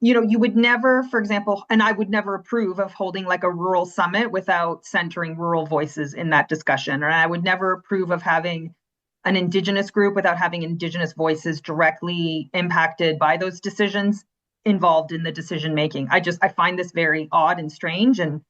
you would never, for example, and I would never approve of holding like a rural summit without centering rural voices in that discussion. Or I would never approve of having an Indigenous group without having Indigenous voices directly impacted by those decisions involved in the decision making. I find this very odd and strange. And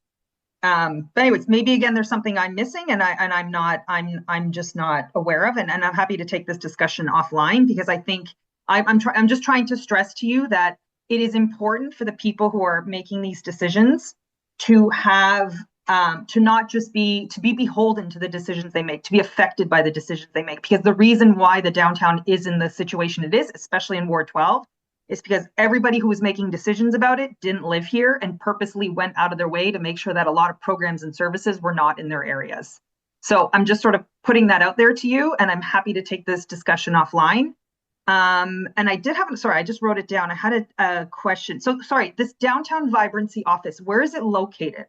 but anyways, maybe again there's something I'm missing and I'm just not aware of. And I'm happy to take this discussion offline, because I think I'm just trying to stress to you that it is important for the people who are making these decisions to have to not just be beholden to the decisions they make, to be affected by the decisions they make. Because the reason why the downtown is in the situation it is, especially in Ward 12, is because everybody who was making decisions about it didn't live here and purposely went out of their way to make sure that a lot of programs and services were not in their areas. So I'm just sort of putting that out there to you, and I'm happy to take this discussion offline. And I just wrote it down. I had a question. So sorry, this downtown vibrancy office, where is it located?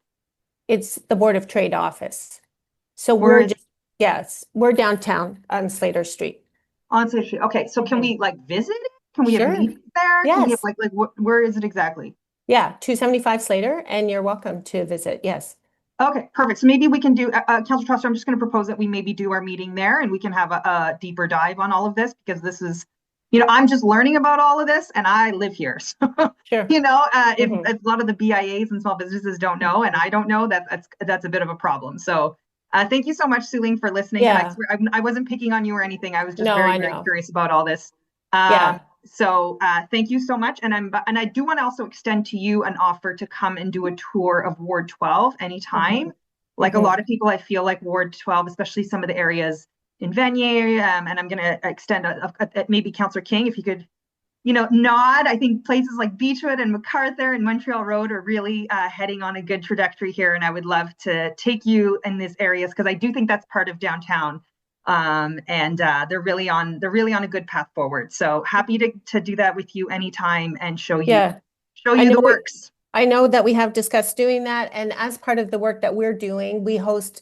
It's the Board of Trade office. So we're downtown on Slater Street. On Slater Street. Okay. So can we visit it? Can we have meetings there? Yes. Can we have where is it exactly? Yeah, 275 Slater, and you're welcome to visit. Yes. Okay, perfect. So maybe we can do, Councillor Troster, I'm just going to propose that we maybe do our meeting there and we can have a deeper dive on all of this, because this is, I'm just learning about all of this and I live here. So, sure. If a lot of the BIAs and small businesses don't know and I don't know, that's a bit of a problem. So thank you so much, Suling, for listening. Yeah. And I swear, I wasn't picking on you or anything. I was just very curious about all this. So thank you so much. And I do want to also extend to you an offer to come and do a tour of Ward 12 anytime. A lot of people, I feel like Ward 12, especially some of the areas in Vanier, and I'm going to extend maybe Councillor King, if you could, nod. I think places like Beechwood and MacArthur and Montreal Road are really heading on a good trajectory here. And I would love to take you in these areas, because I do think that's part of downtown. And they're really on a good path forward. So happy to do that with you anytime and show you the works. I know that we have discussed doing that, and as part of the work that we're doing, we host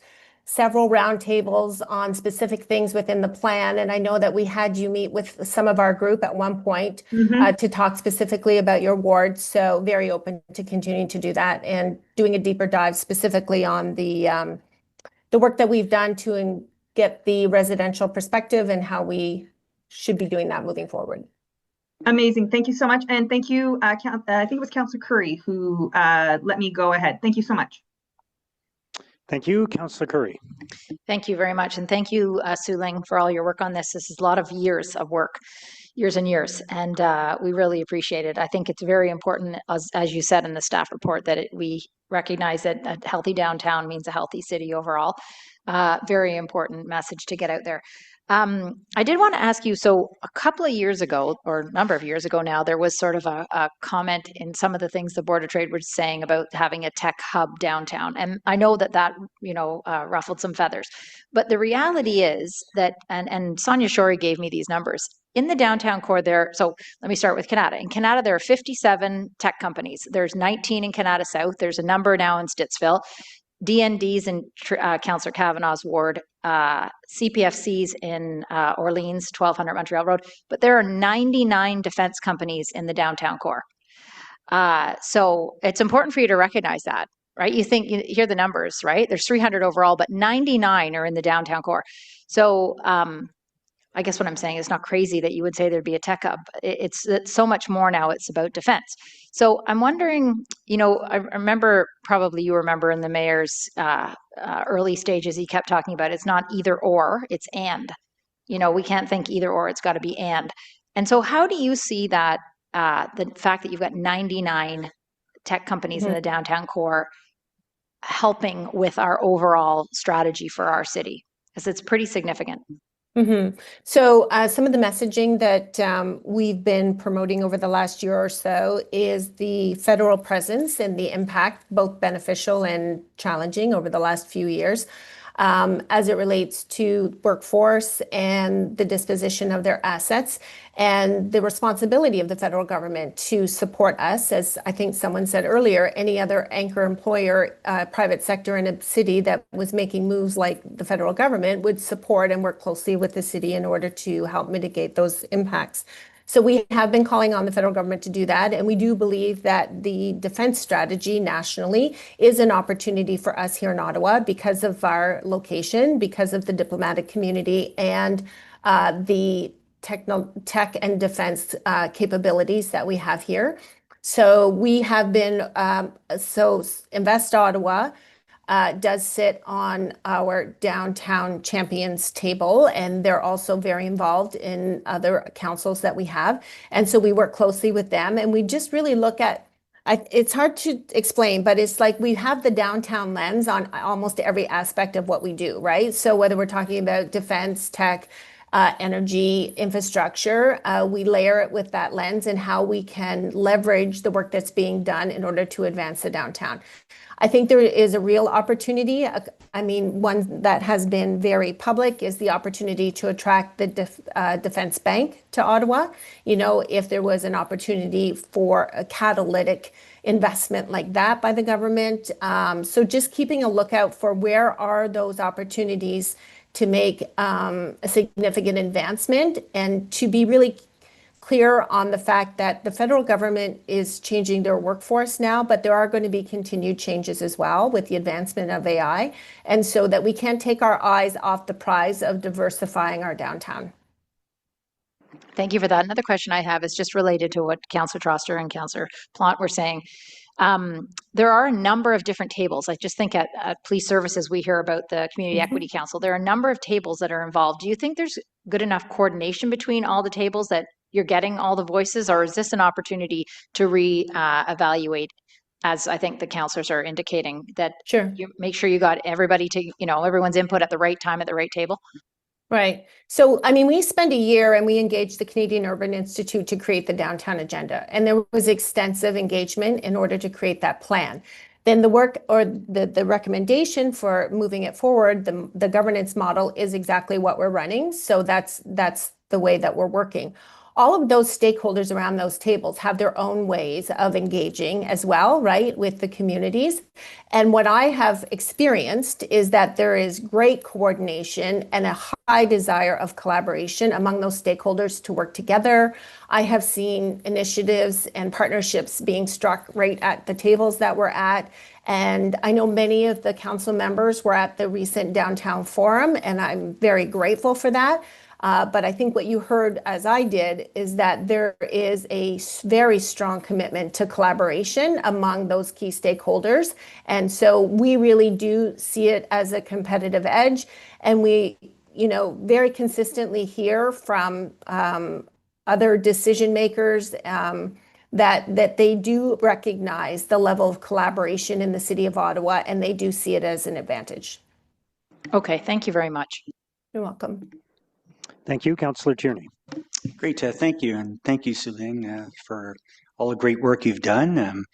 several roundtables on specific things within the plan. And I know that we had you meet with some of our group at one point to talk specifically about your ward. So very open to continuing to do that and doing a deeper dive specifically on the work that we've done to get the residential perspective and how we should be doing that moving forward. Amazing. Thank you so much. And thank you. I think it was Councillor Curry who let me go ahead. Thank you so much. Thank you, Councillor Curry. Thank you very much. And thank you, Suling, for all your work on this. This is a lot of years of work, years and years. And we really appreciate it. I think it's very important, as you said in the staff report, that we recognize that a healthy downtown means a healthy city overall. Very important message to get out there. I did want to ask you, so a couple of years ago, or a number of years ago now, there was sort of a comment in some of the things the Board of Trade was saying about having a tech hub downtown. And I know that ruffled some feathers. But the reality is that, and Sonia Shorey gave me these numbers, in the downtown core there, so let me start with Canada. In Canada, there are 57 tech companies. There's 19 in Canada South. There's a number now in Stittsville. DND's in Councillor Kavanaugh's ward, CPFC's in Orleans, 1200 Montreal Road, but there are 99 defense companies in the downtown core. So it's important for you to recognize that, right? You hear the numbers, right? There's 300 overall, but 99 are in the downtown core. So I guess what I'm saying is not crazy that you would say there'd be a tech hub. It's so much more now. It's about defense. So I'm wondering, I remember, probably you remember in the mayor's early stages, he kept talking about it's not either or, it's and. We can't think either or, it's got to be and. And so how do you see that, the fact that you've got 99 tech companies in the downtown core helping with our overall strategy for our city? Because it's pretty significant. So some of the messaging that we've been promoting over the last year or so is the federal presence and the impact, both beneficial and challenging over the last few years, as it relates to workforce and the disposition of their assets and the responsibility of the federal government to support us. As I think someone said earlier, any other anchor employer, private sector in a city that was making moves like the federal government would support and work closely with the city in order to help mitigate those impacts. So we have been calling on the federal government to do that. And we do believe that the defense strategy nationally is an opportunity for us here in Ottawa because of our location, because of the diplomatic community and the tech and defense capabilities that we have here. So we have been, Invest Ottawa does sit on our downtown champions table, and they're also very involved in other councils that we have. And so we work closely with them, and we just really look at, it's hard to explain, but it's like we have the downtown lens on almost every aspect of what we do, right? So whether we're talking about defense, tech, energy, infrastructure, we layer it with that lens and how we can leverage the work that's being done in order to advance the downtown. I think there is a real opportunity. I mean, one that has been very public is the opportunity to attract the Defense Bank to Ottawa. If there was an opportunity for a catalytic investment like that by the government. So just keeping a lookout for where are those opportunities to make a significant advancement and to be really clear on the fact that the federal government is changing their workforce now, but there are going to be continued changes as well with the advancement of AI. And so that we can't take our eyes off the prize of diversifying our downtown. Thank you for that. Another question I have is just related to what Councillor Troster and Councillor Plante were saying. There are a number of different tables. I just think at police services, we hear about the Community Equity Council. There are a number of tables that are involved. Do you think there's good enough coordination between all the tables that you're getting all the voices, or is this an opportunity to re-evaluate, as I think the councillors are indicating, that you make sure you got everybody to, everyone's input at the right time at the right table? Right. So, I mean, we spent a year and we engaged the Canadian Urban Institute to create the downtown agenda. And there was extensive engagement in order to create that plan. Then the work or the recommendation for moving it forward, the governance model is exactly what we're running. So that's the way that we're working. All of those stakeholders around those tables have their own ways of engaging as well, right, with the communities. And what I have experienced is that there is great coordination and a high desire of collaboration among those stakeholders to work together. I have seen initiatives and partnerships being struck right at the tables that we're at. And I know many of the council members were at the recent downtown forum, and I'm very grateful for that. But I think what you heard, as I did, is that there is a very strong commitment to collaboration among those key stakeholders. And so we really do see it as a competitive edge. And we, very consistently hear from other decision makers that they do recognize the level of collaboration in the city of Ottawa, and they do see it as an advantage. Okay, thank you very much. You're welcome. Thank you, Councillor Tierney. Great, thank you, and thank you, Suling, for all the great work you've done.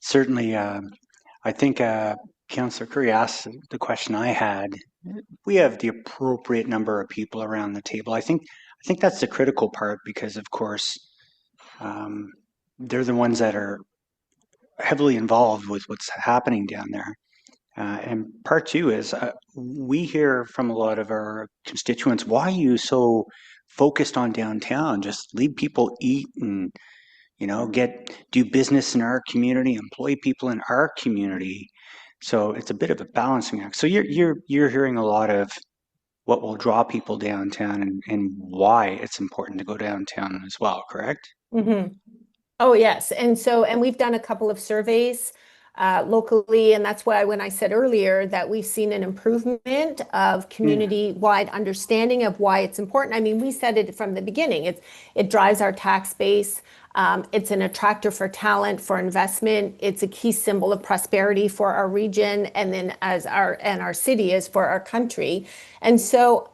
Certainly, I think Councillor Curry asked the question I had. We have the appropriate number of people around the table. I think I think that's the critical part because, of course, they're the ones that are heavily involved with what's happening down there. And part two is we hear from a lot of our constituents, why are you so focused on downtown? Just leave people eat and, do business in our community, employ people in our community. So it's a bit of a balancing act. So you're hearing a lot of what will draw people downtown and why it's important to go downtown as well, correct? Mm-hmm. Oh, yes. And we've done a couple of surveys locally, and that's why when I said earlier that we've seen an improvement of community-wide understanding of why it's important. I mean, we said it from the beginning. It drives our tax base. It's an attractor for talent, for investment. It's a key symbol of prosperity for our region, and then our city is for our country. And so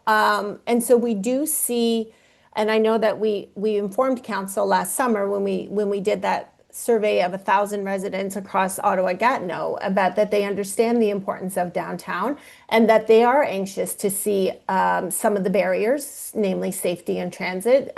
we do see. And I know that we informed council last summer when we did that survey of 1,000 residents across Ottawa-Gatineau about that they understand the importance of downtown and that they are anxious to see some of the barriers, namely safety and transit,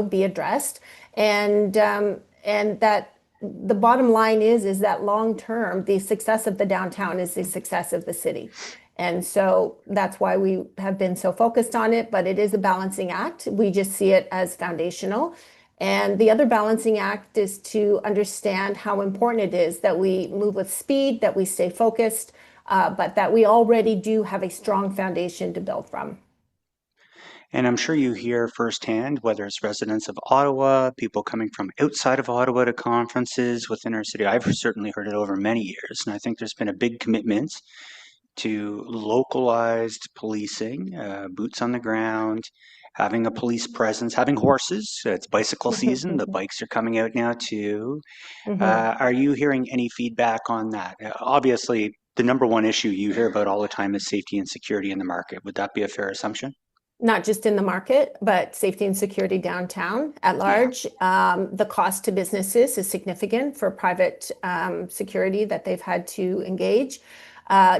be addressed. And that the bottom line is that long term, the success of the downtown is the success of the city. And so that's why we have been so focused on it, but it is a balancing act. We just see it as foundational. And the other balancing act is to understand how important it is that we move with speed, that we stay focused, but that we already do have a strong foundation to build from. And I'm sure you hear firsthand, whether it's residents of Ottawa, people coming from outside of Ottawa to conferences within our city. I've certainly heard it over many years, and I think there's been a big commitment to localized policing, boots on the ground, having a police presence, having horses. It's bicycle season. The bikes are coming out now too. Are you hearing any feedback on that? Obviously, the number one issue you hear about all the time is safety and security in the market. Would that be a fair assumption? Not just in the market, but safety and security downtown at large. Yeah. The cost to businesses is significant for private security that they've had to engage.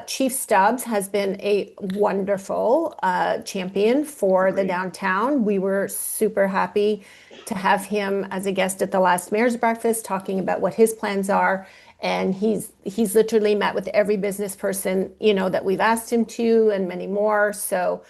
Chief Stubbs has been a wonderful champion for the downtown. We were super happy to have him as a guest at the last mayor's breakfast talking about what his plans are. And he's literally met with every business person, that we've asked him to and many more. So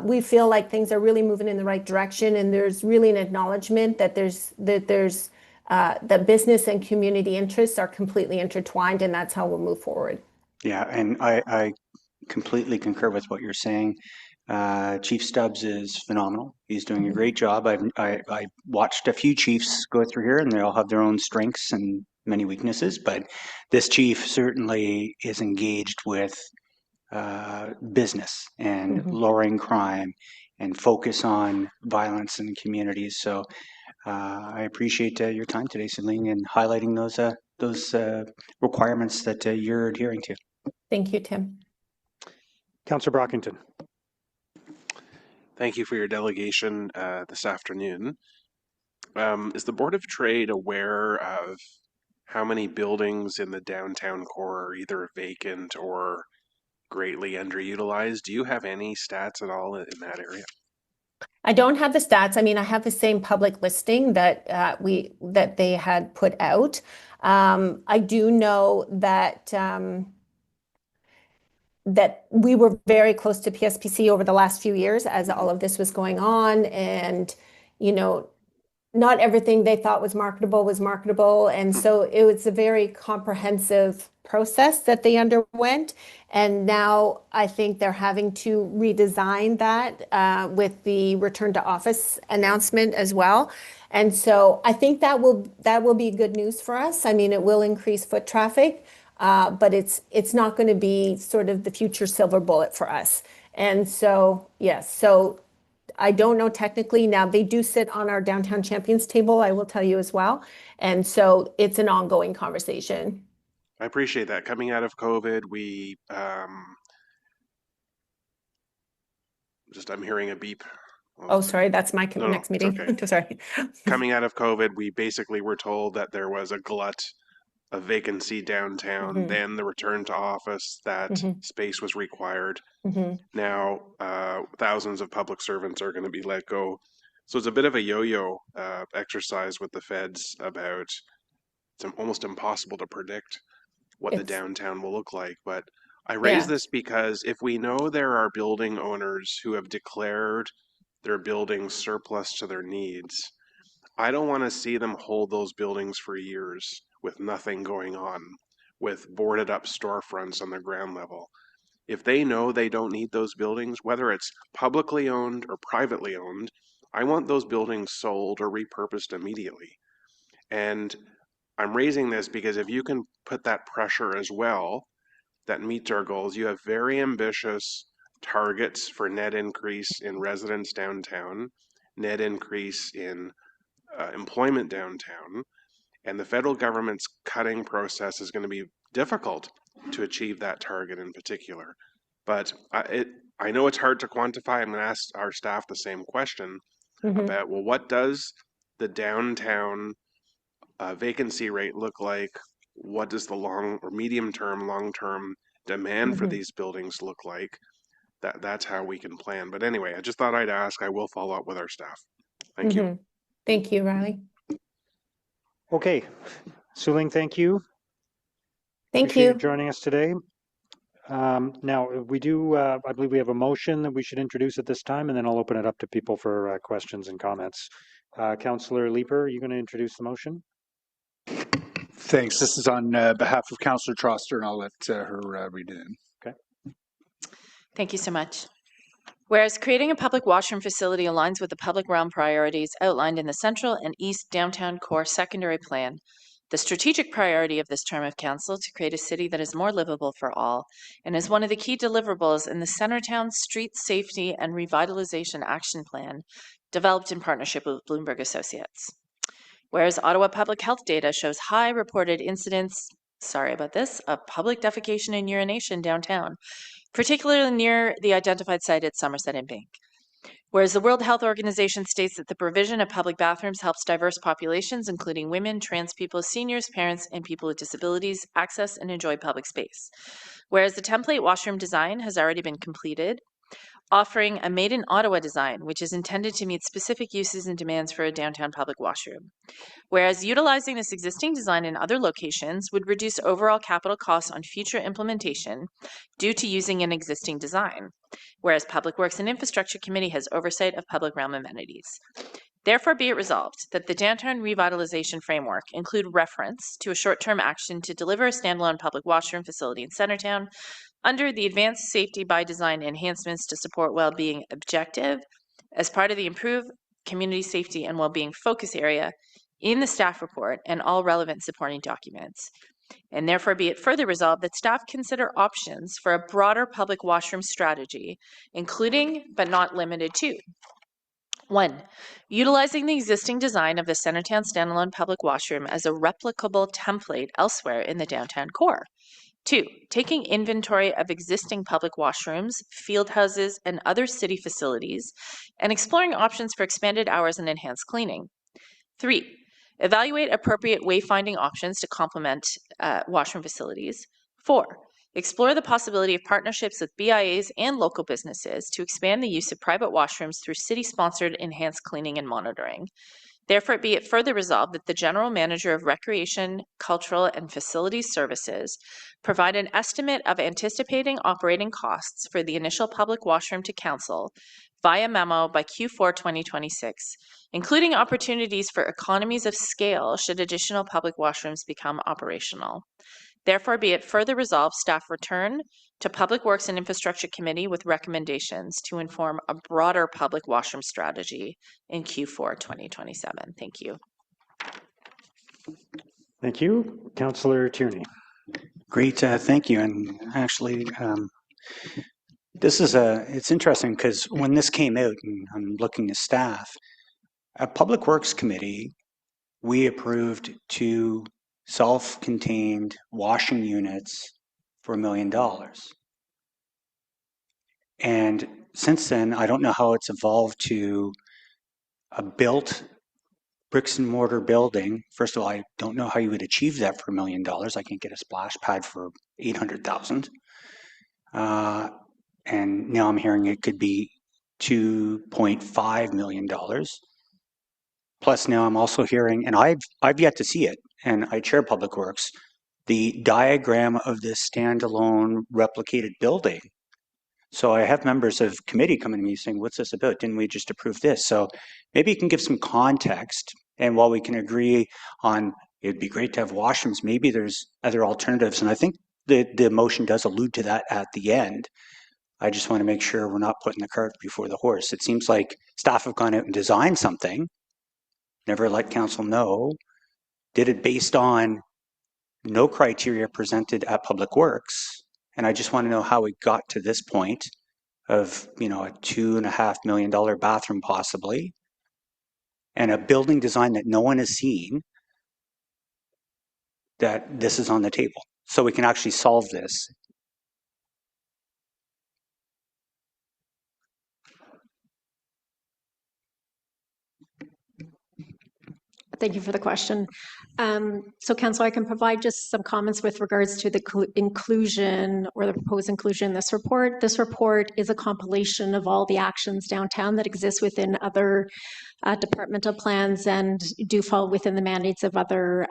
we feel like things are really moving in the right direction, and there's really an acknowledgement that that business and community interests are completely intertwined, and that's how we'll move forward. Yeah, and I completely concur with what you're saying. Chief Stubbs is phenomenal. He's doing a great job. I watched a few chiefs go through here, and they all have their own strengths and many weaknesses, but this chief certainly is engaged with business and lowering crime and focus on violence in communities. So I appreciate your time today, Celine, and highlighting those requirements that you're adhering to. Thank you, Tim. Councillor Brockington. Thank you for your delegation this afternoon. Is the Board of Trade aware of how many buildings in the downtown core are either vacant or greatly underutilized? Do you have any stats at all in that area? I don't have the stats. I mean, I have the same public listing that they had put out. I do know that that we were very close to PSPC over the last few years as all of this was going on, and not everything they thought was marketable, and so it was a very comprehensive process that they underwent, and now I think they're having to redesign that with the return to office announcement as well. And so I think that will be good news for us. I mean, it will increase foot traffic, but it's not going to be sort of the future silver bullet for us. And so yes, so I don't know technically. Now they do sit on our downtown champions table, I will tell you as well. And so it's an ongoing conversation. I appreciate that. Coming out of COVID, I'm hearing a beep. Oh, sorry, that's my next meeting. Okay. Sorry. Coming out of COVID, we basically were told that there was a glut of vacancy downtown. Then the return to office, that space was required. Now, thousands of public servants are going to be let go. So it's a bit of a yo-yo exercise with the feds about it's almost impossible to predict what the downtown will look like. But I raise this because if we know there are building owners who have declared their buildings surplus to their needs, I don't want to see them hold those buildings for years with nothing going on, with boarded up storefronts on the ground level. If they know they don't need those buildings, whether it's publicly owned or privately owned, I want those buildings sold or repurposed immediately. And I'm raising this because if you can put that pressure as well, that meets our goals. You have very ambitious targets for net increase in residents downtown, net increase in employment downtown, and the federal government's cutting process is going to be difficult to achieve that target in particular. But I know it's hard to quantify. I'm going to ask our staff the same question about, well, what does the downtown vacancy rate look like? What does the long or medium term, long term demand for these buildings look like? That's how we can plan. But anyway, I just thought I'd ask. I will follow up with our staff. Thank you. Thank you, Riley. Okay, Suling, thank you. Thank Appreciate you. you joining us today. Now, we do, I believe we have a motion that we should introduce at this time, and then I'll open it up to people for questions and comments. Councillor Leeper, are you going to introduce the motion? Thanks. This is on behalf of Councillor Troster, and I'll let her read it in. Okay. Thank you so much. Whereas creating a public washroom facility aligns with the public realm priorities outlined in the Central and East Downtown Core Secondary Plan, the strategic priority of this term of council to create a city that is more livable for all, and is one of the key deliverables in the Centertown Street Safety and Revitalization Action Plan, developed in partnership with Bloomberg Associates. Whereas Ottawa public health data shows high reported incidents, of public defecation and urination downtown, particularly near the identified site at Somerset and Bank. Whereas the World Health Organization states that the provision of public bathrooms helps diverse populations, including women, trans people, seniors, parents, and people with disabilities, access and enjoy public space. Whereas the template washroom design has already been completed, offering a Made in Ottawa design, which is intended to meet specific uses and demands for a downtown public washroom. Whereas utilizing this existing design in other locations would reduce overall capital costs on future implementation due to using an existing design. Whereas Public Works and Infrastructure Committee has oversight of public realm amenities. Therefore be it resolved that the Downtown Revitalization Framework include reference to a short-term action to deliver a standalone public washroom facility in Centertown under the Advanced Safety by Design enhancements to support well-being objective as part of the improved community safety and well-being focus area in the staff report and all relevant supporting documents. And therefore be it further resolved that staff consider options for a broader public washroom strategy, including but not limited to: 1. Utilizing the existing design of the Centertown standalone public washroom as a replicable template elsewhere in the downtown core. 2. Taking inventory of existing public washrooms, field houses, and other city facilities, and exploring options for expanded hours and enhanced cleaning. 3. Evaluate appropriate wayfinding options to complement washroom facilities. 4. Explore the possibility of partnerships with BIAs and local businesses to expand the use of private washrooms through city-sponsored enhanced cleaning and monitoring. Therefore, be it further resolved that the General Manager of Recreation, Cultural, and Facilities Services provide an estimate of anticipating operating costs for the initial public washroom to Council via memo by Q4 2026, including opportunities for economies of scale should additional public washrooms become operational. Therefore, be it further resolved, staff return to Public Works and Infrastructure Committee with recommendations to inform a broader public washroom strategy in Q4 2027. Thank you. Thank you. Councillor Tierney. Great, thank you. And actually, it's interesting because when this came out, and I'm looking at staff, at Public Works Committee, we approved 2 self-contained washing units for $1 million. And since then, I don't know how it's evolved to a built bricks and mortar building. First of all, I don't know how you would achieve that for $1 million. I can get a splash pad for $800,000. And now I'm hearing it could be $2.5 million. Plus now I'm also hearing, and I've yet to see it, and I chair Public Works, the diagram of this standalone replicated building. So I have members of committee coming to me saying, what's this about? Didn't we just approve this? So maybe you can give some context. And while we can agree on it'd be great to have washrooms, maybe there's other alternatives. And I think the motion does allude to that at the end. I just want to make sure we're not putting the cart before the horse. It seems like staff have gone out and designed something, never let council know, did it based on no criteria presented at Public Works. And I just want to know how we got to this point of, you know, a $2.5 million bathroom possibly, and a building design that no one has seen, that this is on the table. So we can actually solve this. Thank you for the question. So Council, I can provide just some comments with regards to the inclusion or the proposed inclusion in this report. This report is a compilation of all the actions downtown that exist within other departmental plans and do fall within the mandates of other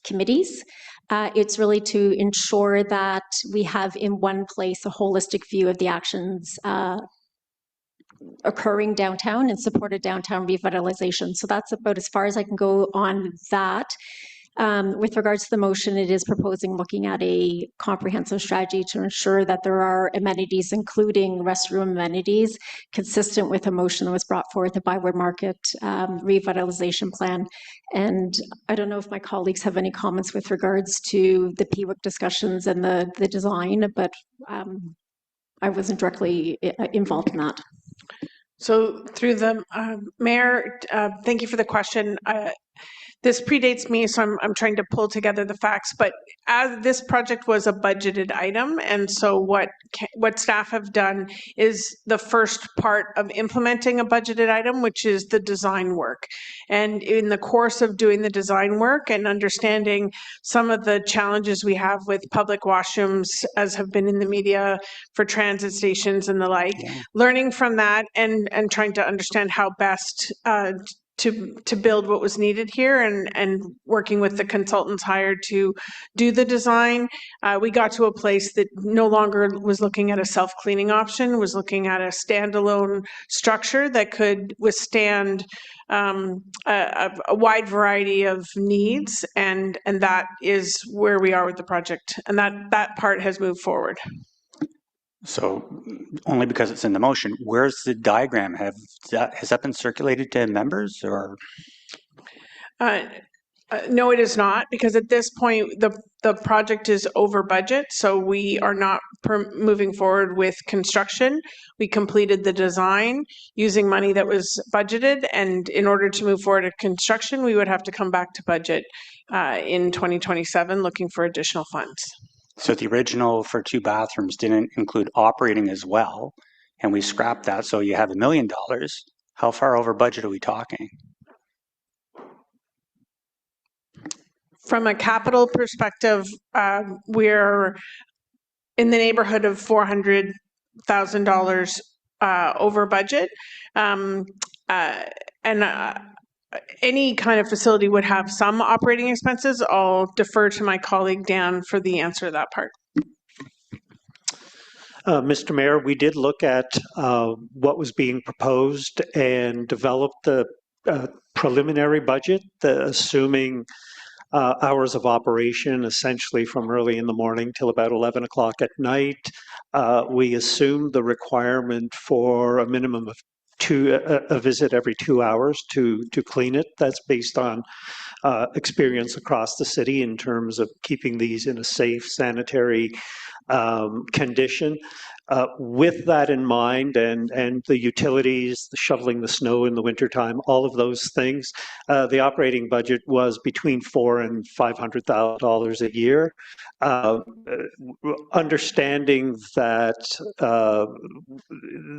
committees. It's really to ensure that we have in one place a holistic view of the actions occurring downtown and supported downtown revitalization. So that's about as far as I can go on that. With regards to the motion, it is proposing looking at a comprehensive strategy to ensure that there are amenities, including restroom amenities, consistent with a motion that was brought forth, the Byward Market revitalization plan. And I don't know if my colleagues have any comments with regards to the PWIC discussions and the design, but I wasn't directly involved in that. So through the mayor, thank you for the question. This predates me, so I'm trying to pull together the facts, but as this project was a budgeted item, and so what staff have done is the first part of implementing a budgeted item, which is the design work. And in the course of doing the design work and understanding some of the challenges we have with public washrooms, as have been in the media for transit stations and the like, learning from that and trying to understand how best to build what was needed here and working with the consultants hired to do the design, we got to a place that no longer was looking at a self-cleaning option, was looking at a standalone structure that could withstand a wide variety of needs, and that is where we are with the project, and that part has moved forward. So only because it's in the motion, where's the diagram? Has that been circulated to members or? No, it is not, because at this point, the project is over budget, so we are not moving forward with construction. We completed the design using money that was budgeted, and in order to move forward to construction, we would have to come back to budget in 2027, looking for additional funds. So the original for 2 bathrooms didn't include operating as well, and we scrapped that, so you have $1 million. How far over budget are we talking? From a capital perspective, we're in the neighborhood of $400,000 over budget. Any kind of facility would have some operating expenses. I'll defer to my colleague Dan for the answer to that part. Mr. Mayor, we did look at what was being proposed and developed the preliminary budget, assuming hours of operation, essentially from early in the morning till about 11 o'clock at night. We assumed the requirement for a minimum of a visit every 2 hours to clean it. That's based on experience across the city in terms of keeping these in a safe, sanitary condition. With that in mind, and the utilities, the shoveling the snow in the wintertime, all of those things, the operating budget was between $400,000 and $500,000 a year. Understanding that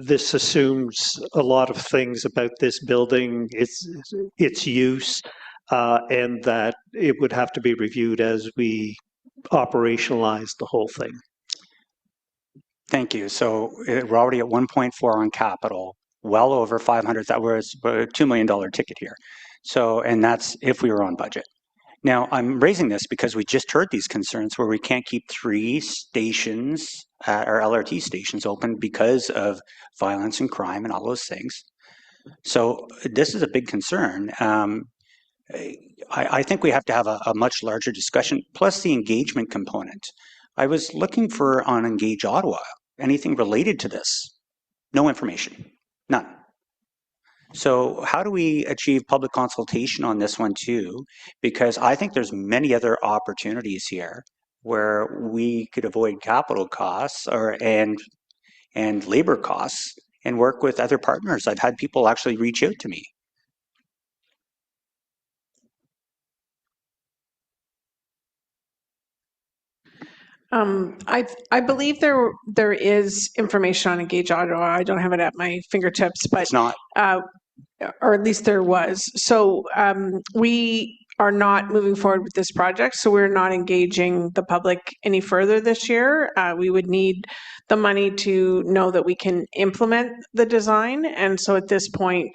this assumes a lot of things about this building, its use, and that it would have to be reviewed as we operationalize the whole thing. Thank you. So we're already at 1.4 on capital. well over 500. That was a $2 million ticket here. So, and that's if we were on budget. Now, I'm raising this because we just heard these concerns where we can't keep 3 stations, our LRT stations, open because of violence and crime and all those things. So this is a big concern. I think we have to have a much larger discussion, plus the engagement component. I was looking for on Engage Ottawa, anything related to this. No information, none. So how do we achieve public consultation on this one too? Because I think there's many other opportunities here where we could avoid capital costs and labor costs and work with other partners. I've had people actually reach out to me. I believe there is information on Engage Ottawa. I don't have it at my fingertips, but it's not. Or at least there was. So we are not moving forward with this project, so we're not engaging the public any further this year. We would need the money to know that we can implement the design, and so at this point,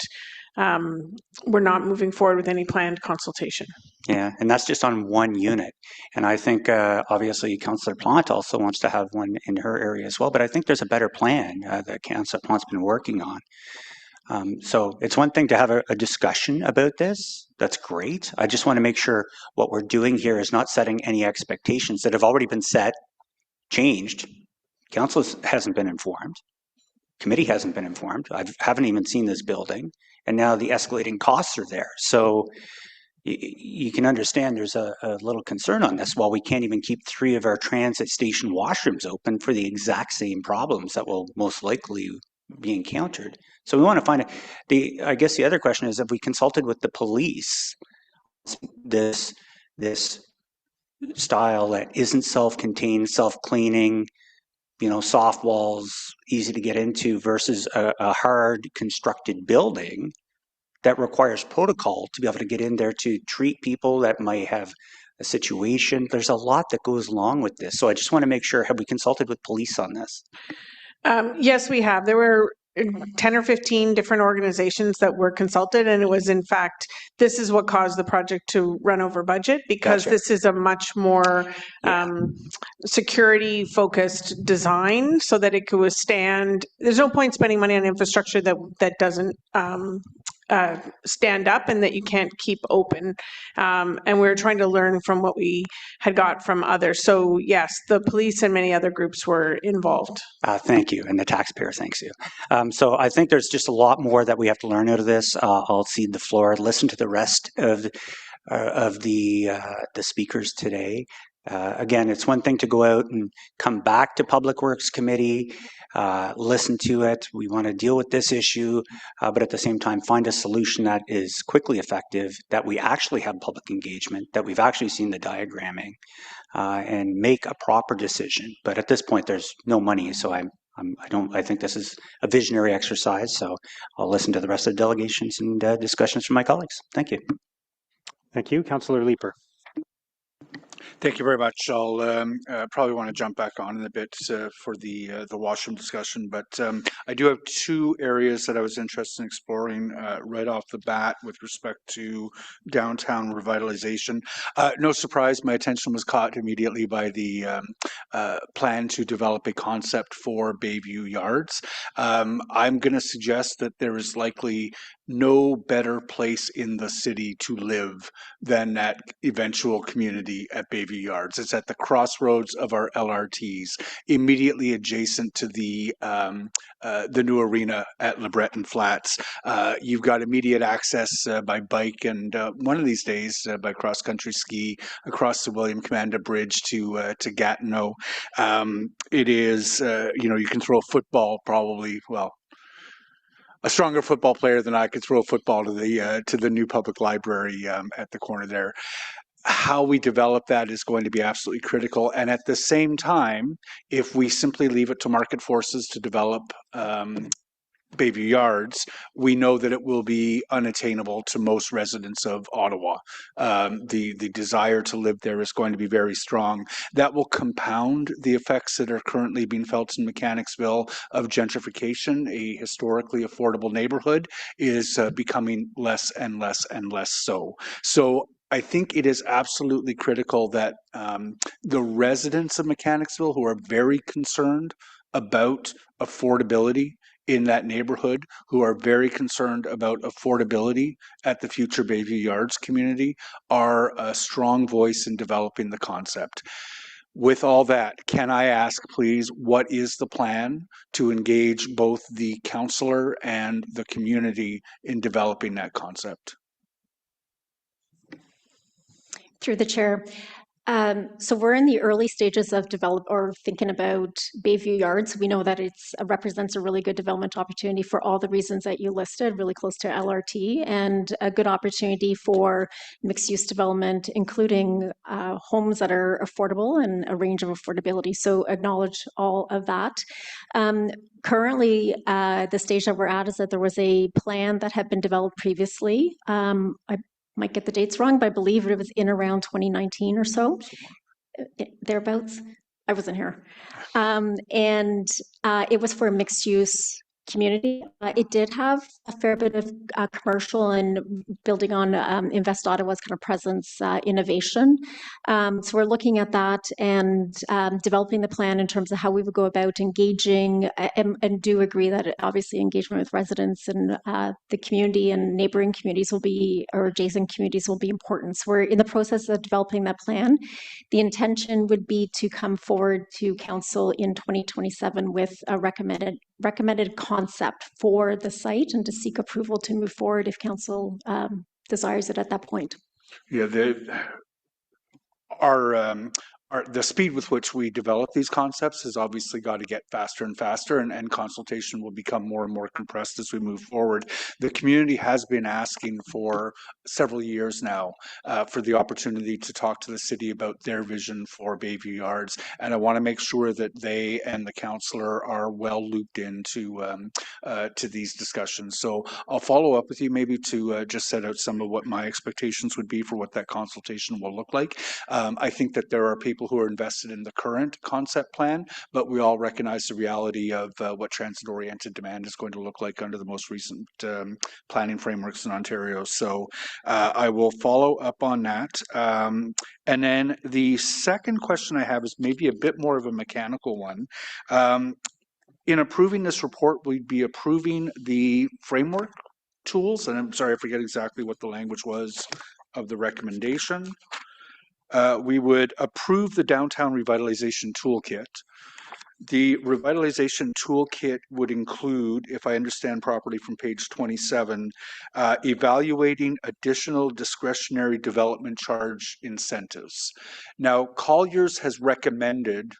we're not moving forward with any planned consultation. Yeah, and that's just on one unit. And I think obviously Councillor Plante also wants to have one in her area as well, but I think there's a better plan that Councillor Plante's been working on. So it's one thing to have a discussion about this. That's great. I just want to make sure what we're doing here is not setting any expectations that have already been set, changed. Council hasn't been informed. Committee hasn't been informed. I haven't even seen this building. And now the escalating costs are there. So you can understand there's a little concern on this. While we can't even keep 3 of our transit station washrooms open for the exact same problems that will most likely be encountered. So we want to find it. I guess the other question is, have we consulted with the police? This style that isn't self-contained, self-cleaning, soft walls, easy to get into, versus a hard constructed building that requires protocol to be able to get in there to treat people that might have a situation. There's a lot that goes along with this. So I just want to make sure, have we consulted with police on this? Yes, we have. There were 10 or 15 different organizations that were consulted, and it was in fact, this is what caused the project to run over budget, because Gotcha. this is a much more security focused design so that it could withstand. There's no point spending money on infrastructure that doesn't stand up and that you can't keep open. And we were trying to learn from what we had got from others. So yes, the police and many other groups were involved. Thank you, and the taxpayer thanks you. So I think there's just a lot more that we have to learn out of this. I'll cede the floor, listen to the rest of the speakers today. Again, it's one thing to go out and come back to Public Works Committee, listen to it. We want to deal with this issue, but at the same time, find a solution that is quickly effective, that we actually have public engagement, that we've actually seen the diagramming, and make a proper decision. But at this point, there's no money, so I think this is a visionary exercise. So I'll listen to the rest of the delegations and discussions from my colleagues. Thank you. Thank you, Councillor Leeper. Thank you very much. I'll probably want to jump back on in a bit for the washroom discussion, but I do have 2 areas that I was interested in exploring right off the bat with respect to downtown revitalization. No surprise, my attention was caught immediately by the plan to develop a concept for Bayview Yards. I'm going to suggest that there is likely no better place in the city to live than that eventual community at Bayview Yards. It's at the crossroads of our LRTs, immediately adjacent to the new arena at LeBreton Flats. You've got immediate access by bike and one of these days by cross-country ski across the William Commanda Bridge to Gatineau. It is, you can throw a football probably, well, a stronger football player than I could throw a football to the new public library at the corner there. How we develop that is going to be absolutely critical. And at the same time, if we simply leave it to market forces to develop Bayview Yards, we know that it will be unattainable to most residents of Ottawa. The desire to live there is going to be very strong. That will compound the effects that are currently being felt in Mechanicsville of gentrification. A historically affordable neighborhood is becoming less and less and less so. So I think it is absolutely critical that the residents of Mechanicsville, who are very concerned about affordability in that neighborhood, who are very concerned about affordability at the future Bayview Yards community, are a strong voice in developing the concept. With all that, can I ask, please, what is the plan to engage both the councillor and the community in developing that concept? Through the chair. So we're in the early stages of thinking about Bayview Yards. We know that it represents a really good development opportunity for all the reasons that you listed, really close to LRT, and a good opportunity for mixed-use development, including homes that are affordable and a range of affordability. So acknowledge all of that. Currently, the stage that we're at is that there was a plan that had been developed previously. I might get the dates wrong, but I believe it was in around 2019 or so, thereabouts. I wasn't here. And it was for a mixed use community. It did have a fair bit of commercial and building on Invest Ottawa's kind of presence, innovation. So we're looking at that and developing the plan in terms of how we would go about engaging and do agree that obviously engagement with residents and the community and neighboring communities will be, or adjacent communities will be important. So we're in the process of developing that plan. The intention would be to come forward to council in 2027 with a recommended concept for the site and to seek approval to move forward if council desires it at that point. Yeah, the speed with which we develop these concepts has obviously got to get faster and faster, and consultation will become more and more compressed as we move forward. The community has been asking for several years now for the opportunity to talk to the city about their vision for Bayview Yards, and I want to make sure that they and the councillor are well looped into to these discussions. So I'll follow up with you maybe to just set out some of what my expectations would be for what that consultation will look like. I think that there are people who are invested in the current concept plan, but we all recognize the reality of what transit-oriented demand is going to look like under the most recent planning frameworks in Ontario. So I will follow up on that. And then the second question I have is maybe a bit more of a mechanical one. In approving this report, we'd be approving the framework tools, and I'm sorry, I forget exactly what the language was of the recommendation. We would approve the downtown revitalization toolkit. The revitalization toolkit would include, if I understand properly from page 27, evaluating additional discretionary development charge incentives. Now, Colliers has recommended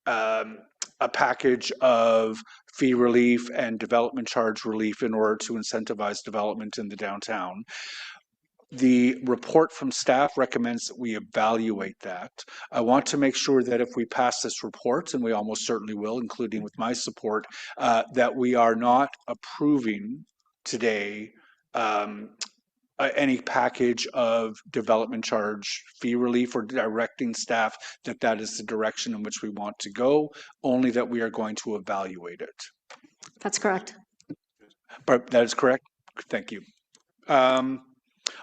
a package of fee relief and development charge relief in order to incentivize development in the downtown. The report from staff recommends that we evaluate that. I want to make sure that if we pass this report, and we almost certainly will, including with my support, that we are not approving today any package of development charge fee relief or directing staff that that is the direction in which we want to go, only that we are going to evaluate it. That's correct. But that is correct? Thank you.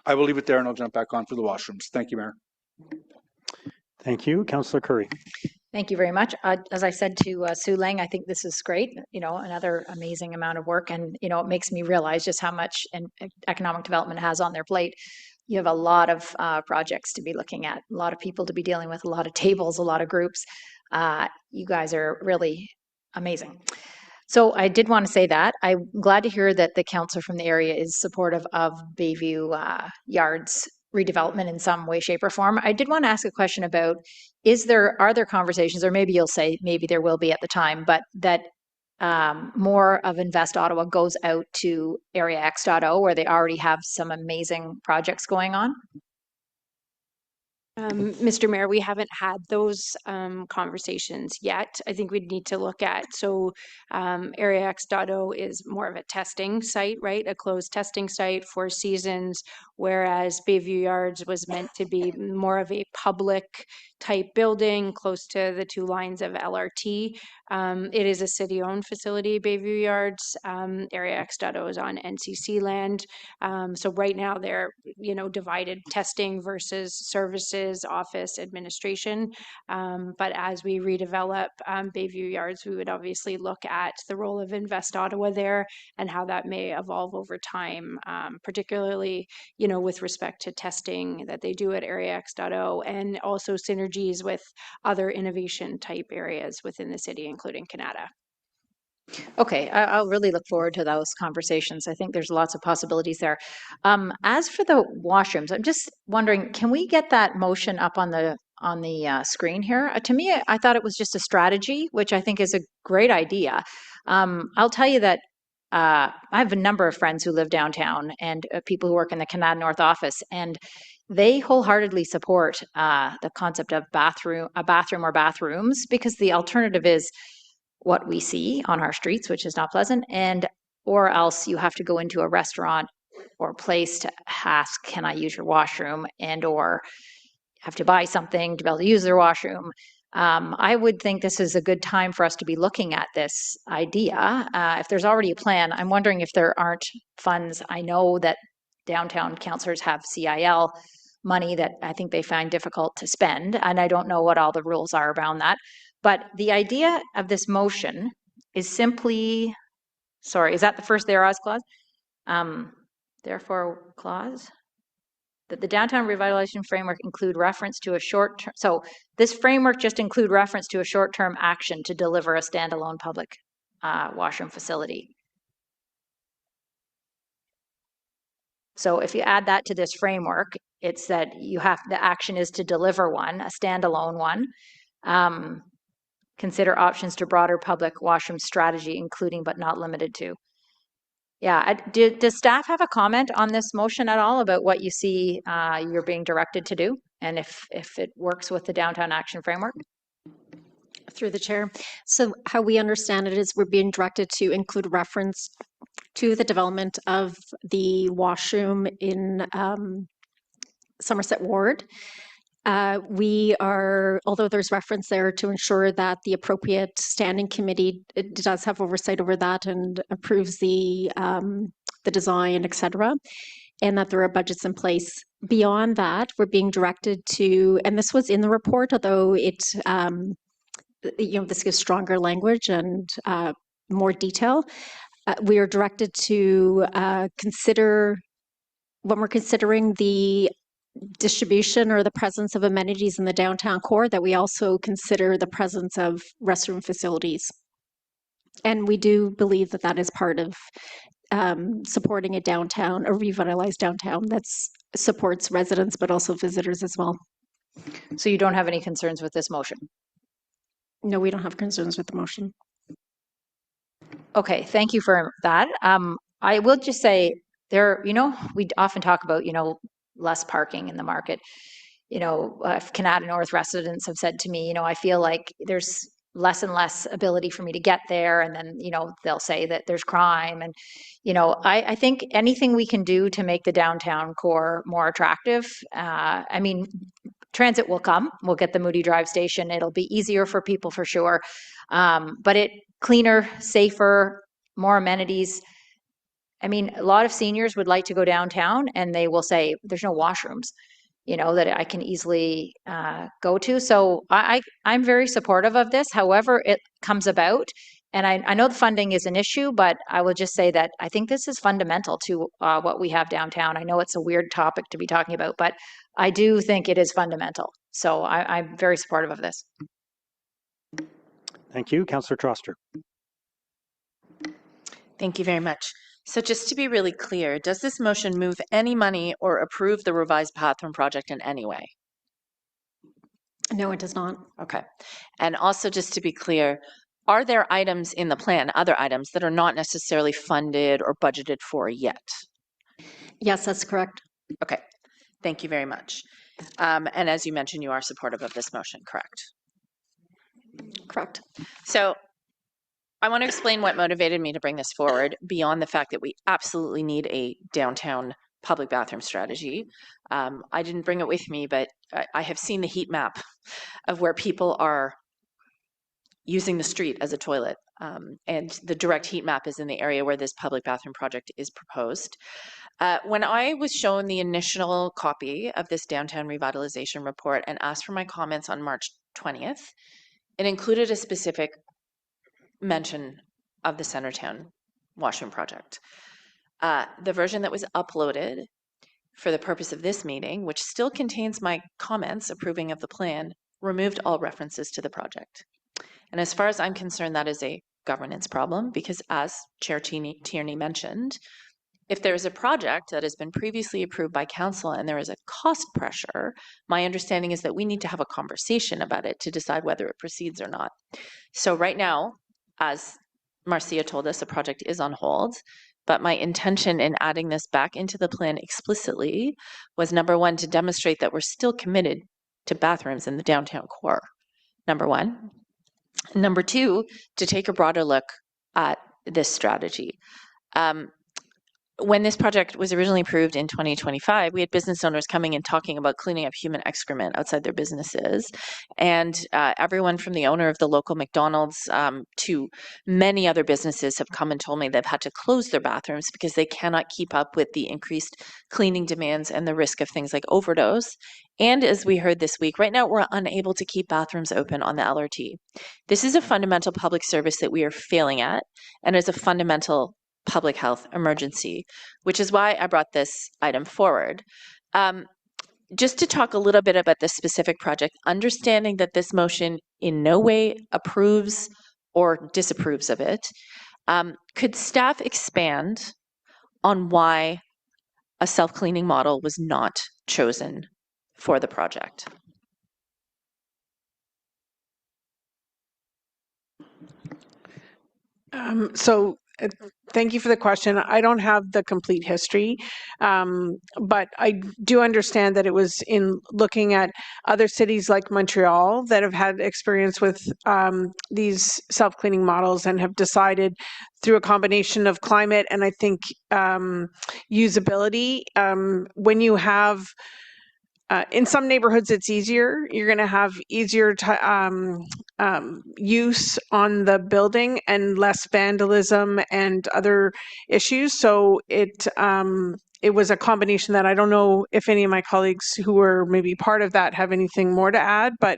I will leave it there and I'll jump back on for the washrooms. Thank you, Mayor. Thank you. Councillor Curry. Thank you very much. As I said to Sue Lang, I think this is great. You know, another amazing amount of work, and you know, it makes me realize just how much economic development has on their plate. You have a lot of projects to be looking at, a lot of people to be dealing with, a lot of tables, a lot of groups. You guys are really amazing. So I did want to say that. I'm glad to hear that the councillor from the area is supportive of Bayview Yards redevelopment in some way, shape, or form. I did want to ask a question about, are there conversations, or maybe you'll say maybe there will be at the time, but that more of Invest Ottawa goes out to Area X.O, where they already have some amazing projects going on? Mr. Mayor, we haven't had those conversations yet. I think we'd need to look at, so Area X.O is more of a testing site, right? A closed testing site for seasons, whereas Bayview Yards was meant to be more of a public type building close to the two lines of LRT. It is a city-owned facility, Bayview Yards. Area X.O is on NCC land. So right now they're, divided testing versus services, office, administration. But as we redevelop Bayview Yards, we would obviously look at the role of Invest Ottawa there and how that may evolve over time, particularly, with respect to testing that they do at Area X.O and also synergies with other innovation type areas within the city, including Canada. Okay, I'll really look forward to those conversations. I think there's lots of possibilities there. As for the washrooms, I'm just wondering, can we get that motion up on the screen here? To me, I thought it was just a strategy, which I think is a great idea. I'll tell you that I have a number of friends who live downtown and people who work in the Canada North office, and they wholeheartedly support the concept of a bathroom or bathrooms, because the alternative is what we see on our streets, which is not pleasant, or else you have to go into a restaurant or place to ask, can I use your washroom, and or have to buy something to be able to use their washroom. I would think this is a good time for us to be looking at this idea. If there's already a plan, I'm wondering if there aren't funds. I know that downtown councillors have CIL money that I think they find difficult to spend, and I don't know what all the rules are around that. But the idea of this motion is simply, sorry, is that the first thereas clause? Therefore clause? That the downtown revitalization framework include reference to a short term, so this framework just include reference to a short-term action to deliver a standalone public washroom facility. So if you add that to this framework, it's that the action is to deliver one, a standalone one. Consider options to broader public washroom strategy, including but not limited to. Yeah, does staff have a comment on this motion at all about what you see you're being directed to do, and if it works with the downtown action framework? Through the chair. So how we understand it is we're being directed to include reference to the development of the washroom in Somerset Ward. We are, although there's reference there to ensure that the appropriate standing committee does have oversight over that and approves the design, etc., and that there are budgets in place. Beyond that, we're being directed to, and this was in the report, although it, this gives stronger language and more detail. We are directed to consider, when we're considering the distribution or the presence of amenities in the downtown core, that we also consider the presence of restroom facilities. And we do believe that that is part of supporting a downtown, a revitalized downtown that supports residents but also visitors as well. So you don't have any concerns with this motion? No, we don't have concerns with the motion. Okay, thank you for that. I will just say there, we often talk about, less parking in the market. Canada North residents have said to me, I feel like there's less and less ability for me to get there. And then, they'll say that there's crime. And, I think anything we can do to make the downtown core more attractive. Transit will come. We'll get the Moody Drive station. It'll be easier for people for sure. But cleaner, safer, more amenities. A lot of seniors would like to go downtown and they will say, there's no washrooms, that I can easily go to. So I'm very supportive of this, however it comes about. And I know the funding is an issue, but I will just say that I think this is fundamental to what we have downtown. I know it's a weird topic to be talking about, but I do think it is fundamental. So I'm very supportive of this. Thank you. Councillor Troster. Thank you very much. So just to be really clear, does this motion move any money or approve the revised bathroom project in any way? No, it does not. Okay. And also just to be clear, are there items in the plan, other items that are not necessarily funded or budgeted for yet? Yes, that's correct. Okay. Thank you very much. And as you mentioned, you are supportive of this motion, correct? Correct. So I want to explain what motivated me to bring this forward beyond the fact that we absolutely need a downtown public bathroom strategy. I didn't bring it with me, but I have seen the heat map of where people are using the street as a toilet. And the direct heat map is in the area where this public bathroom project is proposed. When I was shown the initial copy of this downtown revitalization report and asked for my comments on March 20th, it included a specific mention of the Centertown Washroom project. The version that was uploaded for the purpose of this meeting, which still contains my comments approving of the plan, removed all references to the project. And as far as I'm concerned, that is a governance problem because, as Chair Tierney mentioned, if there is a project that has been previously approved by council and there is a cost pressure, my understanding is that we need to have a conversation about it to decide whether it proceeds or not. So right now, as Marcia told us, the project is on hold, but my intention in adding this back into the plan explicitly was, number one, to demonstrate that we're still committed to bathrooms in the downtown core, number one. Number two, to take a broader look at this strategy. When this project was originally approved in 2025, we had business owners coming and talking about cleaning up human excrement outside their businesses. And everyone from the owner of the local McDonald's to many other businesses have come and told me they've had to close their bathrooms because they cannot keep up with the increased cleaning demands and the risk of things like overdose. And as we heard this week, right now we're unable to keep bathrooms open on the LRT. This is a fundamental public service that we are failing at and is a fundamental public health emergency, which is why I brought this item forward. Just to talk a little bit about this specific project, understanding that this motion in no way approves or disapproves of it, could staff expand on why a self-cleaning model was not chosen for the project? Thank you for the question. I don't have the complete history, but I do understand that it was in looking at other cities like Montreal that have had experience with these self-cleaning models and have decided through a combination of climate and I think usability, when you have in some neighborhoods, it's easier. You're going to have easier use on the building and less vandalism and other issues. So it was a combination that I don't know if any of my colleagues who were maybe part of that have anything more to add, but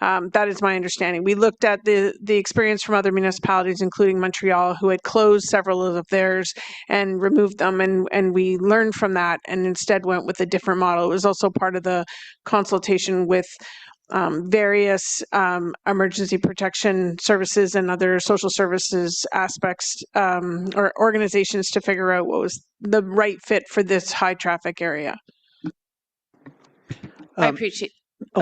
that is my understanding. We looked at the experience from other municipalities, including Montreal, who had closed several of theirs and removed them, and we learned from that and instead went with a different model. It was also part of the consultation with various emergency protection services and other social services aspects or organizations to figure out what was the right fit for this high traffic area. I appreciate,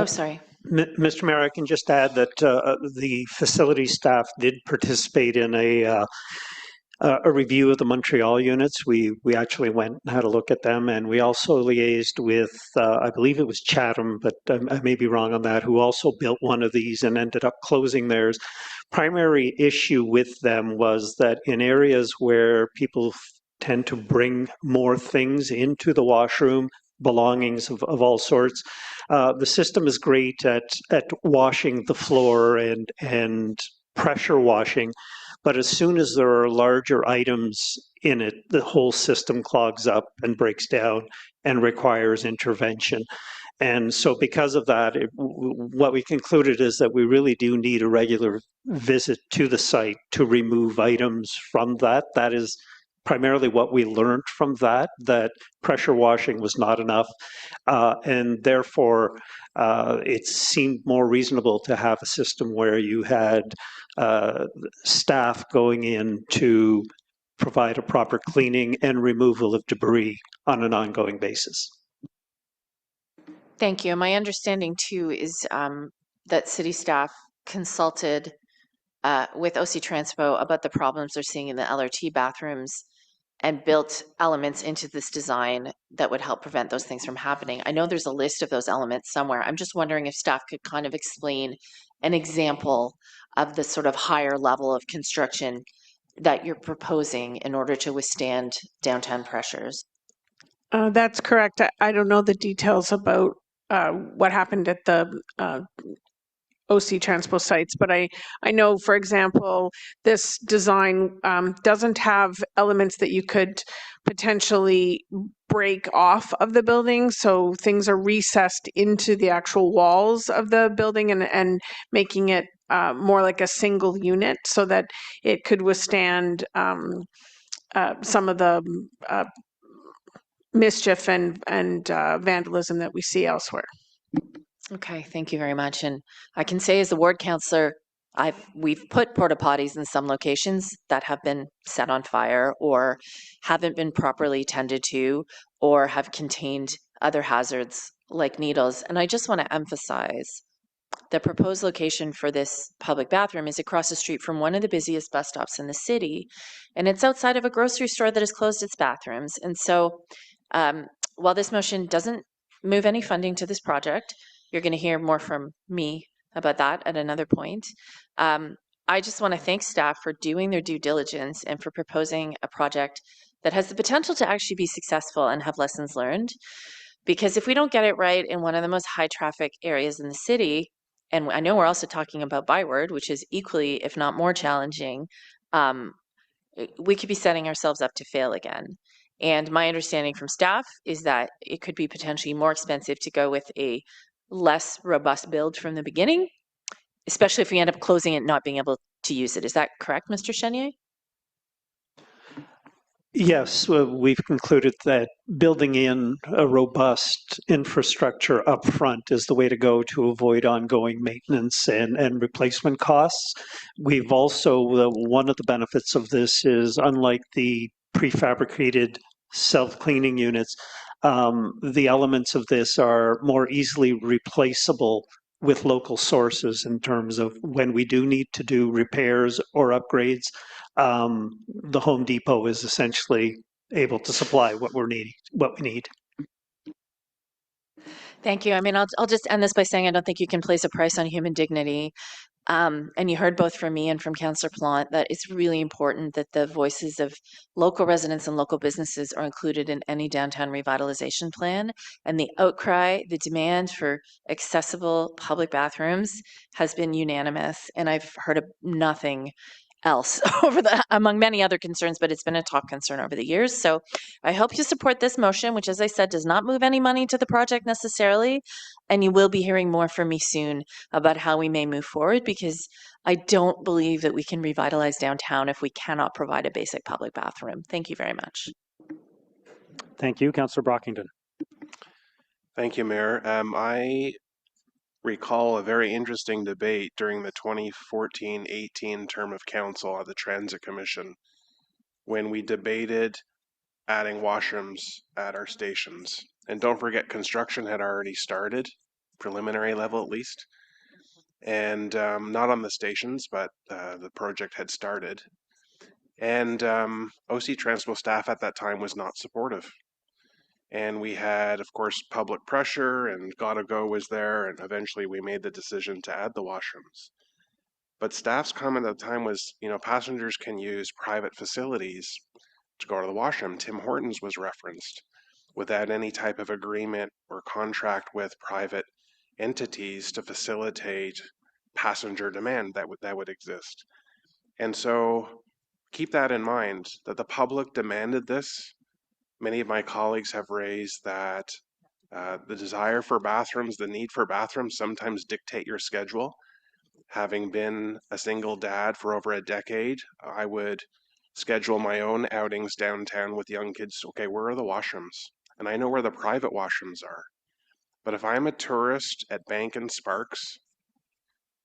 sorry. Mr. Mayor, I can just add that the facility staff did participate in a review of the Montreal units. We actually went and had a look at them, and we also liaised with, I believe it was Chatham, but I may be wrong on that, who also built one of these and ended up closing theirs. Primary issue with them was that in areas where people tend to bring more things into the washroom, belongings of all sorts, the system is great at washing the floor and pressure washing. But as soon as there are larger items in it, the whole system clogs up and breaks down and requires intervention. And so because of that, what we concluded is that we really do need a regular visit to the site to remove items from that. That is primarily what we learned from that pressure washing was not enough. And therefore, it seemed more reasonable to have a system where you had staff going in to provide a proper cleaning and removal of debris on an ongoing basis. Thank you. My understanding too is that city staff consulted with OC Transpo about the problems they're seeing in the LRT bathrooms and built elements into this design that would help prevent those things from happening. I know there's a list of those elements somewhere. I'm just wondering if staff could kind of explain an example of the sort of higher level of construction that you're proposing in order to withstand downtown pressures. That's correct. I don't know the details about what happened at the OC Transpo sites, but I know, for example, this design doesn't have elements that you could potentially break off of the building. So things are recessed into the actual walls of the building and making it more like a single unit so that it could withstand some of the mischief and vandalism that we see elsewhere. Okay, thank you very much. And I can say as a ward councillor, we've put porta potties in some locations that have been set on fire or haven't been properly tended to or have contained other hazards like needles. And I just want to emphasize the proposed location for this public bathroom is across the street from one of the busiest bus stops in the city. And it's outside of a grocery store that has closed its bathrooms. And so while this motion doesn't move any funding to this project, you're going to hear more from me about that at another point. I just want to thank staff for doing their due diligence and for proposing a project that has the potential to actually be successful and have lessons learned. Because if we don't get it right in one of the most high traffic areas in the city, and I know we're also talking about Byward, which is equally, if not more challenging, we could be setting ourselves up to fail again. And my understanding from staff is that it could be potentially more expensive to go with a less robust build from the beginning, especially if we end up closing it and not being able to use it. Is that correct, Mr. Chenier? Yes, we've concluded that building in a robust infrastructure up front is the way to go to avoid ongoing maintenance and replacement costs. We've also, one of the benefits of this is, unlike the prefabricated self-cleaning units, the elements of this are more easily replaceable with local sources in terms of when we do need to do repairs or upgrades. The Home Depot is essentially able to supply what we need. Thank you. I mean, I'll just end this by saying I don't think you can place a price on human dignity. And you heard both from me and from Councillor Plant that it's really important that the voices of local residents and local businesses are included in any downtown revitalization plan. And the outcry, the demand for accessible public bathrooms has been unanimous. And I've heard of nothing else among many other concerns, but it's been a top concern over the years. So I hope you support this motion, which, as I said, does not move any money to the project necessarily. And you will be hearing more from me soon about how we may move forward, because I don't believe that we can revitalize downtown if we cannot provide a basic public bathroom. Thank you very much. Thank you, Councillor Brockington. Thank you, Mayor. I recall a very interesting debate during the 2014-18 term of council at the Transit Commission when we debated adding washrooms at our stations. And don't forget, construction had already started, preliminary level at least, and not on the stations, but the project had started. And OC Transpo staff at that time was not supportive. And we had, of course, public pressure, and Gotta Go was there, and eventually we made the decision to add the washrooms. But staff's comment at the time was, you know, passengers can use private facilities to go to the washroom. Tim Hortons was referenced, without any type of agreement or contract with private entities to facilitate passenger demand that would exist. And so keep that in mind, that the public demanded this. Many of my colleagues have raised that the desire for bathrooms, the need for bathrooms sometimes dictate your schedule. Having been a single dad for over a decade, I would schedule my own outings downtown with young kids. Okay, where are the washrooms? And I know where the private washrooms are. But if I'm a tourist at Bank and Sparks,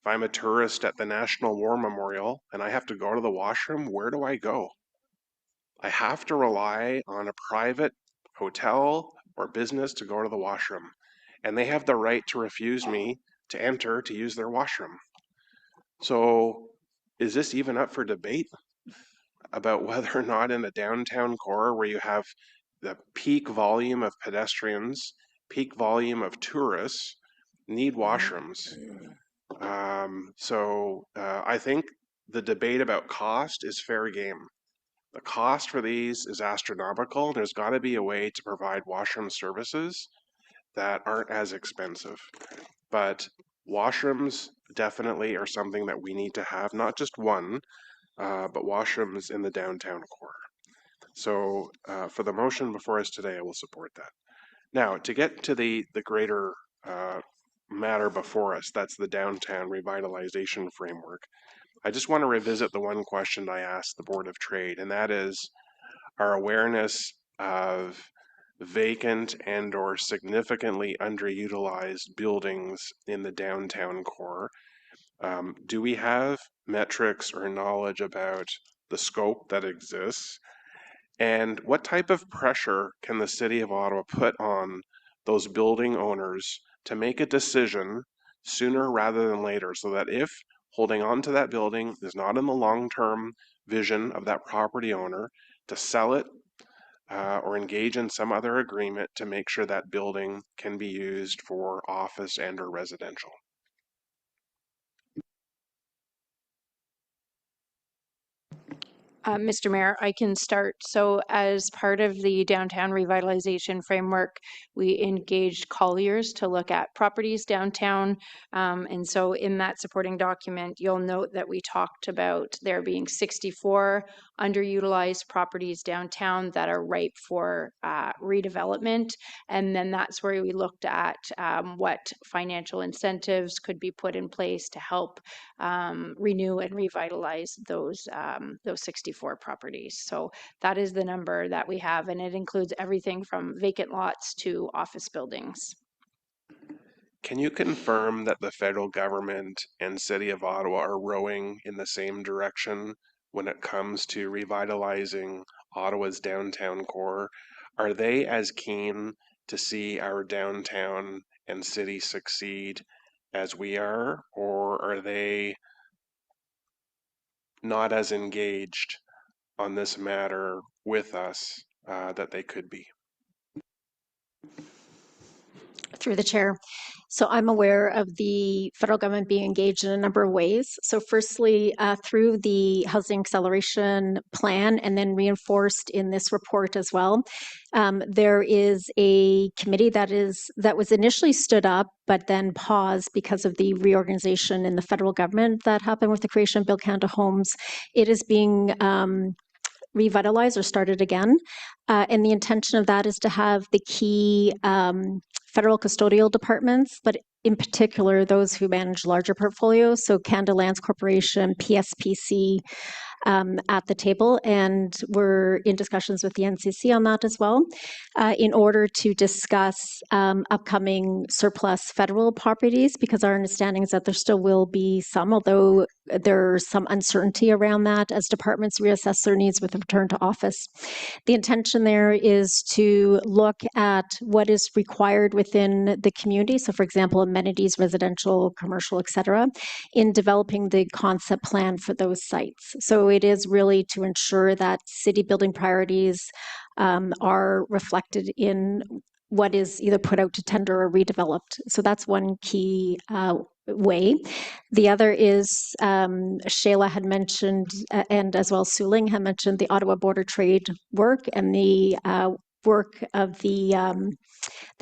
if I'm a tourist at the National War Memorial and I have to go to the washroom, where do I go? I have to rely on a private hotel or business to go to the washroom. And they have the right to refuse me to enter to use their washroom. So is this even up for debate? about whether or not in the downtown core, where you have the peak volume of pedestrians, peak volume of tourists, need washrooms. I think the debate about cost is fair game. The cost for these is astronomical. There's got to be a way to provide washroom services that aren't as expensive. But washrooms definitely are something that we need to have, not just one, but washrooms in the downtown core. So for the motion before us today, I will support that. Now, to get to the greater matter before us, that's the downtown revitalization framework. I just want to revisit the one question I asked the Board of Trade, and that is our awareness of vacant and or significantly underutilized buildings in the downtown core. Do we have metrics or knowledge about the scope that exists? And what type of pressure can the City of Ottawa put on those building owners to make a decision sooner rather than later, so that if holding on to that building is not in the long-term vision of that property owner, to sell it or engage in some other agreement to make sure that building can be used for office and or residential? Mr. Mayor, I can start. So as part of the downtown revitalization framework, we engaged Colliers to look at properties downtown. And so in that supporting document, you'll note that we talked about there being 64 underutilized properties downtown that are ripe for redevelopment. And then that's where we looked at what financial incentives could be put in place to help renew and revitalize those 64 properties. So that is the number that we have, and it includes everything from vacant lots to office buildings. Can you confirm that the federal government and City of Ottawa are rowing in the same direction when it comes to revitalizing Ottawa's downtown core? Are they as keen to see our downtown and city succeed as we are, or are they not as engaged on this matter with us that they could be? Through the chair. So I'm aware of the federal government being engaged in a number of ways. So firstly, through the Housing Acceleration Plan, and then reinforced in this report as well, there is a committee that was initially stood up, but then paused because of the reorganization in the federal government that happened with the creation of Build Canada Homes. It is being revitalized or started again. And the intention of that is to have the key federal custodial departments, but in particular, those who manage larger portfolios, so Canada Lands Corporation, PSPC, at the table, and we're in discussions with the NCC on that as well, in order to discuss upcoming surplus federal properties, because our understanding is that there still will be some, although there's some uncertainty around that as departments reassess their needs with a return to office. The intention there is to look at what is required within the community, so for example, amenities, residential, commercial, et cetera, in developing the concept plan for those sites. So it is really to ensure that city building priorities are reflected in what is either put out to tender or redeveloped. So that's one key way. The other is Shayla had mentioned, and as well Suling had mentioned, the Ottawa Border Trade work and the work of the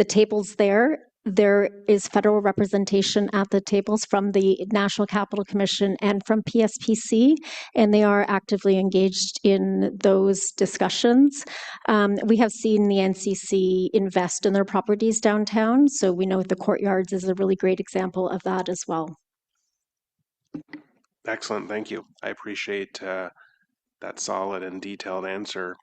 tables there. There is federal representation at the tables from the National Capital Commission and from PSPC, and they are actively engaged in those discussions. We have seen the NCC invest in their properties downtown, so we know the courtyards is a really great example of that as well. Excellent, thank you. I appreciate that solid and detailed answer.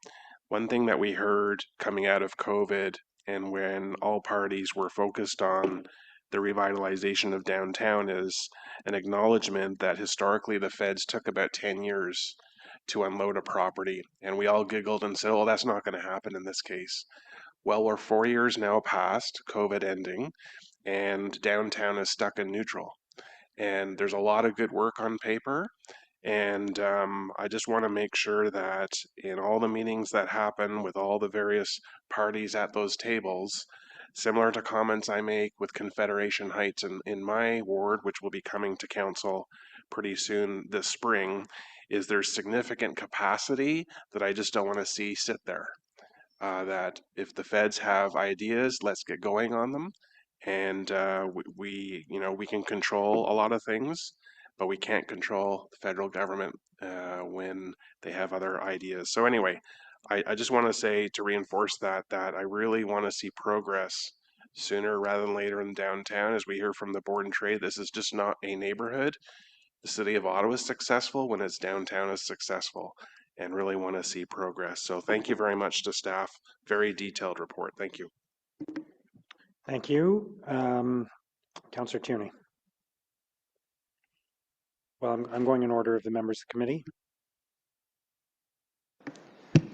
One thing that we heard coming out of COVID, and when all parties were focused on the revitalization of downtown, is an acknowledgement that historically the feds took about 10 years to unload a property. And we all giggled and said, oh, that's not going to happen in this case. Well, we're 4 years now past COVID ending, and downtown is stuck in neutral. And there's a lot of good work on paper, And I just want to make sure that in all the meetings that happen with all the various parties at those tables, similar to comments I make with Confederation Heights in my ward, which will be coming to council pretty soon this spring, is there's significant capacity that I just don't want to see sit there. That if the feds have ideas, let's get going on them. And we can control a lot of things, but we can't control the federal government when they have other ideas. So anyway, I just want to say, to reinforce that I really want to see progress sooner rather than later in downtown. As we hear from the Board and Trade, this is just not a neighborhood. The city of Ottawa is successful when its downtown is successful, and really want to see progress. So thank you very much to staff. Very detailed report. Thank you. Thank you. Councillor Tierney. Well, I'm going in order of the members of the committee.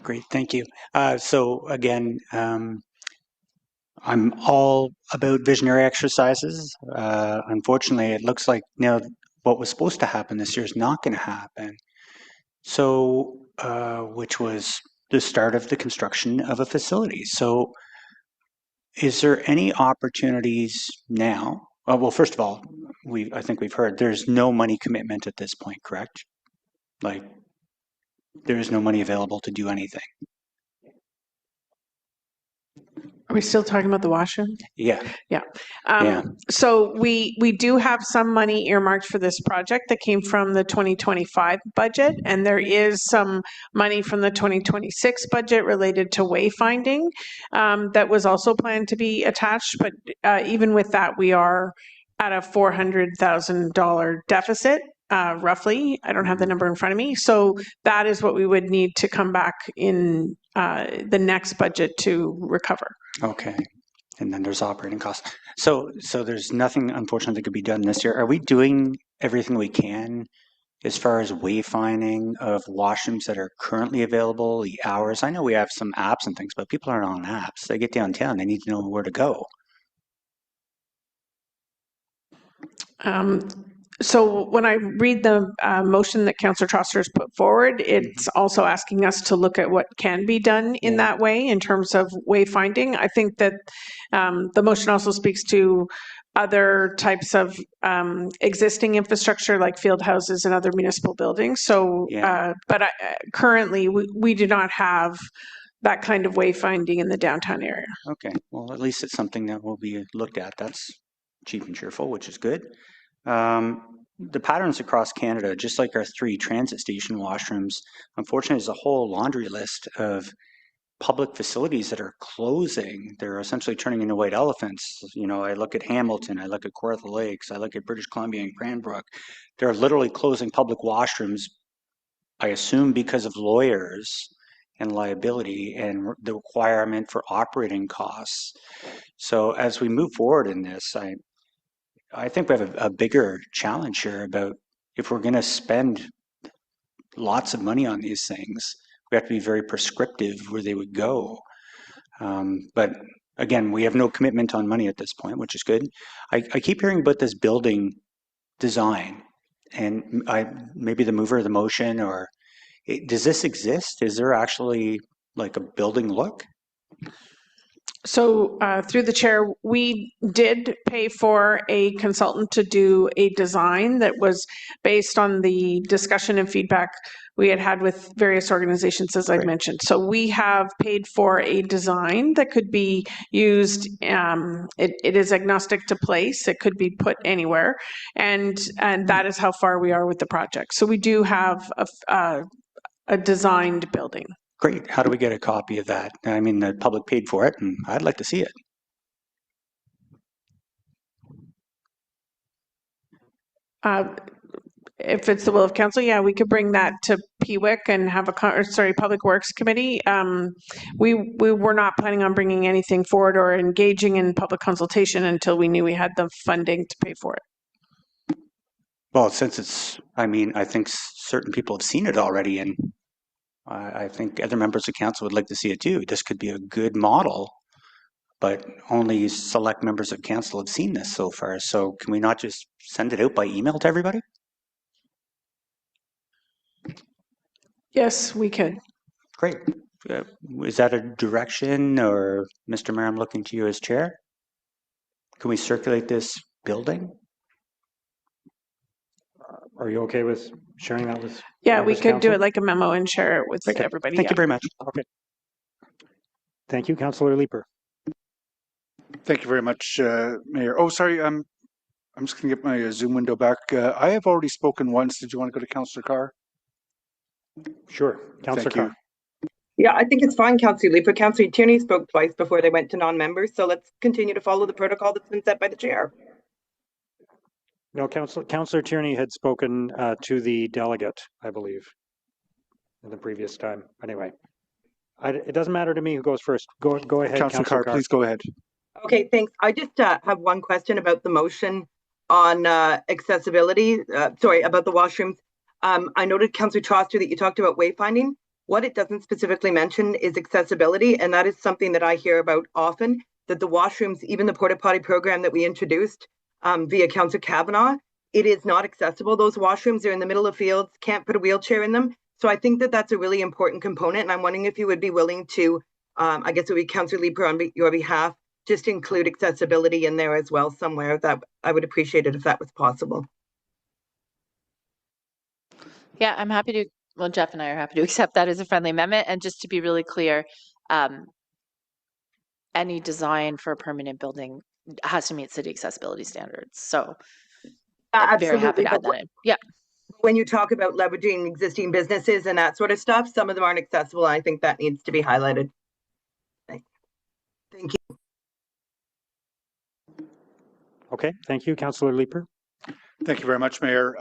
Great, thank you. So again, I'm all about visionary exercises. Unfortunately, it looks like now what was supposed to happen this year is not going to happen. So, which was the start of the construction of a facility. So, is there any opportunities now? Well, first of all, I think we've heard there's no money commitment at this point, correct? Like, there is no money available to do anything. Are we still talking about the washroom? Yeah. Yeah. Yeah. So we do have some money earmarked for this project that came from the 2025 budget, and there is some money from the 2026 budget related to wayfinding that was also planned to be attached. But even with that, we are at a $400,000 deficit. Roughly, I don't have the number in front of me. So that is what we would need to come back in the next budget to recover. Okay. And then there's operating costs. So there's nothing, unfortunately, that could be done this year. Are we doing everything we can as far as wayfinding of washrooms that are currently available, the hours? I know we have some apps and things, but people aren't on apps. They get downtown, they need to know where to go. So when I read the motion that Councillor Troster has put forward, it's also asking us to look at what can be done in that way in terms of wayfinding. I think that the motion also speaks to other types of existing infrastructure like field houses and other municipal buildings. So, but currently we do not have that kind of wayfinding in the downtown area. Okay, well, at least it's something that will be looked at. That's cheap and cheerful, which is good. The patterns across Canada, just like our 3 transit station washrooms, unfortunately, there's a whole laundry list of public facilities that are closing. They're essentially turning into white elephants. You know, I look at Hamilton, I look at Kawartha Lakes, I look at British Columbia and Cranbrook. They're literally closing public washrooms, I assume because of lawyers and liability and the requirement for operating costs. So as we move forward in this, I think we have a bigger challenge here about if we're going to spend lots of money on these things, we have to be very prescriptive where they would go. But again, we have no commitment on money at this point, which is good. I keep hearing about this building design, and maybe the mover of the motion, or does this exist? Is there actually like a building look? So through the chair, we did pay for a consultant to do a design that was based on the discussion and feedback we had with various organizations, as I've mentioned. So we have paid for a design that could be used. It is agnostic to place. It could be put anywhere. And that is how far we are with the project. So we do have a designed building. Great. How do we get a copy of that? I mean, the public paid for it, and I'd like to see it. If it's the will of council, yeah, we could bring that to PWIC and have Public Works Committee. We were not planning on bringing anything forward or engaging in public consultation until we knew we had the funding to pay for it. Well, since it's, I mean, I think certain people have seen it already, and I think other members of council would like to see it too. This could be a good model, but only select members of council have seen this so far. So can we not just send it out by email to everybody? Yes, we could. Great. Is that a direction, or Mr. Mayor, I'm looking to you as chair? Can we circulate this building? Are you okay with sharing that with? Yeah, we could do council? it like a memo and share it with Okay. everybody. Thank you very much. Okay. Thank you, Councillor Leeper. Thank you very much, Mayor. Oh, sorry. I'm just going to get my Zoom window back. I have already spoken once. Did you want to go to Councillor Carr? Sure, Councillor Thank you. Carr. Yeah, I think it's fine, Councillor Leeper. Councillor Tierney spoke twice before they went to non-members, so let's continue to follow the protocol that's been set by the chair. No, Councillor Tierney had spoken to the delegate, I believe, in the previous time. Anyway, it doesn't matter to me who goes first. Go ahead, Councillor Carr, please go ahead. Okay, thanks. I just have one question about the motion on accessibility. Sorry, about the washrooms. I noted, Councillor Troster, that you talked about wayfinding. What it doesn't specifically mention is accessibility, and that is something that I hear about often, that the washrooms, even the porta potty program that we introduced via Councillor Kavanaugh, it is not accessible. Those washrooms are in the middle of fields, can't put a wheelchair in them. So I think that that's a really important component, and I'm wondering if you would be willing to, I guess it would be Councillor Leeper on your behalf, just include accessibility in there as well somewhere. That I would appreciate it if that was possible. Yeah, I'm happy to, well, Jeff and I are happy to accept that as a friendly amendment. And just to be really clear, any design for a permanent building has to meet city accessibility standards. So very happy to add that in. Yeah. When you talk about leveraging existing businesses and that sort of stuff, some of them aren't accessible. I think that needs to be highlighted. Thank you. Okay, thank you, Councillor Leeper. Thank you very much, Mayor.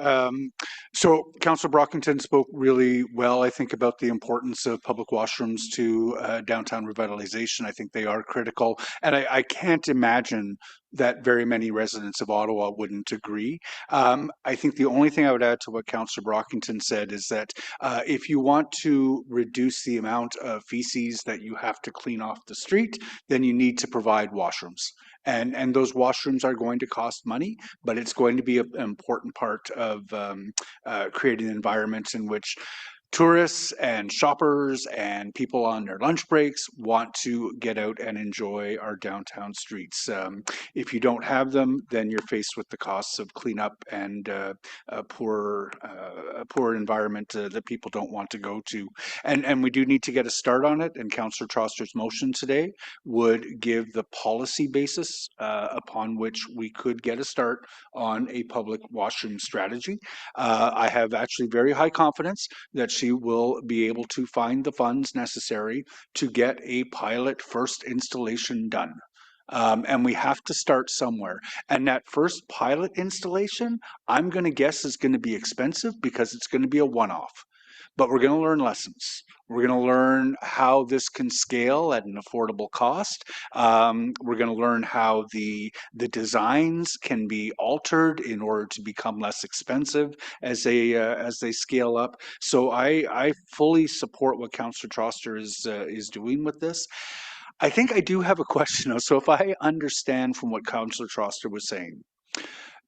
So Councillor Brockington spoke really well, I think, about the importance of public washrooms to downtown revitalization. I think they are critical. And I can't imagine that very many residents of Ottawa wouldn't agree. I think the only thing I would add to what Councillor Brockington said is that if you want to reduce the amount of feces that you have to clean off the street, then you need to provide washrooms. And those washrooms are going to cost money, but it's going to be an important part of creating environments in which tourists and shoppers and people on their lunch breaks want to get out and enjoy our downtown streets. If you don't have them, then you're faced with the costs of cleanup and a poor environment that people don't want to go to. And we do need to get a start on it. And Councillor Troster's motion today would give the policy basis upon which we could get a start on a public washroom strategy. I have actually very high confidence that she will be able to find the funds necessary to get a pilot first installation done. And we have to start somewhere. And that first pilot installation, I'm going to guess, is going to be expensive because it's going to be a one-off. But we're going to learn lessons. We're going to learn how this can scale at an affordable cost. We're going to learn how the designs can be altered in order to become less expensive as they scale up. So I fully support what Councillor Troster is doing with this. I think I do have a question though. So if I understand from what Councillor Troster was saying,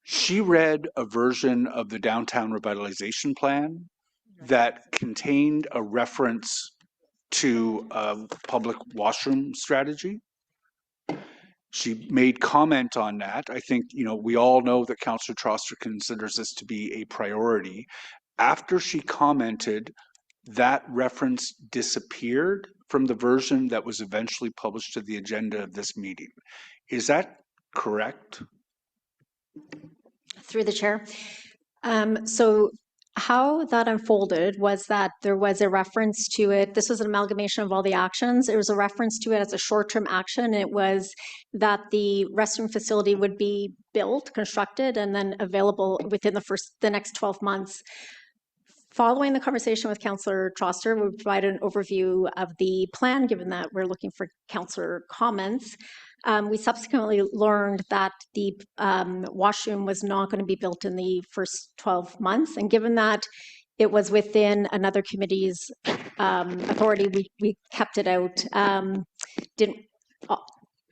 she read a version of the downtown revitalization plan that contained a reference to a public washroom strategy. She made comment on that. I think, we all know that Councillor Troster considers this to be a priority. After she commented, that reference disappeared from the version that was eventually published to the agenda of this meeting. Is that correct? Through the chair. So how that unfolded was that there was a reference to it. This was an amalgamation of all the actions. There was a reference to it as a short-term action. It was that the restroom facility would be built, constructed, and then available within the next 12 months. Following the conversation with Councillor Troster, we provide an overview of the plan, given that we're looking for Councillor comments. We subsequently learned that the washroom was not going to be built in the first 12 months. And given that it was within another committee's authority, we kept it out.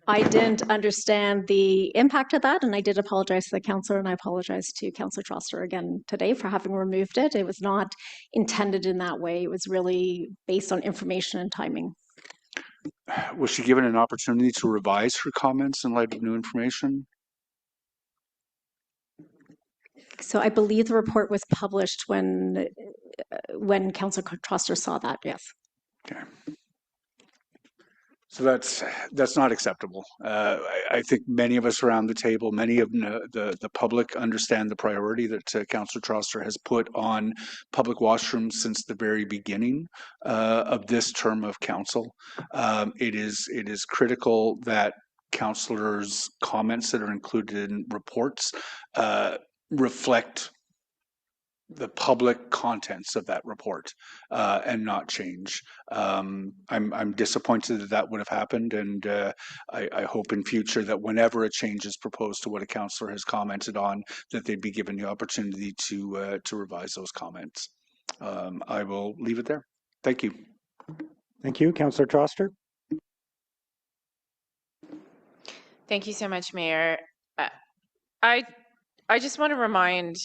I didn't understand the impact of that, and I did apologize to the councillor, and I apologize to Councillor Troster again today for having removed it. It was not intended in that way. It was really based on information and timing. Was she given an opportunity to revise her comments in light of new information? So I believe the report was published when Councillor Troster saw that, yes. Okay. So that's not acceptable. I think many of us around the table, many of the public understand the priority that Councillor Troster has put on public washrooms since the very beginning of this term of council. It is critical that councillors' comments that are included in reports reflect the public contents of that report and not change. I'm disappointed that that would have happened, and I hope in future that whenever a change is proposed to what a councillor has commented on, that they'd be given the opportunity to revise those comments. I will leave it there. Thank you. Thank you, Councillor Troster. Thank you so much, Mayor. I just want to remind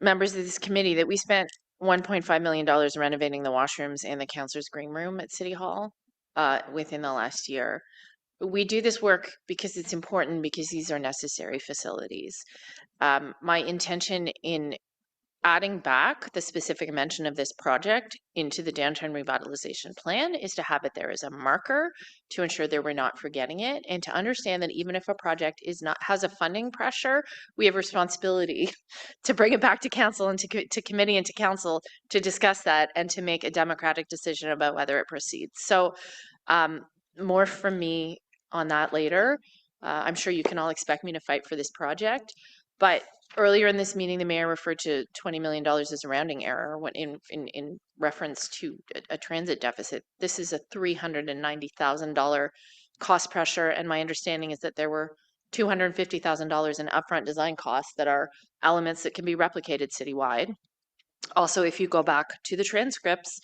members of this committee that we spent $1.5 million renovating the washrooms and the councillor's green room at City Hall within the last year. We do this work because it's important, because these are necessary facilities. My intention in adding back the specific mention of this project into the downtown revitalization plan is to have it there as a marker to ensure that we're not forgetting it, and to understand that even if a project has a funding pressure, we have responsibility to bring it back to council and to committee and to council to discuss that and to make a democratic decision about whether it proceeds. So more from me on that later. I'm sure you can all expect me to fight for this project, but earlier in this meeting, the mayor referred to $20 million as a rounding error when in reference to a transit deficit. This is a $390,000 cost pressure, and my understanding is that there were $250,000 in upfront design costs that are elements that can be replicated citywide. Also, if you go back to the transcripts,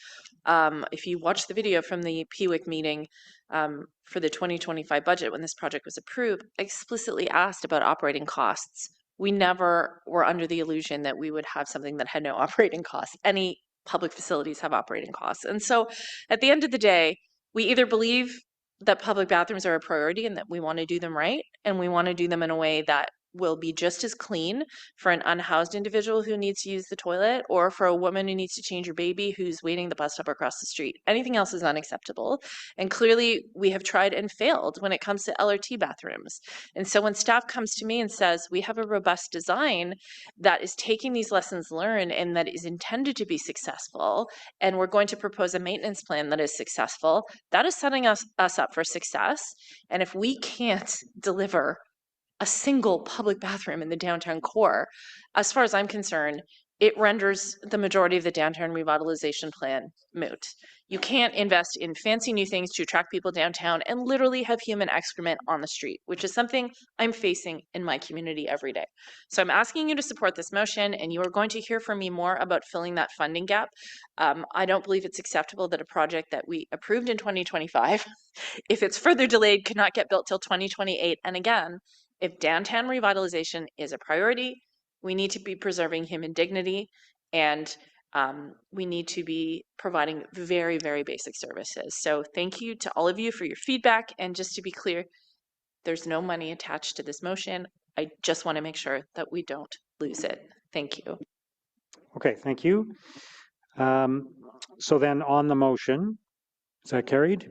if you watch the video from the PWIC meeting for the 2025 budget when this project was approved, explicitly asked about operating costs. We never were under the illusion that we would have something that had no operating costs. Any public facilities have operating costs. And so at the end of the day, we either believe that public bathrooms are a priority and that we want to do them right, and we want to do them in a way that will be just as clean for an unhoused individual who needs to use the toilet, or for a woman who needs to change her baby who's waiting the bus stop across the street. Anything else is unacceptable. And clearly we have tried and failed when it comes to LRT bathrooms. And so when staff comes to me and says, we have a robust design that is taking these lessons learned and that is intended to be successful, and we're going to propose a maintenance plan that is successful, that is setting us up for success. And if we can't deliver a single public bathroom in the downtown core, as far as I'm concerned, it renders the majority of the downtown revitalization plan moot. You can't invest in fancy new things to attract people downtown and literally have human excrement on the street, which is something I'm facing in my community every day. So I'm asking you to support this motion, and you are going to hear from me more about filling that funding gap. I don't believe it's acceptable that a project that we approved in 2025, if it's further delayed, could not get built till 2028. And again, if downtown revitalization is a priority, we need to be preserving human dignity, and we need to be providing very, very basic services. So thank you to all of you for your feedback. And just to be clear, there's no money attached to this motion. I just want to make sure that we don't lose it. Thank you. Okay, thank you. So then on the motion, is that carried?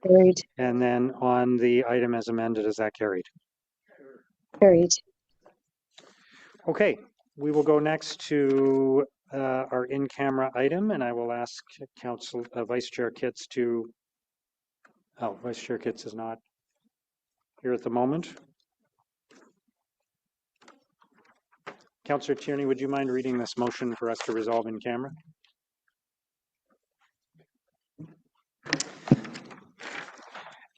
Carried. And then on the item as amended, is that carried? Carried. Okay, we will go next to our in-camera item, and I will ask Council Vice Chair Kitts to. Oh, Vice Chair Kitts is not here at the moment. Councillor Tierney, would you mind reading this motion for us to resolve in camera?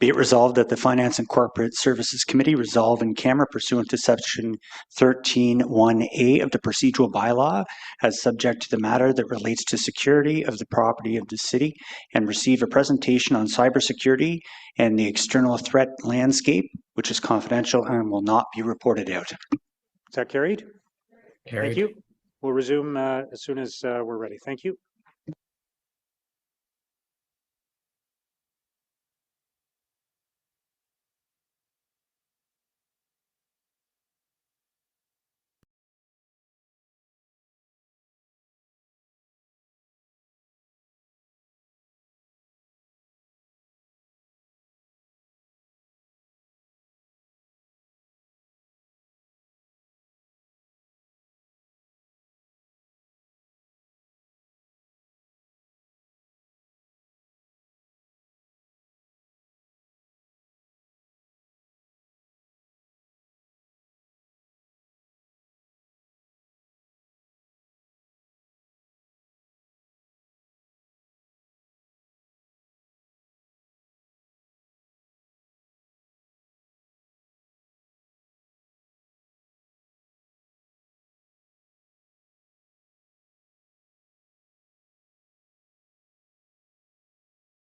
Be it resolved that the Finance and Corporate Services Committee resolve in camera pursuant to section 13(1)A of the procedural bylaw as subject to the matter that relates to security of the property of the city and receive a presentation on cybersecurity and the external threat landscape, which is confidential and will not be reported out. Is that carried? Carried. Thank you. We'll resume as soon as we're ready. Thank you.